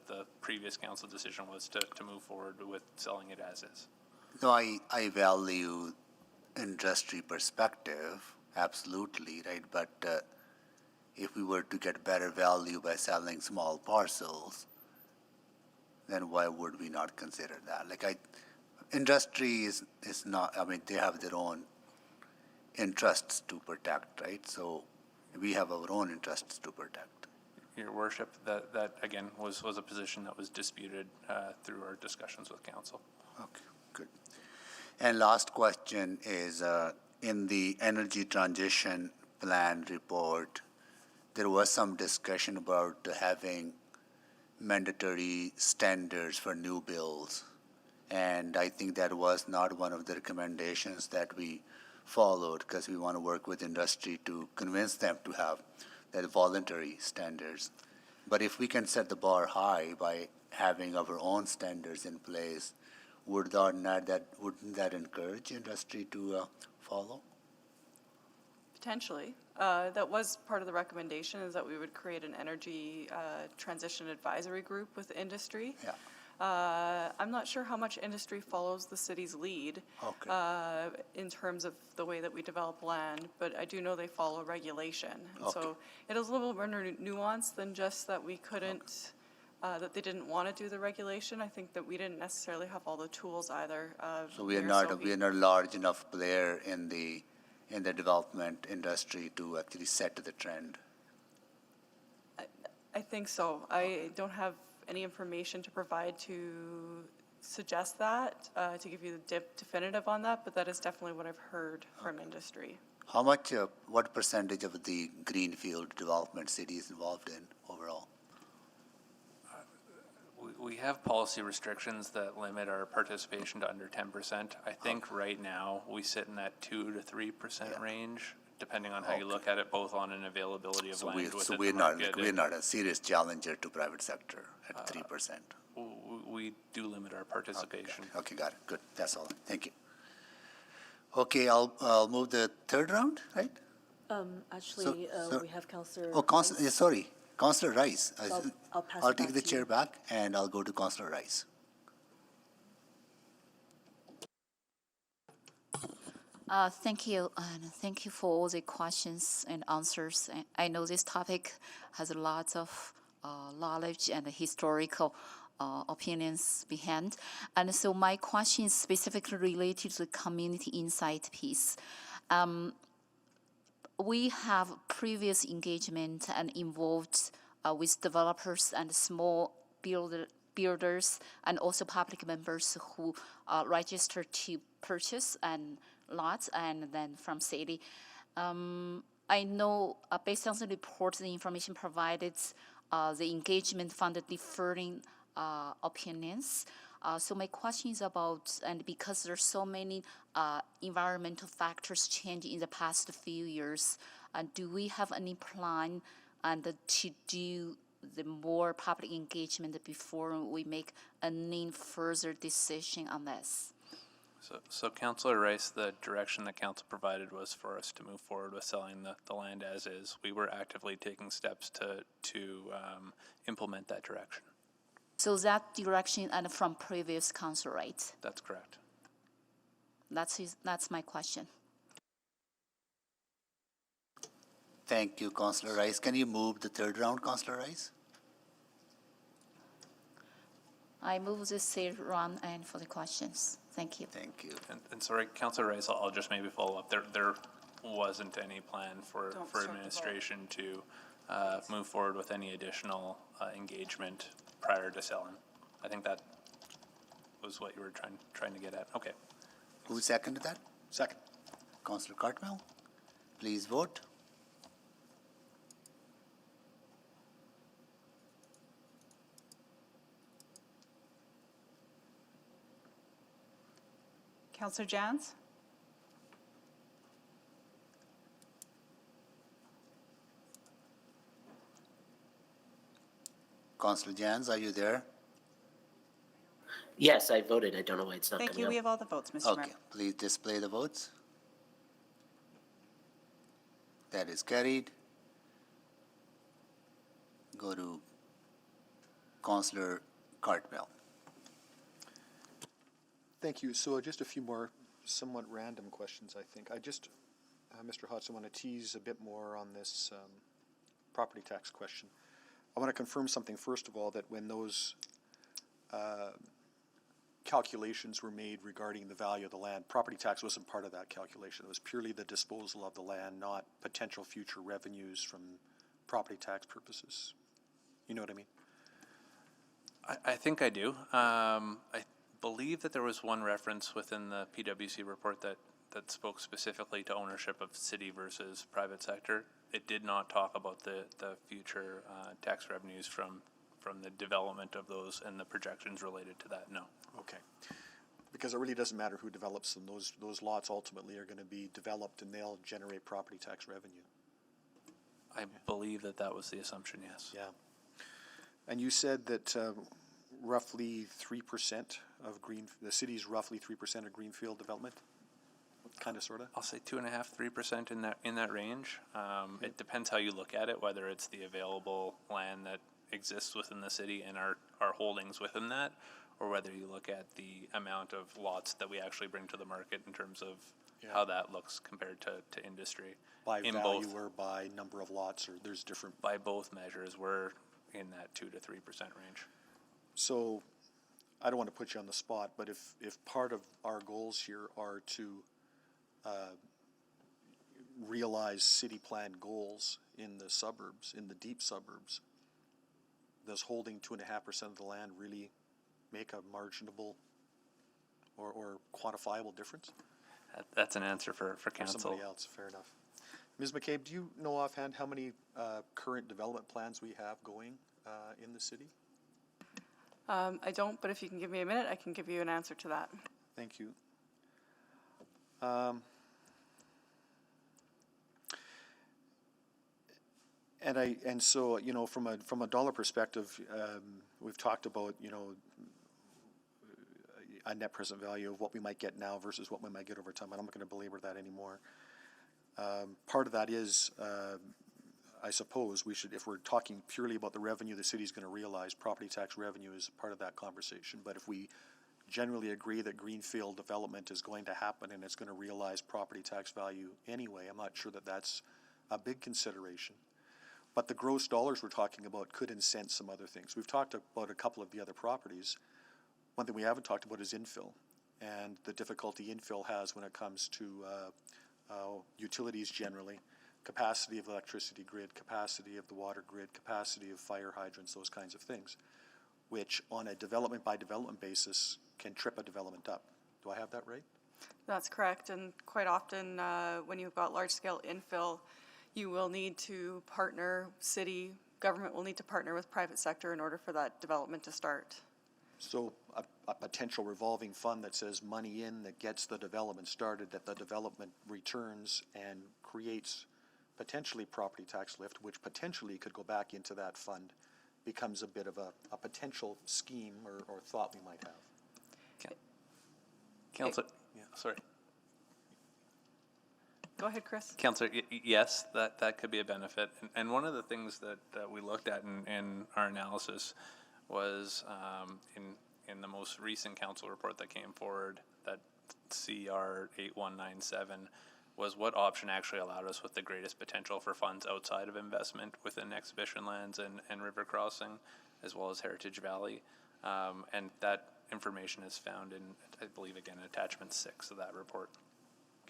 [SPEAKER 20] the previous council decision was to move forward with selling it as is.
[SPEAKER 2] No, I value industry perspective, absolutely, right? But if we were to get better value by selling small parcels, then why would we not consider that? Like industry is not, I mean, they have their own interests to protect, right? So we have our own interests to protect.
[SPEAKER 20] Your Worship, that again was a position that was disputed through our discussions with council.
[SPEAKER 2] Okay, good. And last question is, in the energy transition plan report, there was some discussion about having mandatory standards for new builds. And I think that was not one of the recommendations that we followed, because we want to work with industry to convince them to have that voluntary standards. But if we can set the bar high by having our own standards in place, wouldn't that encourage industry to follow?
[SPEAKER 21] Potentially. That was part of the recommendation, is that we would create an energy transition advisory group with industry.
[SPEAKER 2] Yeah.
[SPEAKER 21] I'm not sure how much industry follows the city's lead in terms of the way that we develop land, but I do know they follow regulation. And so it is a little more nuanced than just that we couldn't, that they didn't want to do the regulation. I think that we didn't necessarily have all the tools either.
[SPEAKER 2] So we are not a large enough player in the development industry to actually set the trend.
[SPEAKER 21] I think so. I don't have any information to provide to suggest that, to give you the definitive on that, but that is definitely what I've heard from industry.
[SPEAKER 2] How much, what percentage of the greenfield development city is involved in overall?
[SPEAKER 20] We have policy restrictions that limit our participation to under 10%. I think right now we sit in that 2 to 3% range, depending on how you look at it, both on an availability of land within the market.
[SPEAKER 2] We're not a serious challenger to private sector at 3%.
[SPEAKER 20] We do limit our participation.
[SPEAKER 2] Okay, got it. Good. That's all. Thank you. Okay, I'll move the third round, right?
[SPEAKER 17] Actually, we have Councillor.
[SPEAKER 2] Sorry, Councillor Rice.
[SPEAKER 17] So I'll pass
[SPEAKER 2] I'll
[SPEAKER 17] it
[SPEAKER 2] take
[SPEAKER 17] back
[SPEAKER 2] the
[SPEAKER 17] to
[SPEAKER 2] chair
[SPEAKER 17] you.
[SPEAKER 2] back and I'll go to Councillor Rice.
[SPEAKER 6] Thank you, and thank you for all the questions and answers. I know this topic has lots of knowledge and historical opinions behind. And so my question is specifically related to the community insight piece. We have previous engagement and involved with developers and small builders and also public members who register to purchase and lots and then from city. I know based on the report, the information provided, the engagement found differing opinions. So my question is about, and because there's so many environmental factors changing in the past few years, do we have any plan and to do the more public engagement before we make any further decision on this?
[SPEAKER 20] So Councillor Rice, the direction that council provided was for us to move forward with selling the land as is. We were actively taking steps to implement that direction.
[SPEAKER 6] So that direction and from previous council, right?
[SPEAKER 20] That's correct.
[SPEAKER 6] That's my question.
[SPEAKER 2] Thank you, Councillor Rice. Can you move the third round, Councillor Rice?
[SPEAKER 6] I move the third round and for the questions. Thank you.
[SPEAKER 2] Thank you.
[SPEAKER 20] And sorry, Councillor Rice, I'll just maybe follow up. There wasn't any plan for administration to move forward with any additional engagement prior to selling. I think that was what you were trying to get at. Okay.
[SPEAKER 2] Who seconded that?
[SPEAKER 11] Second.
[SPEAKER 2] Councillor Cartwell, please vote.
[SPEAKER 1] Councillor Jans?
[SPEAKER 2] Councillor Jans, are you there?
[SPEAKER 9] Yes, I voted. I don't know why it's not
[SPEAKER 1] Thank
[SPEAKER 9] coming
[SPEAKER 1] you.
[SPEAKER 9] up.
[SPEAKER 1] We have all the votes, Mr. Mayor.
[SPEAKER 2] Okay, please display the votes. That is carried. Go to Councillor Cartwell.
[SPEAKER 11] Thank you. So just a few more somewhat random questions, I think. I just, Mr. Hodson, want to tease a bit more on this property tax question. I want to confirm something, first of all, that when those calculations were made regarding the value of the land, property tax wasn't part of that calculation. It was purely the disposal of the land, not potential future revenues from property tax purposes. You know what I mean?
[SPEAKER 20] I think I do. I believe that there was one reference within the PwC report that spoke specifically to ownership of city versus private sector. It did not talk about the future tax revenues from the development of those and the projections related to that, no.
[SPEAKER 11] Okay. Because it really doesn't matter who develops them. Those lots ultimately are going to be developed and they'll generate property tax revenue.
[SPEAKER 20] I believe that was the assumption, yes.
[SPEAKER 11] Yeah. And you said that roughly 3% of the city's roughly 3% of greenfield development? Kind of, sort of?
[SPEAKER 20] I'll say 2.5%, 3% in that range. It depends how you look at it, whether it's the available land that exists within the city and our holdings within that, or whether you look at the amount of lots that we actually bring to the market in terms of how that looks compared to industry.
[SPEAKER 11] By
[SPEAKER 20] in
[SPEAKER 11] value
[SPEAKER 20] both,
[SPEAKER 11] or by number of lots, or there's different?
[SPEAKER 20] By both measures, we're in that 2 to 3% range.
[SPEAKER 11] So I don't want to put you on the spot, but if part of our goals here are to realize city plan goals in the suburbs, in the deep suburbs, does holding 2.5% of the land really make a marginable or quantifiable difference?
[SPEAKER 20] That's an answer for council.
[SPEAKER 11] Somebody else, fair enough. Ms. McCabe, do you know offhand how many current development plans we have going in the city?
[SPEAKER 21] I don't, but if you can give me a minute, I can give you an answer to that.
[SPEAKER 11] Thank you. And so, you know, from a dollar perspective, we've talked about, you know, a net present value of what we might get now versus what we might get over time. I'm not going to belabor that anymore. Part of that is, I suppose we should, if we're talking purely about the revenue the city's going to realize, property tax revenue is part of that conversation. But if we generally agree that greenfield development is going to happen and it's going to realize property tax value anyway, I'm not sure that that's a big consideration. But the gross dollars we're talking about could incent some other things. We've talked about a couple of the other properties. One thing we haven't talked about is infill and the difficulty infill has when it comes to utilities generally, capacity of the electricity grid, capacity of the water grid, capacity of fire hydrants, those kinds of things, which on a development by development basis can trip a development up. Do I have that right?
[SPEAKER 21] That's correct, and quite often when you've got large-scale infill, you will need to partner, city, government will need to partner with private sector in order for that development to start.
[SPEAKER 11] So a potential revolving fund that says money in that gets the development started, that the development returns and creates potentially property tax lift, which potentially could go back into that fund, becomes a bit of a potential scheme or thought we might have.
[SPEAKER 20] Councillor, sorry.
[SPEAKER 21] Go ahead, Chris.
[SPEAKER 20] Councillor, yes, that could be a benefit. And one of the things that we looked at in our analysis was in the most recent council report that came forward, that CR 8197, was what option actually allowed us with the greatest potential for funds outside of investment within exhibition lands and river crossing, as well as Heritage Valley. And that information is found in, I believe, again, attachment 6 of that report.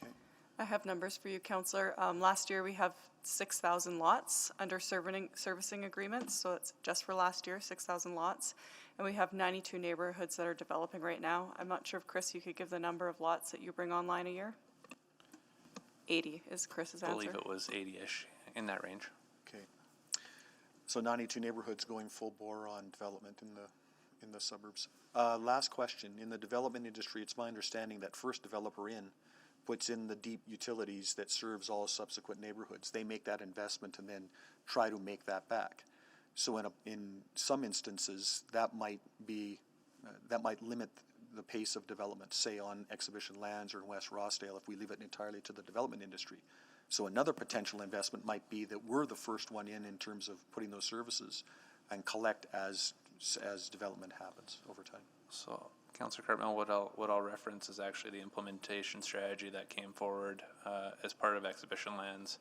[SPEAKER 11] Okay.
[SPEAKER 21] I have numbers for you, Councillor. Last year, we have 6,000 lots under servicing agreements, so it's just for last year, 6,000 lots. And we have 92 neighborhoods that are developing right now. I'm not sure if, Chris, you could give the number of lots that you bring online a year? 80 is Chris's
[SPEAKER 20] I
[SPEAKER 21] answer.
[SPEAKER 20] believe it was 80-ish, in that range.
[SPEAKER 11] Okay. So 92 neighborhoods going full bore on development in the suburbs. Last question. In the development industry, it's my understanding that first developer in puts in the deep utilities that serves all subsequent neighborhoods. They make that investment and then try to make that back. So in some instances, that might limit the pace of development, say on Exhibition Lands or in West Rossdale, if we leave it entirely to the development industry. So another potential investment might be that we're the first one in terms of putting those services and collect as development happens over time.
[SPEAKER 20] So, Councillor Cartmel, what I'll reference is actually the implementation strategy that came forward as part of Exhibition Lands,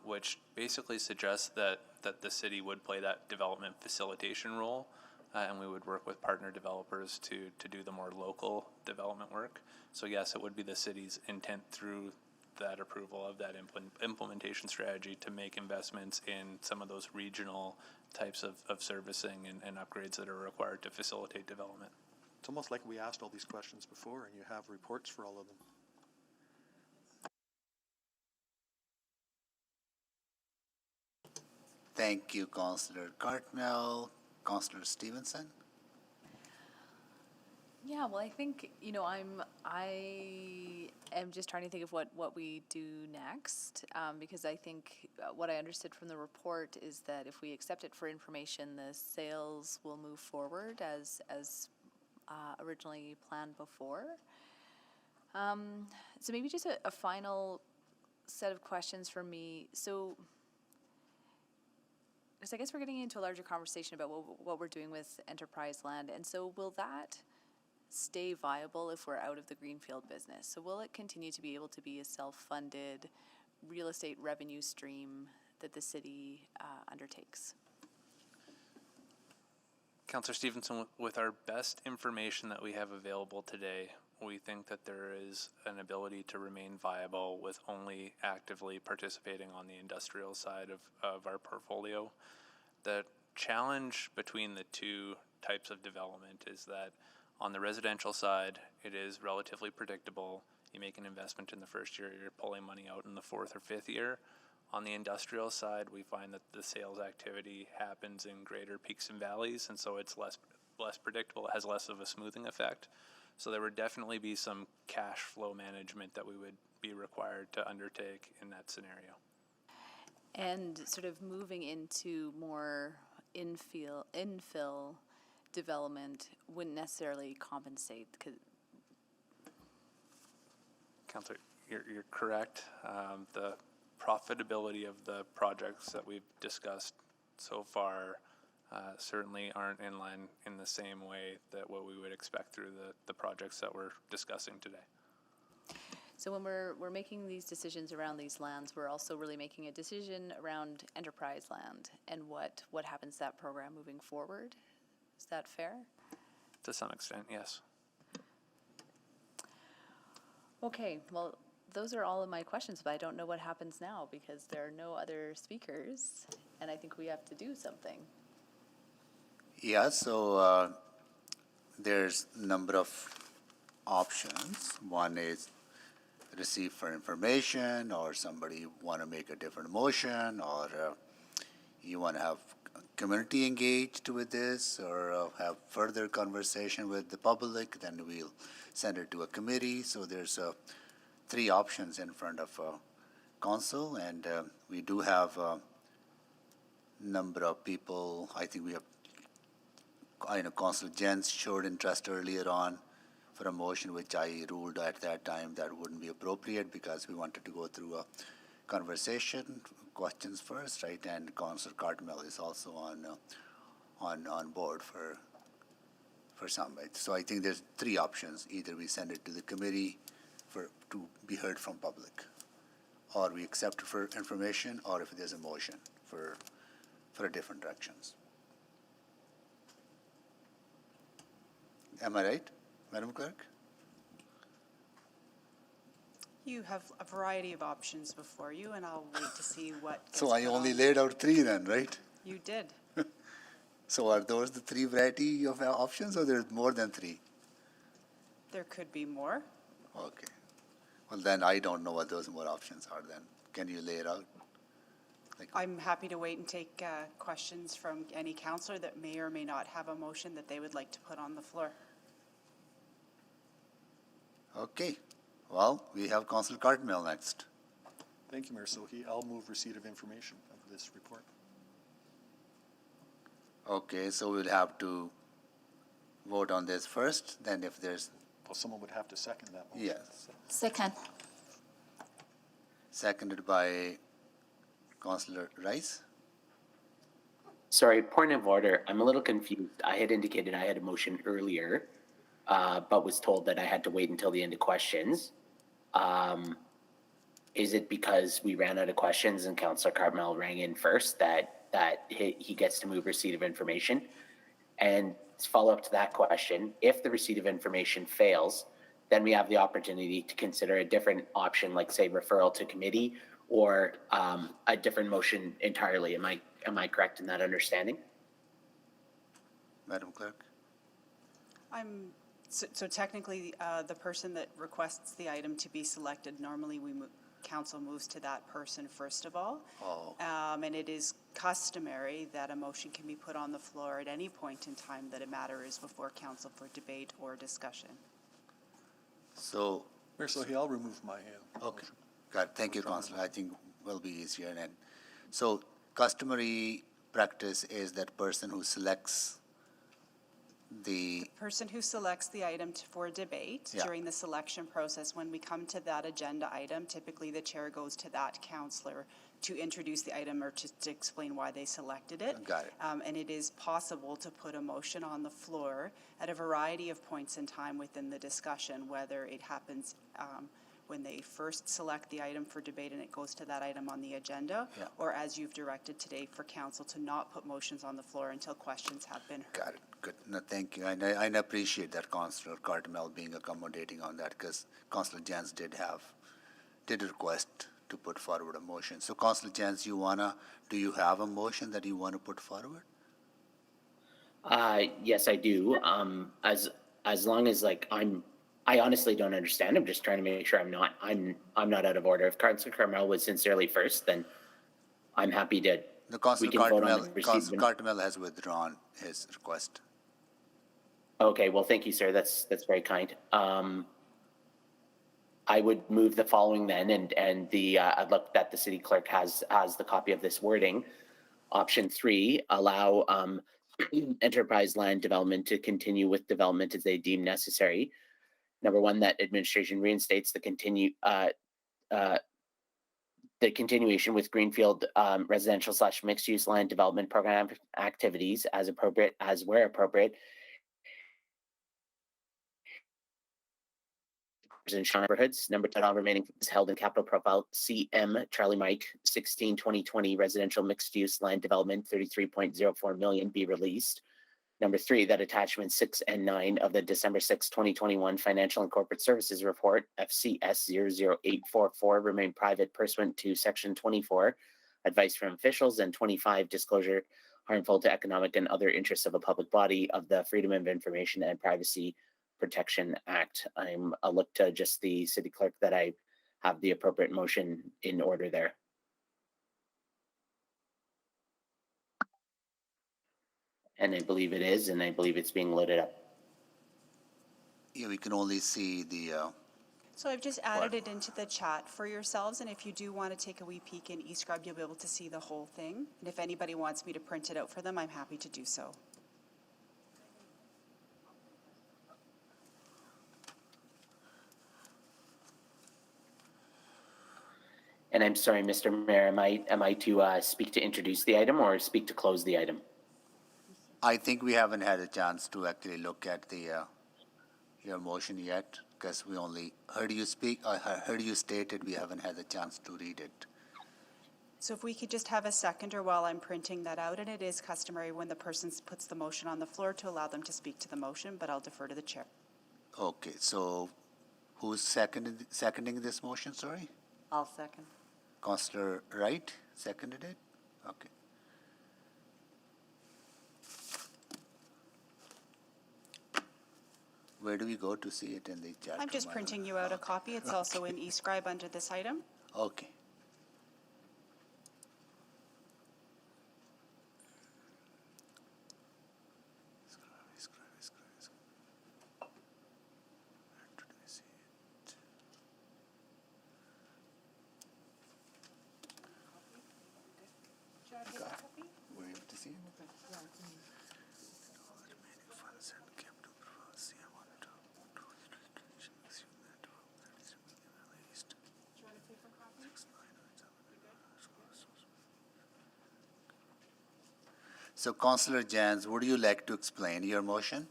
[SPEAKER 20] which basically suggests that the city would play that development facilitation role, and we would work with partner developers to do the more local development work. So yes, it would be the city's intent through that approval of that implementation strategy to make investments in some of those regional types of servicing and upgrades that are required to facilitate development.
[SPEAKER 11] It's almost like we asked all these questions before and you have reports for all of them.
[SPEAKER 2] Thank you, Councillor Cartmel. Councillor Stevenson?
[SPEAKER 10] Yeah, well, I think, I am just trying to think of what we do next, because I think what I understood from the report is that if we accept it for information, the sales will move forward as originally planned before. So maybe just a final set of questions for me. So, because I guess we're getting into a larger conversation about what we're doing with enterprise land, and so will that stay viable if we're out of the greenfield business? So will it continue to be able to be a self-funded real estate revenue stream that the city undertakes?
[SPEAKER 20] Councillor Stevenson, with our best information that we have available today, we think that there is an ability to remain viable with only actively participating on the industrial side of our portfolio. The challenge between the two types of development is that on the residential side, it is relatively predictable. You make an investment in the first year, you're pulling money out in the fourth or fifth year. On the industrial side, we find that the sales activity happens in greater peaks and valleys, and so it's less predictable. It has less of a smoothing effect. So there would definitely be some cash flow management that we would be required to undertake in that scenario.
[SPEAKER 10] And sort of moving into more infill development wouldn't necessarily compensate.
[SPEAKER 20] Councillor, you're correct. The profitability of the projects that we've discussed so far certainly aren't in line in the same way that what we would expect through the projects that we're discussing today.
[SPEAKER 10] So when we're making these decisions around these lands, we're also really making a decision around enterprise land and what happens to that program moving forward. Is that fair?
[SPEAKER 20] To some extent, yes.
[SPEAKER 10] Okay, well, those are all of my questions, but I don't know what happens now because there are no other speakers, and I think we have to do something.
[SPEAKER 2] Yeah, so there's a number of options. One is receive for information, or somebody want to make a different motion, or you want to have community engaged with this, or have further conversation with the public, then we'll send it to a committee. So there's three options in front of council, and we do have a number of people. I think we have, Council Jens showed interest earlier on for a motion, which I ruled at that time that wouldn't be appropriate because we wanted to go through a conversation, questions first, right? And Councillor Cartmel is also on board for some. Right? So I think there's three options. Either we send it to the committee to be heard from public, or we accept it for information, or if there's a motion for different directions. Am I right, Madam Clerk?
[SPEAKER 1] You have a variety of options before you, and I'll wait to see what gets
[SPEAKER 2] So I
[SPEAKER 1] put
[SPEAKER 2] only
[SPEAKER 1] on.
[SPEAKER 2] laid out 3 then, right?
[SPEAKER 1] You did.
[SPEAKER 2] So are those the 3 variety of options, or there's more than 3?
[SPEAKER 1] There could be more.
[SPEAKER 2] Okay. Well, then I don't know what those more options are then. Can you lay it out?
[SPEAKER 1] I'm happy to wait and take questions from any counselor that may or may not have a motion that they would like to put on the floor.
[SPEAKER 2] Okay. Well, we have Councillor Cartmell next.
[SPEAKER 11] Thank you, Mayor Sohi. I'll move receipt of information of this report.
[SPEAKER 2] Okay, so we'll have to vote on this first, then if there's,
[SPEAKER 11] Well, someone would have to second that motion.
[SPEAKER 2] yes.
[SPEAKER 6] Second.
[SPEAKER 2] Seconded by Councillor Rice.
[SPEAKER 9] Sorry, point of order. I'm a little confused. I had indicated I had a motion earlier, but was told that I had to wait until the end of questions. Is it because we ran out of questions and Councillor Cartmell rang in first that he gets to move receipt of information? And follow up to that question, if the receipt of information fails, then we have the opportunity to consider a different option, like say referral to committee or a different motion entirely. Am I correct in that understanding?
[SPEAKER 2] Madam Clerk?
[SPEAKER 1] So technically, the person that requests the item to be selected, normally council moves to that person first of all.
[SPEAKER 2] Oh.
[SPEAKER 1] And it is customary that a motion can be put on the floor at any point in time that a matter is before council for debate or discussion.
[SPEAKER 2] So,
[SPEAKER 11] Mayor Sohi, I'll remove my
[SPEAKER 2] okay. Got it. Thank you, Councillor. I think will be easier then. So customary practice is that person who selects the,
[SPEAKER 1] Person who selects the item for debate
[SPEAKER 2] Yeah.
[SPEAKER 1] during the selection process, when we come to that agenda item, typically the chair goes to that counselor to introduce the item or to explain why they selected it.
[SPEAKER 2] Got it.
[SPEAKER 1] And it is possible to put a motion on the floor at a variety of points in time within the discussion, whether it happens when they first select the item for debate and it goes to that item on the agenda,
[SPEAKER 2] Yeah.
[SPEAKER 1] or as you've directed today for council to not put motions on the floor until questions have been heard.
[SPEAKER 2] got it, good. No, thank you. And I appreciate that Councillor Cartmell being accommodating on that because Councillor Jans did request to put forward a motion. So Councillor Jans, do you have a motion that you want to put forward?
[SPEAKER 9] Yes, I do. As long as I honestly don't understand. I'm just trying to make sure I'm not out of order. If Councillor Cartmell was sincerely first, then I'm happy to.
[SPEAKER 2] The Councillor
[SPEAKER 9] we can vote on the receipt of-
[SPEAKER 2] Cartmell has withdrawn his request.
[SPEAKER 9] Okay, well, thank you, sir. That's very kind. I would move the following then, and I'd look that the city clerk has the copy of this wording. Option 3, allow enterprise land development to continue with development as they deem necessary. Number 1, that administration reinstates the continuation with Greenfield residential / mixed use land development program activities as appropriate, as where appropriate. In neighborhoods. Number 10, all remaining is held in capital profile CM Charlie Mike 16/2020 residential mixed use land development 33.04 million be released. Number 3, that attachments 6 and 9 of the December 6, 2021 Financial and Corporate Services Report FCS 00844 remain private pursuant to Section 24, advice from officials, and 25, disclosure harmful to economic and other interests of a public body of the Freedom of Information and Privacy Protection Act. I'll look to just the city clerk that I have the appropriate motion in order there. And I believe it is, and I believe it's being loaded up.
[SPEAKER 2] Yeah, we can only see the,
[SPEAKER 1] So I've just added it into the chat for yourselves, and if you do want to take a wee peek in eScribe, you'll be able to see the whole thing. And if anybody wants me to print it out for them, I'm happy to do so.
[SPEAKER 9] And I'm sorry, Mr. Mayor, am I to speak to introduce the item or speak to close the item?
[SPEAKER 2] I think we haven't had a chance to actually look at your motion yet because we only heard you speak. I heard you state it. We haven't had a chance to read it.
[SPEAKER 1] So if we could just have a seconder while I'm printing that out, and it is customary when the person puts the motion on the floor to allow them to speak to the motion, but I'll defer to the chair.
[SPEAKER 2] Okay, so Who's seconding this motion, sorry?
[SPEAKER 19] I'll second.
[SPEAKER 2] Councillor Wright seconded it? Okay. Where do we go to see it in the chat?
[SPEAKER 1] I'm just
[SPEAKER 2] room?
[SPEAKER 1] printing you out a copy. It's also in eScribe under this item.
[SPEAKER 2] Okay. Were you able to see it? So Councillor Jans, would you like to explain your motion?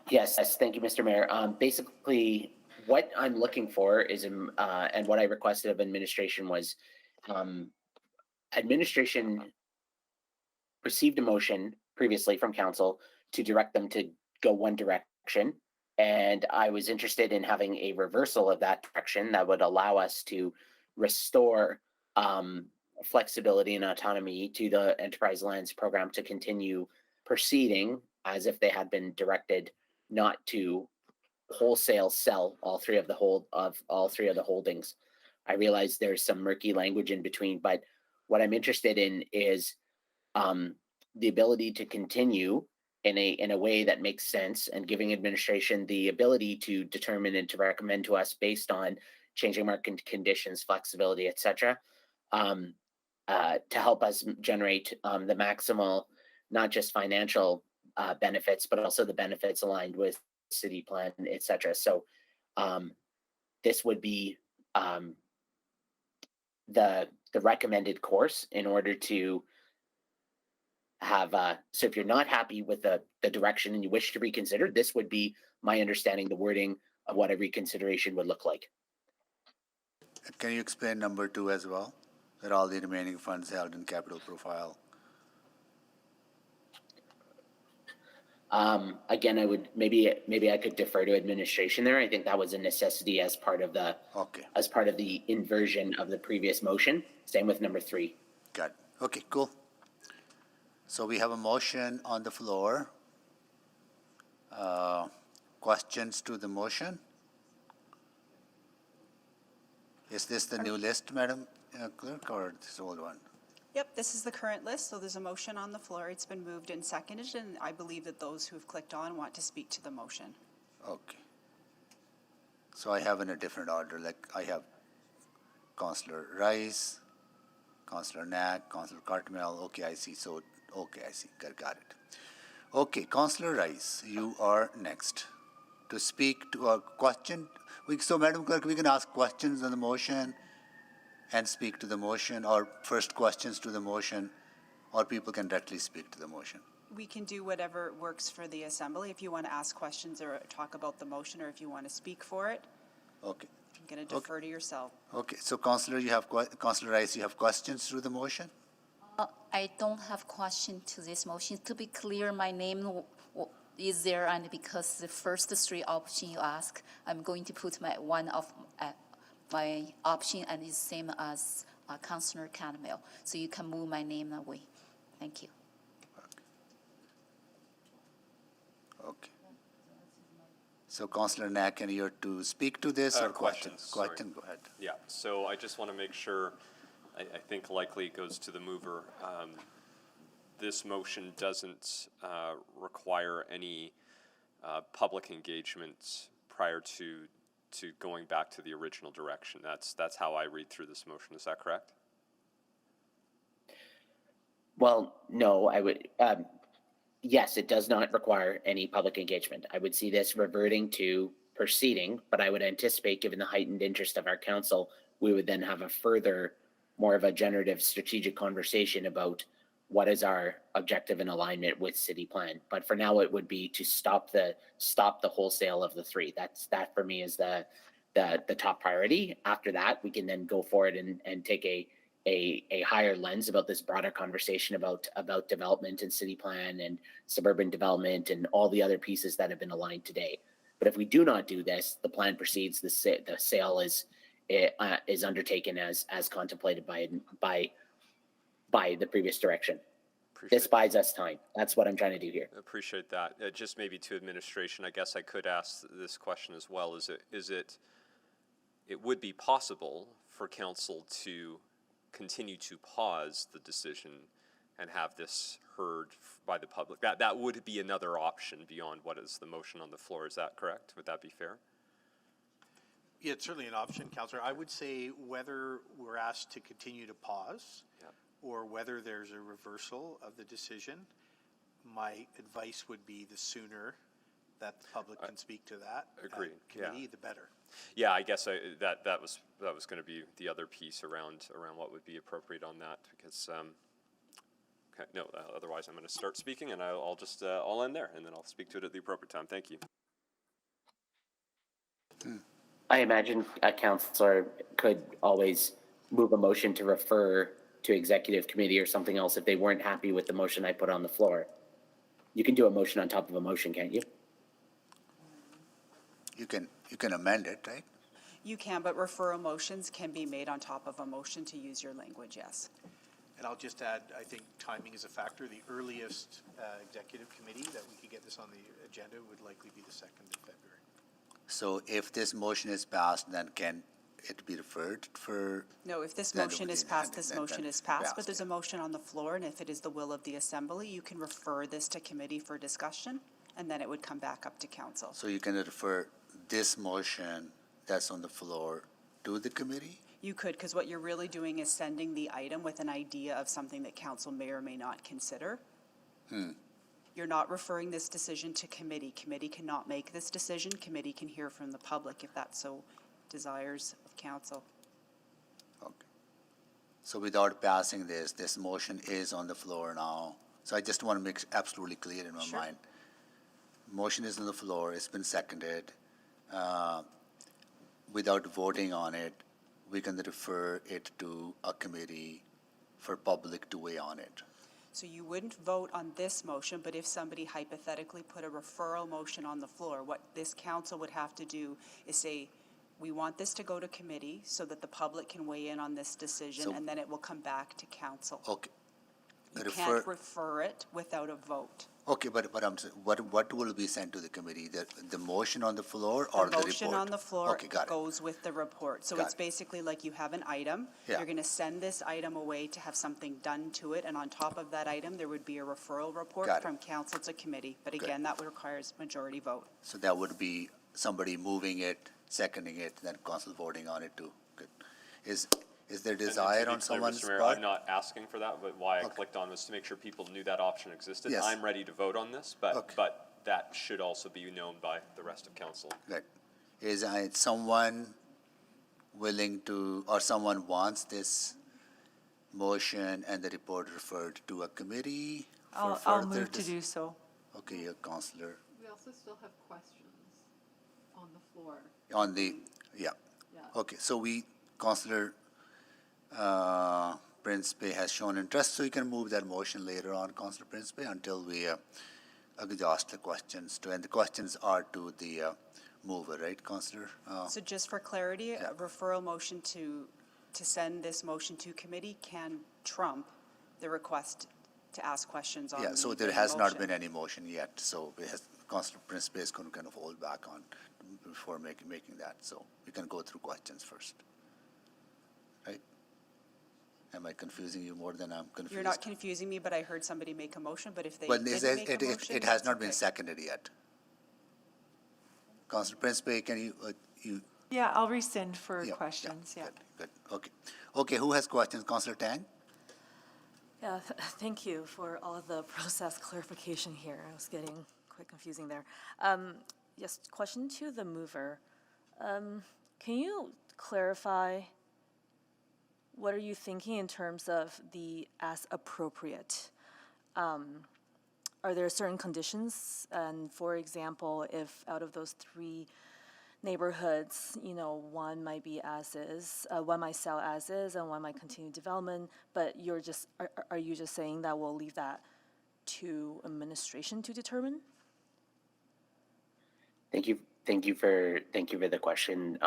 [SPEAKER 9] Yes, thank you, Mr. Mayor. Basically, what I'm looking for is, and what I requested of administration was, administration received a motion previously from council to direct them to go one direction. And I was interested in having a reversal of that direction that would allow us to restore flexibility and autonomy to the Enterprise Lands program to continue proceeding as if they had been directed not to wholesale sell all three of the holdings. I realize there's some murky language in between, but what I'm interested in is the ability to continue in a way that makes sense, and giving administration the ability to determine and to recommend to us based on changing market conditions, flexibility, etc., to help us generate the maximal, not just financial benefits, but also the benefits aligned with city plan, etc. So this would be the recommended course in order to have, so if you're not happy with the direction and you wish to reconsider, this would be my understanding, the wording of what a reconsideration would look like.
[SPEAKER 2] Can you explain number 2 as well? That all the remaining funds held in capital profile.
[SPEAKER 9] Again, I would maybe I could defer to administration there. I think that was a necessity as part of the inversion of the previous motion. Same with number 3.
[SPEAKER 2] Got it. Okay, cool. So we have a motion on the floor. Questions to the motion? Is this the new list, Madam Clerk, or this old one?
[SPEAKER 1] Yep, this is the current list, so there's a motion on the floor. It's been moved and seconded, and I believe that those who have clicked on want to speak to the motion.
[SPEAKER 2] Okay. So I have in a different order, like I have Councillor Rice, Councillor Knack, Councillor Cartmel. Okay, I see. So, okay, I see. Got it. Okay, Councillor Rice, you are next to speak to a question. So, Madam Clerk, we can ask questions on the motion and speak to the motion, or first questions to the motion, or people can directly speak to the motion.
[SPEAKER 1] We can do whatever works for the assembly. If you want to ask questions or talk about the motion, or if you want to speak for it,
[SPEAKER 2] Okay.
[SPEAKER 1] I'm going to defer to yourself.
[SPEAKER 2] Okay, so Councillor, Councillor Rice, you have questions to the motion?
[SPEAKER 6] I don't have question to this motion. To be clear, my name is there, and because the first 3 options you ask, I'm going to put one of my option, and it's same as Councillor Cartmel. So you can move my name away. Thank you.
[SPEAKER 2] Okay. So Councillor Knack, and you're to speak to this or
[SPEAKER 4] questions?
[SPEAKER 2] Question, go ahead.
[SPEAKER 4] Yeah, so I just want to make sure, I think likely it goes to the mover. This motion doesn't require any public engagement prior to going back to the original direction. That's how I read through this motion. Is that correct?
[SPEAKER 9] Well, no, I would, yes, it does not require any public engagement. I would see this reverting to proceeding, but I would anticipate, given the heightened interest of our council, we would then have a further, more of a generative strategic conversation about what is our objective and alignment with city plan. But for now, it would be to stop the wholesale of the 3. That for me is the top priority. After that, we can then go forward and take a a higher lens about this broader conversation about development and city plan and suburban development and all the other pieces that have been aligned today. But if we do not do this, the plan proceeds. The sale is undertaken as contemplated by the previous direction. This buys us time. That's what I'm trying to do here.
[SPEAKER 4] Appreciate that. Just maybe to administration, I guess I could ask this question as well. It would be possible for council to continue to pause the decision and have this heard by the public. That would be another option beyond what is the motion on the floor. Is that correct? Would that be fair?
[SPEAKER 16] Yeah, it's certainly an option, Councillor. I would say whether we're asked to continue to pause or whether there's a reversal of the decision, my advice would be the sooner that the public can speak to that committee, the better.
[SPEAKER 4] Yeah, I guess that was going to be the other piece around what would be appropriate on that, because okay, no, otherwise I'm going to start speaking and I'll just I'll end there and then I'll speak to it at the appropriate time. Thank you.
[SPEAKER 9] I imagine a councillor could always move a motion to refer to executive committee or something else if they weren't happy with the motion I put on the floor. You can do a motion on top of a motion, can't you?
[SPEAKER 2] You can amend it, right?
[SPEAKER 1] You can, but referral motions can be made on top of a motion, to use your language, yes.
[SPEAKER 16] And I'll just add, I think timing is a factor. The earliest executive committee that we could get this on the agenda would likely be the 2nd of February.
[SPEAKER 2] So if this motion is passed, then can it be referred for?
[SPEAKER 1] No, if this
[SPEAKER 2] then it
[SPEAKER 1] motion
[SPEAKER 2] would
[SPEAKER 1] is
[SPEAKER 2] be-
[SPEAKER 1] passed,
[SPEAKER 2] then-
[SPEAKER 1] this
[SPEAKER 2] then-
[SPEAKER 1] motion
[SPEAKER 2] then
[SPEAKER 1] is passed, but
[SPEAKER 2] passed,
[SPEAKER 1] there's a motion on the floor, and if it is the will of the assembly, you can refer this to committee for discussion, and then it would come back up to council.
[SPEAKER 2] So you can refer this motion that's on the floor to the committee?
[SPEAKER 1] You could, because what you're really doing is sending the item with an idea of something that council may or may not consider. You're not referring this decision to committee. Committee cannot make this decision. Committee can hear from the public if that so desires of council.
[SPEAKER 2] Okay. So without passing this motion is on the floor now. So I just want to make absolutely clear in my
[SPEAKER 1] Sure.
[SPEAKER 2] mind. Motion is on the floor, it's been seconded. Without voting on it, we can refer it to a committee for public to weigh on it.
[SPEAKER 1] So you wouldn't vote on this motion, but if somebody hypothetically put a referral motion on the floor, what this council would have to do is say, we want this to go to committee so that the public can weigh in on this decision,
[SPEAKER 2] So-
[SPEAKER 1] and then it will come back to council.
[SPEAKER 2] Okay.
[SPEAKER 1] You
[SPEAKER 2] Refer-
[SPEAKER 1] can't refer it without a vote.
[SPEAKER 2] Okay, but I'm saying, what will be sent to the committee? The motion on the floor or the report?
[SPEAKER 1] The motion on the floor
[SPEAKER 2] Okay, got it.
[SPEAKER 1] goes with the report. So
[SPEAKER 2] Got
[SPEAKER 1] it's
[SPEAKER 2] it.
[SPEAKER 1] basically like you have an item.
[SPEAKER 2] Yeah.
[SPEAKER 1] You're going to send this item away to have something done to it, and on top of that item, there would be a referral report
[SPEAKER 2] Got it.
[SPEAKER 1] from council to committee. But
[SPEAKER 2] Good.
[SPEAKER 1] again, that requires majority vote.
[SPEAKER 2] So that would be somebody moving it, seconding it, then council voting on it too. Good. Is there
[SPEAKER 4] And to
[SPEAKER 2] desire
[SPEAKER 4] be
[SPEAKER 2] on
[SPEAKER 4] clear,
[SPEAKER 2] someone's
[SPEAKER 4] Mr. Mayor,
[SPEAKER 2] part?
[SPEAKER 4] I'm not asking for that, but why I clicked on was to make sure people knew that option existed.
[SPEAKER 2] Yes.
[SPEAKER 4] I'm ready to vote on this, but
[SPEAKER 2] Okay.
[SPEAKER 4] that should also be known by the rest of council.
[SPEAKER 2] Good. Is someone willing to, or someone wants this motion and the report referred to a committee for
[SPEAKER 3] I'll
[SPEAKER 2] further?
[SPEAKER 3] move to do so.
[SPEAKER 2] Okay, Councillor,
[SPEAKER 15] We also still have questions on the floor.
[SPEAKER 2] on the, yeah.
[SPEAKER 15] Yeah.
[SPEAKER 2] Okay, so Councillor Principe has shown interest, so you can move that motion later on, Councillor Principe, until we exhaust the questions. And the questions are to the mover, right, Councillor?
[SPEAKER 1] So just for clarity, a referral motion to send this motion to committee can trump the request to ask questions on the
[SPEAKER 2] Yeah, so there
[SPEAKER 1] main
[SPEAKER 2] has not
[SPEAKER 1] motion.
[SPEAKER 2] been any motion yet, so Councillor Principe is going to kind of hold back on before making that, so we can go through questions first. Right? Am I confusing you more than I'm confused?
[SPEAKER 1] You're not confusing me, but I heard somebody make a motion, but if they
[SPEAKER 2] But
[SPEAKER 1] didn't make a motion,
[SPEAKER 2] it has
[SPEAKER 1] that's
[SPEAKER 2] not been
[SPEAKER 1] okay.
[SPEAKER 2] seconded yet. Councillor Principe, can you?
[SPEAKER 3] Yeah, I'll rescind for
[SPEAKER 2] Yeah,
[SPEAKER 3] questions, yeah.
[SPEAKER 2] Good, okay. Okay, who has questions? Councillor Tang?
[SPEAKER 17] Yeah, thank you for all of the process clarification here. I was getting quite confusing there. Yes, question to the mover. Can you clarify, what are you thinking in terms of the as appropriate? Are there certain conditions? And for example, if out of those 3 neighborhoods, one might be as is, one might sell as is, and one might continue development. But are you just saying that we'll leave that to administration to determine?
[SPEAKER 9] Thank you for the question.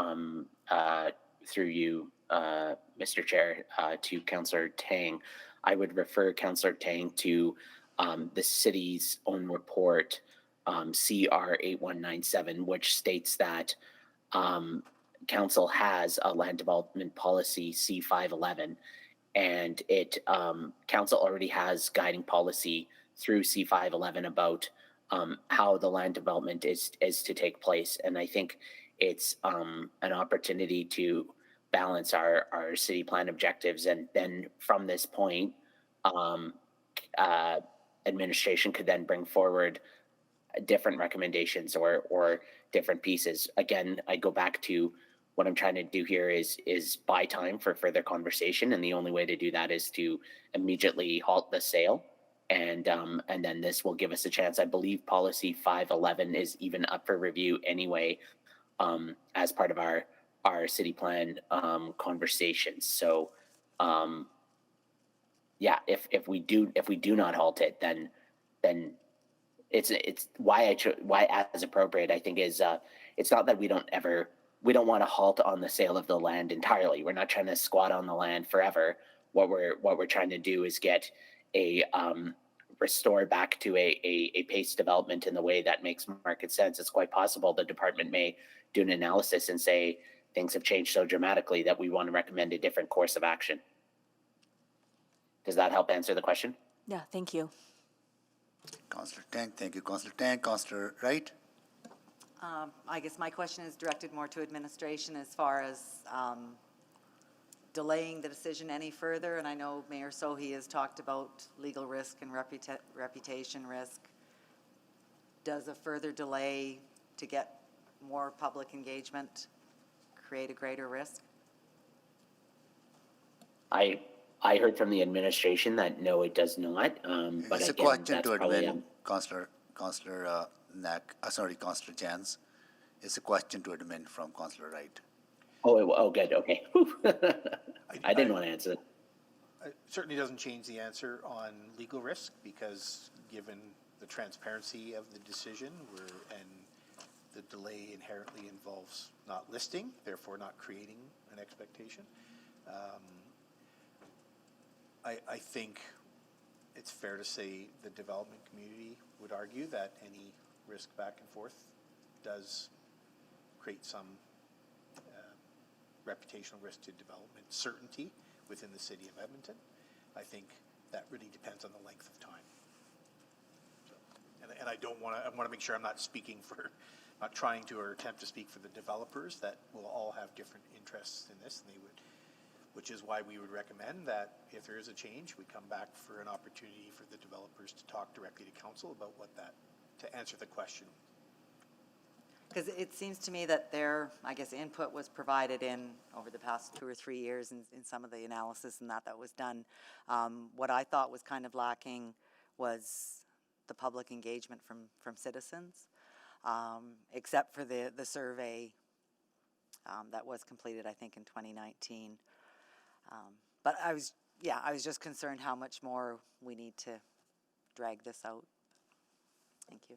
[SPEAKER 9] Through you, Mr. Chair, to Councillor Tang. I would refer Councillor Tang to the city's own report, CR 8197, which states that council has a land development policy C511, and council already has guiding policy through C511 about how the land development is to take place. And I think it's an opportunity to balance our city plan objectives. And then from this point, administration could then bring forward different recommendations or different pieces. Again, I go back to what I'm trying to do here is buy time for further conversation. And the only way to do that is to immediately halt the sale. And then this will give us a chance. I believe policy 511 is even up for review anyway, as part of our city plan conversations. So yeah, if we do not halt it, then it's why as appropriate, I think, is it's not that we don't want to halt on the sale of the land entirely. We're not trying to squat on the land forever. What we're trying to do is get a restore back to a paced development in the way that makes market sense. It's quite possible the department may do an analysis and say things have changed so dramatically that we want to recommend a different course of action. Does that help answer the question?
[SPEAKER 17] Yeah, thank you.
[SPEAKER 2] Councillor Tang, thank you. Councillor Tang, Councillor Wright.
[SPEAKER 19] I guess my question is directed more to administration as far as delaying the decision any further. And I know Mayor Sohi has talked about legal risk and reputation risk. Does a further delay to get more public engagement create a greater risk?
[SPEAKER 9] I heard from the administration that no, it does not. But
[SPEAKER 2] It's a
[SPEAKER 9] again,
[SPEAKER 2] question
[SPEAKER 9] that's
[SPEAKER 2] to
[SPEAKER 9] probably,
[SPEAKER 2] admin, Councillor Councillor Jans. It's a question to admin from Councillor Wright.
[SPEAKER 9] Oh, good. Okay. I didn't want to answer.
[SPEAKER 16] It certainly doesn't change the answer on legal risk, because given the transparency of the decision, and the delay inherently involves not listing, therefore not creating an expectation. I think it's fair to say the development community would argue that any risk back and forth does create some reputational risk to development certainty within the city of Edmonton. I think that really depends on the length of time. So, and I want to make sure I'm not speaking for, not trying to or attempt to speak for the developers that will all have different interests in this, and they would, which is why we would recommend that if there is a change, we come back for an opportunity for the developers to talk directly to council about to answer the question.
[SPEAKER 19] Because it seems to me that their, I guess, input was provided over the past 2 or 3 years in some of the analysis and that was done. What I thought was kind of lacking was the public engagement from citizens, except for the survey that was completed, I think, in 2019. But I was just concerned how much more we need to drag this out. Thank you.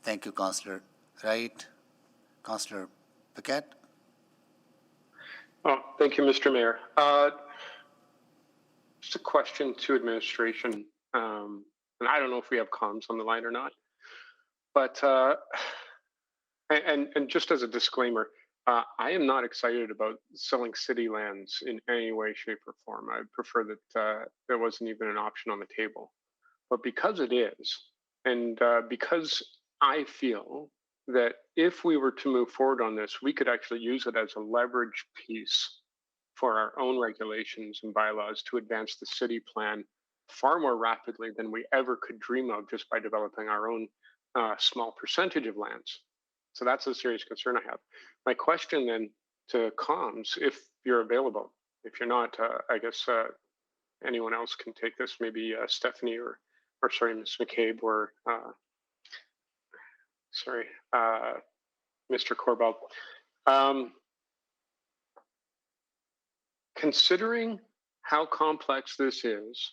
[SPEAKER 2] Thank you, Councillor Wright. Councillor Paquette.
[SPEAKER 7] Oh, thank you, Mr. Mayor. Just a question to administration, and I don't know if we have comms on the line or not, but and just as a disclaimer, I am not excited about selling city lands in any way, shape, or form. I prefer that there wasn't even an option on the table. But because it is, and because I feel that if we were to move forward on this, we could actually use it as a leverage piece for our own regulations and bylaws to advance the city plan far more rapidly than we ever could dream of just by developing our own small percentage of lands. So that's a serious concern I have. My question then to comms, if you're available, if you're not, I guess anyone else can take this, maybe Stephanie or sorry, Ms. McCabe or sorry, Mr. Corbell. Considering how complex this is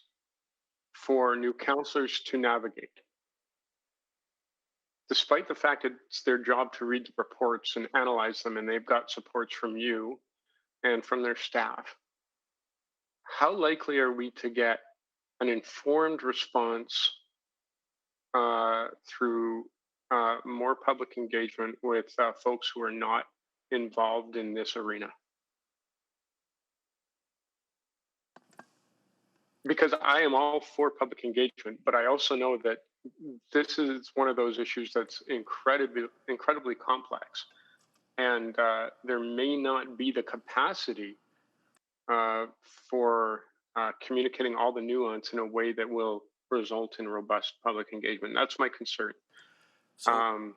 [SPEAKER 7] for new councillors to navigate, despite the fact it's their job to read the reports and analyze them, and they've got supports from you and from their staff, how likely are we to get an informed response through more public engagement with folks who are not involved in this arena? Because I am all for public engagement, but I also know that this is one of those issues that's incredibly complex, and there may not be the capacity for communicating all the nuance in a way that will result in robust public engagement. That's my concern.
[SPEAKER 16] So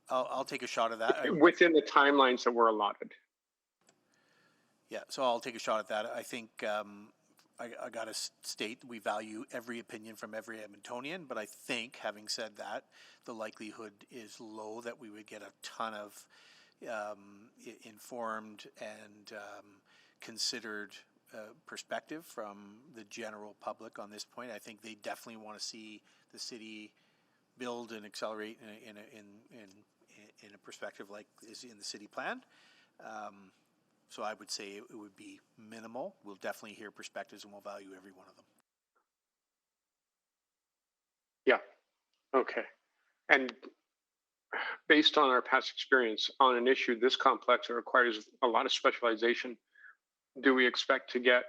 [SPEAKER 16] I'll take a shot at that.
[SPEAKER 7] Within the timelines that were allotted.
[SPEAKER 16] Yeah, so I'll take a shot at that. I think I got to state we value every opinion from every Edmontonian, but I think, having said that, the likelihood is low that we would get a ton of informed and considered perspective from the general public on this point. I think they definitely want to see the city build and accelerate in a perspective like is in the city plan. So I would say it would be minimal. We'll definitely hear perspectives and we'll value every one of them.
[SPEAKER 7] Yeah. Okay. And based on our past experience on an issue this complex, it requires a lot of specialization. Do we expect to get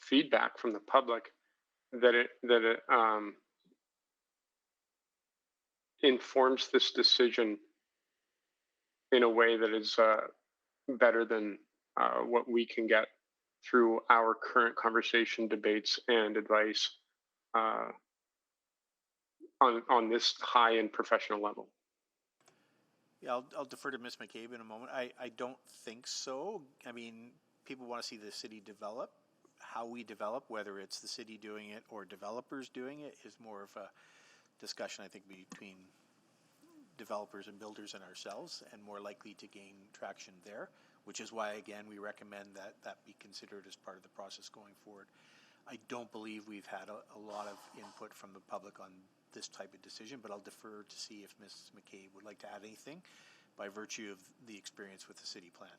[SPEAKER 7] feedback from the public that it informs this decision in a way that is better than what we can get through our current conversation, debates, and advice on this high and professional level?
[SPEAKER 16] Yeah, I'll defer to Ms. McCabe in a moment. I don't think so. I mean, people want to see the city develop. How we develop, whether it's the city doing it or developers doing it, is more of a discussion, I think, between developers and builders and ourselves, and more likely to gain traction there, which is why, again, we recommend that that be considered as part of the process going forward. I don't believe we've had a lot of input from the public on this type of decision, but I'll defer to see if Ms. McCabe would like to add anything by virtue of the experience with the city plan.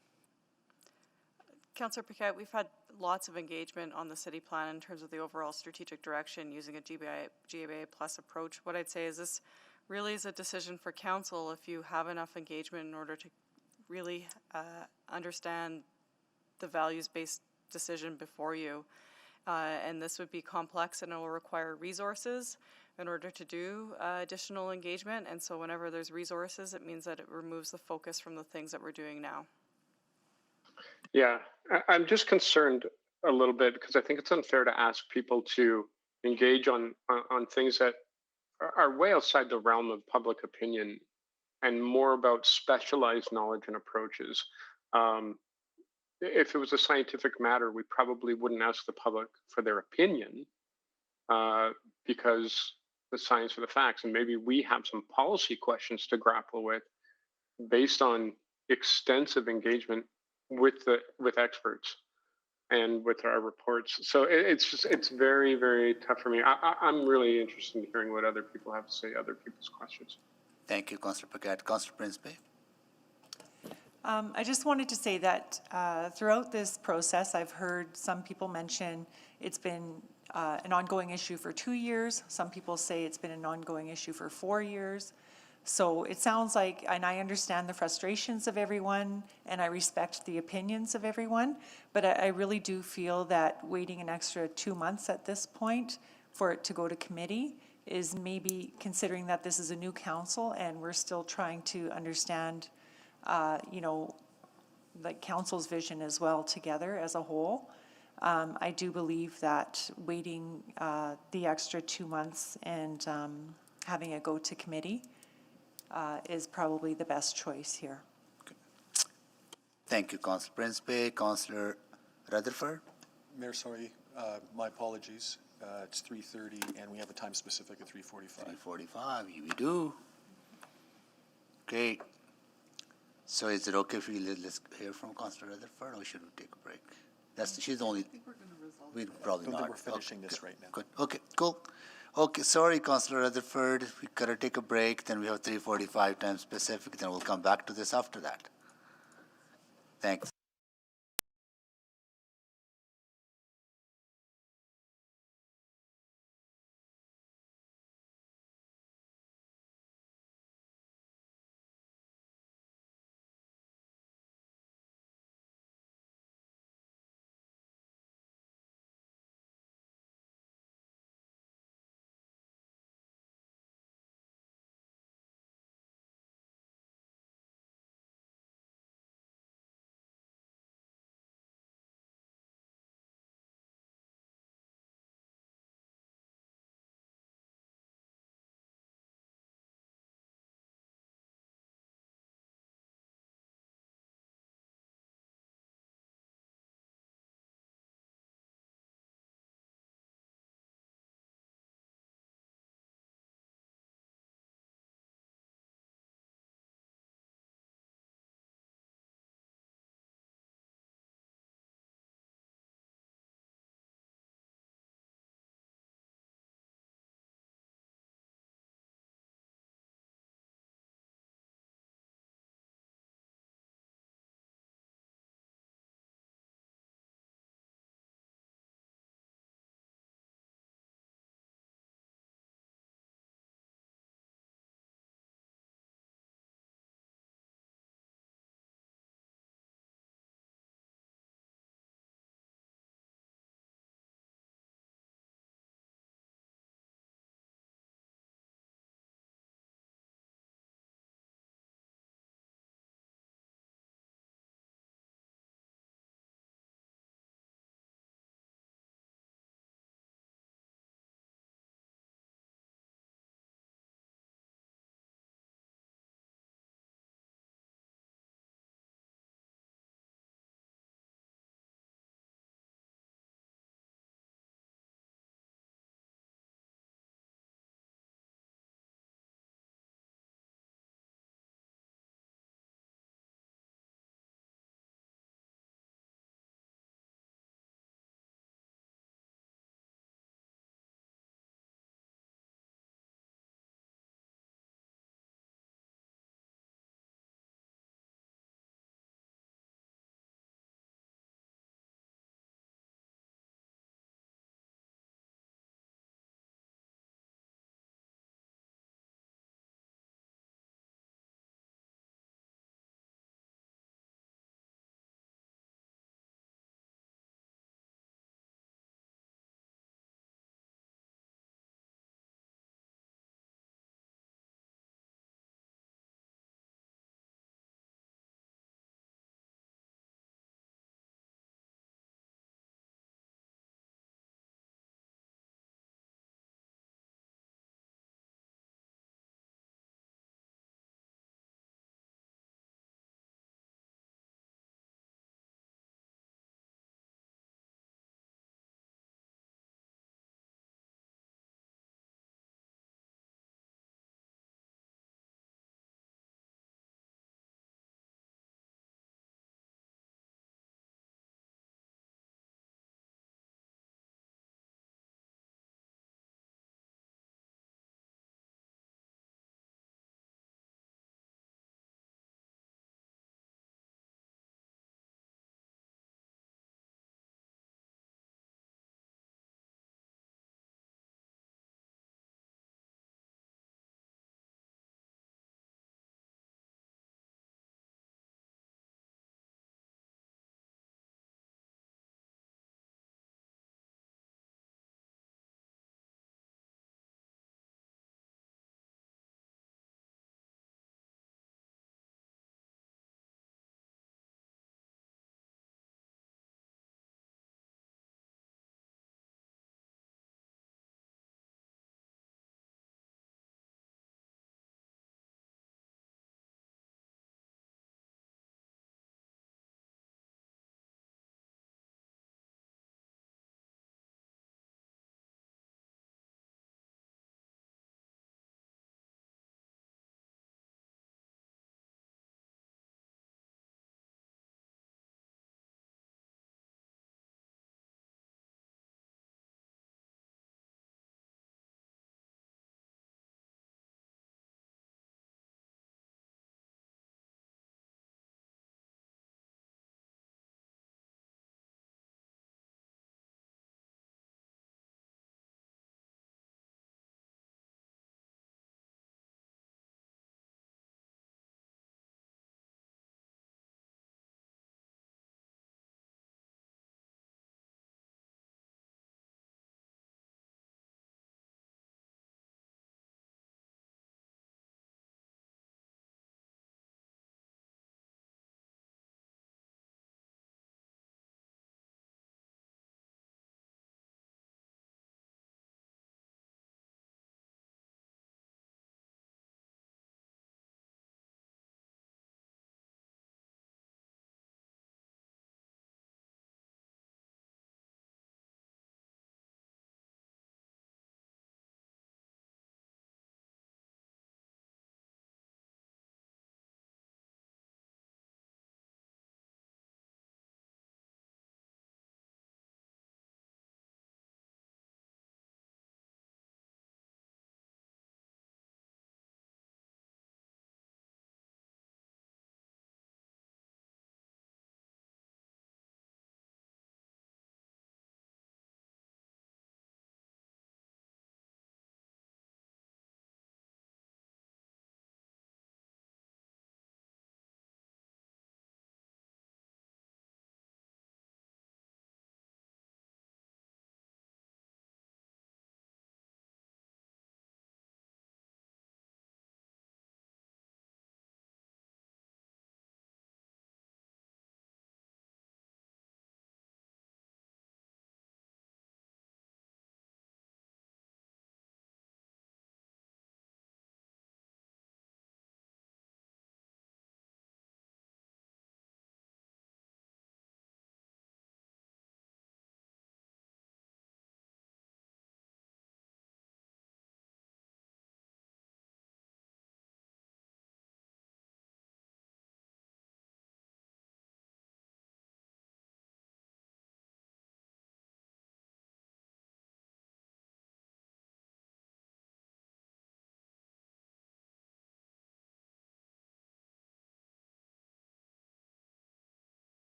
[SPEAKER 21] Councillor Paquette, we've had lots of engagement on the city plan in terms of the overall strategic direction using a GBA plus approach. What I'd say is this really is a decision for council if you have enough engagement in order to really understand the values-based decision before you. And this would be complex and it will require resources in order to do additional engagement. And so whenever there's resources, it means that it removes the focus from the things that we're doing now.
[SPEAKER 7] Yeah, I'm just concerned a little bit because I think it's unfair to ask people to engage on things that are way outside the realm of public opinion and more about specialized knowledge and approaches. If it was a scientific matter, we probably wouldn't ask the public for their opinion because the science or the facts, and maybe we have some policy questions to grapple with based on extensive engagement with experts and with our reports. So it's very, very tough for me. I'm really interested in hearing what other people have to say, other people's questions.
[SPEAKER 2] Thank you, Councillor Paquette. Councillor Principe.
[SPEAKER 3] I just wanted to say that throughout this process, I've heard some people mention it's been an ongoing issue for 2 years. Some people say it's been an ongoing issue for 4 years. So it sounds like, and I understand the frustrations of everyone, and I respect the opinions of everyone, but I really do feel that waiting an extra 2 months at this point for it to go to committee is maybe, considering that this is a new council and we're still trying to understand like council's vision as well together as a whole. I do believe that waiting the extra 2 months and having it go to committee is probably the best choice here.
[SPEAKER 2] Thank you, Councillor Principe. Councillor Rutherford.
[SPEAKER 11] Mayor, sorry, my apologies. It's 3:30, and we have a time specific at 3:45.
[SPEAKER 2] 3:45, we do. Great. So is it okay if let's hear from Councillor Rutherford, or should we take a break? She's the only. We probably
[SPEAKER 11] I
[SPEAKER 2] not.
[SPEAKER 11] think we're finishing
[SPEAKER 2] Okay,
[SPEAKER 11] this right now.
[SPEAKER 2] Good, okay, cool. Okay, sorry, Councillor Rutherford, we gotta take a break, then we have 3:45 time specific, then we'll come back to this after that. Thanks.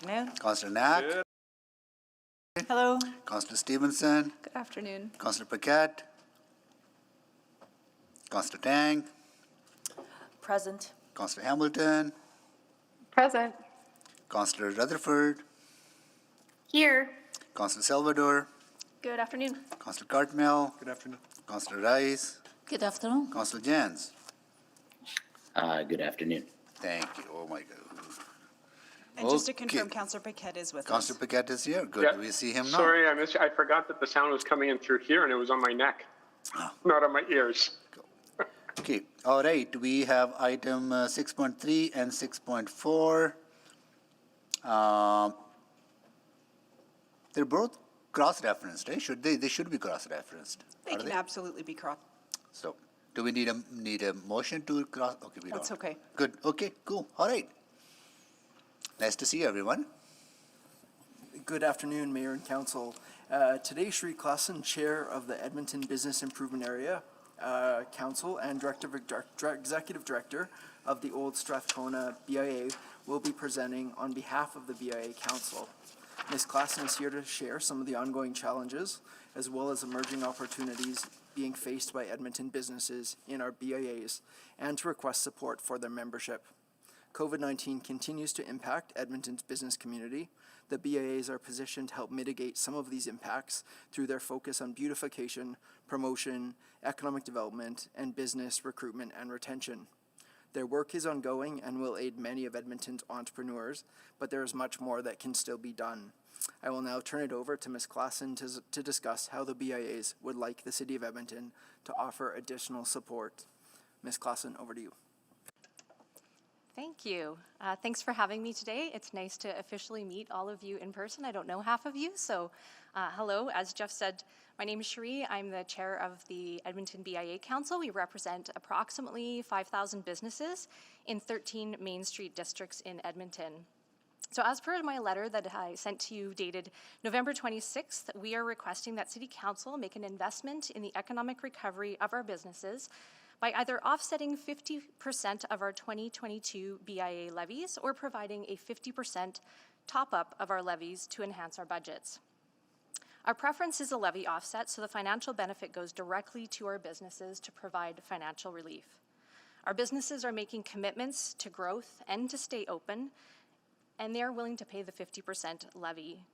[SPEAKER 19] Afternoon.
[SPEAKER 2] Councillor Knack.
[SPEAKER 3] Hello.
[SPEAKER 2] Councillor Stevenson.
[SPEAKER 10] Good afternoon.
[SPEAKER 2] Councillor Paquette. Councillor Tang.
[SPEAKER 17] Present.
[SPEAKER 2] Councillor Hamilton.
[SPEAKER 5] Present.
[SPEAKER 2] Councillor Rutherford.
[SPEAKER 5] Here.
[SPEAKER 2] Councillor Salvador.
[SPEAKER 14] Good afternoon.
[SPEAKER 2] Councillor Cartmel.
[SPEAKER 11] Good afternoon.
[SPEAKER 2] Councillor Rice.
[SPEAKER 6] Good afternoon.
[SPEAKER 2] Councillor Jans.
[SPEAKER 9] Good afternoon.
[SPEAKER 2] Thank you. Oh my God.
[SPEAKER 1] And just to
[SPEAKER 2] Okay.
[SPEAKER 1] confirm, Councillor Paquette is with us.
[SPEAKER 2] Councillor Paquette is here. Good.
[SPEAKER 7] Yeah.
[SPEAKER 2] We see him now.
[SPEAKER 7] Sorry, I forgot that the sound was coming in through here and it was on my neck, not on my ears.
[SPEAKER 2] Okay. All right. We have item 6.3 and 6.4. They're both cross-referenced, right? Should they? They should be cross-referenced.
[SPEAKER 1] They
[SPEAKER 2] Are
[SPEAKER 1] can absolutely be cross.
[SPEAKER 2] So, do we need a motion to cross? Okay, we don't.
[SPEAKER 1] That's okay.
[SPEAKER 2] Good. Okay. Cool. All right. Nice to see you, everyone.
[SPEAKER 13] Good afternoon, Mayor and Council. Today, Shri Klassen, Chair of the Edmonton Business Improvement Area Council and Executive Director of the Old Strathcona BIA, will be presenting on behalf of the BIA Council. Ms. Klassen is here to share some of the ongoing challenges as well as emerging opportunities being faced by Edmonton businesses in our BIAs and to request support for their membership. COVID-19 continues to impact Edmonton's business community. The BIAs are positioned to help mitigate some of these impacts through their focus on beautification, promotion, economic development, and business recruitment and retention. Their work is ongoing and will aid many of Edmonton's entrepreneurs, but there is much more that can still be done. I will now turn it over to Ms. Klassen to discuss how the BIAs would like the City of Edmonton to offer additional support. Ms. Klassen, over to you.
[SPEAKER 22] Thank you. Thanks for having me today. It's nice to officially meet all of you in person. I don't know half of you, so hello. As Jeff said, my name is Cherie. I'm the chair of the Edmonton BIA Council. We represent approximately 5,000 businesses in 13 Main Street districts in Edmonton. So as per my letter that I sent to you dated November 26th, we are requesting that City Council make an investment in the economic recovery of our businesses by either offsetting 50% of our 2022 BIA levies or providing a 50% top-up of our levies to enhance our budgets. Our preference is a levy offset, so the financial benefit goes directly to our businesses to provide financial relief. Our businesses are making commitments to growth and to stay open, and they are willing to pay the 50% levy,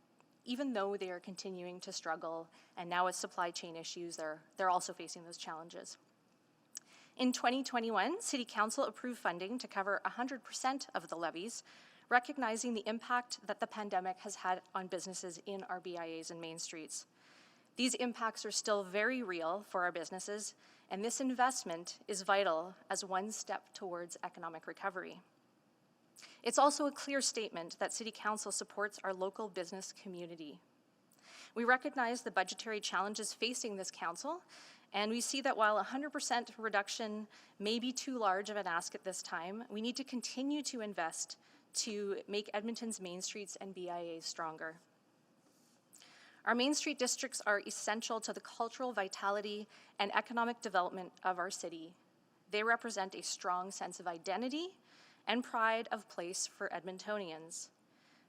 [SPEAKER 22] even though they are continuing to struggle, and now with supply chain issues, they're also facing those challenges. In 2021, City Council approved funding to cover 100% of the levies, recognizing the impact that the pandemic has had on businesses in our BIAs and Main Streets. These impacts are still very real for our businesses, and this investment is vital as one step towards economic recovery. It's also a clear statement that City Council supports our local business community. We recognize the budgetary challenges facing this council, and we see that while 100% reduction may be too large of an ask at this time, we need to continue to invest to make Edmonton's Main Streets and BIAs stronger. Our Main Street districts are essential to the cultural vitality and economic development of our city. They represent a strong sense of identity and pride of place for Edmontonians.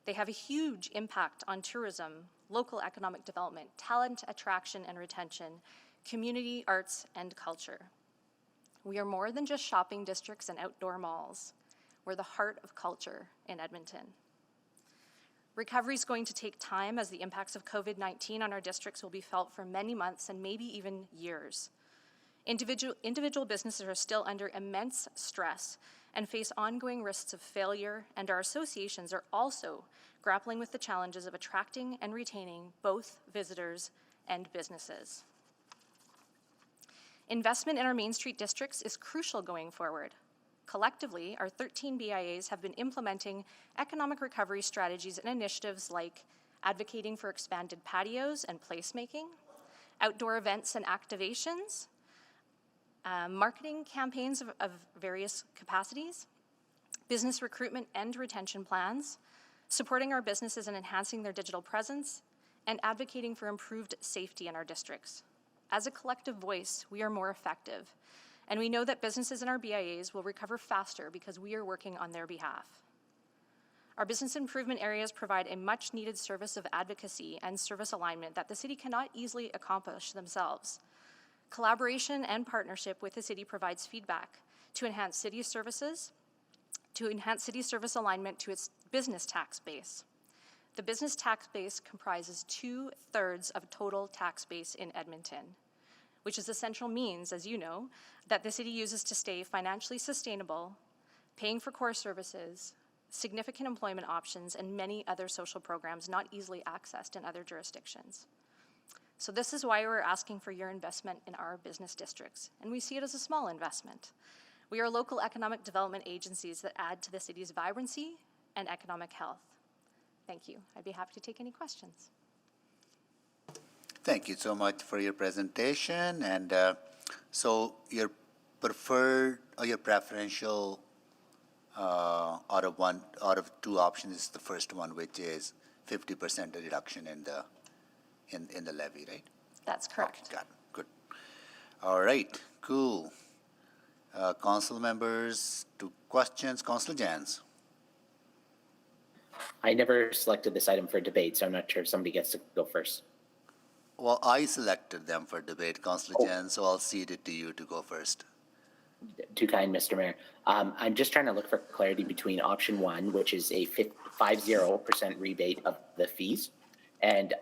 [SPEAKER 22] They have a huge impact on tourism, local economic development, talent attraction and retention, community, arts, and culture. We are more than just shopping districts and outdoor malls. We're the heart of culture in Edmonton. Recovery is going to take time as the impacts of COVID-19 on our districts will be felt for many months and maybe even years. Individual businesses are still under immense stress and face ongoing risks of failure, and our associations are also grappling with the challenges of attracting and retaining both visitors and businesses. Investment in our Main Street districts is crucial going forward. Collectively, our 13 BIAs have been implementing economic recovery strategies and initiatives like advocating for expanded patios and placemaking, outdoor events and activations, marketing campaigns of various capacities, business recruitment and retention plans, supporting our businesses and enhancing their digital presence, and advocating for improved safety in our districts. As a collective voice, we are more effective, and we know that businesses in our BIAs will recover faster because we are working on their behalf. Our business improvement areas provide a much-needed service of advocacy and service alignment that the city cannot easily accomplish themselves. Collaboration and partnership with the city provides feedback to enhance city services, to enhance city service alignment to its business tax base. The business tax base comprises 2/3 of total tax base in Edmonton, which is the central means, as you know, that the city uses to stay financially sustainable, paying for core services, significant employment options, and many other social programs not easily accessed in other jurisdictions. So this is why we're asking for your investment in our business districts, and we see it as a small investment. We are local economic development agencies that add to the city's vibrancy and economic health. Thank you. I'd be happy to take any questions.
[SPEAKER 2] Thank you so much for your presentation. And so your preferred or your preferential out of two options is the first one, which is 50% reduction in the levy, right?
[SPEAKER 22] That's correct.
[SPEAKER 2] Okay, got it. Good. All right. Cool. Council members, two questions. Councilor Jans.
[SPEAKER 9] I never selected this item for debate, so I'm not sure if somebody gets to go first.
[SPEAKER 2] Well, I selected them for debate, Councilor Jans, so I'll cede it to you to go first.
[SPEAKER 9] Too kind, Mr. Mayor. I'm just trying to look for clarity between option one, which is a 50% rebate of the fees, and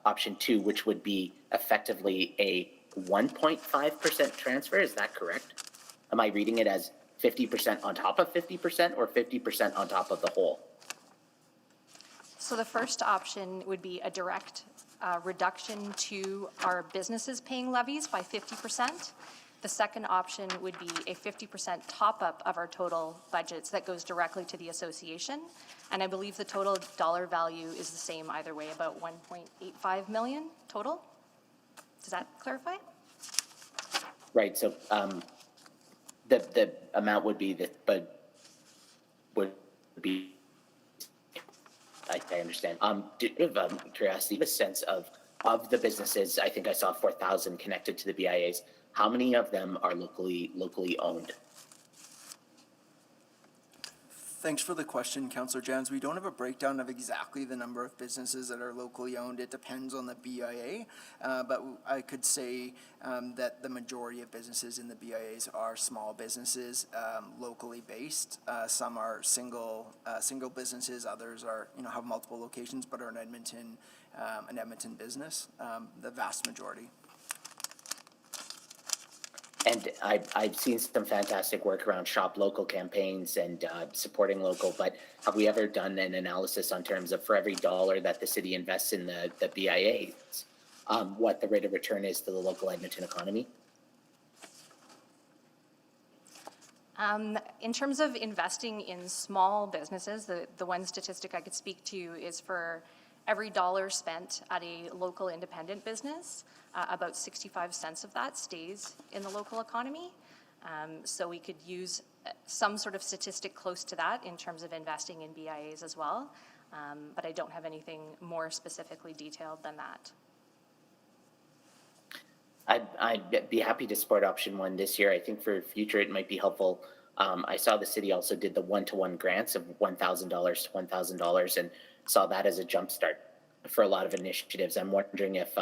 [SPEAKER 9] option two, which would be effectively a 1.5% transfer. Is that correct? Am I reading it as 50% on top of 50% or 50% on top of the whole?
[SPEAKER 22] So the first option would be a direct reduction to our businesses paying levies by 50%. The second option would be a 50% top-up of our total budgets that goes directly to the association. And I believe the total dollar value is the same either way, about 1.85 million total. Does that clarify?
[SPEAKER 9] Right, so the amount would be would be, I understand. Curiosity, the sense of the businesses, I think I saw 4,000 connected to the BIAs. How many of them are locally owned?
[SPEAKER 13] Thanks for the question, Councillor Jans. We don't have a breakdown of exactly the number of businesses that are locally owned. It depends on the BIA, but I could say that the majority of businesses in the BIAs are small businesses, locally based. Some are single businesses. Others are have multiple locations, but are an Edmonton business. The vast majority.
[SPEAKER 9] And I've seen some fantastic work around shop local campaigns and supporting local, but have we ever done an analysis on terms of for every dollar that the city invests in the BIAs, what the rate of return is to the local Edmonton economy?
[SPEAKER 22] In terms of investing in small businesses, the one statistic I could speak to is for every dollar spent at a local independent business, about 65 cents of that stays in the local economy. So we could use some sort of statistic close to that in terms of investing in BIAs as well. But I don't have anything more specifically detailed than that.
[SPEAKER 9] I'd be happy to support option one this year. I think for future it might be helpful. I saw the city also did the one-to-one grants of $1,000 to $1,000 and saw that as a jumpstart for a lot of initiatives. I'm wondering if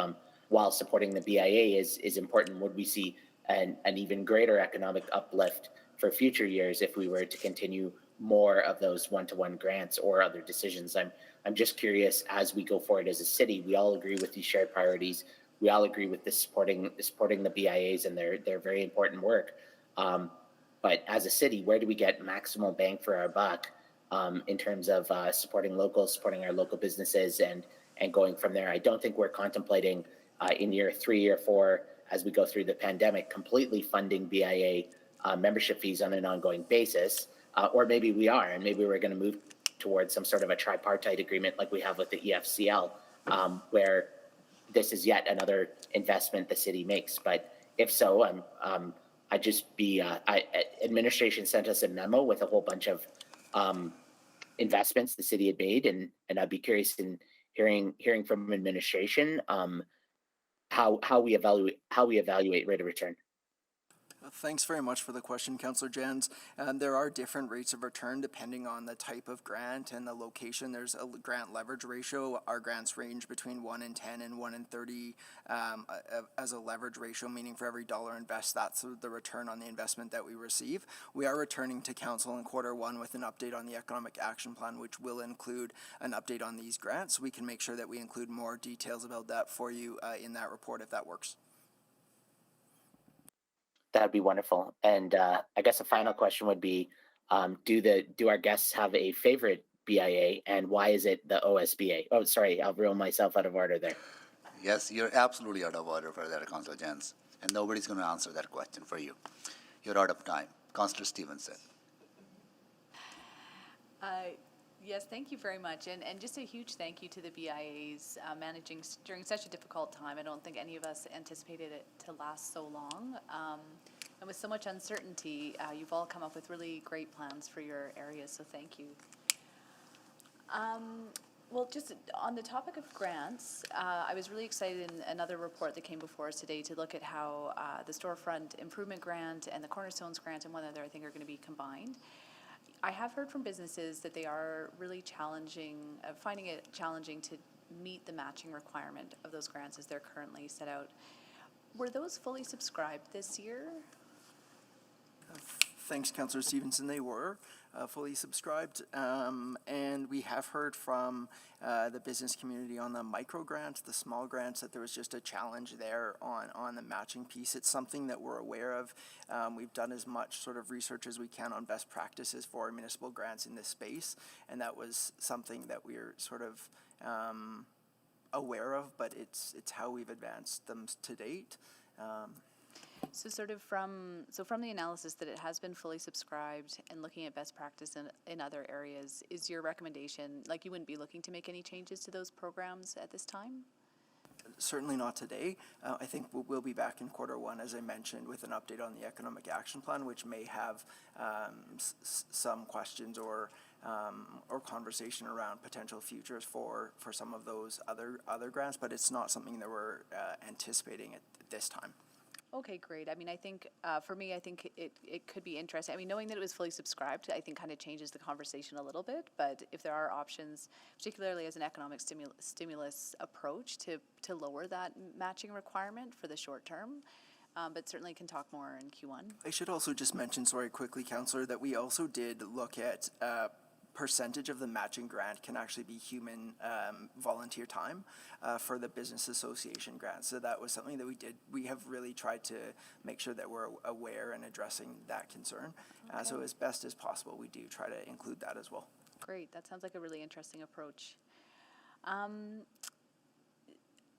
[SPEAKER 9] while supporting the BIA is important, would we see an even greater economic uplift for future years if we were to continue more of those one-to-one grants or other decisions? I'm just curious, as we go forward as a city, we all agree with these shared priorities. We all agree with this supporting the BIAs and their very important work. But as a city, where do we get maximal bang for our buck in terms of supporting locals, supporting our local businesses, and going from there? I don't think we're contemplating in year 3 or 4, as we go through the pandemic, completely funding BIA membership fees on an ongoing basis. Or maybe we are, and maybe we're going to move towards some sort of a tripartite agreement like we have with the EFCL, where this is yet another investment the city makes. But if so, administration sent us a memo with a whole bunch of investments the city had made, and I'd be curious in hearing from administration how we evaluate rate of return.
[SPEAKER 13] Thanks very much for the question, Councillor Jens. There are different rates of return depending on the type of grant and the location. There's a grant leverage ratio. Our grants range between 1 in 10 and 1 in 30 as a leverage ratio, meaning for every dollar invested, that's the return on the investment that we receive. We are returning to Council in Q1 with an update on the Economic Action Plan, which will include an update on these grants. We can make sure that we include more details about that for you in that report if that works.
[SPEAKER 9] That'd be wonderful. And I guess a final question would be, do our guests have a favorite BIA, and why is it the OSBA? Oh, sorry, I'll rule myself out of order there.
[SPEAKER 2] Yes, you're absolutely out of order for that, Councillor Jens, and nobody's going to answer that question for you. You're out of time. Councillor Stevenson.
[SPEAKER 10] Yes, thank you very much. And just a huge thank you to the BIAs managing during such a difficult time. I don't think any of us anticipated it to last so long. And with so much uncertainty, you've all come up with really great plans for your areas, so thank you. Well, just on the topic of grants, I was really excited in another report that came before us today to look at how the Storefront Improvement Grant and the Cornerstones Grant and one other, I think, are going to be combined. I have heard from businesses that they are really finding it challenging to meet the matching requirement of those grants as they're currently set out. Were those fully subscribed this year?
[SPEAKER 13] Thanks, Councillor Stevenson. They were fully subscribed, and we have heard from the business community on the micro grants, the small grants, that there was just a challenge there on the matching piece. It's something that we're aware of. We've done as much sort of research as we can on best practices for municipal grants in this space, and that was something that we're sort of aware of, but it's how we've advanced them to date.
[SPEAKER 10] So sort of from the analysis that it has been fully subscribed and looking at best practice in other areas, is your recommendation, like you wouldn't be looking to make any changes to those programs at this time?
[SPEAKER 13] Certainly not today. I think we'll be back in Q1, as I mentioned, with an update on the Economic Action Plan, which may have some questions or conversation around potential futures for some of those other grants, but it's not something that we're anticipating at this time.
[SPEAKER 10] Okay, great. I mean, I think, for me, I think it could be interesting. I mean, knowing that it was fully subscribed, I think kind of changes the conversation a little bit. But if there are options, particularly as an economic stimulus approach to lower that matching requirement for the short term, but certainly can talk more in Q1.
[SPEAKER 13] I should also just mention, sorry, quickly, Councillor, that we also did look at percentage of the matching grant can actually be human volunteer time for the business association grant. So that was something that we did. We have really tried to make sure that we're aware and addressing that concern.
[SPEAKER 10] Okay.
[SPEAKER 13] So as best as possible, we do try to include that as well.
[SPEAKER 10] Great. That sounds like a really interesting approach.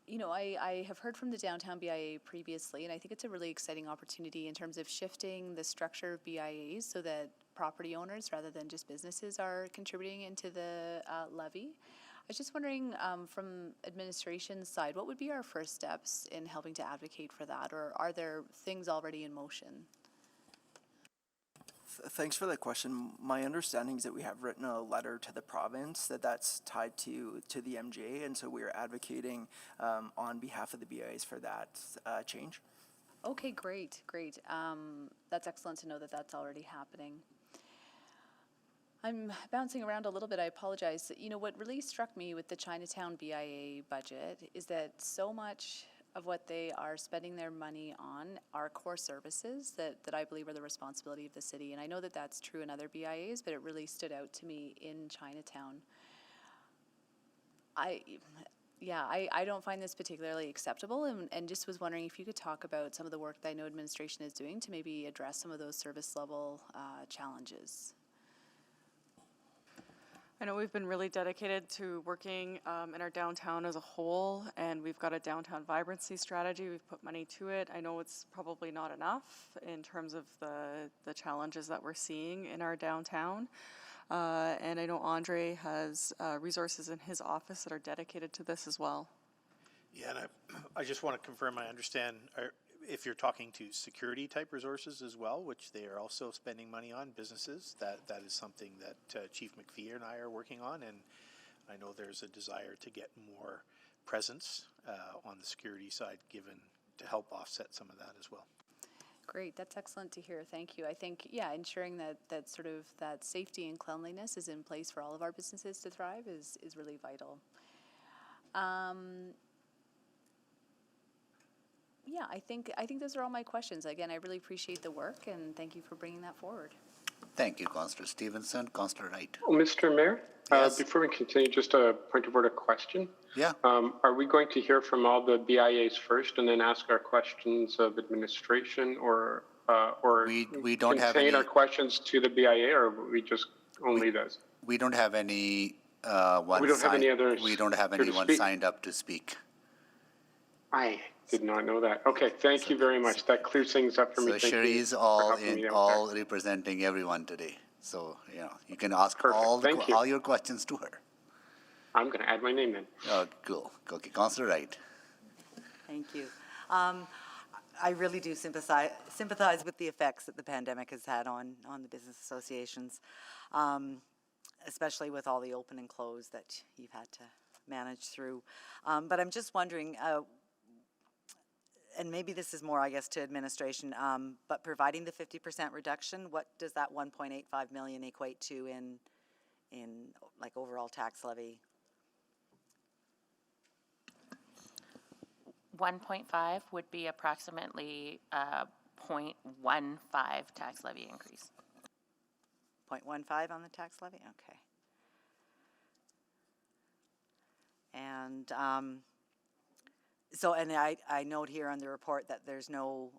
[SPEAKER 10] You know, I have heard from the Downtown BIA previously, and I think it's a really exciting opportunity in terms of shifting the structure of BIAs so that property owners, rather than just businesses, are contributing into the levy. I was just wondering, from administration's side, what would be our first steps in helping to advocate for that, or are there things already in motion?
[SPEAKER 13] Thanks for that question. My understanding is that we have written a letter to the province that's tied to the MJA, and so we are advocating on behalf of the BIAs for that change.
[SPEAKER 10] Okay, great. That's excellent to know that that's already happening. I'm bouncing around a little bit, I apologize. You know, what really struck me with the Chinatown BIA budget is that so much of what they are spending their money on are core services that I believe are the responsibility of the city. And I know that that's true in other BIAs, but it really stood out to me in Chinatown. I don't find this particularly acceptable, and just was wondering if you could talk about some of the work that I know administration is doing to maybe address some of those service level challenges.
[SPEAKER 21] I know we've been really dedicated to working in our downtown as a whole, and we've got a downtown vibrancy strategy. We've put money to it. I know it's probably not enough in terms of the challenges that we're seeing in our downtown. And I know Andre has resources in his office that are dedicated to this as well.
[SPEAKER 16] Yeah, and I just want to confirm I understand if you're talking to security type resources as well, which they are also spending money on, businesses, that is something that Chief McPhee and I are working on, and I know there's a desire to get more presence on the security side given to help offset some of that as well.
[SPEAKER 10] Great, that's excellent to hear. Thank you. I think, yeah, ensuring that sort of that safety and cleanliness is in place for all of our businesses to thrive is really vital. Yeah, I think those are all my questions. Again, I really appreciate the work and thank you for bringing that forward.
[SPEAKER 2] Thank you, Councillor Stevenson. Councillor Wright.
[SPEAKER 7] Oh, Mr. Mayor,
[SPEAKER 2] Yes.
[SPEAKER 7] before we continue, just a point of order question.
[SPEAKER 2] Yeah.
[SPEAKER 7] Are we going to hear from all the BIAs first and then ask our questions of administration, or
[SPEAKER 2] we don't have
[SPEAKER 7] contain
[SPEAKER 2] any-
[SPEAKER 7] our questions to the BIA, or we just only those?
[SPEAKER 2] We don't have any
[SPEAKER 7] We don't have any others
[SPEAKER 2] We don't have
[SPEAKER 7] here to
[SPEAKER 2] anyone
[SPEAKER 7] speak?
[SPEAKER 2] signed up to speak.
[SPEAKER 7] I did not know that. Okay, thank you very much. That clears things up for me.
[SPEAKER 2] So
[SPEAKER 7] Thank you
[SPEAKER 2] Sherry's
[SPEAKER 7] for
[SPEAKER 2] all
[SPEAKER 7] helping me out there.
[SPEAKER 2] all representing everyone today. So you can ask
[SPEAKER 7] Perfect.
[SPEAKER 2] all
[SPEAKER 7] Thank you.
[SPEAKER 2] all your questions to her.
[SPEAKER 7] I'm going to add my name then.
[SPEAKER 2] Oh, cool. Okay, Councillor Wright.
[SPEAKER 19] Thank you. I really do sympathize with the effects that the pandemic has had on the business associations, especially with all the open and close that you've had to manage through. But I'm just wondering, and maybe this is more, I guess, to administration, but providing the 50% reduction, what does that 1.85 million equate to in like overall tax levy?
[SPEAKER 12] 1.5 would be approximately 0.15 tax levy increase.
[SPEAKER 19] 0.15 on the tax levy? Okay. And so, and I note here on the report that there's no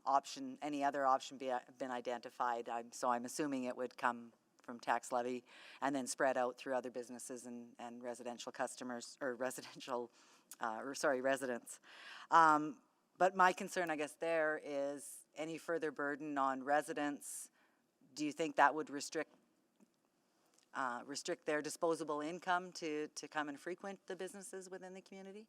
[SPEAKER 19] option, any other option been identified. So I'm assuming it would come from tax levy and then spread out through other businesses and residential customers, or residential, residents. But my concern, I guess, there is any further burden on residents. Do you think that would restrict their disposable income to come and frequent the businesses within the community?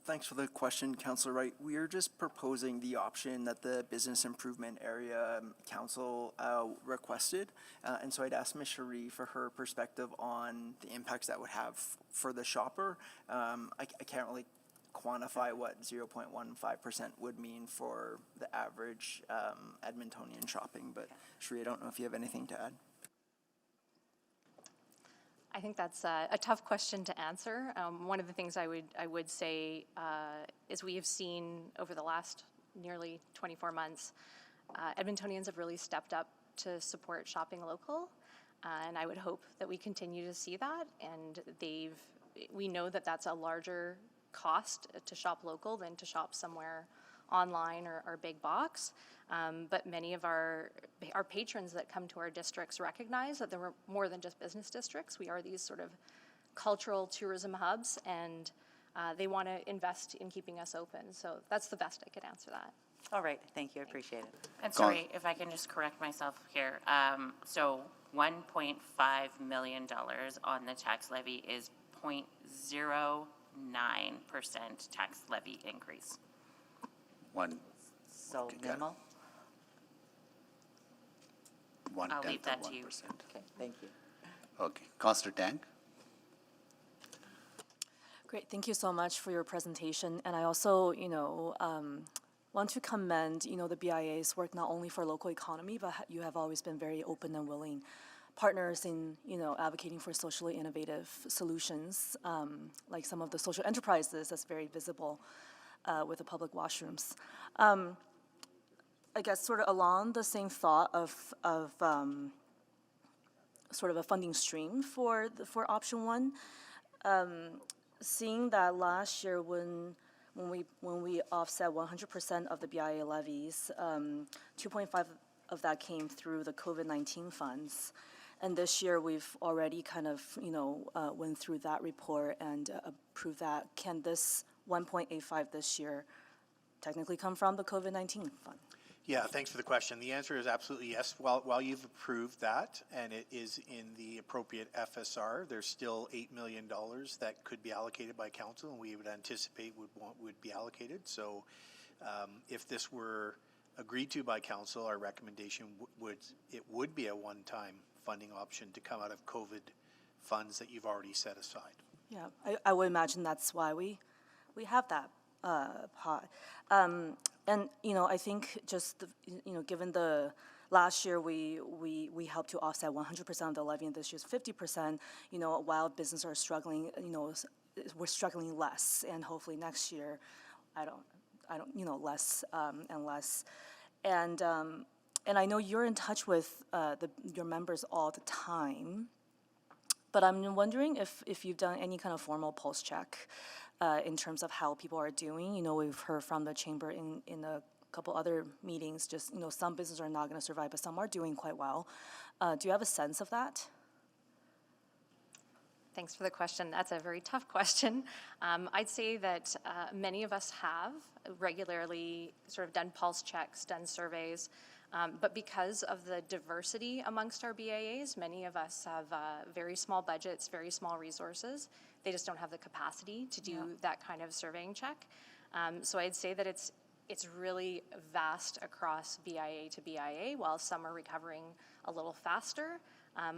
[SPEAKER 13] Thanks for the question, Councillor Wright. We are just proposing the option that the Business Improvement Area Council requested. And so I'd ask Ms. Cherie for her perspective on the impacts that would have for the shopper. I can't really quantify what 0.15% would mean for the average Edmontonian shopping, but Cherie, I don't know if you have anything to add.
[SPEAKER 22] I think that's a tough question to answer. One of the things I would say is we have seen over the last nearly 24 months, Edmontonians have really stepped up to support shopping local, and I would hope that we continue to see that. And we know that that's a larger cost to shop local than to shop somewhere online or big box. But many of our patrons that come to our districts recognize that we're more than just business districts. We are these sort of cultural tourism hubs, and they want to invest in keeping us open. So that's the best I could answer that.
[SPEAKER 19] All right, thank you, I appreciate it.
[SPEAKER 12] And sorry, if I can just correct myself here. So $1.5 million on the tax levy is 0.09% tax levy increase.
[SPEAKER 19] So minimal?
[SPEAKER 12] I'll leave that to you.
[SPEAKER 19] Okay, thank you.
[SPEAKER 2] Okay, Councillor Tang.
[SPEAKER 17] Great, thank you so much for your presentation. And I also, want to commend, the BIA's work not only for local economy, but you have always been very open and willing partners in, advocating for socially innovative solutions, like some of the social enterprises that's very visible with the public washrooms. I guess sort of along the same thought of sort of a funding stream for option one, seeing that last year when we offset 100% of the BIA levies, 2.5 of that came through the COVID-19 funds. And this year we've already kind of, went through that report and approved that. Can this 1.85 this year technically come from the COVID-19 fund?
[SPEAKER 16] Yeah, thanks for the question. The answer is absolutely yes. While you've approved that and it is in the appropriate FSR, there's still $8 million that could be allocated by council, and we would anticipate would be allocated. So if this were agreed to by council, our recommendation would be a one-time funding option to come out of COVID funds that you've already set aside.
[SPEAKER 17] Yeah, I would imagine that's why we have that pot. And, I think just, given the, last year, we helped to offset 100% of the levy, and this year's 50%, while businesses are struggling, we're struggling less, and hopefully next year, I don't, less and less. And I know you're in touch with your members all the time, but I'm wondering if you've done any kind of formal pulse check in terms of how people are doing. We've heard from the chamber in a couple other meetings, just, some businesses are not going to survive, but some are doing quite well. Do you have a sense of that?
[SPEAKER 22] Thanks for the question. That's a very tough question. I'd say that many of us have regularly sort of done pulse checks, done surveys, but because of the diversity amongst our BAAs, many of us have very small budgets, very small resources. They just don't have the capacity to do that kind of surveying check. So I'd say that it's really vast across BIA to BIA. While some are recovering a little faster,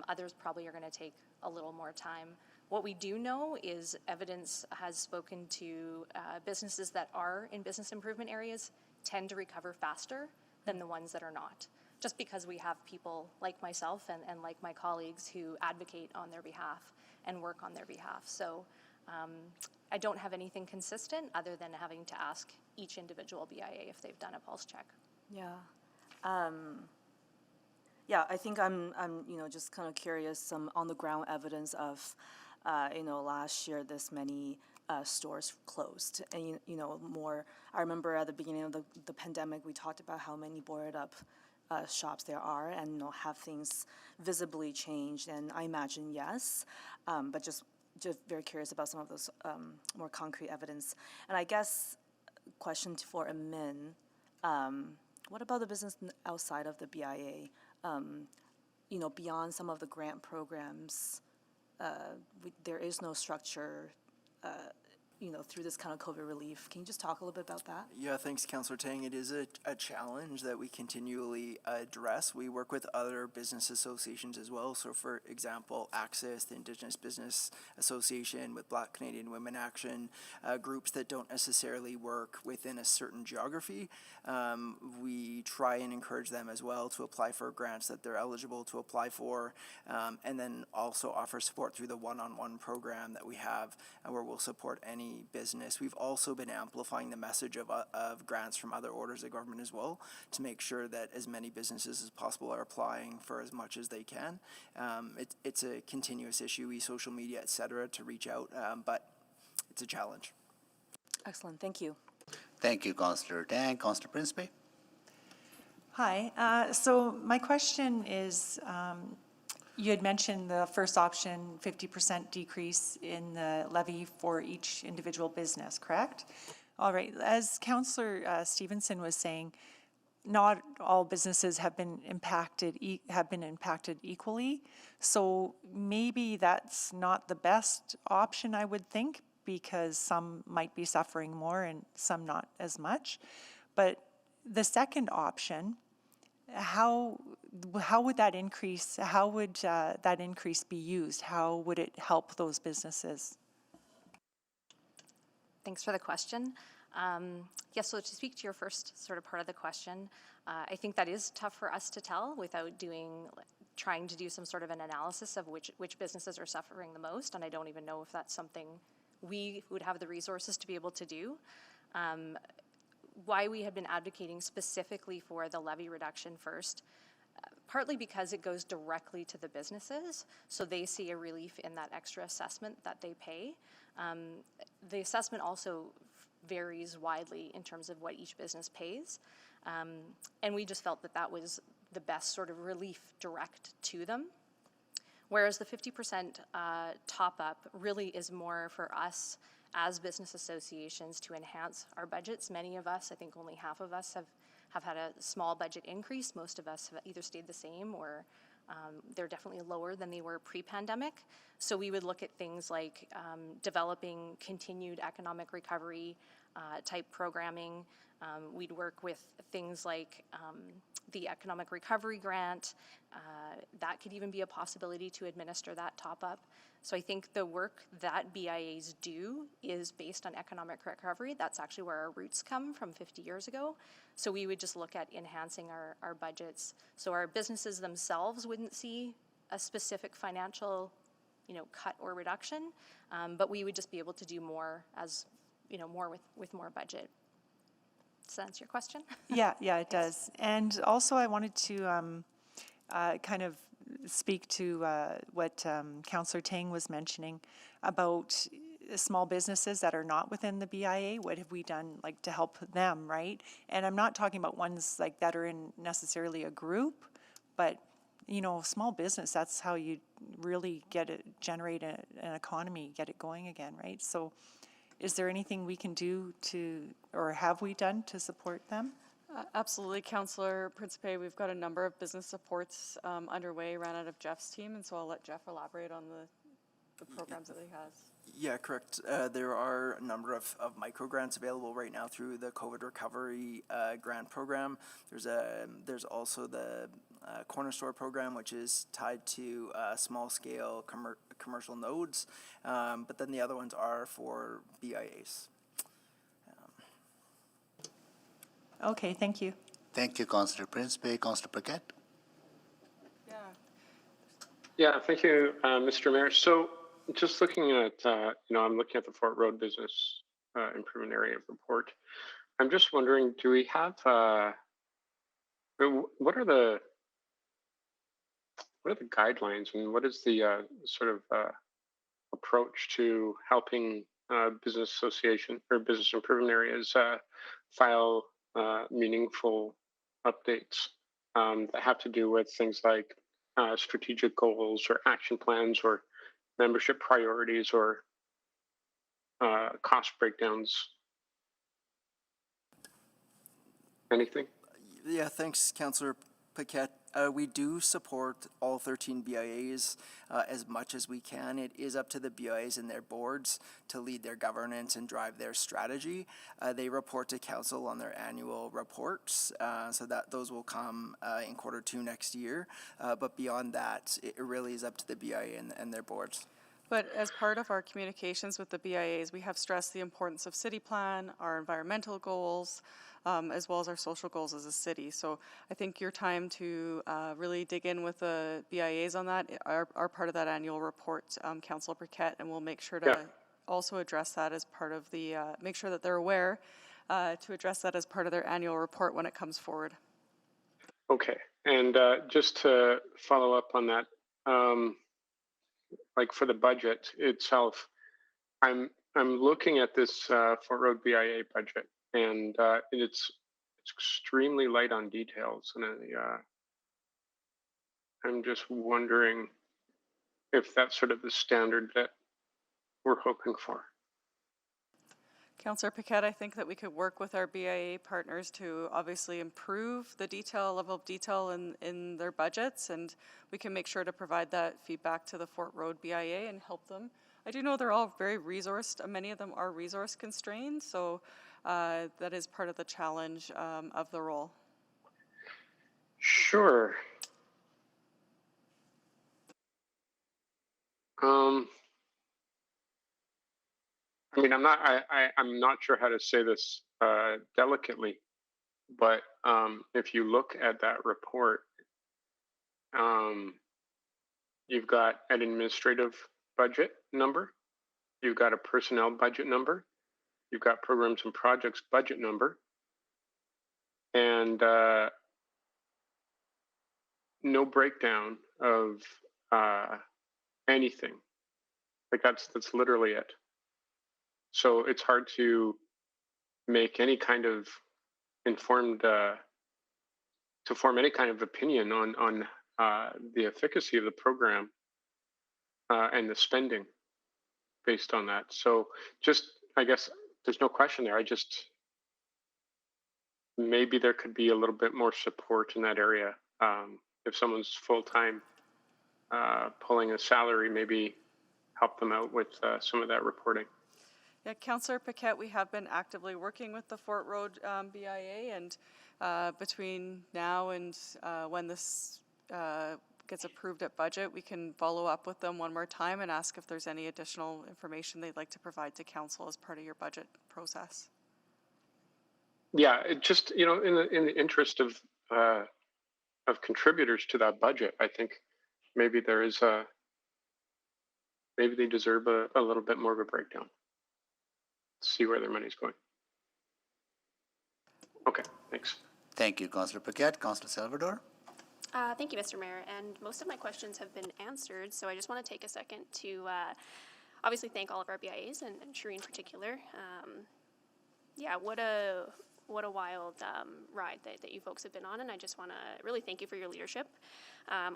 [SPEAKER 22] others probably are going to take a little more time. What we do know is evidence has spoken to businesses that are in business improvement areas tend to recover faster than the ones that are not, just because we have people like myself and like my colleagues who advocate on their behalf and work on their behalf. So I don't have anything consistent other than having to ask each individual BIA if they've done a pulse check.
[SPEAKER 17] Yeah. Yeah, I think I'm just kind of curious, some on-the-ground evidence of, last year this many stores closed. And, more, I remember at the beginning of the pandemic, we talked about how many boarded up shops there are and, have things visibly changed. And I imagine yes, but just very curious about some of those more concrete evidence. And I guess, question for Amin, what about the business outside of the BIA? Beyond some of the grant programs, there is no structure, through this kind of COVID relief. Can you just talk a little bit about that?
[SPEAKER 13] Yeah, thanks, Councillor Tang. It is a challenge that we continually address. We work with other business associations as well. So, for example, Access, the Indigenous Business Association, with Black Canadian Women Action, groups that don't necessarily work within a certain geography. We try and encourage them as well to apply for grants that they're eligible to apply for, and then also offer support through the one-on-one program that we have, where we'll support any business. We've also been amplifying the message of grants from other orders of government as well, to make sure that as many businesses as possible are applying for as much as they can. It's a continuous issue, social media, etc., to reach out, but it's a challenge.
[SPEAKER 17] Excellent, thank you.
[SPEAKER 2] Thank you, Councillor Tang. Councillor Principe?
[SPEAKER 3] Hi. So my question is, you had mentioned the first option, 50% decrease in the levy for each individual business, correct? All right. As Councillor Stevenson was saying, not all businesses have been impacted equally. So maybe that's not the best option, I would think, because some might be suffering more and some not as much. But the second option, how would that increase? How would that increase be used? How would it help those businesses?
[SPEAKER 22] Thanks for the question. Yes, so to speak to your first sort of part of the question, I think that is tough for us to tell without trying to do some sort of an analysis of which businesses are suffering the most, and I don't even know if that's something we would have the resources to be able to do. Why we have been advocating specifically for the levy reduction first, partly because it goes directly to the businesses, so they see a relief in that extra assessment that they pay. The assessment also varies widely in terms of what each business pays, and we just felt that that was the best sort of relief direct to them. Whereas the 50% top-up really is more for us as business associations to enhance our budgets. Many of us, I think only half of us, have had a small budget increase. Most of us have either stayed the same or they're definitely lower than they were pre-pandemic. So we would look at things like developing continued economic recovery type programming. We'd work with things like the Economic Recovery Grant. That could even be a possibility to administer that top-up. So I think the work that BIAs do is based on economic recovery. That's actually where our roots come from 50 years ago. So we would just look at enhancing our budgets. So our businesses themselves wouldn't see a specific financial, cut or reduction, but we would just be able to do more as, more with more budget. Does that answer your question?
[SPEAKER 3] Yeah, it does. And also I wanted to kind of speak to what Councillor Tang was mentioning about small businesses that are not within the BIA. What have we done to help them, right? And I'm not talking about ones that are in necessarily a group, but small business, that's how you really generate an economy, get it going again, right? So is there anything we can do or have we done to support them?
[SPEAKER 21] Absolutely, Councillor Principe. We've got a number of business supports underway, ran out of Jeff's team, and so I'll let Jeff elaborate on the programs that he has.
[SPEAKER 13] Yeah, correct. There are a number of micro grants available right now through the COVID recovery grant program. There's also the Corner Store program, which is tied to small scale commercial nodes, but then the other ones are for BIAs.
[SPEAKER 3] Okay, thank you.
[SPEAKER 2] Thank you, Councillor Principe. Councillor Paquette?
[SPEAKER 7] Yeah, thank you, Mr. Mayor. So just looking at, I'm looking at the Fort Road Business Improvement Area report. I'm just wondering, do we have, what are the guidelines and what is the sort of approach to helping business association or business improvement areas file meaningful updates that have to do with things like strategic goals or action plans or membership priorities or cost breakdowns? Anything?
[SPEAKER 13] Yeah, thanks, Councillor Paquette. We do support all 13 BIAs as much as we can. It is up to the BIAs and their boards to lead their governance and drive their strategy. They report to council on their annual reports, so that those will come in Q2 next year. But beyond that, it really is up to the BIA and their boards.
[SPEAKER 21] But as part of our communications with the BIAs, we have stressed the importance of city plan, our environmental goals, as well as our social goals as a city. So I think your time to really dig in with the BIAs on that are part of that annual report, Councillor Paquette, and we'll make sure to also address that as part of the, make sure that they're aware to address that as part of their annual report when it comes forward.
[SPEAKER 7] Okay, and just to follow up on that, like for the budget itself, I'm looking at this Fort Road BIA budget, and it's extremely light on details, and I'm just wondering if that's sort of the standard that we're hoping for.
[SPEAKER 21] Councillor Paquette, I think that we could work with our BIA partners to obviously improve the level of detail in their budgets, and we can make sure to provide that feedback to the Fort Road BIA and help them. I do know they're all very resourced. Many of them are resource constrained, so that is part of the challenge of the role.
[SPEAKER 7] Sure. I mean, I'm not sure how to say this delicately, but if you look at that report, you've got an administrative budget number, you've got a personnel budget number, you've got programs and projects budget number, and no breakdown of anything. Like that's literally it. So it's hard to make any kind of informed, to form any kind of opinion on the efficacy of the program and the spending based on that. So just, I guess there's no question there. Maybe there could be a little bit more support in that area. If someone's full-time pulling a salary, maybe help them out with some of that reporting.
[SPEAKER 21] Yeah, Councillor Paquette, we have been actively working with the Fort Road BIA, and between now and when this gets approved at budget, we can follow up with them one more time and ask if there's any additional information they'd like to provide to council as part of your budget process.
[SPEAKER 7] Yeah, it just, you know, in the interest of contributors to that budget, I think maybe there is maybe they deserve a little bit more of a breakdown. See where their money's going. Okay, thanks.
[SPEAKER 2] Thank you, Councillor Paquette. Councillor Salvador?
[SPEAKER 14] Thank you, Mr. Mayor. And most of my questions have been answered, so I just want to take a second to obviously thank all of our BIAs and Sheree in particular. Yeah, what a wild ride that you folks have been on, and I just want to really thank you for your leadership.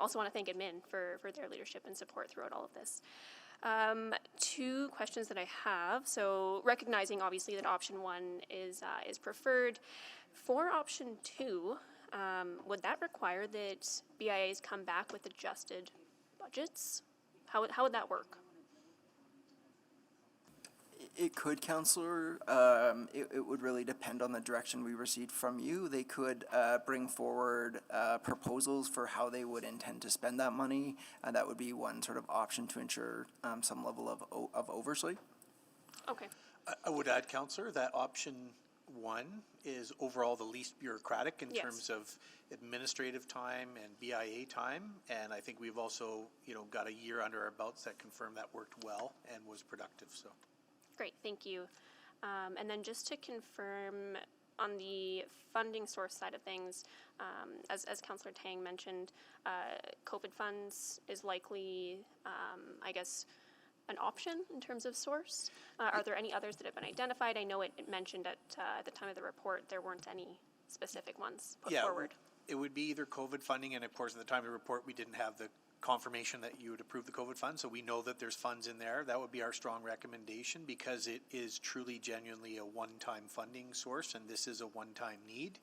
[SPEAKER 14] Also want to thank admin for their leadership and support throughout all of this. Two questions that I have. So recognizing obviously that option 1 is preferred. For option 2, would that require that BIAs come back with adjusted budgets? How would that work?
[SPEAKER 13] It could, Councillor. It would really depend on the direction we received from you. They could bring forward proposals for how they would intend to spend that money. That would be one sort of option to ensure some level of oversight.
[SPEAKER 14] Okay.
[SPEAKER 16] I would add, Councillor, that option 1 is overall the least bureaucratic in terms of administrative time and BIA time. And I think we've also, you know, got a year under our belts that confirmed that worked well and was productive. So.
[SPEAKER 14] Great, thank you. And then just to confirm on the funding source side of things, as Councillor Tang mentioned, COVID funds is likely, I guess, an option in terms of source. Are there any others that have been identified? I know it mentioned at the time of the report there weren't any specific ones put forward.
[SPEAKER 16] It would be either COVID funding, and of course at the time of the report we didn't have the confirmation that you would approve the COVID fund, so we know that there's funds in there. That would be our strong recommendation because it is truly genuinely a one-time funding source, and this is a one-time need.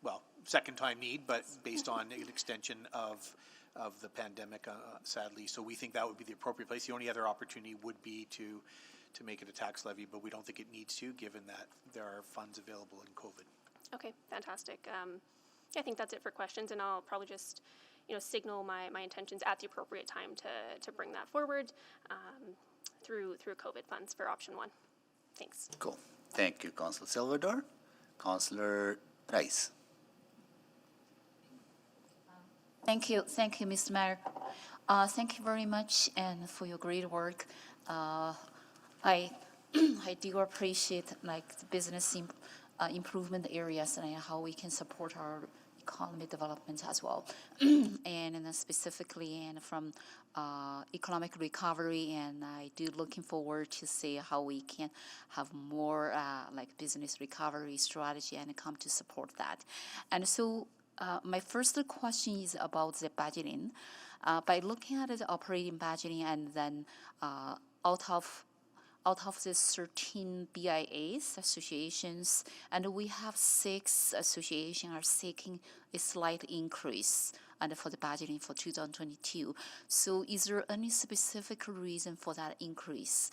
[SPEAKER 16] Well, second-time need, but based on an extension of the pandemic, sadly. So we think that would be the appropriate place. The only other opportunity would be to make it a tax levy, but we don't think it needs to, given that there are funds available in COVID.
[SPEAKER 14] Okay, fantastic. I think that's it for questions, and I'll probably just signal my intentions at the appropriate time to bring that forward through COVID funds for option 1. Thanks.
[SPEAKER 2] Cool. Thank you, Councillor Salvador. Councillor Rice.
[SPEAKER 6] Thank you, Mr. Mayor. Thank you very much and for your great work. I do appreciate the business improvement areas and how we can support our economic development as well, and specifically from economic recovery. And I do looking forward to see how we can have more business recovery strategy and come to support that. And so my first question is about the budgeting. By looking at the operating budgeting and then out of the 13 BIAs, associations, and we have 6 associations are seeking a slight increase and for the budgeting for 2022. So is there any specific reason for that increase?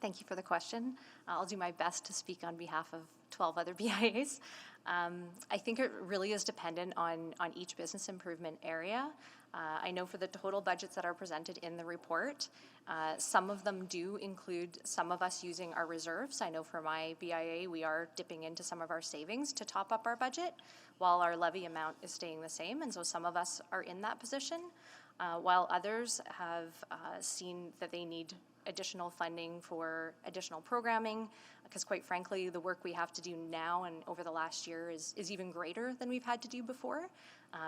[SPEAKER 22] Thank you for the question. I'll do my best to speak on behalf of 12 other BIAs. I think it really is dependent on each business improvement area. I know for the total budgets that are presented in the report, some of them do include some of us using our reserves. I know for my BIA, we are dipping into some of our savings to top up our budget, while our levy amount is staying the same, and so some of us are in that position, while others have seen that they need additional funding for additional programming, because quite frankly, the work we have to do now and over the last year is even greater than we've had to do before,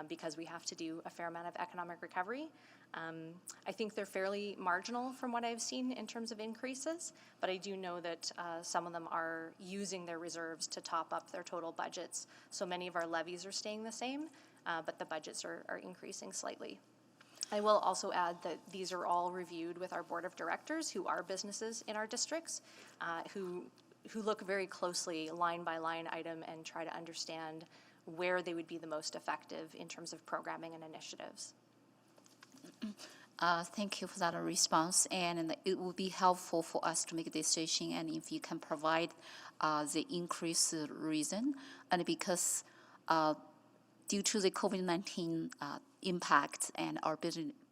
[SPEAKER 22] because we have to do a fair amount of economic recovery. I think they're fairly marginal from what I've seen in terms of increases, but I do know that some of them are using their reserves to top up their total budgets. So many of our levies are staying the same, but the budgets are increasing slightly. I will also add that these are all reviewed with our board of directors, who are businesses in our districts, who look very closely line by line item and try to understand where they would be the most effective in terms of programming and initiatives.
[SPEAKER 6] Thank you for that response, and it would be helpful for us to make a decision, and if you can provide the increase reason, and because due to the COVID-19 impact and our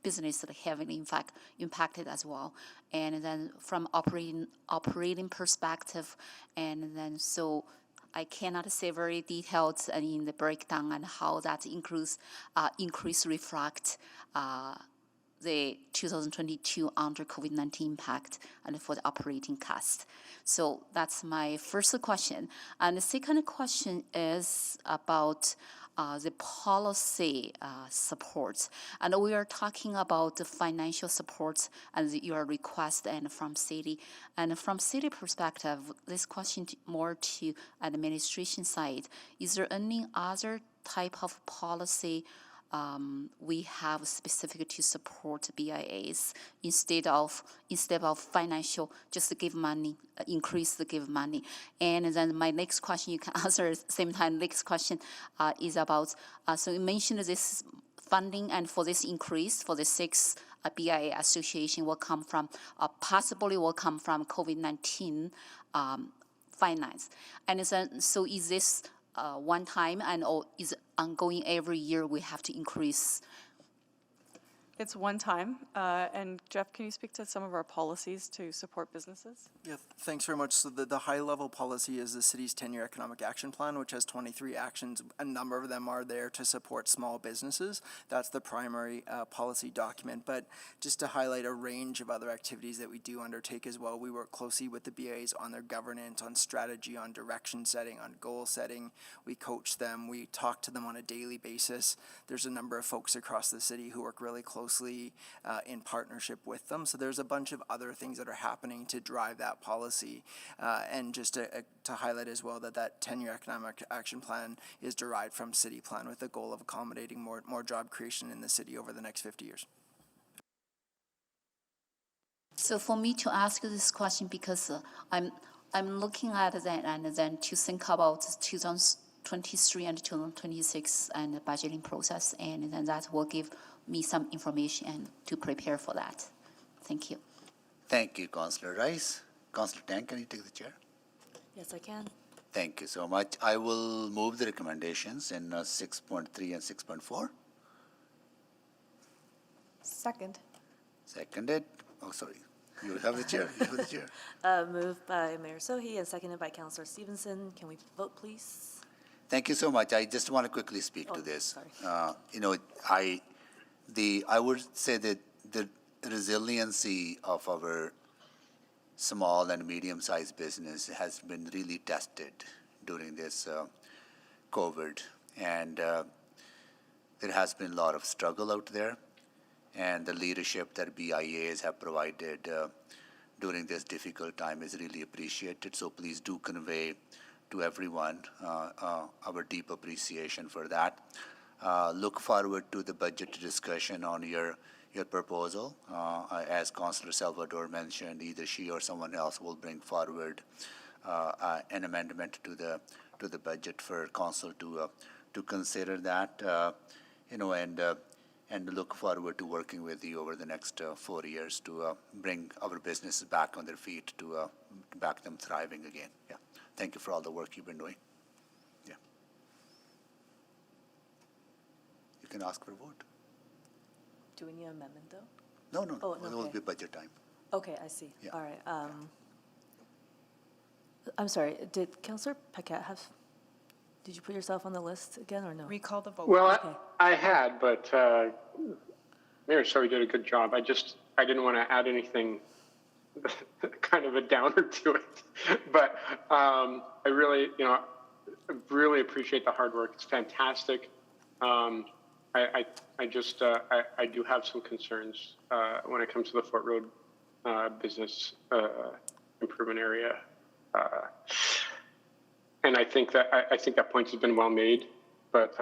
[SPEAKER 6] business heavily in fact impacted as well, and then from operating perspective, and then so I cannot say very detailed in the breakdown and how that increase reflect the 2022 under COVID-19 impact and for the operating cost. So that's my first question. And the second question is about the policy support. And we are talking about the financial support and your request and from city. And from city perspective, this question more to administration side. Is there any other type of policy we have specific to support BIAs instead of financial, just to give money, increase the give money? And then my next question you can answer at the same time. Next question is about, so you mentioned this funding and for this increase for the 6 BIA association will come from, possibly will come from COVID-19 finance. And then, so is this one time and or is it ongoing every year we have to increase?
[SPEAKER 21] It's one time. And Jeff, can you speak to some of our policies to support businesses?
[SPEAKER 13] Yeah, thanks very much. So the high-level policy is the city's 10-year economic action plan, which has 23 actions. A number of them are there to support small businesses. That's the primary policy document. But just to highlight a range of other activities that we do undertake as well, we work closely with the BAs on their governance, on strategy, on direction setting, on goal setting. We coach them. We talk to them on a daily basis. There's a number of folks across the city who work really closely in partnership with them. So there's a bunch of other things that are happening to drive that policy. And just to highlight as well that 10-year economic action plan is derived from city plan with the goal of accommodating more job creation in the city over the next 50 years.
[SPEAKER 6] So for me to ask this question, because I'm looking at that and then to think about 2023 and 2026 and the budgeting process, and then that will give me some information and to prepare for that. Thank you.
[SPEAKER 2] Thank you, Councillor Rice. Councillor Tang, can you take the chair?
[SPEAKER 17] Yes, I can.
[SPEAKER 2] Thank you so much. I will move the recommendations in 6.3 and 6.4.
[SPEAKER 17] Second.
[SPEAKER 2] Seconded. Oh, sorry. You have the chair. You have the chair.
[SPEAKER 17] Moved by Mayor Sohi and seconded by Councillor Stevenson. Can we vote, please?
[SPEAKER 2] Thank you so much. I just want to quickly speak to this.
[SPEAKER 17] Sorry.
[SPEAKER 2] I would say that the resiliency of our small and medium-sized business has been really tested during this COVID, and there has been a lot of struggle out there, and the leadership that BIAs have provided during this difficult time is really appreciated. So please do convey to everyone our deep appreciation for that. Look forward to the budget discussion on your proposal. As Councillor Salvador mentioned, either she or someone else will bring forward an amendment to the budget for council to consider that, and look forward to working with you over the next 4 years to bring our businesses back on their feet, to back them thriving again. Yeah. Thank you for all the work you've been doing. Yeah. You can ask for a vote.
[SPEAKER 17] Do we need an amendment, though?
[SPEAKER 2] No.
[SPEAKER 17] Oh,
[SPEAKER 2] It will be budget time.
[SPEAKER 17] Okay, I see.
[SPEAKER 2] Yeah.
[SPEAKER 17] All right. I'm sorry, did Councillor Paquette did you put yourself on the list again or no?
[SPEAKER 1] Recall the vote.
[SPEAKER 7] Well,
[SPEAKER 17] Okay.
[SPEAKER 7] I had, but Mayor Sohi did a good job. I didn't want to add anything kind of a downer to it. But I really appreciate the hard work. It's fantastic. I do have some concerns when it comes to the Fort Road business improvement area. And I think that point has been well made, but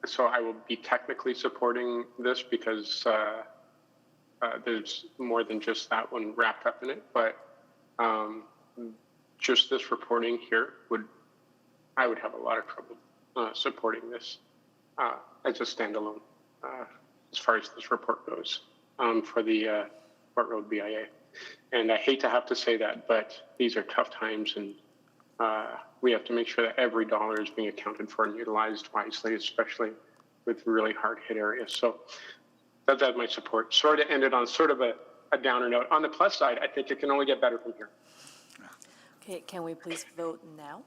[SPEAKER 7] so I will be technically supporting this because there's more than just that one wrapped up in it. But just this reporting here I would have a lot of trouble supporting this as a standalone as far as this report goes. for the Port Road BIA. And I hate to have to say that, but these are tough times, and we have to make sure that every dollar is being accounted for and utilized wisely, especially with really hard hit areas. So that's my support. Sorry to end it on sort of a downer note. On the plus side, I think it can only get better from here.
[SPEAKER 17] Okay, can we please vote now?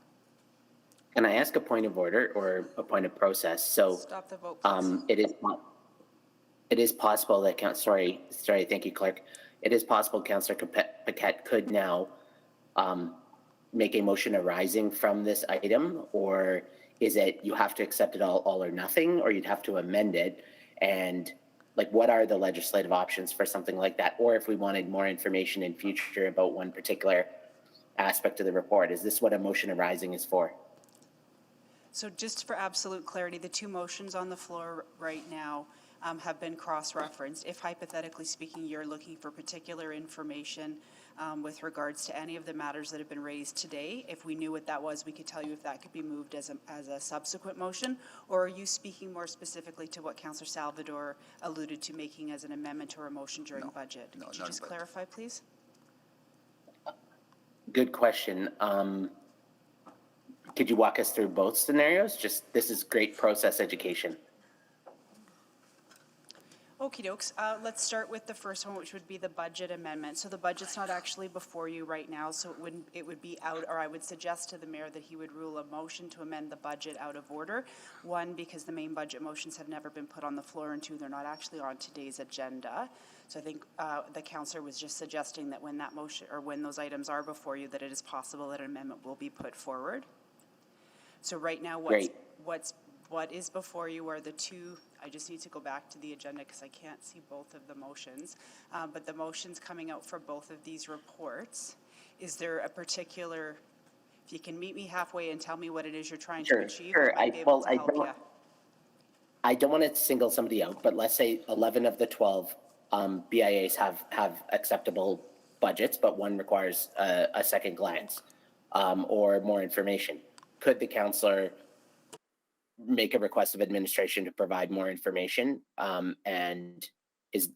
[SPEAKER 9] Can I ask a point of order or a point of process? So
[SPEAKER 1] Stop the vote, please.
[SPEAKER 9] it is possible that sorry, thank you, Clerk. It is possible Councillor Paquette could now make a motion arising from this item, or is it you have to accept it all or nothing, or you'd have to amend it? And like, what are the legislative options for something like that? Or if we wanted more information in future about one particular aspect of the report, is this what a motion arising is for?
[SPEAKER 1] So just for absolute clarity, the two motions on the floor right now have been cross-referenced. If hypothetically speaking, you're looking for particular information with regards to any of the matters that have been raised today, if we knew what that was, we could tell you if that could be moved as a subsequent motion. Or are you speaking more specifically to what Councillor Salvador alluded to making as an amendment or a motion during budget? Could you just clarify, please?
[SPEAKER 9] Good question. Could you walk us through both scenarios? This is great process education.
[SPEAKER 1] Okie dokes. Let's start with the first one, which would be the budget amendment. So the budget's not actually before you right now, so it would be out, or I would suggest to the mayor that he would rule a motion to amend the budget out of order. One, because the main budget motions have never been put on the floor, and two, they're not actually on today's agenda. So I think the councillor was just suggesting that when that motion, or when those items are before you, that it is possible that an amendment will be put forward. So right now, what is before you are the two, I just need to go back to the agenda because I can't see both of the motions, but the motions coming out for both of these reports, is there a particular, if you can meet me halfway and tell me what it is you're trying to achieve,
[SPEAKER 9] Sure.
[SPEAKER 1] I might be able to help you.
[SPEAKER 9] I don't want to single somebody out, but let's say 11 of the 12 BIAs have acceptable budgets, but one requires a second glance or more information. Could the councillor make a request of administration to provide more information? And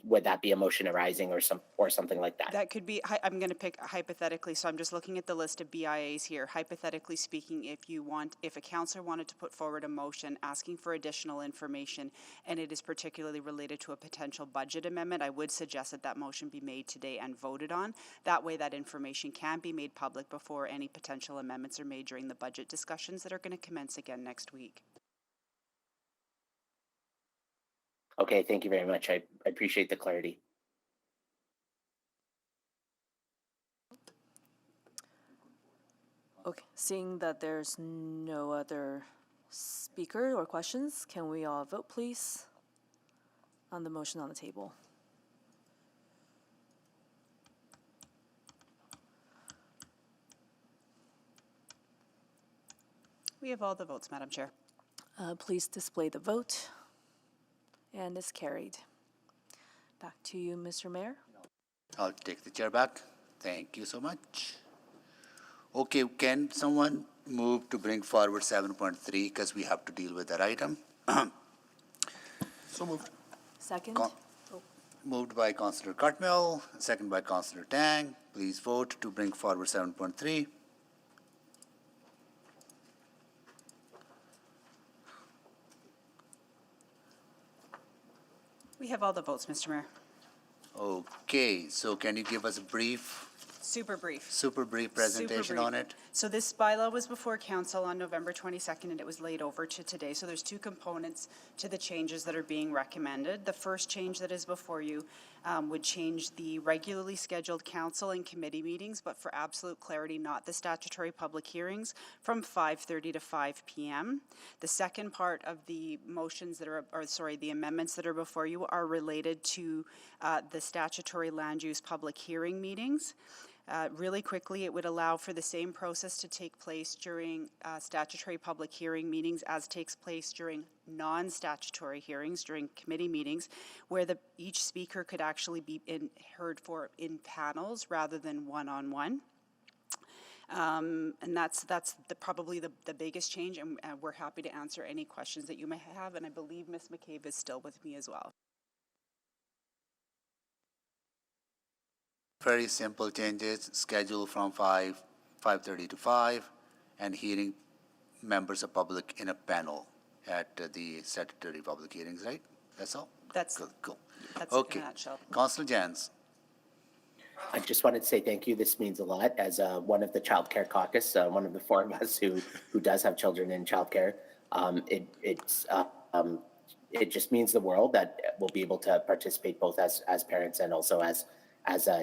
[SPEAKER 9] would that be a motion arising or something like that?
[SPEAKER 1] That could be, I'm going to pick hypothetically, so I'm just looking at the list of BIAs here. Hypothetically speaking, if a councillor wanted to put forward a motion asking for additional information, and it is particularly related to a potential budget amendment, I would suggest that that motion be made today and voted on. That way that information can be made public before any potential amendments are made during the budget discussions that are going to commence again next week.
[SPEAKER 9] Okay, thank you very much. I appreciate the clarity.
[SPEAKER 17] Okay, seeing that there's no other speaker or questions, can we all vote, please, on the motion on the table?
[SPEAKER 1] We have all the votes, Madam Chair.
[SPEAKER 17] Please display the vote. And it's carried. Back to you, Mr. Mayor.
[SPEAKER 2] I'll take the chair back. Thank you so much. Okay, can someone move to bring forward 7.3 because we have to deal with that item?
[SPEAKER 11] So moved.
[SPEAKER 17] Second.
[SPEAKER 2] Moved by Councillor Cartmill, second by Councillor Tang. Please vote to bring forward 7.3.
[SPEAKER 1] We have all the votes, Mr. Mayor.
[SPEAKER 2] Okay, so can you give us a
[SPEAKER 1] Super brief.
[SPEAKER 2] super brief presentation on it?
[SPEAKER 1] So this bylaw was before council on November 22nd, and it was laid over to today. So there's two components to the changes that are being recommended. The first change that is before you would change the regularly scheduled council and committee meetings, but for absolute clarity, not the statutory public hearings, from 5:30 to 5 p.m. The second part of the motions that are, the amendments that are before you are related to the statutory land use public hearing meetings. Really quickly, it would allow for the same process to take place during statutory public hearing meetings as takes place during non-statutory hearings, during committee meetings, where each speaker could actually be heard for in panels rather than one-on-one. And that's probably the biggest change, and we're happy to answer any questions that you may have, and I believe Ms. McCabe is still with me as well.
[SPEAKER 2] very simple changes, schedule from 5:30 to 5, and hearing members of public in a panel at the statutory public hearings, right? That's all?
[SPEAKER 1] That's,
[SPEAKER 2] Cool.
[SPEAKER 1] that's it in
[SPEAKER 2] Okay.
[SPEAKER 1] a nutshell.
[SPEAKER 2] Councillor Jans.
[SPEAKER 9] I just wanted to say thank you. This means a lot as one of the childcare caucus, one of the four of us who does have children in childcare. It just means the world that we'll be able to participate both as parents and also as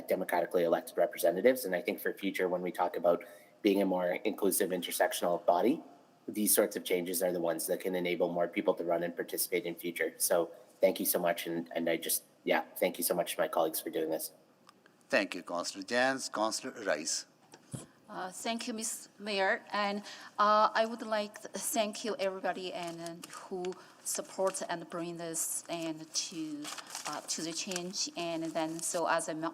[SPEAKER 9] democratically elected representatives. And I think for future, when we talk about being a more inclusive intersectional body, these sorts of changes are the ones that can enable more people to run and participate in future. So thank you so much. And I just, thank you so much to my colleagues for doing this.
[SPEAKER 2] Thank you, Councillor Jans. Councillor Rice.
[SPEAKER 6] Thank you, Ms. Mayor, and I would like to thank you everybody and who support and bring this and to the change. And then so as an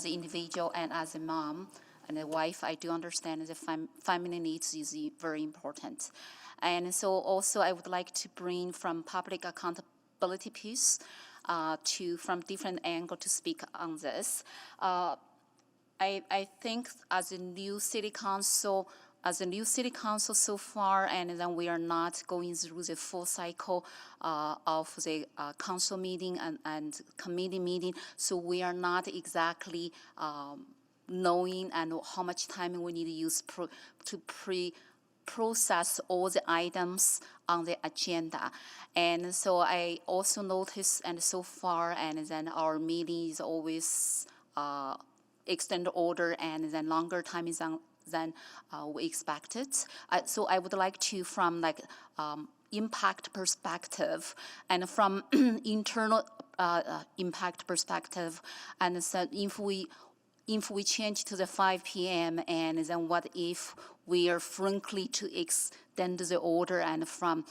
[SPEAKER 6] individual and as a mom and a wife, I do understand the family needs is very important. And so also I would like to bring from public accountability piece from different angle to speak on this. I think as a new city council so far, and then we are not going through the full cycle of the council meeting and committee meeting, so we are not exactly knowing and how much time we need to use to process all the items on the agenda. And so I also noticed, and so far, and then our meeting is always extend order and then longer time is than we expected. So I would like to, from impact perspective and from internal impact perspective, and so if we change to the 5 p.m. and then what if we are frankly to extend the order and from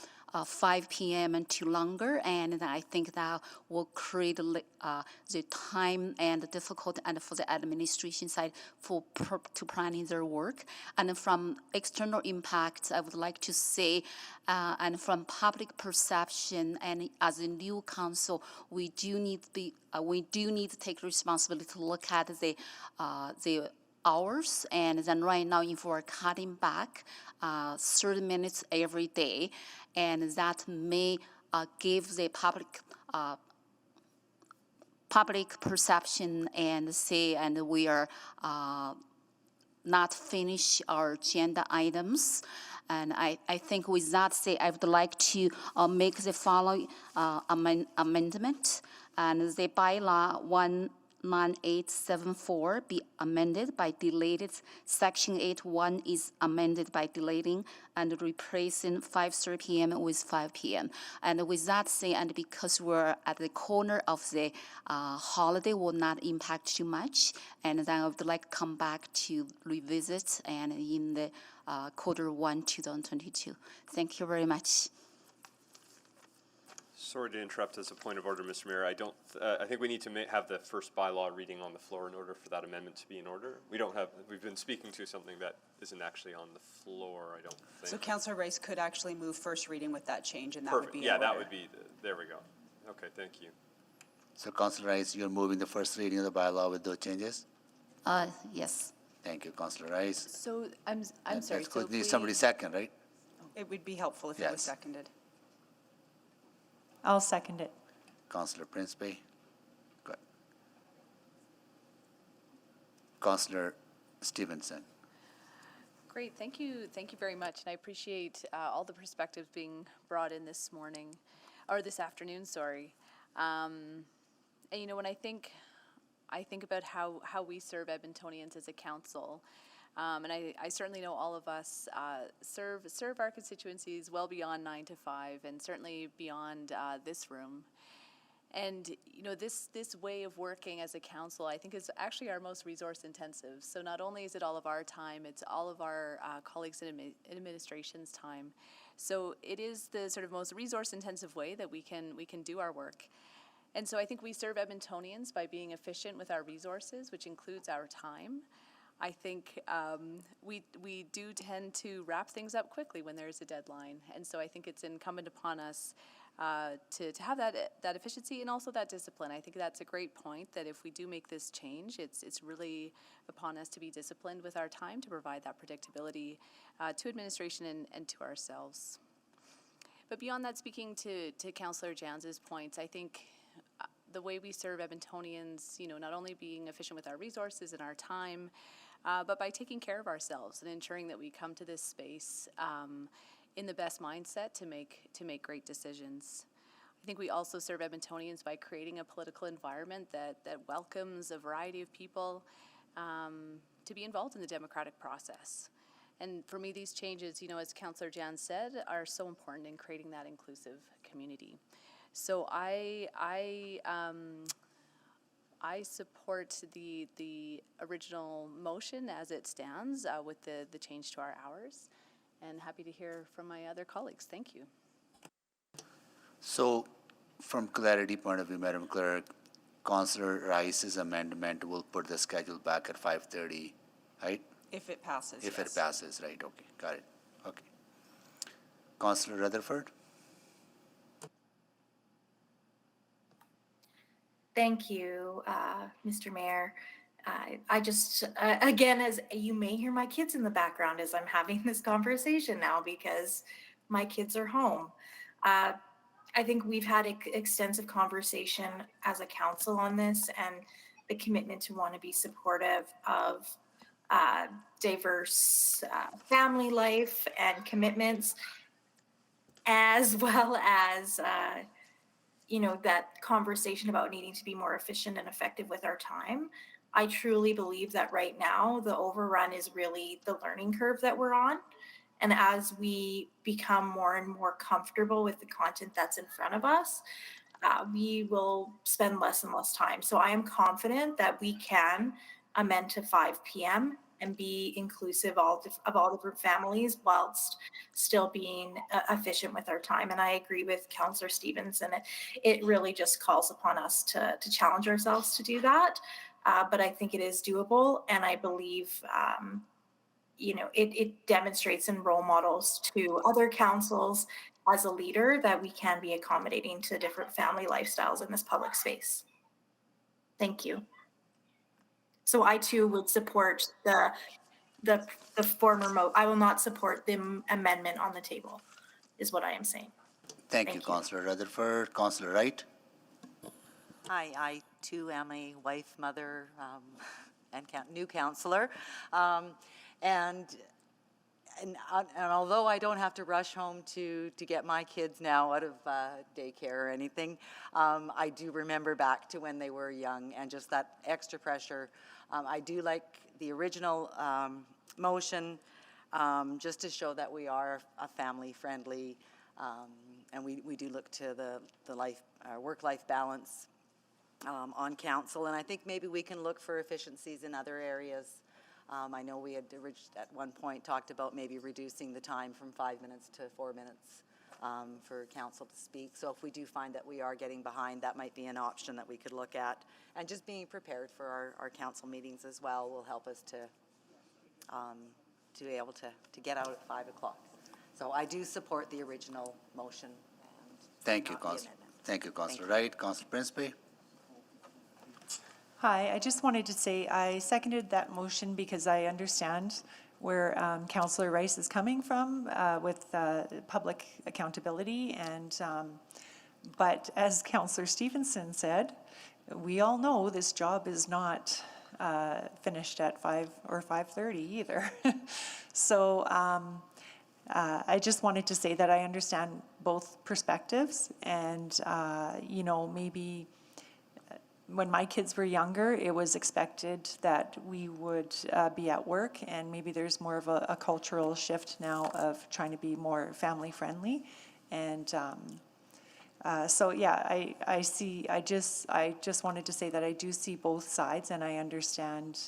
[SPEAKER 6] 5 p.m. and to longer, and then I think that will create the time and the difficulty and for the administration side to planning their work. And from external impact, I would like to say, and from public perception, and as a new council, we do need to take responsibility to look at the hours, and then right now if we're cutting back 30 minutes every day, and that may give the public perception and say, and we are not finish our agenda items. And I think with that say, I would like to make the following amendment, and the bylaw 19874 be amended by deleted. Section 8.1 is amended by deleting and replacing 5:30 p.m. with 5 p.m. And with that say, and because we're at the corner of the holiday, will not impact too much. And then I would like to come back to revisit and in the Q1 2022. Thank you very much.
[SPEAKER 4] Sorry to interrupt as a point of order, Mr. Mayor. I think we need to have the first bylaw reading on the floor in order for that amendment to be in order. We've been speaking to something that isn't actually on the floor, I don't think.
[SPEAKER 1] So Councillor Rice could actually move first reading with that change, and that
[SPEAKER 4] Perfect.
[SPEAKER 1] would be
[SPEAKER 4] Yeah,
[SPEAKER 1] in
[SPEAKER 4] that
[SPEAKER 1] order.
[SPEAKER 4] would be, there we go. Okay, thank you.
[SPEAKER 2] So Councillor Rice, you're moving the first reading of the bylaw with those changes?
[SPEAKER 6] Yes.
[SPEAKER 2] Thank you, Councillor Rice.
[SPEAKER 10] So I'm sorry.
[SPEAKER 2] That's
[SPEAKER 10] So
[SPEAKER 2] good.
[SPEAKER 10] if
[SPEAKER 2] Need
[SPEAKER 10] we-
[SPEAKER 2] somebody second, right?
[SPEAKER 1] It would be helpful if it was
[SPEAKER 2] Yes.
[SPEAKER 1] seconded.
[SPEAKER 3] I'll second it.
[SPEAKER 2] Councillor Principe. Good. Councillor Stevenson.
[SPEAKER 10] Great, thank you very much, and I appreciate all the perspectives being brought in this morning, or this afternoon, sorry. And you know, when I think about how we serve Edmontonians as a council, and I certainly know all of us serve our constituencies well beyond 9 to 5, and certainly beyond this room. And you know, this way of working as a council, I think, is actually our most resource intensive. So not only is it all of our time, it's all of our colleagues in administration's time. So it is the sort of most resource intensive way that we can do our work. And so I think we serve Edmontonians by being efficient with our resources, which includes our time. I think we do tend to wrap things up quickly when there is a deadline. And so I think it's incumbent upon us to have that efficiency and also that discipline. I think that's a great point, that if we do make this change, it's really upon us to be disciplined with our time to provide that predictability to administration and to ourselves. But beyond that, speaking to Councillor Jans's points, I think the way we serve Edmontonians, not only being efficient with our resources and our time, but by taking care of ourselves and ensuring that we come to this space in the best mindset to make great decisions. I think we also serve Edmontonians by creating a political environment that welcomes a variety of people to be involved in the democratic process. And for me, these changes, as Councillor Jan said, are so important in creating that inclusive community. So I support the original motion as it stands with the change to our hours, and happy to hear from my other colleagues. Thank you.
[SPEAKER 2] So, from clarity point of view, Madam Clerk, Councillor Rice's amendment will put the schedule back at 5:30, right?
[SPEAKER 1] If it passes,
[SPEAKER 2] If
[SPEAKER 1] yes.
[SPEAKER 2] it passes, right, okay, got it, okay. Councillor Rutherford?
[SPEAKER 5] Thank you, Mr. Mayor. I just, again, as you may hear my kids in the background as I'm having this conversation now because my kids are home. I think we've had extensive conversation as a council on this and the commitment to want to be supportive of diverse family life and commitments, as well as that conversation about needing to be more efficient and effective with our time. I truly believe that right now the overrun is really the learning curve that we're on. And as we become more and more comfortable with the content that's in front of us, we will spend less and less time. So I am confident that we can amend to 5 p.m. and be inclusive of all different families whilst still being efficient with our time. And I agree with Councillor Stevens, and it really just calls upon us to challenge ourselves to do that. But I think it is doable, and I believe it demonstrates and role models to other councils as a leader that we can be accommodating to different family lifestyles in this public space. Thank you. So I too would support the former I will not support the amendment on the table, is what I am saying.
[SPEAKER 2] Thank you, Councillor Rutherford. Councillor Wright?
[SPEAKER 19] Hi, I too am a wife, mother, and new councillor. And although I don't have to rush home to get my kids now out of daycare or anything, I do remember back to when they were young and just that extra pressure. I do like the original motion, just to show that we are a family-friendly, and we do look to the work-life balance on council. And I think maybe we can look for efficiencies in other areas. I know we had at one point talked about maybe reducing the time from 5 minutes to 4 minutes for council to speak. So if we do find that we are getting behind, that might be an option that we could look at. And just being prepared for our council meetings as well will help us to be able to get out at 5 o'clock. So I do support the original motion.
[SPEAKER 2] Thank you, Councillor. Thank you, Councillor Wright. Councillor Principe?
[SPEAKER 3] Hi, I just wanted to say I seconded that motion because I understand where Councillor Rice is coming from with public accountability. And but as Councillor Stevenson said, we all know this job is not finished at 5 or 5:30 either. So I just wanted to say that I understand both perspectives, and maybe when my kids were younger, it was expected that we would be at work, and maybe there's more of a cultural shift now of trying to be more family friendly. And so yeah, I just wanted to say that I do see both sides, and I understand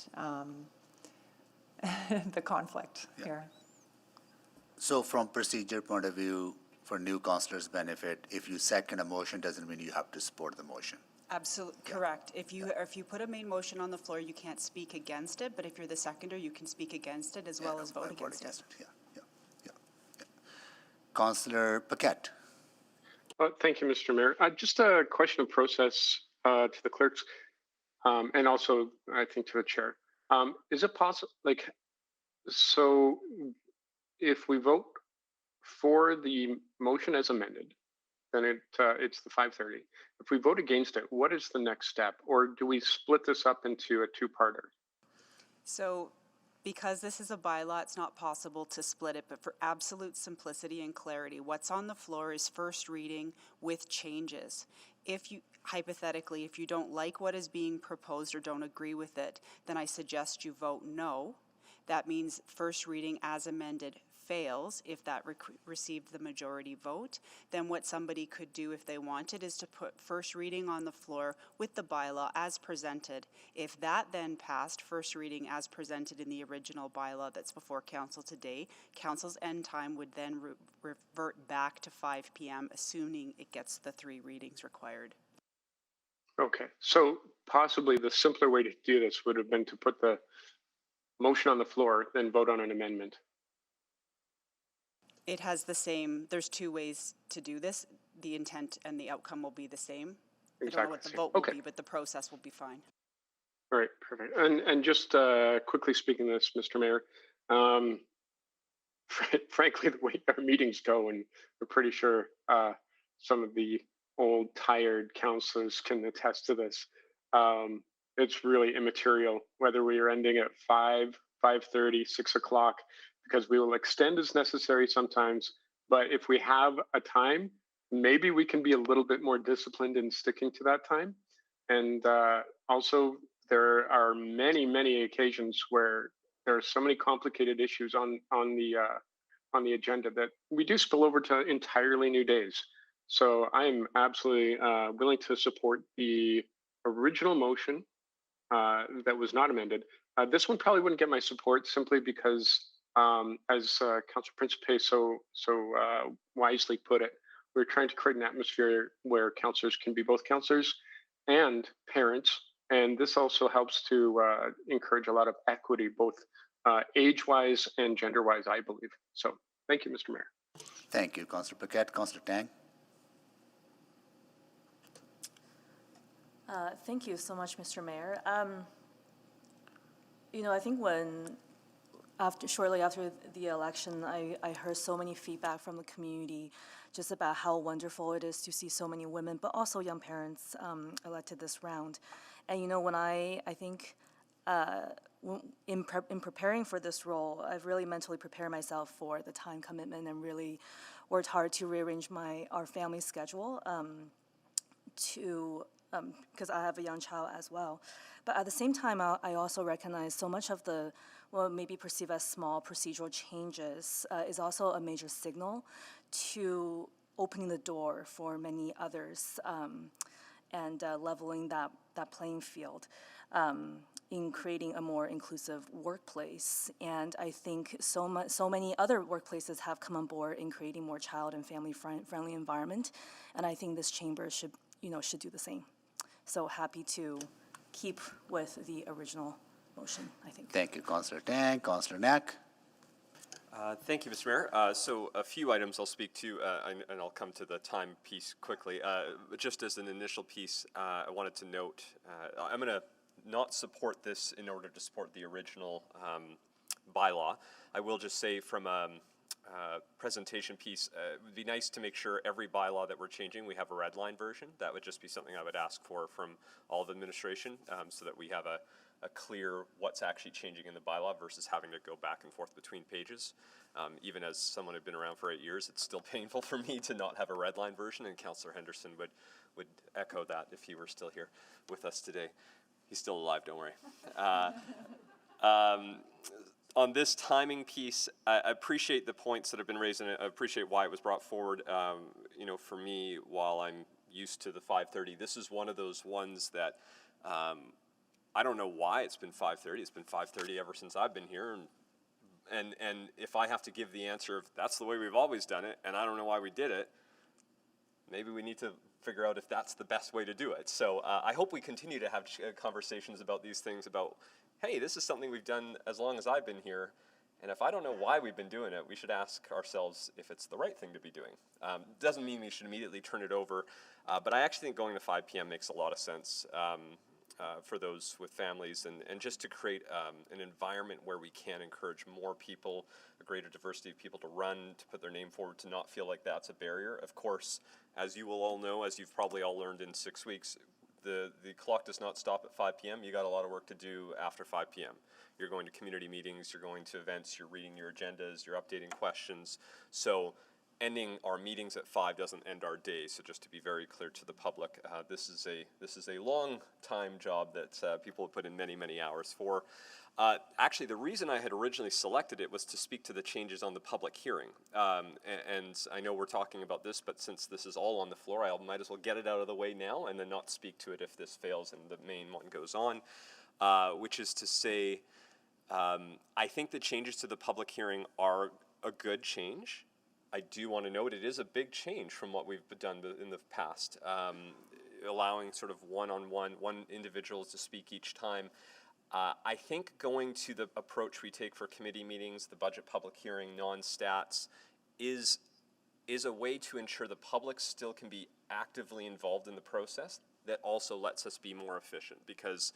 [SPEAKER 3] the conflict here.
[SPEAKER 2] So from procedure point of view, for new councillors' benefit, if you second a motion, doesn't mean you have to support the motion.
[SPEAKER 1] Absolutely, correct. If you put a main motion on the floor, you can't speak against it, but if you're the seconder, you can speak against it as well as vote against it.
[SPEAKER 2] Yeah. Councillor Paquette?
[SPEAKER 7] Thank you, Mr. Mayor. Just a question of process to the clerks, and also I think to the chair. Is it possible, like, so if we vote for the motion as amended, then it's the 5:30. If we vote against it, what is the next step? Or do we split this up into a two-parter?
[SPEAKER 1] So because this is a bylaw, it's not possible to split it, but for absolute simplicity and clarity, what's on the floor is first reading with changes. If you, hypothetically, if you don't like what is being proposed or don't agree with it, then I suggest you vote no. That means first reading as amended fails if that received the majority vote. Then what somebody could do if they wanted is to put first reading on the floor with the bylaw as presented. If that then passed first reading as presented in the original bylaw that's before council today, council's end time would then revert back to 5 p.m. assuming it gets the 3 readings required.
[SPEAKER 7] Okay, so possibly the simpler way to do this would have been to put the motion on the floor, then vote on an amendment.
[SPEAKER 1] It has the same, there's 2 ways to do this. The intent and the outcome will be the same. I don't know what the vote will be, but the process will be fine.
[SPEAKER 7] All right, perfect. And just quickly speaking to this, Mr. Mayor, frankly, the way our meetings go, and we're pretty sure some of the old, tired councillors can attest to this, it's really immaterial whether we are ending at 5, 5:30, 6 o'clock, because we will extend as necessary sometimes. But if we have a time, maybe we can be a little bit more disciplined in sticking to that time. And also, there are many, many occasions where there are so many complicated issues on the agenda that we do spill over to entirely new days. So I'm absolutely willing to support the original motion that was not amended. This one probably wouldn't get my support simply because, as Councillor Principe so wisely put it, we're trying to create an atmosphere where councillors can be both councillors and parents, and this also helps to encourage a lot of equity, both age-wise and gender-wise, I believe. So, thank you, Mr. Mayor.
[SPEAKER 2] Thank you, Councillor Paquette. Councillor Tang.
[SPEAKER 17] Thank you so much, Mr. Mayor. I think shortly after the election, I heard so many feedback from the community just about how wonderful it is to see so many women, but also young parents elected this round. And when I think in preparing for this role, I've really mentally prepared myself for the time commitment and really worked hard to rearrange our family schedule because I have a young child as well. But at the same time, I also recognize so much of the, maybe perceived as small procedural changes is also a major signal to opening the door for many others and leveling that playing field in creating a more inclusive workplace. And I think so many other workplaces have come on board in creating more child and family friendly environment. And I think this chamber should do the same. So happy to keep with the original motion, I think.
[SPEAKER 2] Thank you, Councillor Tang. Councillor Knack.
[SPEAKER 4] Thank you, Mr. Mayor. So a few items I'll speak to, and I'll come to the time piece quickly. Just as an initial piece, I wanted to note, I'm going to not support this in order to support the original bylaw. I will just say from a presentation piece, it would be nice to make sure every bylaw that we're changing, we have a red line version. That would just be something I would ask for from all of the administration so that we have a clear what's actually changing in the bylaw versus having to go back and forth between pages. Even as someone who'd been around for 8 years, it's still painful for me to not have a red line version, and Councillor Henderson would echo that if he were still here with us today. He's still alive, don't worry. On this timing piece, I appreciate the points that have been raised, and I appreciate why it was brought forward. For me, while I'm used to the 5:30, this is one of those ones that I don't know why it's been 5:30. It's been 5:30 ever since I've been here, and if I have to give the answer of that's the way we've always done it, and I don't know why we did it, maybe we need to figure out if that's the best way to do it. So I hope we continue to have conversations about these things about, hey, this is something we've done as long as I've been here, And if I don't know why we've been doing it, we should ask ourselves if it's the right thing to be doing. Doesn't mean we should immediately turn it over, but I actually think going to 5 p.m. makes a lot of sense for those with families, and just to create an environment where we can encourage more people, a greater diversity of people to run, to put their name forward, to not feel like that's a barrier. Of course, as you will all know, as you've probably all learned in 6 weeks, the clock does not stop at 5 p.m. You got a lot of work to do after 5 p.m. You're going to community meetings, you're going to events, you're reading your agendas, you're updating questions. So ending our meetings at 5 doesn't end our day. So just to be very clear to the public, this is a long time job that people have put in many, many hours for. Actually, the reason I had originally selected it was to speak to the changes on the public hearing. And I know we're talking about this, but since this is all on the floor, I might as well get it out of the way now and then not speak to it if this fails and the main one goes on, which is to say, I think the changes to the public hearing are a good change. I do want to note it is a big change from what we've done in the past, allowing sort of one individuals to speak each time. I think going to the approach we take for committee meetings, the budget public hearing, non-stats, is a way to ensure the public still can be actively involved in the process that also lets us be more efficient, because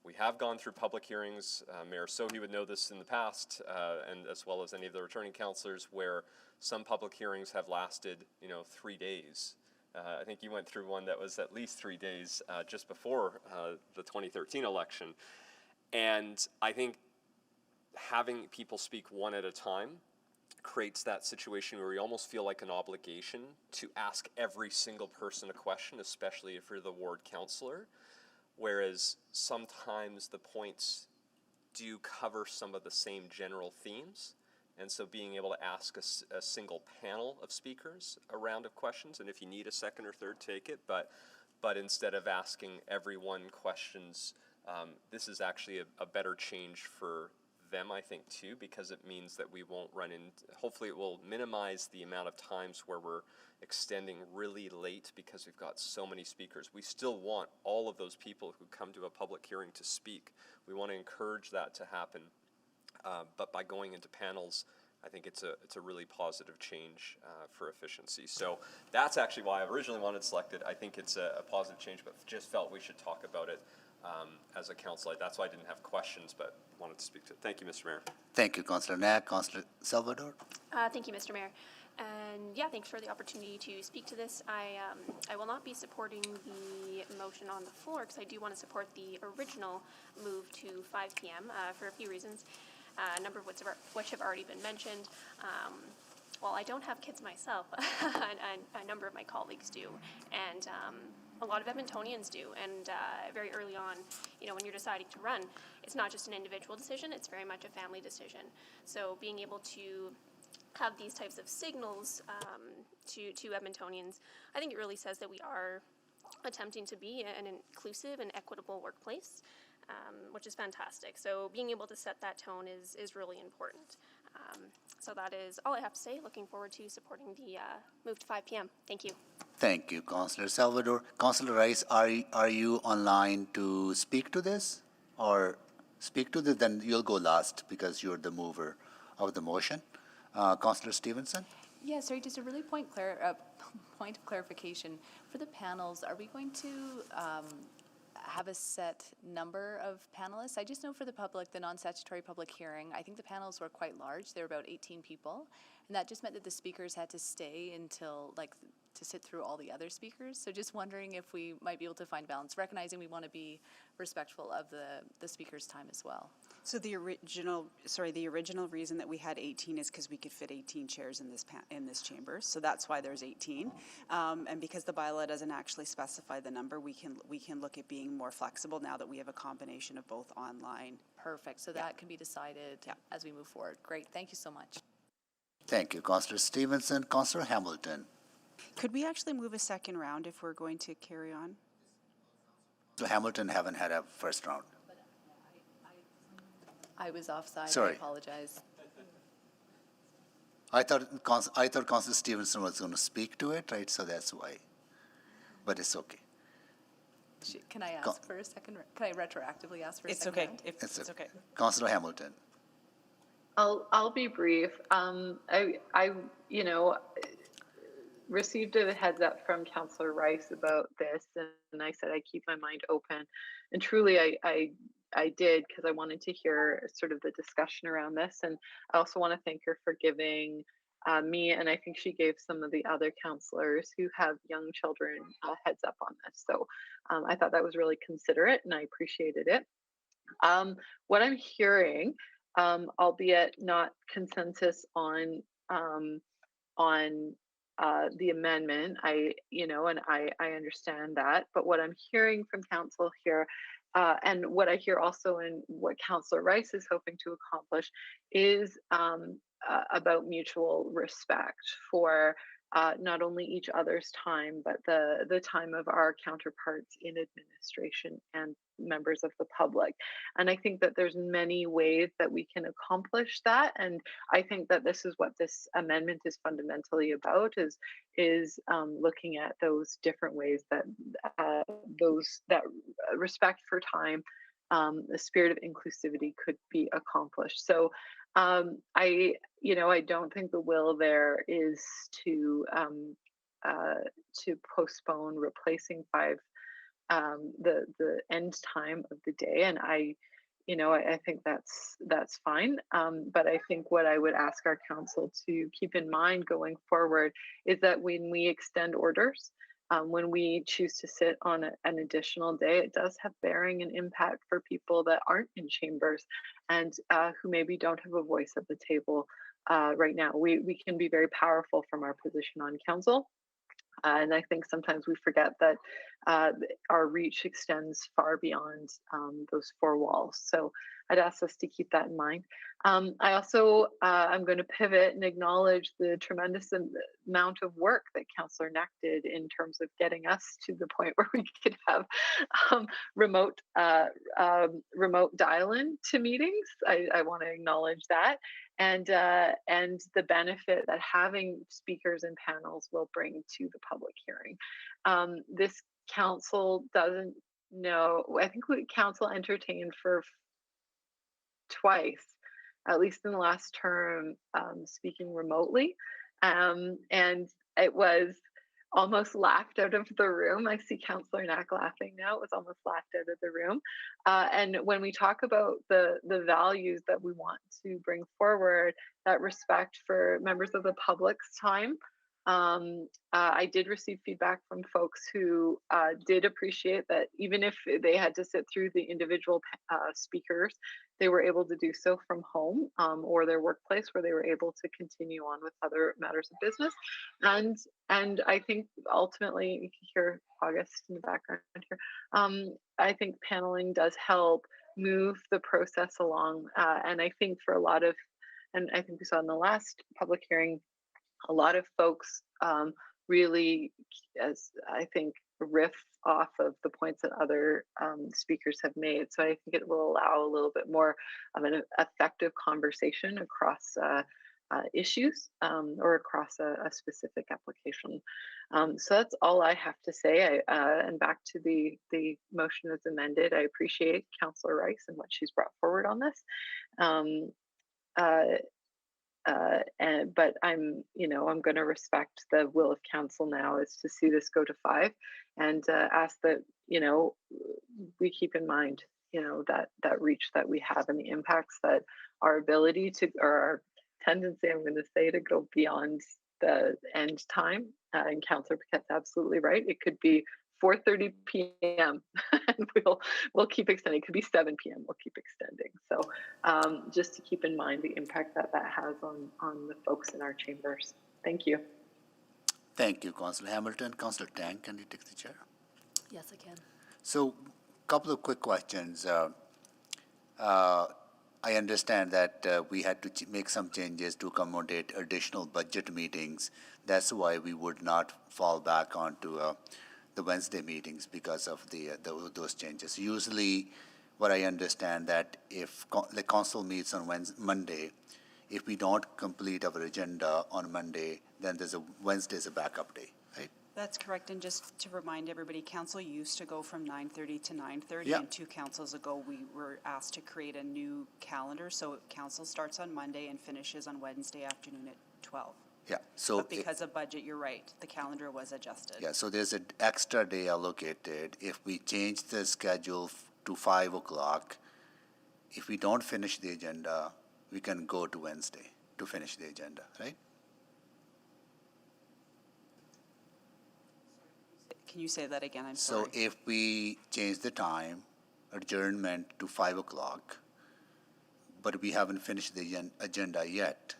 [SPEAKER 4] we have gone through public hearings. Mayor Sohi would know this in the past, and as well as any of the returning councilors, where some public hearings have lasted, 3 days. I think you went through one that was at least 3 days just before the 2013 election. And I think having people speak one at a time creates that situation where you almost feel like an obligation to ask every single person a question, especially if you're the ward councillor. Whereas sometimes the points do cover some of the same general themes. And so being able to ask a single panel of speakers a round of questions, and if you need a second or third, take it. But instead of asking everyone questions, this is actually a better change for them, I think, too, because it means that we won't run in, hopefully it will minimize the amount of times where we're extending really late because we've got so many speakers. We still want all of those people who come to a public hearing to speak. We want to encourage that to happen. But by going into panels, I think it's a really positive change for efficiency. So that's actually why I originally wanted to select it. I think it's a positive change, but just felt we should talk about it as a council. That's why I didn't have questions, but wanted to speak to it. Thank you, Mr. Mayor.
[SPEAKER 2] Thank you, Councillor Knack. Councillor Salvador?
[SPEAKER 14] Thank you, Mr. Mayor. And yeah, thanks for the opportunity to speak to this. I will not be supporting the motion on the floor because I do want to support the original move to 5 p.m. For a few reasons, a number of which have already been mentioned. Well, I don't have kids myself, and a number of my colleagues do, and a lot of Edmontonians do. And very early on, when you're deciding to run, it's not just an individual decision, it's very much a family decision. So being able to have these types of signals to Edmontonians, I think it really says that we are attempting to be an inclusive and equitable workplace, which is fantastic. So being able to set that tone is really important. So that is all I have to say. Looking forward to supporting the move to 5 p.m. Thank you.
[SPEAKER 2] Thank you, Councillor Salvador. Councillor Rice, are you online to speak to this? Or speak to this, then you'll go last because you're the mover of the motion. Councillor Stevenson?
[SPEAKER 10] Yeah, sorry, just a really point of clarification. For the panels, are we going to have a set number of panelists? I just know for the public, the non-statutory public hearing, I think the panels were quite large. They were about 18 people. And that just meant that the speakers had to stay until, to sit through all the other speakers. So just wondering if we might be able to find balance, recognizing we want to be respectful of the speaker's time as well.
[SPEAKER 1] So the original reason that we had 18 is because we could fit 18 chairs in this chamber. So that's why there's 18. And because the bylaw doesn't actually specify the number, we can look at being more flexible now that we have a combination of both online.
[SPEAKER 10] Perfect. So that can be decided as we move forward. Great. Thank you so much.
[SPEAKER 2] Thank you, Councillor Stevenson. Councillor Hamilton?
[SPEAKER 1] Could we actually move a second round if we're going to carry on?
[SPEAKER 2] So Hamilton haven't had a first round.
[SPEAKER 10] I was offside.
[SPEAKER 2] Sorry.
[SPEAKER 10] I apologize.
[SPEAKER 2] I thought Councillor Stevenson was going to speak to it, right? So that's why. But it's okay.
[SPEAKER 10] Can I ask for a second? Can I retroactively ask for a second?
[SPEAKER 1] Okay.
[SPEAKER 10] round?
[SPEAKER 1] It's okay.
[SPEAKER 2] Councillor Hamilton?
[SPEAKER 15] I'll be brief. I received a heads up from Councillor Rice about this, and I said I keep my mind open, and truly I did, because I wanted to hear sort of the discussion around this, and I also want to thank her for giving me, and I think she gave some of the other councillors who have young children a heads up on this. So I thought that was really considerate, and I appreciated it. What I'm hearing, albeit not consensus on the amendment, and I understand that, but what I'm hearing from council here, and what I hear also in what Councillor Rice is hoping to accomplish, is about mutual respect for not only each other's time, but the time of our counterparts in administration and members of the public. And I think that there's many ways that we can accomplish that. And I think that this is what this amendment is fundamentally about, is looking at those different ways that that respect for time, the spirit of inclusivity could be accomplished. So I don't think the will there is to postpone replacing 5, the end time of the day, and I think that's fine. But I think what I would ask our council to keep in mind going forward is that when we extend orders, when we choose to sit on an additional day, it does have bearing and impact for people that aren't in chambers and who maybe don't have a voice at the table right now. We can be very powerful from our position on council. And I think sometimes we forget that our reach extends far beyond those 4 walls. So I'd ask us to keep that in mind. I also, I'm going to pivot and acknowledge the tremendous amount of work that Councillor Knack did in terms of getting us to the point where we could have remote dial-in to meetings. I want to acknowledge that. And the benefit that having speakers and panels will bring to the public hearing. This council doesn't know, I think council entertained for twice, at least in the last term, speaking remotely. And it was almost laughed out of the room. I see Councillor Knack laughing now. It was almost laughed out of the room. And when we talk about the values that we want to bring forward, that respect for members of the public's time, I did receive feedback from folks who did appreciate that even if they had to sit through the individual speakers, they were able to do so from home or their workplace, where they were able to continue on with other matters of business. And I think ultimately, you can hear August in the background here, I think paneling does help move the process along. And I think for a lot of, and I think we saw in the last public hearing, a lot of folks really, as I think, riff off of the points that other speakers have made. So I think it will allow a little bit more of an effective conversation across issues or across a specific application. So that's all I have to say. And back to the motion as amended, I appreciate Councillor Rice and what she's brought forward on this. But I'm going to respect the will of council now, is to see this go to 5, and ask that we keep in mind that reach that we have and the impacts that our ability to, or our tendency, I'm going to say, to go beyond the end time. And Councillor Paquette's absolutely right. It could be 4:30 p.m. and we'll keep extending. It could be 7 p.m. We'll keep extending. So just to keep in mind the impact that has on the folks in our chambers. Thank you.
[SPEAKER 2] Thank you, Councillor Hamilton. Councillor Tang, can you take the chair?
[SPEAKER 22] Yes, I can.
[SPEAKER 2] So, a couple of quick questions. I understand that we had to make some changes to accommodate additional budget meetings. That's why we would not fall back onto the Wednesday meetings because of those changes. Usually, what I understand that if the council meets on Monday, if we don't complete our agenda on Monday, then Wednesday is a backup day, right?
[SPEAKER 1] That's correct, and just to remind everybody, council used to go from 9:30 to 9:30,
[SPEAKER 2] Yeah.
[SPEAKER 1] and 2 councils ago, we were asked to create a new calendar, so council starts on Monday and finishes on Wednesday afternoon at 12.
[SPEAKER 2] Yeah, so.
[SPEAKER 1] But because of budget, you're right, the calendar was adjusted.
[SPEAKER 2] Yeah, so there's an extra day allocated. If we change the schedule to 5 o'clock, if we don't finish the agenda, we can go to Wednesday to finish the agenda, right?
[SPEAKER 1] Can you say that again? I'm
[SPEAKER 2] So
[SPEAKER 1] sorry.
[SPEAKER 2] if we change the time, adjournment to 5 o'clock, but we haven't finished the agenda yet,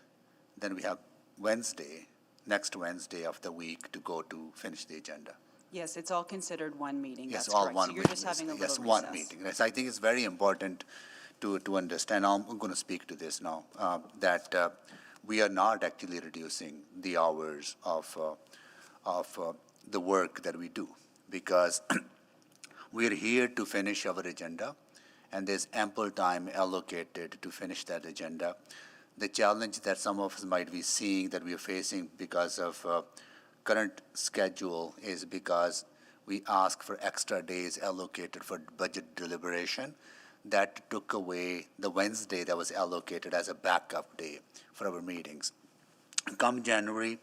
[SPEAKER 2] then we have Wednesday, next Wednesday of the week to go to finish the agenda.
[SPEAKER 1] Yes, it's all considered one meeting,
[SPEAKER 2] Yes,
[SPEAKER 1] that's
[SPEAKER 2] all
[SPEAKER 1] correct.
[SPEAKER 2] one
[SPEAKER 1] So you're
[SPEAKER 2] meeting.
[SPEAKER 1] just having a little
[SPEAKER 2] Yes,
[SPEAKER 1] recess.
[SPEAKER 2] one meeting. Yes, I think it's very important to understand. I'm going to speak to this now, that we are not actually reducing the hours of the work that we do, because we're here to finish our agenda, and there's ample time allocated to finish that agenda. The challenge that some of us might be seeing, that we are facing because of current schedule, is because we ask for extra days allocated for budget deliberation. That took away the Wednesday that was allocated as a backup day for our meetings. Come January,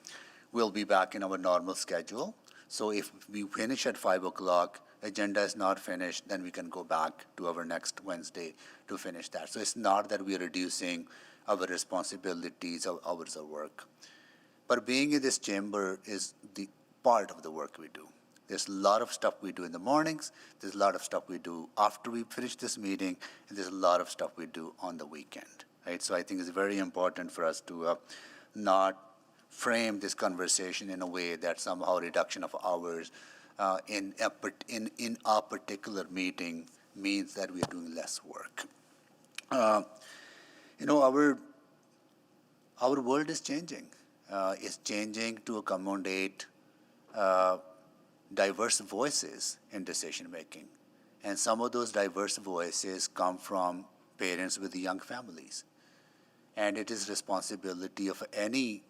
[SPEAKER 2] we'll be back in our normal schedule. So if we finish at 5 o'clock, agenda is not finished, then we can go back to our next Wednesday to finish that. So it's not that we are reducing our responsibilities, our hours of work. But being in this chamber is the part of the work we do. There's a lot of stuff we do in the mornings, there's a lot of stuff we do after we finish this meeting, and there's a lot of stuff we do on the weekend, right? So I think it's very important for us to not frame this conversation in a way that somehow reduction of hours in a particular meeting means that we are doing less work. Our world is changing. It's changing to accommodate diverse voices in decision making. And some of those diverse voices come from parents with young families. And it is responsibility of any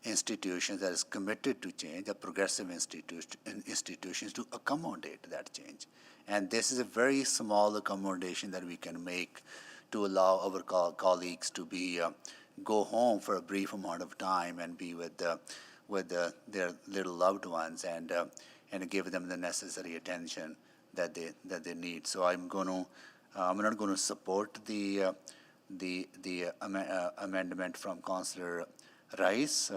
[SPEAKER 2] institution that is committed to change, a progressive institutions, to accommodate that change. And this is a very small accommodation that we can make to allow our colleagues to be go home for a brief amount of time and be with their little loved ones, and give them the necessary attention that they need. So I'm not going to support the amendment from Councillor Rice,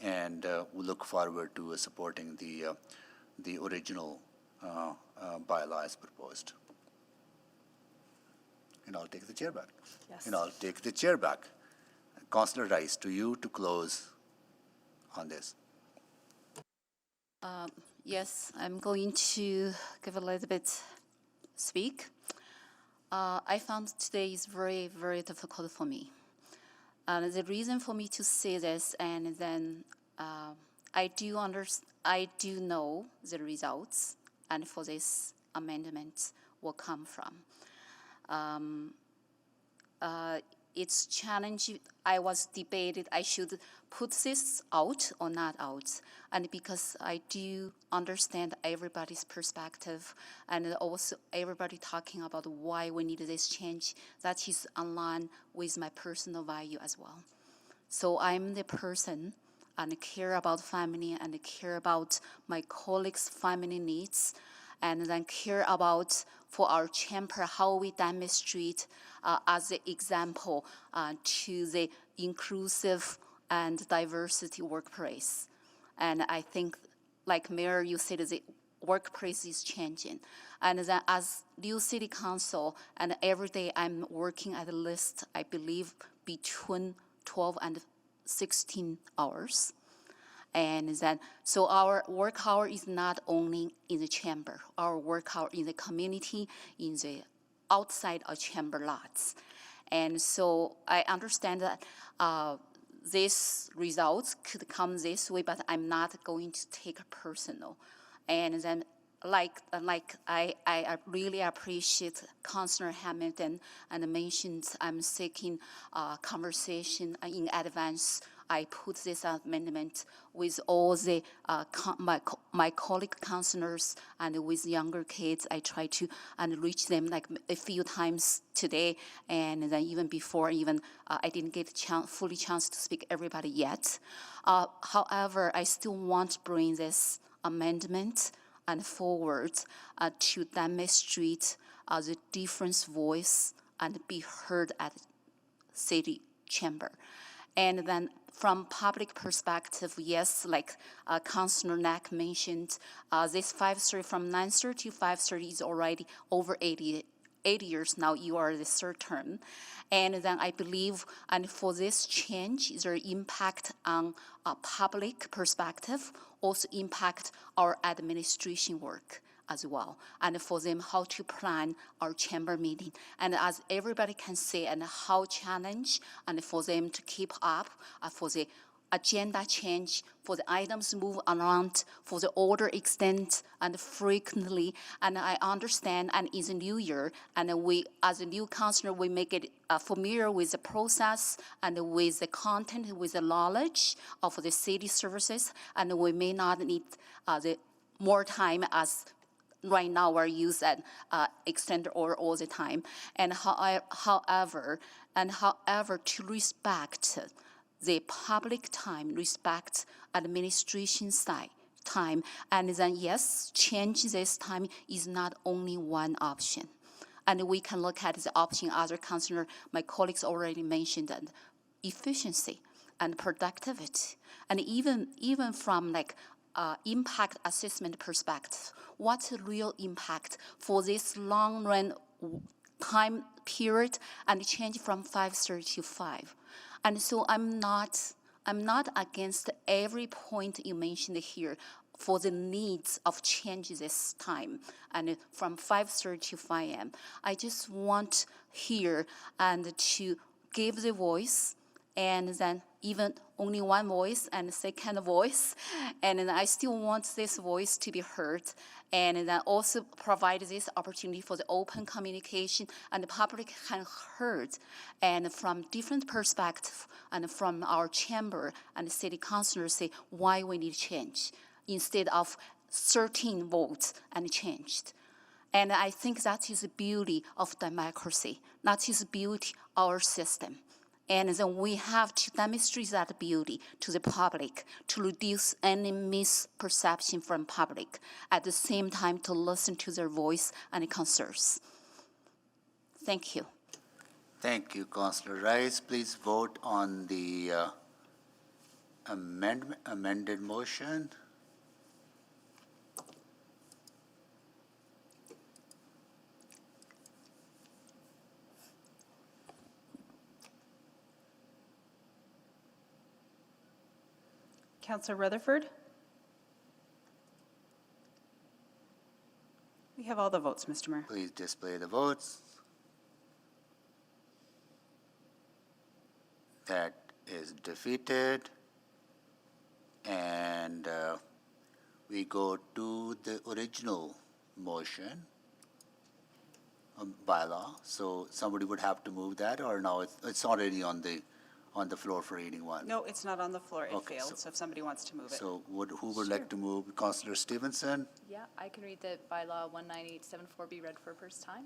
[SPEAKER 2] and we look forward to supporting the original bylaw as proposed. And I'll take the chair back.
[SPEAKER 17] Yes.
[SPEAKER 2] And I'll take the chair back. Councillor Rice, to you to close on this.
[SPEAKER 6] Yes, I'm going to give a little bit speak. I found today is very, very difficult for me. And the reason for me to say this, and then I do know the results, and for this amendment will come from. It's challenging. I was debated, I should put this out or not out. And because I do understand everybody's perspective, and also everybody talking about why we need this change, that is aligned with my personal value as well. So I'm the person and care about family and care about my colleagues' family needs, and then care about for our chamber how we demonstrate as an example to the inclusive and diversity workplace. And I think, like Mayor, you said, the workplace is changing. And then as new city council, and every day I'm working at least, I believe, between 12 and 16 hours. And then, so our work hour is not only in the chamber, our work hour in the community, in the outside of chamber lots. And so I understand that these results could come this way, but I'm not going to take it personal. And then like I really appreciate Councillor Hamilton and mentioned I'm seeking conversation in advance I put this amendment with all the my colleague counselors and with younger kids. I try to and reach them like a few times today, and then even before, I didn't get fully chance to speak everybody yet. However, I still want to bring this amendment and forward to demonstrate the different voice and be heard at city chamber. And then from public perspective, yes, like Councillor Knack mentioned, this 5:30 from 9:30 to 5:30 is already over 80 years now. You are the third term. And then I believe, and for this change, their impact on a public perspective also impact our administration work as well, and for them how to plan our chamber meeting. And as everybody can see, and how challenge, and for them to keep up, for the agenda change, for the items move around, for the order extend and frequently. And I understand, and it's a new year, and we, as a new councillor, we make it familiar with the process and with the content, with the knowledge of the city services, and we may not need the more time as right now we're used at extended order all the time. And however, to respect the public time, respect administration side time, and then yes, change this time is not only one option. And we can look at the option other councillor, my colleagues already mentioned, and efficiency and productivity. And even from like impact assessment perspective, what's the real impact for this long run time period and change from 5:30 to 5? And so I'm not against every point you mentioned here for the needs of change this time and from 5:30 to 5 a.m. I just want here and to give the voice, and then even only one voice and second voice, and then I still want this voice to be heard, and then also provide this opportunity for the open communication and the public can heard, and from different perspectives and from our chamber and city councilors say why we need change instead of 13 votes and changed. And I think that is the beauty of democracy. That is the beauty of our system. And then we have to demonstrate that beauty to the public to reduce any misperception from public, at the same time to listen to their voice and concerns. Thank you.
[SPEAKER 2] Thank you, Councillor Rice. Please vote on the amended motion.
[SPEAKER 1] Councillor Rutherford? We have all the votes, Mr. Mayor.
[SPEAKER 2] Please display the votes. That is defeated. And we go to the original motion bylaw. So somebody would have to move that, or no, it's already on the floor for 81.
[SPEAKER 1] No, it's not on the floor. It
[SPEAKER 2] Okay,
[SPEAKER 1] failed, so if somebody wants to move it.
[SPEAKER 2] So who would like to move? Councillor Stevenson?
[SPEAKER 10] Yeah, I can read the bylaw 19874 be read for first time.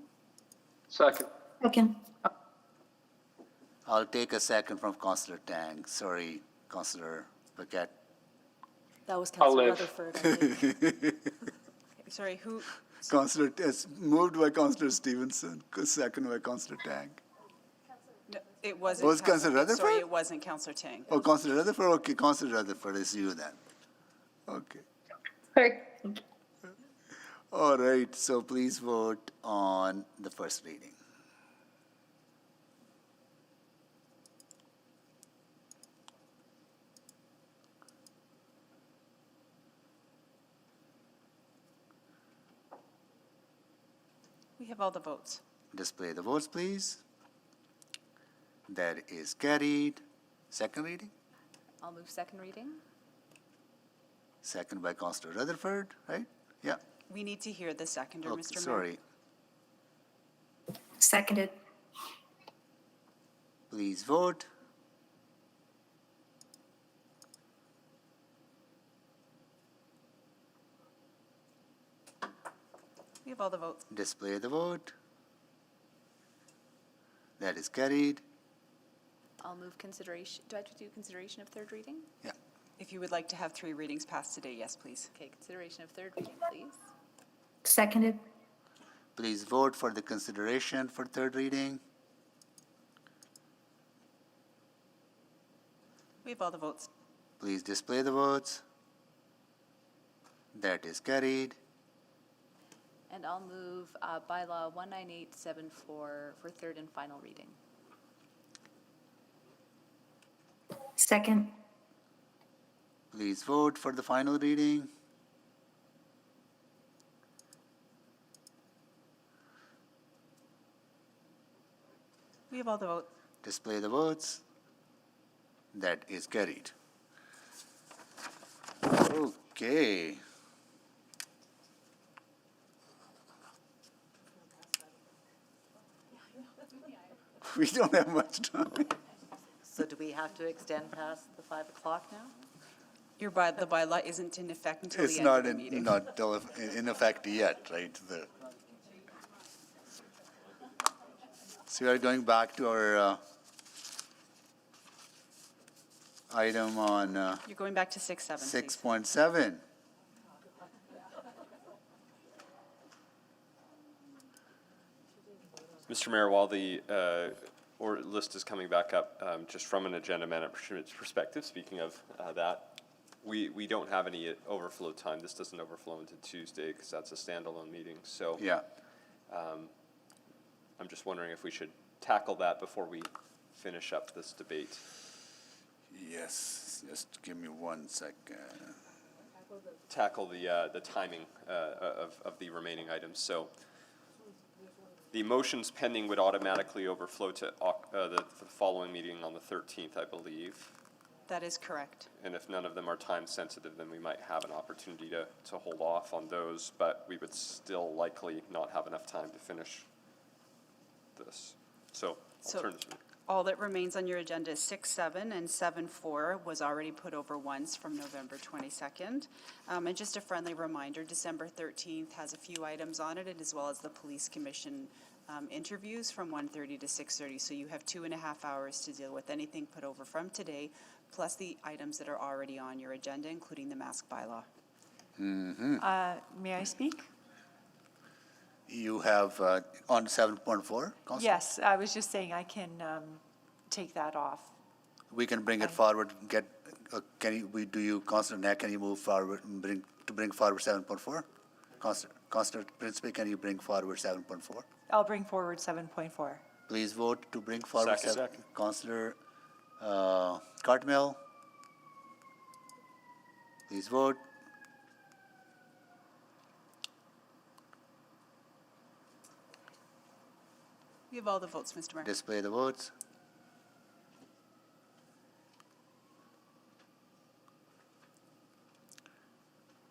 [SPEAKER 7] Second.
[SPEAKER 5] Second.
[SPEAKER 2] I'll take a second from Councillor Tang. Sorry, Councillor Paquette.
[SPEAKER 17] That was
[SPEAKER 7] I'll
[SPEAKER 17] Councillor
[SPEAKER 7] live.
[SPEAKER 17] Rutherford. I think.
[SPEAKER 1] Sorry, who?
[SPEAKER 2] Councillor, it's moved by Councillor Stevenson, second by Councillor Tang.
[SPEAKER 1] No, it wasn't.
[SPEAKER 2] Was Councillor
[SPEAKER 1] Sorry,
[SPEAKER 2] Rutherford?
[SPEAKER 1] it wasn't Councillor Tang.
[SPEAKER 2] Oh, Councillor Rutherford? Okay, Councillor Rutherford, it's you then. Okay.
[SPEAKER 5] Sorry.
[SPEAKER 2] All right, so please vote on the first reading.
[SPEAKER 1] We have all the votes.
[SPEAKER 2] Display the votes, please. That is carried. Second reading?
[SPEAKER 10] I'll move second reading.
[SPEAKER 2] Second by Councillor Rutherford, right? Yeah.
[SPEAKER 1] We need to hear the seconder,
[SPEAKER 2] Okay,
[SPEAKER 1] Mr. Mayor.
[SPEAKER 2] sorry.
[SPEAKER 5] Seconded.
[SPEAKER 2] Please vote.
[SPEAKER 1] We have all the votes.
[SPEAKER 2] Display the vote. That is carried.
[SPEAKER 10] I'll move consideration, do I have to do consideration of third reading?
[SPEAKER 2] Yeah.
[SPEAKER 1] If you would like to have 3 readings passed today, yes, please.
[SPEAKER 10] Okay, consideration of third reading, please.
[SPEAKER 5] Seconded.
[SPEAKER 2] Please vote for the consideration for third reading.
[SPEAKER 1] We have all the votes.
[SPEAKER 2] Please display the votes. That is carried.
[SPEAKER 10] And I'll move bylaw 19874 for third and final reading.
[SPEAKER 5] Second.
[SPEAKER 2] Please vote for the final reading.
[SPEAKER 1] We have all the votes.
[SPEAKER 2] Display the votes. That is carried. Okay. We don't have much time.
[SPEAKER 19] So do we have to extend past the 5 o'clock now?
[SPEAKER 1] The bylaw isn't in effect until
[SPEAKER 2] It's
[SPEAKER 1] the end of
[SPEAKER 2] not
[SPEAKER 1] the meeting.
[SPEAKER 2] not in effect yet, right? So we are going back to our item on
[SPEAKER 1] You're going back to 6.7, please.
[SPEAKER 2] 6.7.
[SPEAKER 4] Mr. Mayor, while the list is coming back up, just from an agenda management perspective, speaking of that, we don't have any overflow time. This doesn't overflow into Tuesday because that's a standalone meeting. So
[SPEAKER 2] Yeah.
[SPEAKER 4] I'm just wondering if we should tackle that before we finish up this debate.
[SPEAKER 2] Yes, just give me 1 second.
[SPEAKER 4] Tackle the timing of the remaining items. So the motions pending would automatically overflow to the following meeting on the 13th, I believe.
[SPEAKER 1] That is correct.
[SPEAKER 4] And if none of them are time sensitive, then we might have an opportunity to hold off on those, but we would still likely not have enough time to finish this. So
[SPEAKER 1] So-
[SPEAKER 4] alternatively.
[SPEAKER 1] All that remains on your agenda is 6.7, and 7.4 was already put over once from November 22nd. And just a friendly reminder, December 13th has a few items on it, and as well as the Police Commission interviews from 1:30 to 6:30. So you have 2.5 hours to deal with anything put over from today, plus the items that are already on your agenda, including the mask bylaw.
[SPEAKER 3] May I speak?
[SPEAKER 2] You have on 7.4, Counselor?
[SPEAKER 3] Yes, I was just saying I can take that off.
[SPEAKER 2] We can bring it forward, do you, Counselor Knack, can you move forward, and bring forward 7.4? Counselor Principe, can you bring forward 7.4?
[SPEAKER 3] I'll bring forward 7.4.
[SPEAKER 2] Please vote to bring forward.
[SPEAKER 4] Second.
[SPEAKER 2] Counselor Cartmill. Please vote.
[SPEAKER 1] We have all the votes, Mr. Mayor.
[SPEAKER 2] Display the votes.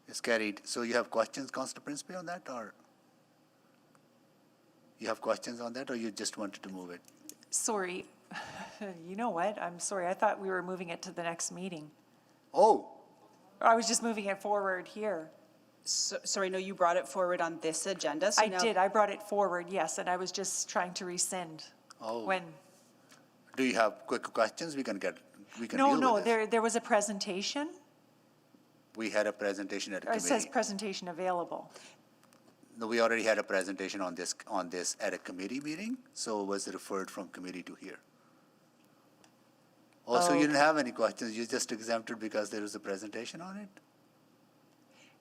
[SPEAKER 2] It's carried. So you have questions, Counselor Principe, on that, or? You have questions on that, or you just wanted to move it?
[SPEAKER 3] Sorry. You know what? I'm sorry. I thought we were moving it to the next meeting.
[SPEAKER 2] Oh,
[SPEAKER 3] I was just moving it forward here.
[SPEAKER 1] Sorry, no, you brought it forward on this agenda, so
[SPEAKER 3] I
[SPEAKER 1] now.
[SPEAKER 3] did. I brought it forward, yes, and I was just trying to rescind.
[SPEAKER 2] oh.
[SPEAKER 3] When,
[SPEAKER 2] Do you have quick questions? We can deal
[SPEAKER 3] no,
[SPEAKER 2] with this.
[SPEAKER 3] there was a presentation.
[SPEAKER 2] We had a presentation at a
[SPEAKER 3] It says
[SPEAKER 2] committee.
[SPEAKER 3] presentation available.
[SPEAKER 2] No, we already had a presentation on this at a committee meeting, so it was referred from committee to here. Also, you didn't have any questions, you just exempted because there was a presentation on it?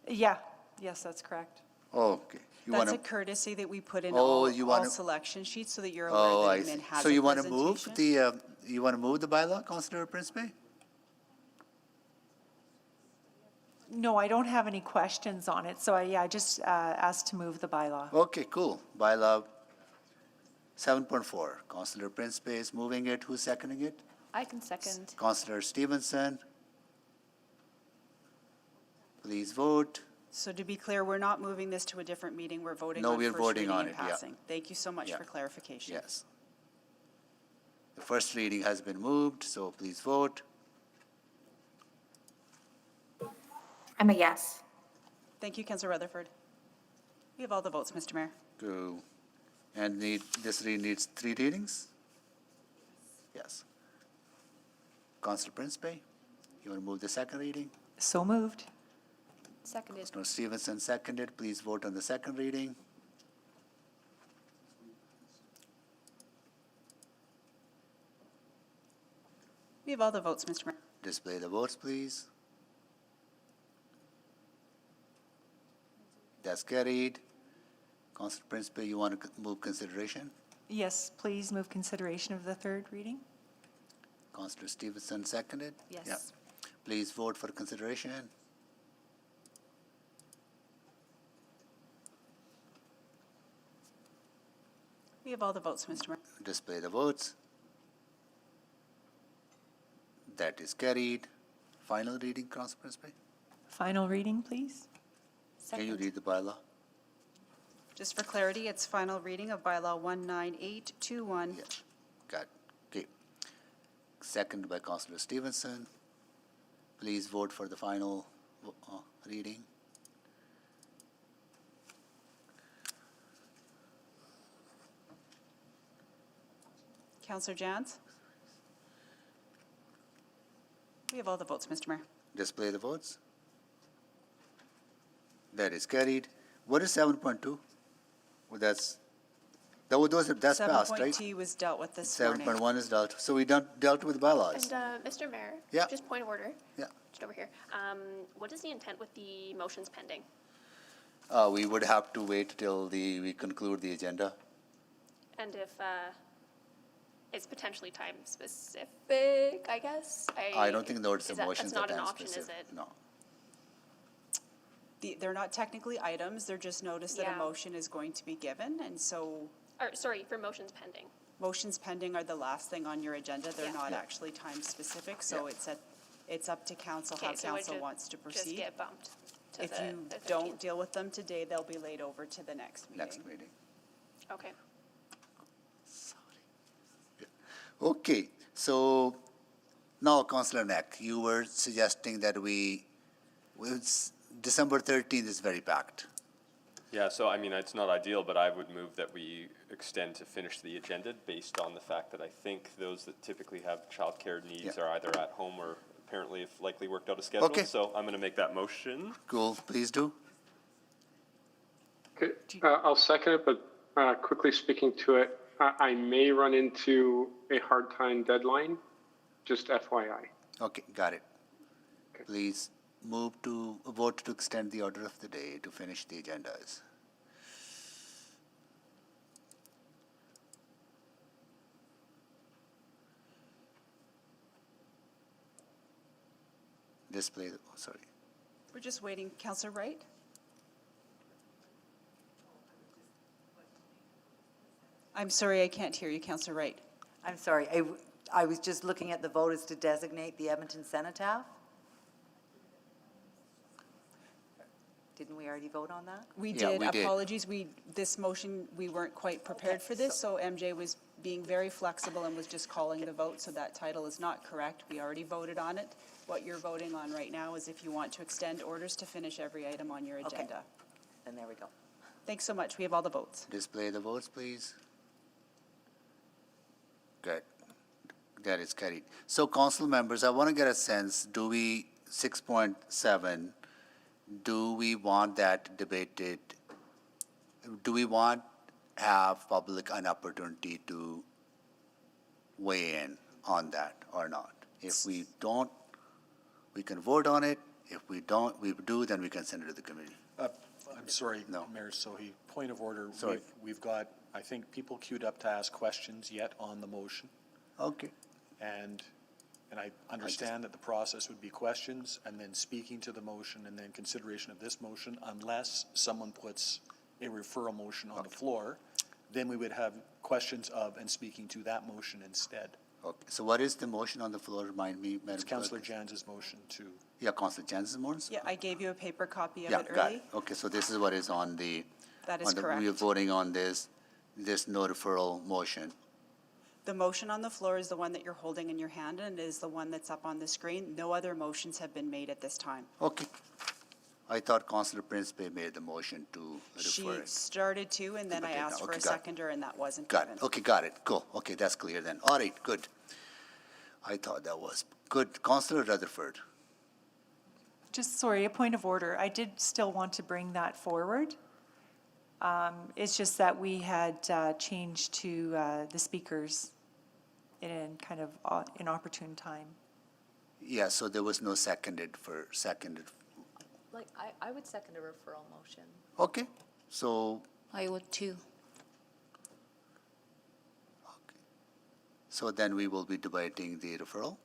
[SPEAKER 3] Yeah, yes, that's correct.
[SPEAKER 2] Oh, okay. You
[SPEAKER 1] That's
[SPEAKER 2] wanna-
[SPEAKER 1] a courtesy that we put in
[SPEAKER 2] Oh,
[SPEAKER 1] all
[SPEAKER 2] you wanna-
[SPEAKER 1] selection sheets so that you're
[SPEAKER 2] Oh,
[SPEAKER 1] aware
[SPEAKER 2] I
[SPEAKER 1] that admin
[SPEAKER 2] see.
[SPEAKER 1] has
[SPEAKER 2] So
[SPEAKER 1] a
[SPEAKER 2] you want to move
[SPEAKER 1] presentation.
[SPEAKER 2] you want to move the bylaw, Councilor Principe?
[SPEAKER 3] No, I don't have any questions on it, so I just asked to move the bylaw.
[SPEAKER 2] Okay, cool. Bylaw 7.4. Councilor Principe is moving it. Who's seconding it?
[SPEAKER 10] I can second.
[SPEAKER 2] Councilor Stevenson. Please vote.
[SPEAKER 1] So to be clear, we're not moving this to a different meeting, we're voting
[SPEAKER 2] No,
[SPEAKER 1] on
[SPEAKER 2] we're
[SPEAKER 1] first
[SPEAKER 2] voting
[SPEAKER 1] reading
[SPEAKER 2] on
[SPEAKER 1] and
[SPEAKER 2] it, yeah.
[SPEAKER 1] passing. Thank you so much
[SPEAKER 2] Yeah.
[SPEAKER 1] for clarification.
[SPEAKER 2] Yes. The first reading has been moved, so please vote.
[SPEAKER 5] I'm a yes.
[SPEAKER 1] Thank you, Councillor Rutherford. We have all the votes, Mr. Mayor.
[SPEAKER 2] And this needs 3 readings? Yes. Councillor Principe, you want to move the second reading?
[SPEAKER 3] So moved.
[SPEAKER 1] Seconded.
[SPEAKER 2] Councillor Stevenson seconded. Please vote on the second reading.
[SPEAKER 1] We have all the votes, Mr. Mayor.
[SPEAKER 2] Display the votes, please. That's carried. Councillor Principe, you want to move consideration?
[SPEAKER 3] Yes, please move consideration of the third reading.
[SPEAKER 2] Councillor Stevenson seconded?
[SPEAKER 1] Yes.
[SPEAKER 2] Yeah. Please vote for consideration.
[SPEAKER 1] We have all the votes, Mr. Mayor.
[SPEAKER 2] Display the votes. That is carried. Final reading, Councillor Principe?
[SPEAKER 3] Final reading, please.
[SPEAKER 2] Can you read the bylaw?
[SPEAKER 1] Just for clarity, it's final reading of bylaw 19821.
[SPEAKER 2] Got it. Okay. Second by Councillor Stevenson. Please vote for the final reading.
[SPEAKER 1] Councillor Jans? We have all the votes, Mr. Mayor.
[SPEAKER 2] Display the votes. That is carried. What is 7.2? Well, that's passed, right?
[SPEAKER 1] 7.2 was dealt with this morning.
[SPEAKER 2] 7.1 is dealt. So we dealt with bylaws.
[SPEAKER 14] And Mr. Mayor?
[SPEAKER 2] Yeah.
[SPEAKER 14] Just point of order.
[SPEAKER 2] Yeah.
[SPEAKER 14] Just over here. What is the intent with the motions pending?
[SPEAKER 2] We would have to wait till we conclude the agenda.
[SPEAKER 14] And if it's potentially time specific, I guess?
[SPEAKER 2] I don't think notice of motions
[SPEAKER 14] That's
[SPEAKER 2] are
[SPEAKER 14] not an
[SPEAKER 2] time
[SPEAKER 14] option, is
[SPEAKER 2] specific.
[SPEAKER 14] it?
[SPEAKER 2] No.
[SPEAKER 1] They're not technically items, they're just notice that a
[SPEAKER 14] Yeah.
[SPEAKER 1] motion is going to be given, and so
[SPEAKER 14] Or, sorry, for motions pending.
[SPEAKER 1] motions pending are the last thing on your agenda. They're
[SPEAKER 14] Yeah.
[SPEAKER 1] not
[SPEAKER 14] Yeah.
[SPEAKER 1] actually time specific, so it's up to council how
[SPEAKER 14] Okay, so it
[SPEAKER 1] council
[SPEAKER 14] ju-
[SPEAKER 1] wants to
[SPEAKER 14] Just
[SPEAKER 1] proceed.
[SPEAKER 14] get bumped to
[SPEAKER 1] If
[SPEAKER 14] the
[SPEAKER 1] you
[SPEAKER 14] the
[SPEAKER 1] don't
[SPEAKER 14] 13th.
[SPEAKER 1] deal with them today, they'll be laid over to the next meeting.
[SPEAKER 2] Next meeting.
[SPEAKER 14] Okay.
[SPEAKER 2] Okay, so now, Councillor Neck, you were suggesting that December 13th is very packed.
[SPEAKER 4] Yeah, so I mean, it's not ideal, but I would move that we extend to finish the agenda based on the fact that I think those that typically have childcare needs
[SPEAKER 2] Yeah.
[SPEAKER 4] are either at home or apparently have likely worked out a schedule.
[SPEAKER 2] Okay.
[SPEAKER 4] So I'm going to make that motion.
[SPEAKER 2] Cool, please do.
[SPEAKER 7] Okay, I'll second it, but quickly speaking to it, I may run into a hard time deadline, just FYI.
[SPEAKER 2] Okay, got it. Please vote to extend the order of the day to finish the agendas. Sorry.
[SPEAKER 1] We're just waiting. Councillor Wright? I'm sorry, I can't hear you, Councillor Wright.
[SPEAKER 19] I'm sorry, I was just looking at the vote as to designate the Edmonton Cenotaph. Didn't we already vote on that?
[SPEAKER 1] We
[SPEAKER 2] Yeah,
[SPEAKER 1] did.
[SPEAKER 2] we did.
[SPEAKER 1] Apologies, this motion, we weren't quite prepared for this, so MJ was being very flexible and was just calling the vote, so that title is not correct. We already voted on it. What you're voting on right now is if you want to extend orders to finish every item on your agenda.
[SPEAKER 19] Then there we go.
[SPEAKER 1] Thanks so much. We have all the votes.
[SPEAKER 2] Display the votes, please. Good. That is carried. So, council members, I want to get a sense, 6.7, do we want that debated? Do we want have public an opportunity to weigh in on that or not? If we don't, we can vote on it. If we do, then we can send it to the committee.
[SPEAKER 11] I'm sorry,
[SPEAKER 2] No.
[SPEAKER 11] Mayor Sohi, point of order.
[SPEAKER 2] Sorry.
[SPEAKER 11] We've got, I think, people queued up to ask questions yet on the motion.
[SPEAKER 2] Okay.
[SPEAKER 11] And I understand that the process would be questions and then speaking to the motion and then consideration of this motion, unless someone puts a referral motion on the floor, then we would have questions of and speaking to that motion instead.
[SPEAKER 2] Okay. So what is the motion on the floor? Remind me, Madam
[SPEAKER 11] It's
[SPEAKER 2] Clerk.
[SPEAKER 11] Councillor Jans's motion to.
[SPEAKER 2] Yeah, Councillor Jansen's motion?
[SPEAKER 1] Yeah, I gave you a paper copy of
[SPEAKER 2] Yeah,
[SPEAKER 1] it
[SPEAKER 2] got
[SPEAKER 1] early.
[SPEAKER 2] it. Okay, so this is what is on the.
[SPEAKER 1] That is
[SPEAKER 2] We are
[SPEAKER 1] correct.
[SPEAKER 2] voting on this no referral motion.
[SPEAKER 1] The motion on the floor is the one that you're holding in your hand, and it is the one that's up on the screen. No other motions have been made at this time.
[SPEAKER 2] Okay. I thought Councillor Principe made the motion to
[SPEAKER 1] She
[SPEAKER 2] refer it.
[SPEAKER 1] started to, and then I
[SPEAKER 2] Okay,
[SPEAKER 1] asked for
[SPEAKER 2] okay,
[SPEAKER 1] a
[SPEAKER 2] got it.
[SPEAKER 1] seconder, and that wasn't
[SPEAKER 2] Got
[SPEAKER 1] given.
[SPEAKER 2] it. Okay, got it. Cool. Okay, that's clear then. All right, good. I thought that was good. Councillor Rutherford.
[SPEAKER 3] Just, sorry, a point of order. I did still want to bring that forward. It's just that we had changed to the speakers in kind of inopportune time.
[SPEAKER 2] Yeah, so there was no seconded.
[SPEAKER 10] Like, I would second a referral motion.
[SPEAKER 2] Okay, so,
[SPEAKER 6] I would too.
[SPEAKER 2] so then we will be debating the referral.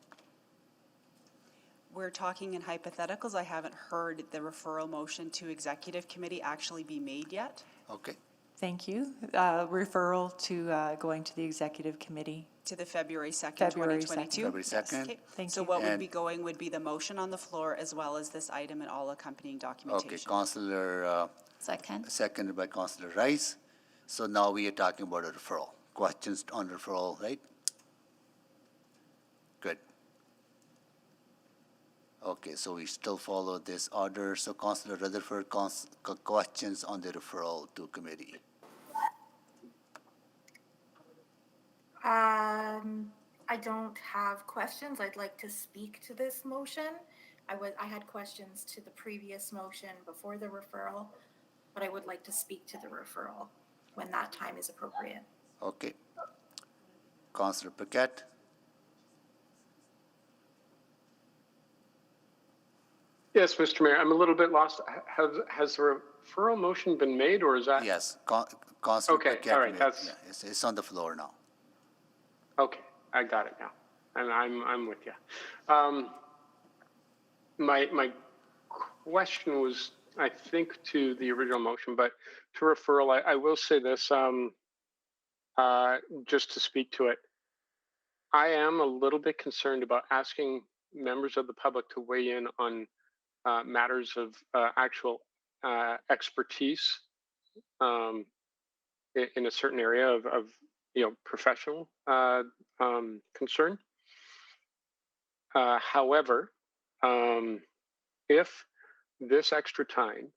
[SPEAKER 1] We're talking in hypotheticals. I haven't heard the referral motion to executive committee actually be made yet.
[SPEAKER 2] Okay,
[SPEAKER 3] Thank you. Referral to going to the executive committee.
[SPEAKER 1] To the February 2nd,
[SPEAKER 3] February
[SPEAKER 1] 2022.
[SPEAKER 3] 2nd.
[SPEAKER 2] February
[SPEAKER 1] Yes,
[SPEAKER 2] 2nd.
[SPEAKER 1] okay.
[SPEAKER 3] Thank
[SPEAKER 1] So
[SPEAKER 3] you.
[SPEAKER 1] what would
[SPEAKER 2] And-
[SPEAKER 1] be going would be the motion on the floor as well as this item and all accompanying
[SPEAKER 2] okay,
[SPEAKER 1] documentation.
[SPEAKER 2] Councillor,
[SPEAKER 6] Second.
[SPEAKER 2] seconded by Councillor Rice. So now we are talking about a referral. Questions on referral, right? Good. Okay, so we still follow this order. So Councillor Rutherford, questions on the referral to committee.
[SPEAKER 5] I don't have questions. I'd like to speak to this motion. I had questions to the previous motion before the referral, but I would like to speak to the referral when that time is appropriate.
[SPEAKER 2] Okay. Councillor Paquette.
[SPEAKER 7] Yes, Mr. Mayor, I'm a little bit lost. Has the referral motion been made, or is that?
[SPEAKER 2] Yes, Councillor
[SPEAKER 7] Okay,
[SPEAKER 2] Paquette.
[SPEAKER 7] all right, that's-
[SPEAKER 2] Yeah, it's on the floor now.
[SPEAKER 7] Okay, I got it now, and I'm with you. My question was, I think, to the original motion, but to referral, I will say this, just to speak to it. I am a little bit concerned about asking members of the public to weigh in on matters of actual expertise in a certain area of professional concern. However, if this extra time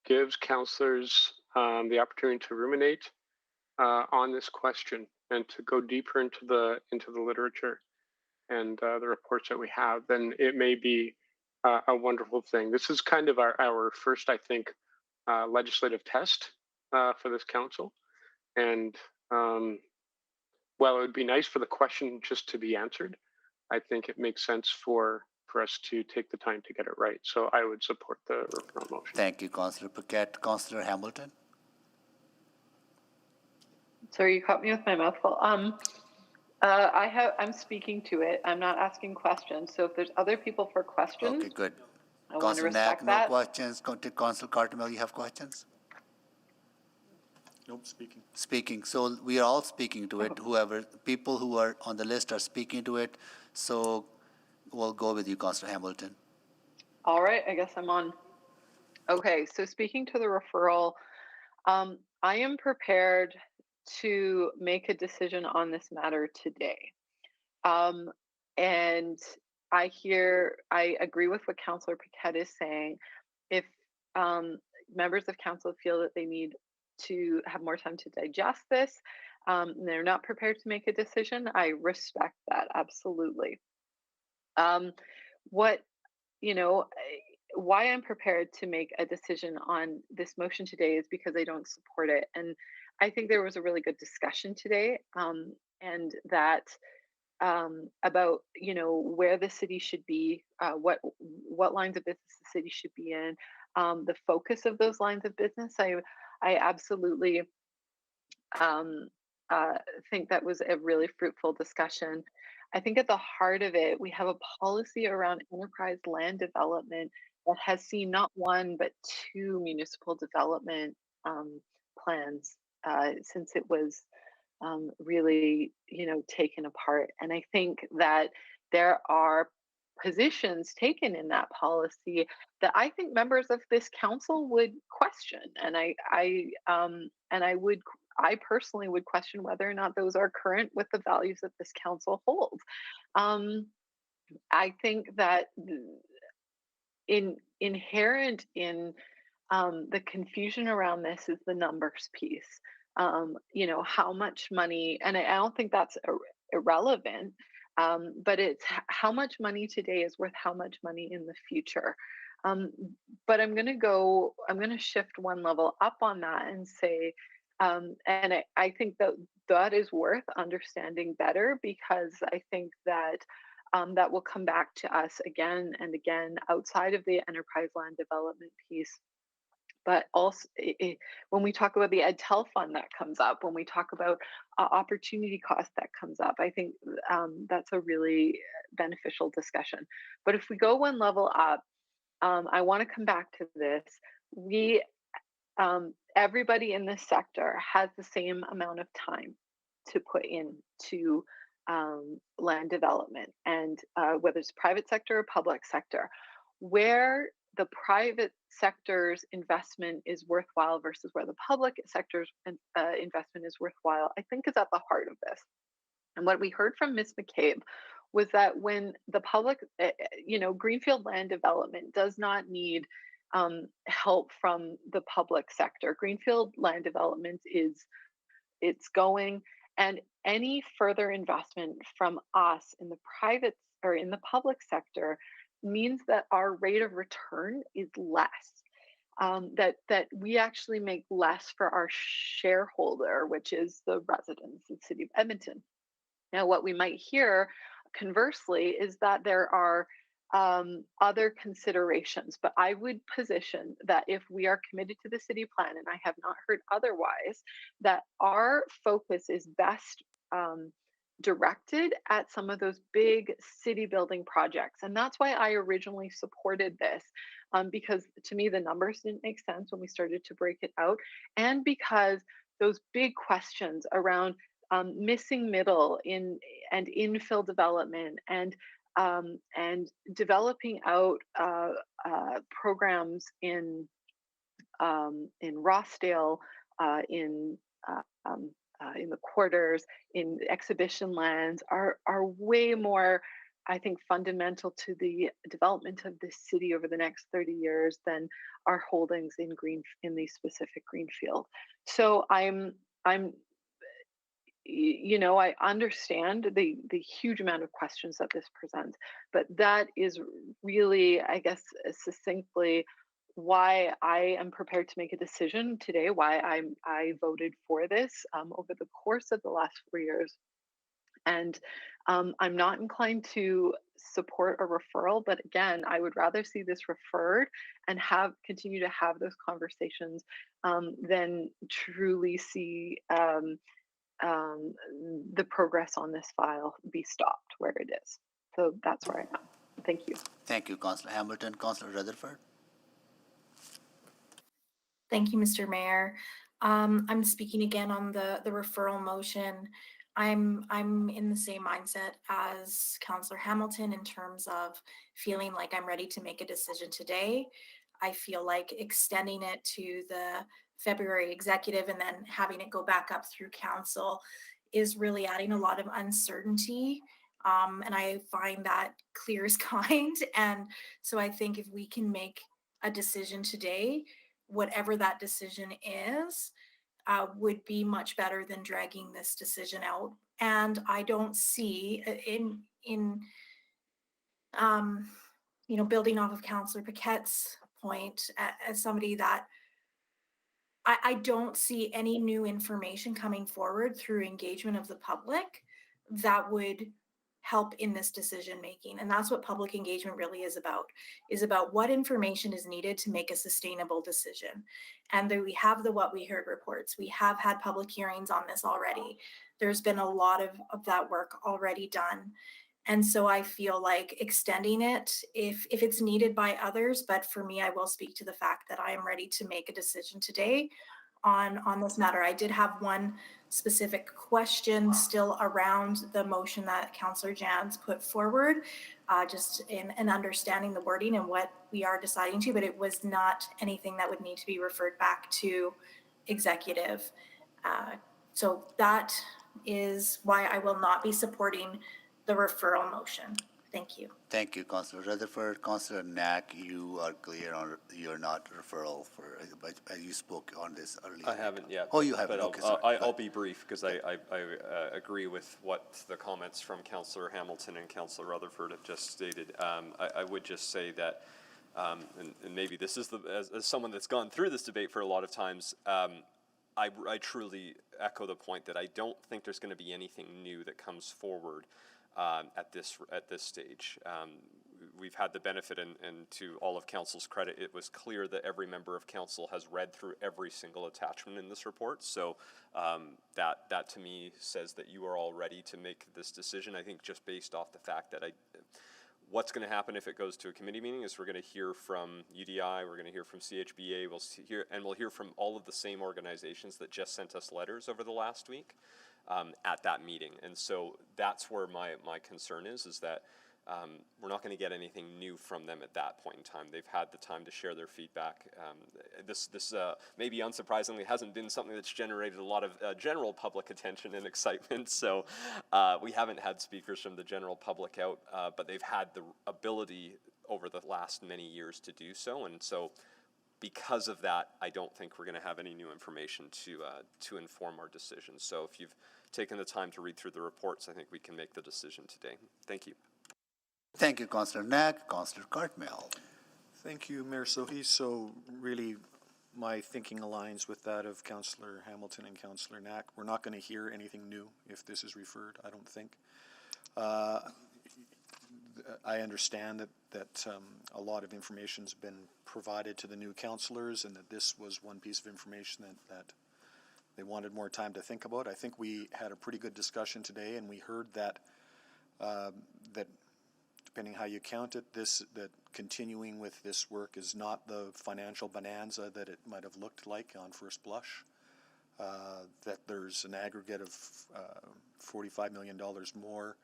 [SPEAKER 7] gives councillors the opportunity to ruminate on this question and to go deeper into the literature and the reports that we have, then it may be a wonderful thing. This is kind of our first, I think, legislative test for this council. And while it would be nice for the question just to be answered, I think it makes sense for us to take the time to get it right. So I would support the referral motion.
[SPEAKER 2] Thank you, Councillor Paquette. Councillor Hamilton?
[SPEAKER 15] Sorry, you caught me with my mouth full. I'm speaking to it. I'm not asking questions. So if there's other people for questions,
[SPEAKER 2] Okay, good.
[SPEAKER 15] I want to
[SPEAKER 2] Councillor
[SPEAKER 15] respect
[SPEAKER 2] Knack, no
[SPEAKER 15] that.
[SPEAKER 2] questions. Councillor Cartamel, you have questions?
[SPEAKER 11] Nope, speaking.
[SPEAKER 2] Speaking, so we are all speaking to it, whoever, people who are on the list are speaking to it, so we'll go with you, Councillor Hamilton.
[SPEAKER 15] All right, I guess I'm on. Okay, so speaking to the referral, I am prepared to make a decision on this matter today. And I agree with what Councillor Paquette is saying. If members of council feel that they need to have more time to digest this, and they're not prepared to make a decision, I respect that, absolutely. Why I'm prepared to make a decision on this motion today is because I don't support it. And I think there was a really good discussion today, and that about where the city should be, what lines of business the city should be in, the focus of those lines of business. I absolutely think that was a really fruitful discussion. I think at the heart of it, we have a policy around enterprise land development that has seen not one but two municipal development plans since it was really, taken apart. And I think that there are positions taken in that policy that I think members of this council would question, and I personally would question whether or not those are current with the values that this council holds. I think that
[SPEAKER 8] inherent in the confusion around this is the numbers piece. How much money, and I don't think that's irrelevant, but it's how much money today is worth how much money in the future. But I'm going to shift one level up on that and say, and I think that is worth understanding better, because I think that that will come back to us again and again outside of the enterprise land development piece. But also, when we talk about the EdTel fund that comes up, when we talk about opportunity cost that comes up, I think that's a really beneficial discussion. But if we go one level up, I want to come back to this. Everybody in this sector has the same amount of time to put into land development, and whether it's private sector or public sector, where the private sector's investment is worthwhile versus where the public sector's investment is worthwhile, I think is at the heart of this. And what we heard from Ms. McCabe was that when the public, greenfield land development does not need help from the public sector. Greenfield land development it's going, and any further investment from us in the private or in the public sector means that our rate of return is less. That we actually make less for our shareholder, which is the residents in the city of Edmonton. Now, what we might hear conversely is that there are other considerations, but I would position that if we are committed to the city plan, and I have not heard otherwise, that our focus is best directed at some of those big city building projects. And that's why I originally supported this, because to me, the numbers didn't make sense when we started to break it out. And because those big questions around missing middle and infill development and developing out programs in Rossdale, in the quarters, in exhibition lands are way more, I think, fundamental to the development of this city over the next 30 years than our holdings in the specific greenfield. So I understand the huge amount of questions that this presents, but that is really, I guess, succinctly why I am prepared to make a decision today, why I voted for this over the course of the last 4 years. And I'm not inclined to support a referral, but again, I would rather see this referred and continue to have those conversations than truly see the progress on this file be stopped where it is. So that's where I am. Thank you.
[SPEAKER 2] Thank you, Councillor Hamilton. Councillor Rutherford.
[SPEAKER 5] Thank you, Mr. Mayor. I'm speaking again on the referral motion. I'm in the same mindset as Councillor Hamilton in terms of feeling like I'm ready to make a decision today. I feel like extending it to the February executive and then having it go back up through council is really adding a lot of uncertainty. And I find that clear as kind. And so I think if we can make a decision today, whatever that decision is, would be much better than dragging this decision out. And I don't see building off of Councillor Paquette's point as somebody that I don't see any new information coming forward through engagement of the public that would help in this decision making. And that's what public engagement really is about what information is needed to make a sustainable decision. And we have the What We Heard reports. We have had public hearings on this already. There's been a lot of that work already done. And so I feel like extending it if it's needed by others, but for me, I will speak to the fact that I am ready to make a decision today on this matter. I did have one specific question still around the motion that Councillor Jans put forward, just in understanding the wording and what we are deciding to, but it was not anything that would need to be referred back to executive. So that is why I will not be supporting the referral motion. Thank you.
[SPEAKER 2] Thank you, Councillor Rutherford. Councillor Knack, you are clear on you're not referral for, but you spoke on this earlier.
[SPEAKER 4] I haven't yet.
[SPEAKER 2] Oh, you haven't.
[SPEAKER 4] But
[SPEAKER 2] Okay, sorry.
[SPEAKER 4] I'll be brief because I agree with what the comments from Councillor Hamilton and Councillor Rutherford have just stated. I would just say that, and maybe this is as someone that's gone through this debate for a lot of times, I truly echo the point that I don't think there's going to be anything new that comes forward at this stage. We've had the benefit, and to all of Council's credit, it was clear that every member of Council has read through every single attachment in this report. So that to me says that you are all ready to make this decision. I think just based off the fact that what's going to happen if it goes to a committee meeting is we're going to hear from UDI, we're going to hear from CHBA, we'll hear from all of the same organizations that just sent us letters over the last week at that meeting. And so that's where my concern is that we're not going to get anything new from them at that point in time. They've had the time to share their feedback. This maybe unsurprisingly hasn't been something that's generated a lot of general public attention and excitement. So we haven't had speakers from the general public out, but they've had the ability over the last many years to do so. And so because of that, I don't think we're going to have any new information to inform our decision. So if you've taken the time to read through the reports, I think we can make the decision today. Thank you.
[SPEAKER 2] Thank you, Councillor Knack. Councillor Cartmel.
[SPEAKER 11] Thank you, Mayor Sohi. So really, my thinking aligns with that of Councillor Hamilton and Councillor Knack. We're not going to hear anything new if this is referred, I don't think. I understand that a lot of information's been provided to the new councillors and that this was one piece of information that they wanted more time to think about. I think we had a pretty good discussion today, and we heard that that depending how you count it, that continuing with this work is not the financial bonanza that it might have looked like on first blush. That there's an aggregate of $45 million more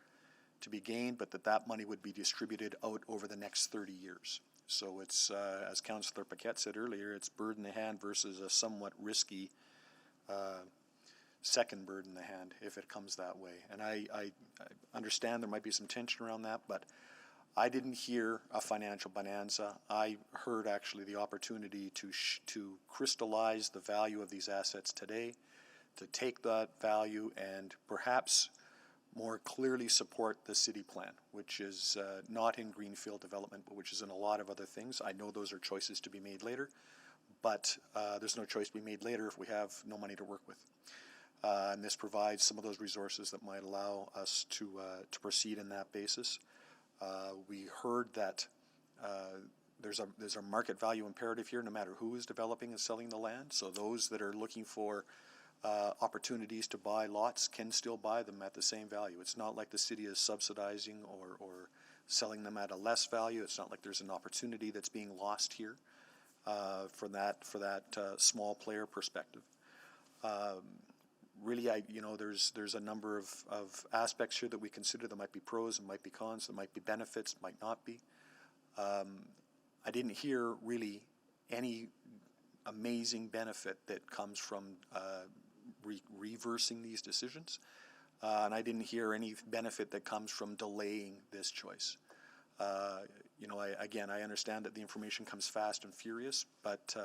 [SPEAKER 11] to be gained, but that money would be distributed out over the next 30 years. So it's, as Councillor Paquette said earlier, it's bird in the hand versus a somewhat risky second bird in the hand if it comes that way. And I understand there might be some tension around that, but I didn't hear a financial bonanza. I heard actually the opportunity to crystallize the value of these assets today, to take that value and perhaps more clearly support the city plan, which is not in greenfield development, but which is in a lot of other things. I know those are choices to be made later, but there's no choice to be made later if we have no money to work with. And this provides some of those resources that might allow us to proceed in that basis. We heard that there's a market value imperative here no matter who is developing and selling the land. So those that are looking for opportunities to buy lots can still buy them at the same value. It's not like the city is subsidizing or selling them at a less value. It's not like there's an opportunity that's being lost here for that small player perspective. Really, there's a number of aspects here that we consider. There might be pros, there might be cons, there might be benefits, might not be. I didn't hear really any amazing benefit that comes from reversing these decisions, and I didn't hear any benefit that comes from delaying this choice. I understand that the information comes fast and furious, but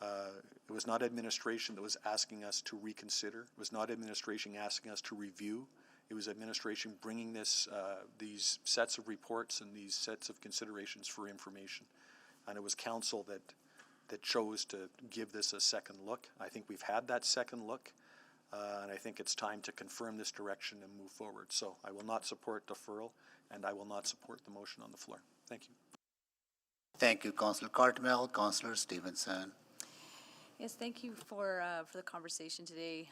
[SPEAKER 11] it was not administration that was asking us to reconsider. It was not administration asking us to review. It was administration bringing these sets of reports and these sets of considerations for information. And it was council that chose to give this a second look. I think we've had that second look, and I think it's time to confirm this direction and move forward. So I will not support deferral, and I will not support the motion on the floor. Thank you.
[SPEAKER 2] Thank you, Councillor Cartmel. Councillor Stevenson.
[SPEAKER 10] Yes, thank you for the conversation today.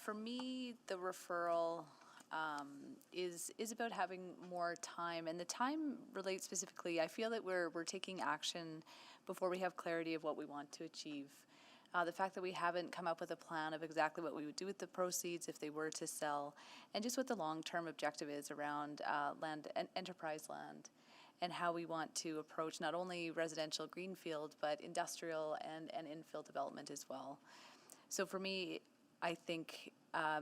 [SPEAKER 10] For me, the referral is about having more time, and the time relates specifically. I feel that we're taking action before we have clarity of what we want to achieve. The fact that we haven't come up with a plan of exactly what we would do with the proceeds if they were to sell, and just what the long-term objective is around land and enterprise land, and how we want to approach not only residential greenfield, but industrial and infill development as well. So for me, I think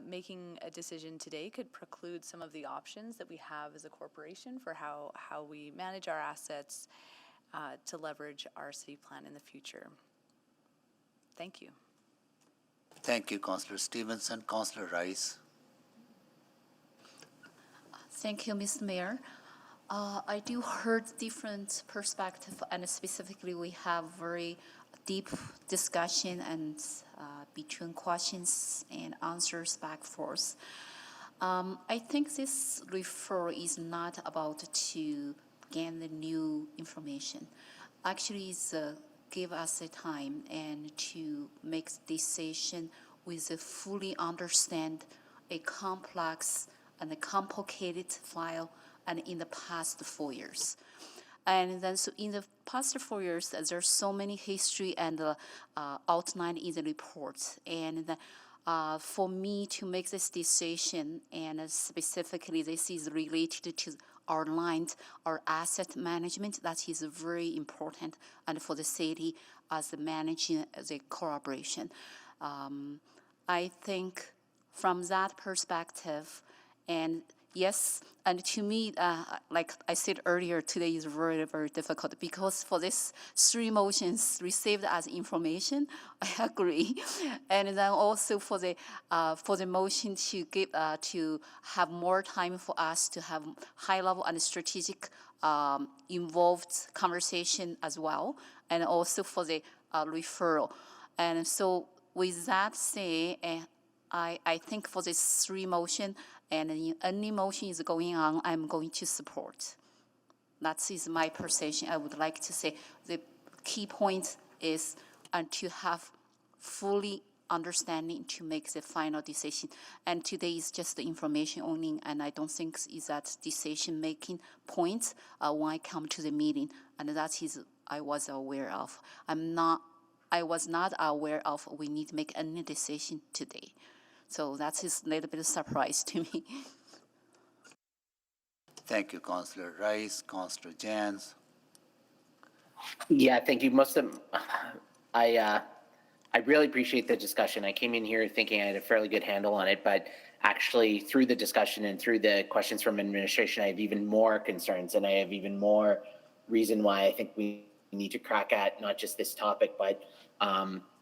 [SPEAKER 10] making a decision today could preclude some of the options that we have as a corporation for how we manage our assets to leverage our city plan in the future. Thank you.
[SPEAKER 2] Thank you, Councillor Stevenson. Councillor Rice.
[SPEAKER 6] Thank you, Mr. Mayor. I do heard different perspective, and specifically we have very deep discussion and between questions and answers back and forth. I think this referral is not about to gain the new information. Actually, it's give us the time and to make decision with a fully understand a complex and a complicated file and in the past 4 years. And then so in the past 4 years, there's so many history and outlined in the report. And for me to make this decision, and specifically this is related to our land, our asset management, that is very important, and for the city as the managing the corporation. I think from that perspective, and yes, and to me, like I said earlier, today is very, very difficult because for this 3 motions received as information, I agree. And then also for the motion to give to have more time for us to have high level and strategic involved conversation as well, and also for the referral. And so with that said, I think for this 3 motion, and any motion is going on, I'm going to support. That is my perception. I would like to say the key point is to have fully understanding to make the final decision. And today is just the information only, and I don't think is that decision-making point when I come to the meeting. And that is I was aware of. I was not aware of we need to make any decision today. So that is a little bit of surprise to me.
[SPEAKER 2] Thank you, Councillor Rice. Councillor Jans.
[SPEAKER 9] Yeah, thank you. I really appreciate the discussion. I came in here thinking I had a fairly good handle on it, but actually through the discussion and through the questions from administration, I have even more concerns, and I have even more reason why I think we need to crack at not just this topic, but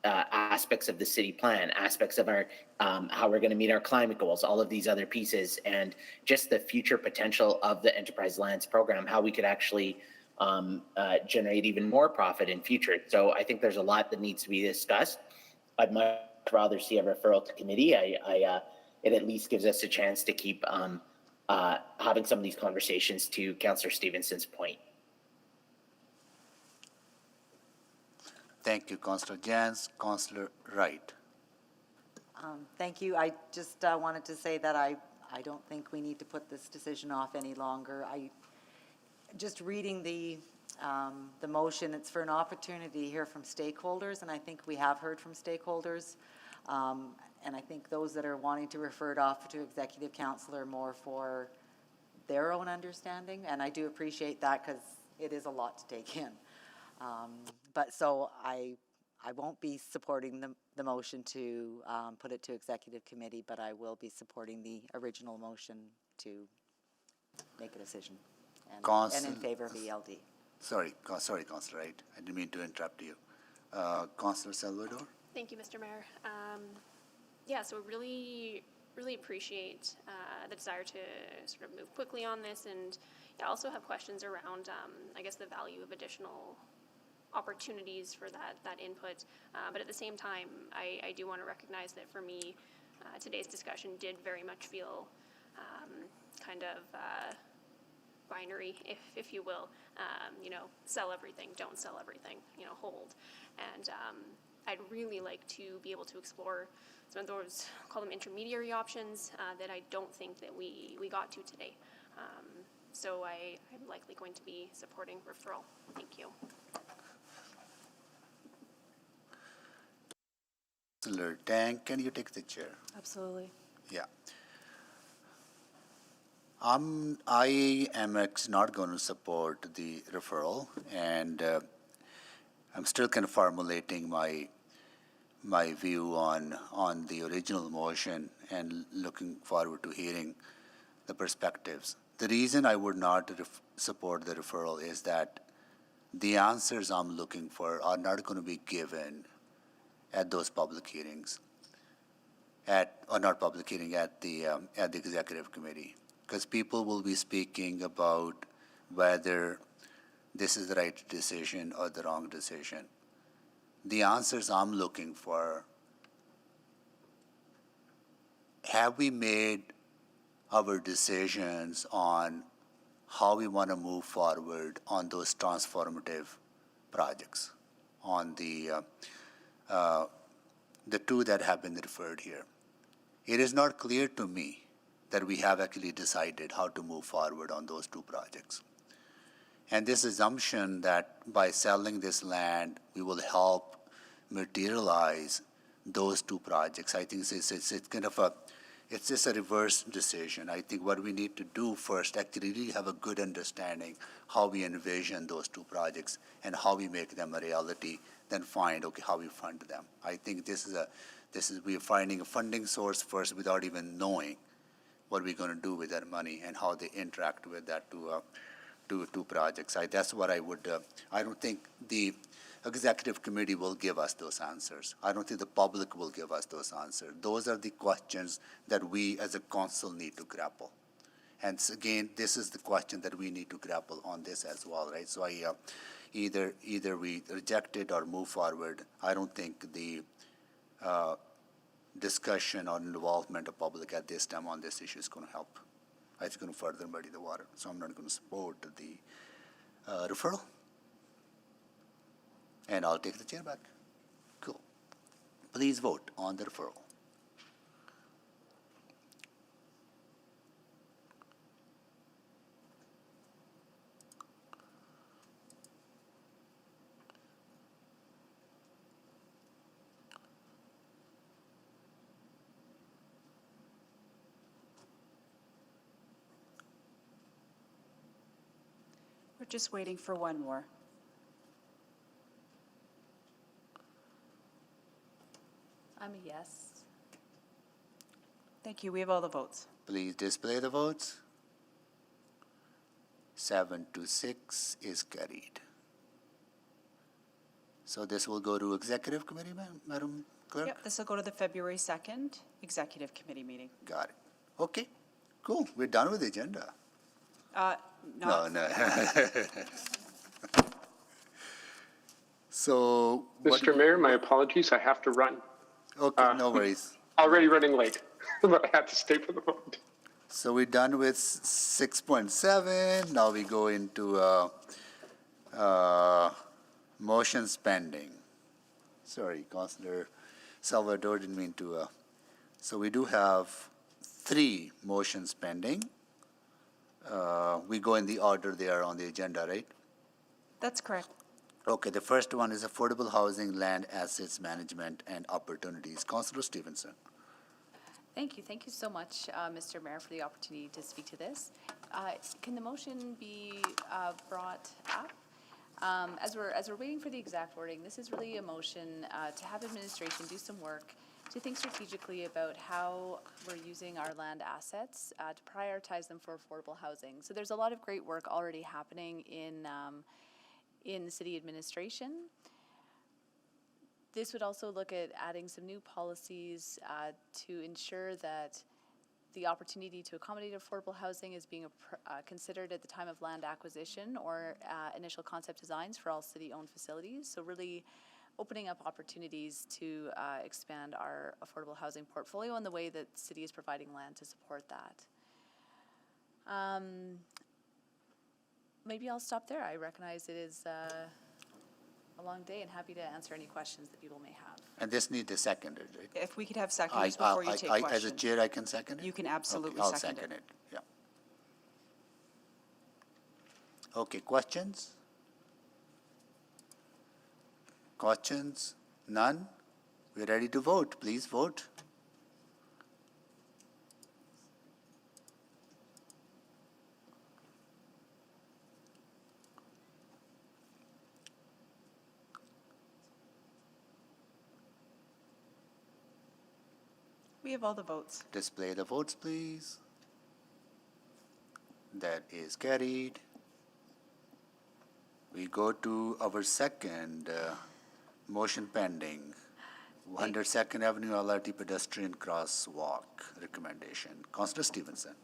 [SPEAKER 9] aspects of the city plan, aspects of our how we're going to meet our climate goals, all of these other pieces, and just the future potential of the Enterprise Lands program, how we could actually generate even more profit in future. So I think there's a lot that needs to be discussed. I'd much rather see a referral to committee. It at least gives us a chance to keep having some of these conversations, to Councillor Stevenson's point.
[SPEAKER 2] Thank you, Councillor Jans. Councillor Wright.
[SPEAKER 19] Thank you. I just wanted to say that I don't think we need to put this decision off any longer. Just reading the motion, it's for an opportunity to hear from stakeholders, and I think we have heard from stakeholders. And I think those that are wanting to refer it off to Executive Council are more for their own understanding, and I do appreciate that because it is a lot to take in. But so I won't be supporting the motion to put it to Executive Committee, but I will be supporting the original motion to make a decision and in favor of ELD.
[SPEAKER 2] Sorry, Councillor Wright. I didn't mean to interrupt you. Councillor Salvador.
[SPEAKER 14] Thank you, Mr. Mayor. Yeah, so really appreciate the desire to sort of move quickly on this, and I also have questions around, I guess, the value of additional opportunities for that input. But at the same time, I do want to recognize that for me, today's discussion did very much feel kind of binary, if you will. Sell everything, don't sell everything, hold. And I'd really like to be able to explore some of those, call them intermediary options, that I don't think that we got to today. So I'm likely going to be supporting referral. Thank you.
[SPEAKER 2] Councillor Tang, can you take the chair?
[SPEAKER 17] Absolutely.
[SPEAKER 2] Yeah. I am not going to support the referral, and I'm still kind of formulating my my view on the original motion and looking forward to hearing the perspectives. The reason I would not support the referral is that the answers I'm looking for are not going to be given at those public hearings, at the executive committee, because people will be speaking about whether this is the right decision or the wrong decision. The answers I'm looking for, have we made our decisions on how we want to move forward on those transformative projects, on the two that have been referred here? It is not clear to me that we have actually decided how to move forward on those two projects. And this assumption that by selling this land, we will help materialize those two projects, I think it's kind of it's just a reverse decision. I think what we need to do first, actually really have a good understanding how we envision those two projects and how we make them a reality, then find, okay, how we fund them. I think we're finding a funding source first without even knowing what we're going to do with that money and how they interact with that two projects. That's what I would, I don't think the executive committee will give us those answers. I don't think the public will give us those answers. Those are the questions that we as a council need to grapple. And again, this is the question that we need to grapple on this as well, right? So either we reject it or move forward. I don't think the discussion or involvement of public at this time on this issue is going to help. It's going to further muddy the water. So I'm not going to support the referral. And I'll take the chair back. Cool. Please vote on the referral.
[SPEAKER 1] We're just waiting for one more.
[SPEAKER 10] I'm a yes.
[SPEAKER 1] Thank you. We have all the votes.
[SPEAKER 2] Please display the votes. 7-6 is carried. So this will go to executive committee, Madam Clerk?
[SPEAKER 1] Yep, this will go to the February 2nd executive committee meeting.
[SPEAKER 2] Got it. Okay, cool. We're done with the agenda. No. So.
[SPEAKER 7] Mr. Mayor, my apologies. I have to run.
[SPEAKER 2] Okay, no worries.
[SPEAKER 7] Already running late, but I had to stay for the vote.
[SPEAKER 2] So we're done with 6.7. Now we go into motions pending. Sorry, Councillor Salvador didn't mean to. So we do have 3 motions pending. We go in the order they are on the agenda, right?
[SPEAKER 1] That's correct.
[SPEAKER 2] Okay, the first one is affordable housing, land assets management and opportunities. Councillor Stevenson.
[SPEAKER 10] Thank you. Thank you so much, Mr. Mayor, for the opportunity to speak to this. Can the motion be brought up? As we're waiting for the exact wording, this is really a motion to have administration do some work to think strategically about how we're using our land assets to prioritize them for affordable housing. So there's a lot of great work already happening in the city administration. This would also look at adding some new policies to ensure that the opportunity to accommodate affordable housing is being considered at the time of land acquisition or initial concept designs for all city-owned facilities. So really opening up opportunities to expand our affordable housing portfolio in the way that the city is providing land to support that. Maybe I'll stop there. I recognize it is a long day and happy to answer any questions that people may have.
[SPEAKER 2] And this needs a seconder, right?
[SPEAKER 1] If we could have seconds before you take questions.
[SPEAKER 2] As a chair, I can second it?
[SPEAKER 1] You can absolutely
[SPEAKER 2] Okay,
[SPEAKER 1] second it.
[SPEAKER 2] I'll second it, yeah. Okay, questions? Questions? None? We're ready to vote. Please vote.
[SPEAKER 1] We have all the votes.
[SPEAKER 2] Display the votes, please. That is carried. We go to our second motion pending. 102nd Avenue LRT pedestrian crosswalk recommendation. Councillor Stevenson.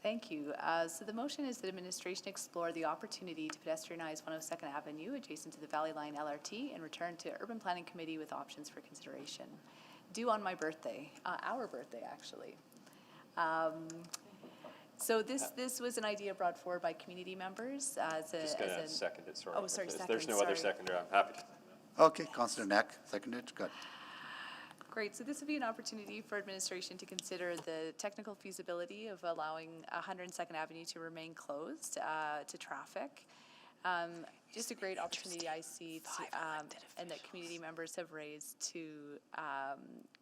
[SPEAKER 10] Thank you. So the motion is that administration explore the opportunity to pedestrianize 102nd Avenue adjacent to the Valley Line LRT and return to Urban Planning Committee with options for consideration. Due on my birthday, our birthday actually. So this was an idea brought forward by community members as a.
[SPEAKER 4] Just gonna second it, sorry.
[SPEAKER 10] Oh, sorry,
[SPEAKER 4] If there's
[SPEAKER 10] second,
[SPEAKER 4] no other
[SPEAKER 10] sorry.
[SPEAKER 4] seconder, I'm happy to.
[SPEAKER 2] Okay, Councillor Knack, seconded. Good.
[SPEAKER 10] Great, so this would be an opportunity for administration to consider the technical feasibility of allowing 102nd Avenue to remain closed to traffic. Just a great opportunity I see to, and that community members have raised to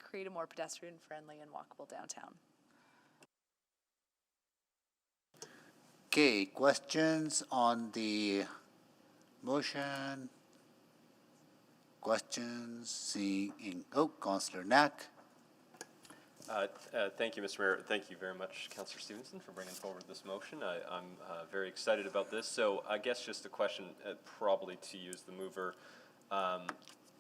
[SPEAKER 10] create a more pedestrian-friendly and walkable downtown.
[SPEAKER 2] Okay, questions on the motion? Questions? Seeing, Councillor Knack.
[SPEAKER 4] Thank you, Mr. Mayor. Thank you very much, Councillor Stevenson, for bringing forward this motion. I'm very excited about this. So I guess just a question, probably to use the mover,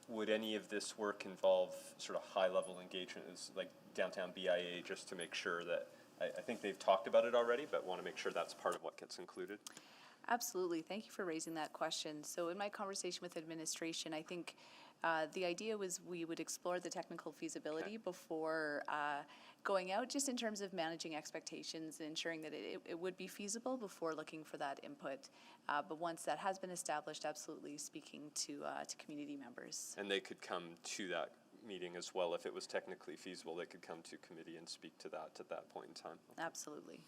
[SPEAKER 4] would any of this work involve sort of high-level engagement, as like downtown BIA, just to make sure that, I think they've talked about it already, but want to make sure that's part of what gets included?
[SPEAKER 10] Absolutely. Thank you for raising that question. So in my conversation with administration, I think the idea was we would explore the technical feasibility before going out, just in terms of managing expectations and ensuring that it would be feasible before looking for that input. But once that has been established, absolutely speaking to community members.
[SPEAKER 4] And they could come to that meeting as well. If it was technically feasible, they could come to committee and speak to that at that point in time.
[SPEAKER 10] Absolutely.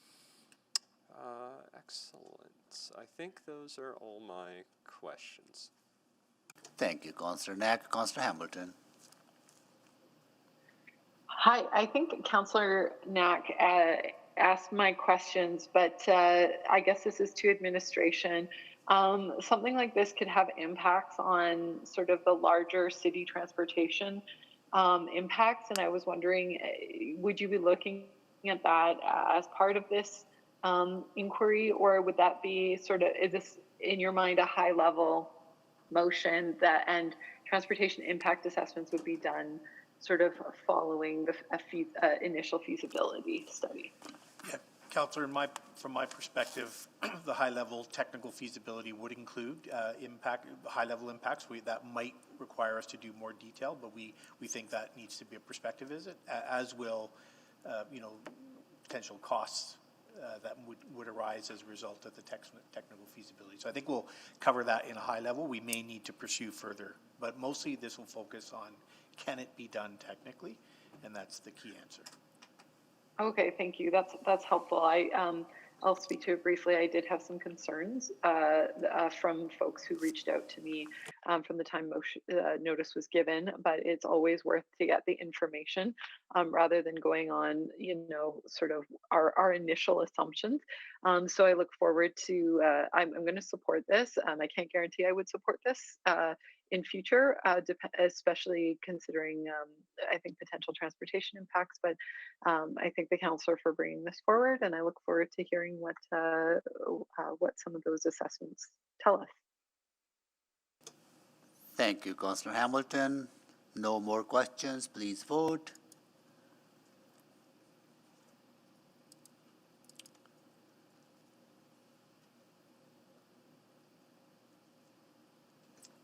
[SPEAKER 4] Excellent. I think those are all my questions.
[SPEAKER 2] Thank you, Councillor Knack. Councillor Hamilton.
[SPEAKER 8] Hi, I think Councillor Knack asked my questions, but I guess this is to administration. Something like this could have impacts on sort of the larger city transportation impacts, and I was wondering, would you be looking at that as part of this inquiry, or would that be sort of, is this in your mind a high level motion that, and transportation impact assessments would be done sort of following the initial feasibility study?
[SPEAKER 16] Yeah, Councillor, from my perspective, the high-level technical feasibility would include high-level impacts. That might require us to do more detail, but we think that needs to be a perspective visit, as will, potential costs that would arise as a result of the technical feasibility. So I think we'll cover that in a high level. We may need to pursue further, but mostly this will focus on, can it be done technically? And that's the key answer.
[SPEAKER 8] Okay, thank you. That's helpful. I'll speak to it briefly. I did have some concerns from folks who reached out to me from the time notice was given, but it's always worth to get the information rather than going on, sort of our initial assumptions. So I look forward to, I'm going to support this. I can't guarantee I would support this in future, especially considering, I think, potential transportation impacts. But I thank the councillor for bringing this forward, and I look forward to hearing what some of those assessments tell us.
[SPEAKER 2] Thank you, Councillor Hamilton. No more questions. Please vote.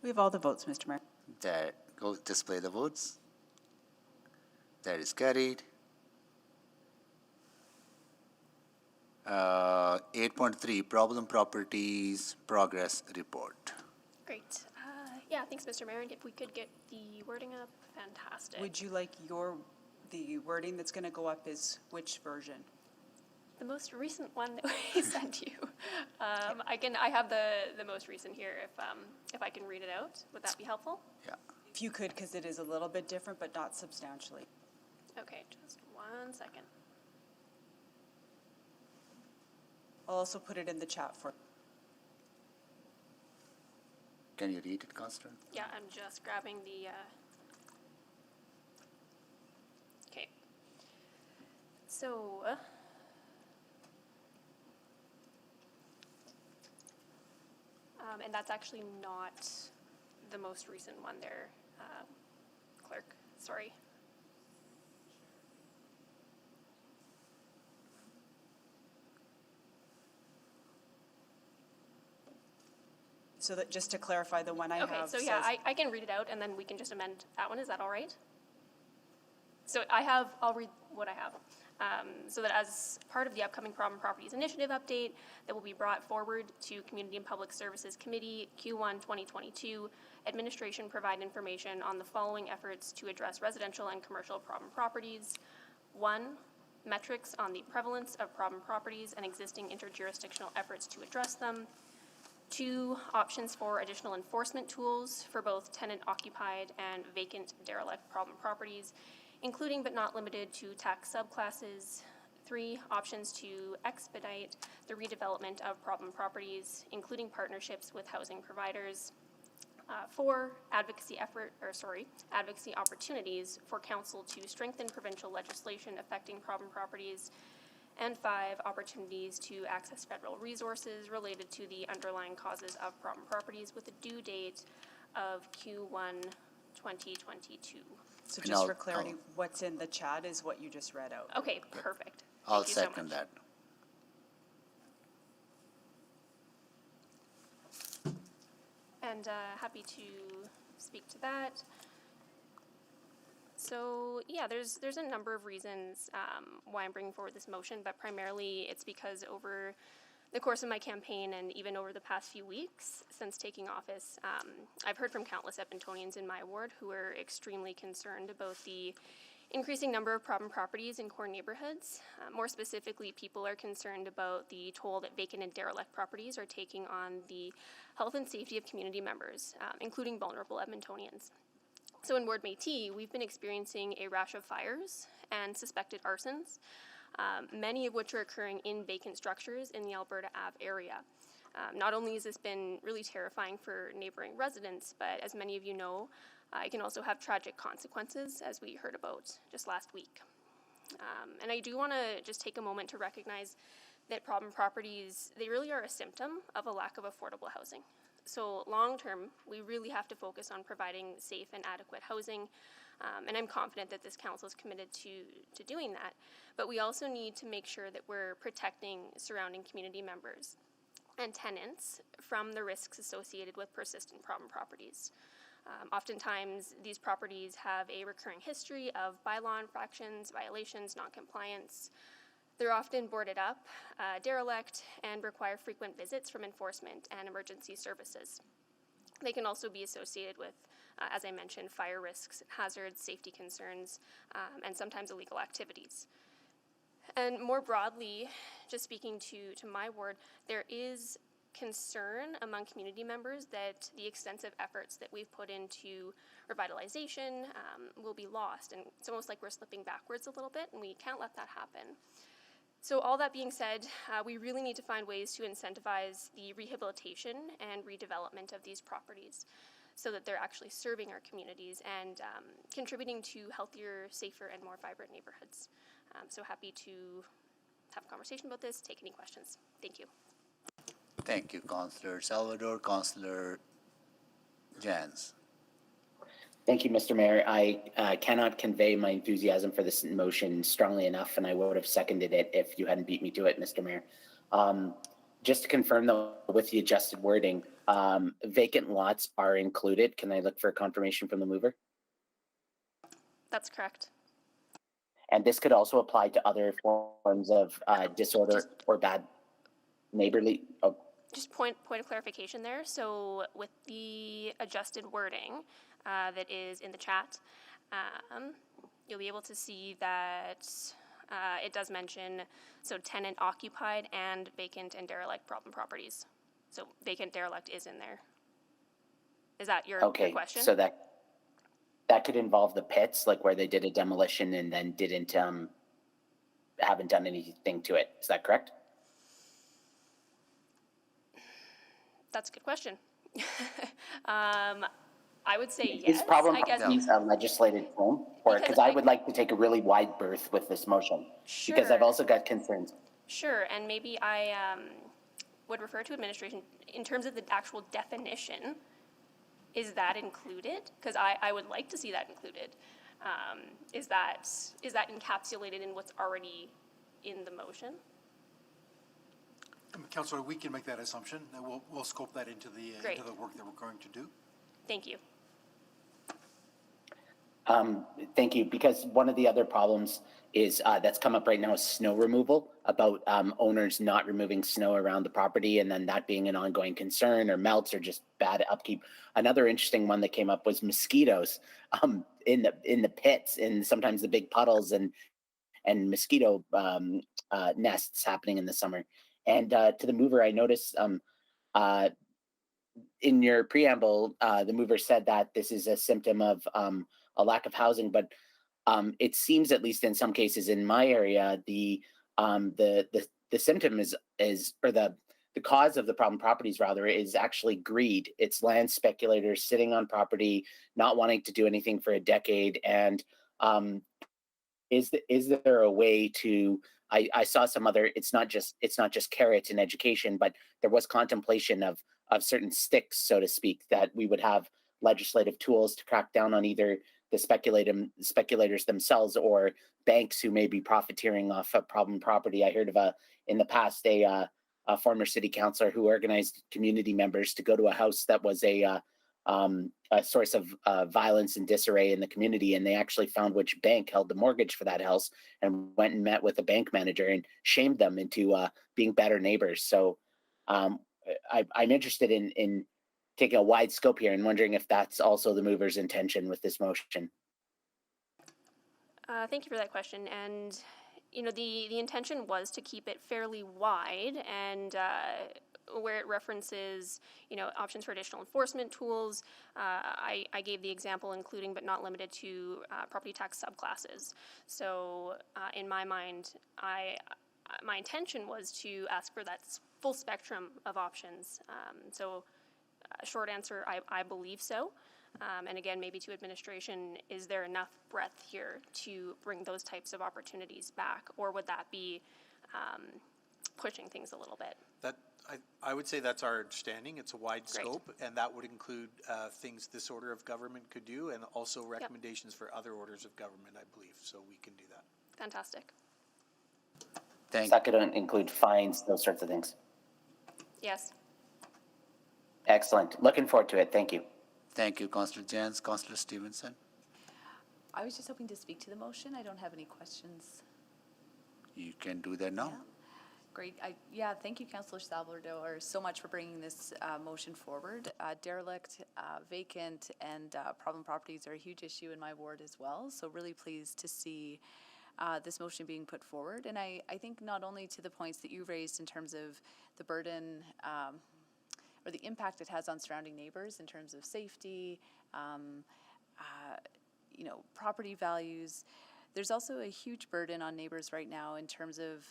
[SPEAKER 1] We have all the votes, Mr. Mayor.
[SPEAKER 2] Go display the votes. That is carried. 8.3, problem properties progress report.
[SPEAKER 14] Great. Yeah, thanks, Mr. Mayor. And if we could get the wording up, fantastic.
[SPEAKER 1] Would you like the wording that's going to go up is which version?
[SPEAKER 14] The most recent one that we sent you. I have the most recent here. If I can read it out, would that be helpful?
[SPEAKER 2] Yeah.
[SPEAKER 1] If you could, because it is a little bit different, but not substantially.
[SPEAKER 14] Okay, just 1 second.
[SPEAKER 1] I'll also put it in the chat for.
[SPEAKER 2] Can you read it, Councillor?
[SPEAKER 14] Yeah, I'm just grabbing the. Okay. So, and that's actually not the most recent one there, clerk, sorry.
[SPEAKER 1] So that, just to clarify, the one I have
[SPEAKER 14] Okay, so
[SPEAKER 1] says.
[SPEAKER 14] yeah, I can read it out and then we can just amend that one, is that all right? So I'll read what I have. So that as part of the upcoming Problem Properties Initiative update that will be brought forward to Community and Public Services Committee Q1 2022, administration provide information on the following efforts to address residential and commercial problem properties. 1, metrics on the prevalence of problem properties and existing interjurisdictional efforts to address them. 2, options for additional enforcement tools for both tenant-occupied and vacant derelict problem properties, including but not limited to tax subclasses. 3, options to expedite the redevelopment of problem properties, including partnerships with housing providers. 4, advocacy opportunities for council to strengthen provincial legislation affecting problem properties. And 5, opportunities to access federal resources related to the underlying causes of problem properties with a due date of Q1 2022.
[SPEAKER 1] So
[SPEAKER 2] And
[SPEAKER 1] just
[SPEAKER 2] I'll-
[SPEAKER 1] for clarity, what's in the chat is what you just read out.
[SPEAKER 14] Okay, perfect.
[SPEAKER 2] I'll
[SPEAKER 14] Thank you so
[SPEAKER 2] second
[SPEAKER 14] much.
[SPEAKER 2] that.
[SPEAKER 14] And happy to speak to that. So yeah, there's a number of reasons why I'm bringing forward this motion, but primarily it's because over the course of my campaign and even over the past few weeks since taking office, I've heard from countless Edmontonians in my ward who are extremely concerned about the increasing number of problem properties in core neighborhoods. More specifically, people are concerned about the toll that vacant and derelict properties are taking on the health and safety of community members, including vulnerable Edmontonians. So in Ward Métis, we've been experiencing a rash of fires and suspected arsons, many of which are occurring in vacant structures in the Alberta Ave area. Not only has this been really terrifying for neighboring residents, but as many of you know, it can also have tragic consequences, as we heard about just last week. And I do want to just take a moment to recognize that problem properties, they really are a symptom of a lack of affordable housing. So long term, we really have to focus on providing safe and adequate housing, and I'm confident that this council is committed to doing that. But we also need to make sure that we're protecting surrounding community members and tenants from the risks associated with persistent problem properties. Oftentimes, these properties have a recurring history of bylaw infractions, violations, non-compliance. They're often boarded up, derelict, and require frequent visits from enforcement and emergency services. They can also be associated with, as I mentioned, fire risks, hazards, safety concerns, and sometimes illegal activities. And more broadly, just speaking to my ward, there is concern among community members that the extensive efforts that we've put into revitalization will be lost. And it's almost like we're slipping backwards a little bit, and we can't let that happen. So all that being said, we really need to find ways to incentivize the rehabilitation and redevelopment of these properties so that they're actually serving our communities and contributing to healthier, safer, and more vibrant neighborhoods. So happy to have a conversation about this, take any questions. Thank you.
[SPEAKER 2] Thank you, Councillor Salvador. Councillor Jans.
[SPEAKER 9] Thank you, Mr. Mayor. I cannot convey my enthusiasm for this motion strongly enough, and I would have seconded it if you hadn't beat me to it, Mr. Mayor. Just to confirm, though, with the adjusted wording, vacant lots are included. Can I look for a confirmation from the mover?
[SPEAKER 14] That's correct.
[SPEAKER 9] And this could also apply to other forms of disorder or bad neighborly. Oh,
[SPEAKER 14] Just point of clarification there. So with the adjusted wording that is in the chat, you'll be able to see that it does mention tenant occupied and vacant and derelict problem properties. So vacant derelict is in there. Is that your question?
[SPEAKER 9] So that could involve the pits, like where they did a demolition and then haven't done anything to it. Is that correct?
[SPEAKER 14] That's a good question. I would say
[SPEAKER 9] Is
[SPEAKER 14] yes.
[SPEAKER 9] problem
[SPEAKER 14] I guess
[SPEAKER 9] properties a legislated term? Or, because I would like to take a really wide berth with this motion. Because I've
[SPEAKER 14] Sure.
[SPEAKER 9] also got concerns.
[SPEAKER 14] Sure, and maybe I would refer to administration in terms of the actual definition. Is that included? Because I would like to see that included. Is that encapsulated in what's already in the motion?
[SPEAKER 18] Councillor, we can make that assumption, and we'll scope that into the work that we're going to do.
[SPEAKER 14] Thank you.
[SPEAKER 9] Thank you, because one of the other problems is, that's come up right now is snow removal, about owners not removing snow around the property and then that being an ongoing concern, or melts, or just bad upkeep. Another interesting one that came up was mosquitoes in the pits, and sometimes the big puddles, and mosquito nests happening in the summer. And to the mover, I noticed in your preamble, the mover said that this is a symptom of a lack of housing, but it seems, at least in some cases in my area, the symptom is or the cause of the problem properties rather is actually greed. It's land speculators sitting on property, not wanting to do anything for a decade. And is there a way to? I saw some other. It's not just carrots in education, but there was contemplation of certain sticks, so to speak, that we would have legislative tools to crack down on either the speculators themselves or banks who may be profiteering off a problem property. I heard of in the past a former city councillor who organized community members to go to a house that was a source of violence and disarray in the community, and they actually found which bank held the mortgage for that house and went and met with the bank manager and shamed them into being better neighbors. So I'm interested in taking a wide scope here and wondering if that's also the mover's intention with this motion.
[SPEAKER 14] Thank you for that question. And, the intention was to keep it fairly wide, and where it references, options for additional enforcement tools. I gave the example including but not limited to property tax subclasses. So in my mind, my intention was to ask for that full spectrum of options. Short answer, I believe so. And again, maybe to administration, is there enough breadth here to bring those types of opportunities back? Or would that be pushing things a little bit?
[SPEAKER 16] I would say that's our understanding. It's a wide scope, and that would include things this order of government could do, and also recommendations for other orders of government, I believe. So we can do that.
[SPEAKER 14] Fantastic.
[SPEAKER 9] That could include fines, those sorts of things.
[SPEAKER 14] Yes.
[SPEAKER 9] Excellent. Looking forward to it. Thank you.
[SPEAKER 2] Thank you, Councillor Jens. Councillor Stevenson.
[SPEAKER 6] I was just hoping to speak to the motion. I don't have any questions.
[SPEAKER 2] You can do that now.
[SPEAKER 6] Great. Thank you, Councillor Salvador, so much for bringing this motion forward. Derelict, vacant, and problem properties are a huge issue in my ward as well. So really pleased to see this motion being put forward. And I think not only to the points that you raised in terms of the burden or the impact it has on surrounding neighbors in terms of safety, property values. There's also a huge burden on neighbors right now in terms of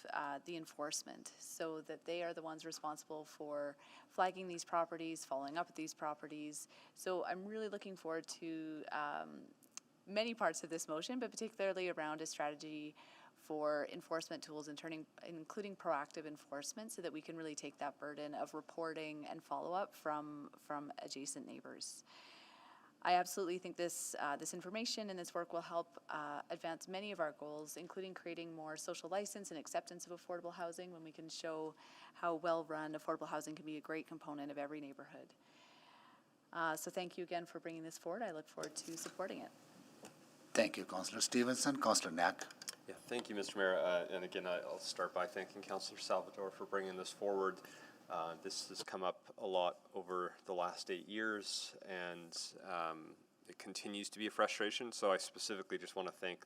[SPEAKER 6] the enforcement, so that they are the ones responsible for flagging these properties, following up with these properties. So I'm really looking forward to many parts of this motion, but particularly around a strategy for enforcement tools and including proactive enforcement, so that we can really take that burden of reporting and follow-up from adjacent neighbors. I absolutely think this information and this work will help advance many of our goals, including creating more social license and acceptance of affordable housing, when we can show how well-run affordable housing can be a great component of every neighborhood. So thank you again for bringing this forward. I look forward to supporting it.
[SPEAKER 2] Thank you, Councillor Stevenson. Councillor Knack.
[SPEAKER 4] Yeah, thank you, Mr. Mayor. And again, I'll start by thanking Councillor Salvador for bringing this forward. This has come up a lot over the last 8 years, and it continues to be a frustration. So I specifically just want to thank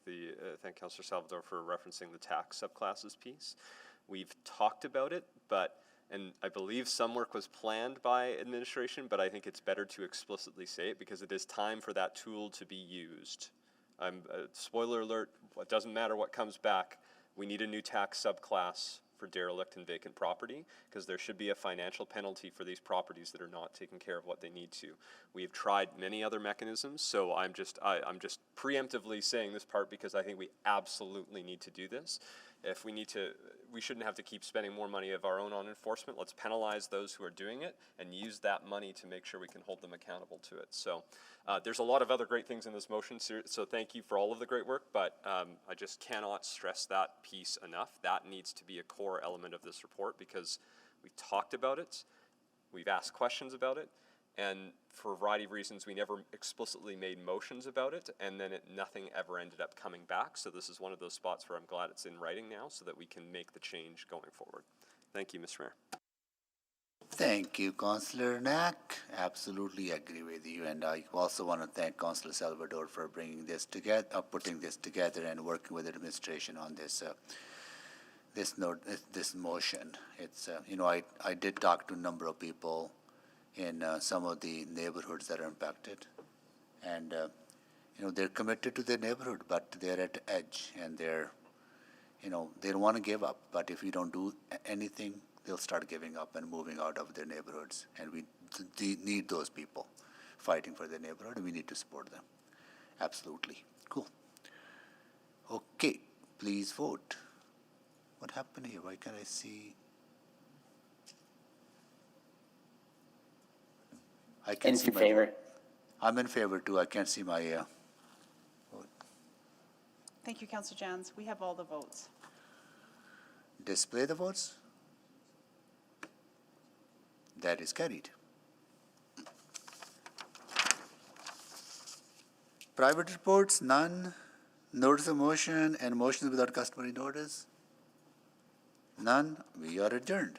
[SPEAKER 4] Councillor Salvador for referencing the tax subclasses piece. We've talked about it, and I believe some work was planned by administration, but I think it's better to explicitly say it, because it is time for that tool to be used. Spoiler alert, it doesn't matter what comes back. We need a new tax subclass for derelict and vacant property, because there should be a financial penalty for these properties that are not taking care of what they need to. We have tried many other mechanisms, so I'm just preemptively saying this part because I think we absolutely need to do this. If we need to, we shouldn't have to keep spending more money of our own on enforcement. Let's penalize those who are doing it and use that money to make sure we can hold them accountable to it. So there's a lot of other great things in this motion, so thank you for all of the great work, but I just cannot stress that piece enough. That needs to be a core element of this report because we've talked about it, we've asked questions about it, and for a variety of reasons, we never explicitly made motions about it, and then nothing ever ended up coming back. So this is one of those spots where I'm glad it's in writing now so that we can make the change going forward. Thank you, Mr. Mayor.
[SPEAKER 2] Thank you, Councillor Knack. Absolutely agree with you. And I also want to thank Councillor Salvador for bringing this together, putting this together and working with the administration on this this motion. It's, I did talk to a number of people in some of the neighborhoods that are impacted. And, they're committed to their neighborhood, but they're at the edge and they're, they don't want to give up. But if we don't do anything, they'll start giving up and moving out of their neighborhoods. And we need those people fighting for their neighborhood, and we need to support them. Absolutely. Cool. Okay, please vote. What happened here? Why can't I see? I can see my
[SPEAKER 9] favor.
[SPEAKER 2] vote. I'm in favor too. I can't see my vote.
[SPEAKER 1] Thank you, Councillor Jans. We have all the votes.
[SPEAKER 2] Display the votes. That is carried. Private reports, none. Notice of motion and motions without customary notice. None. We are adjourned.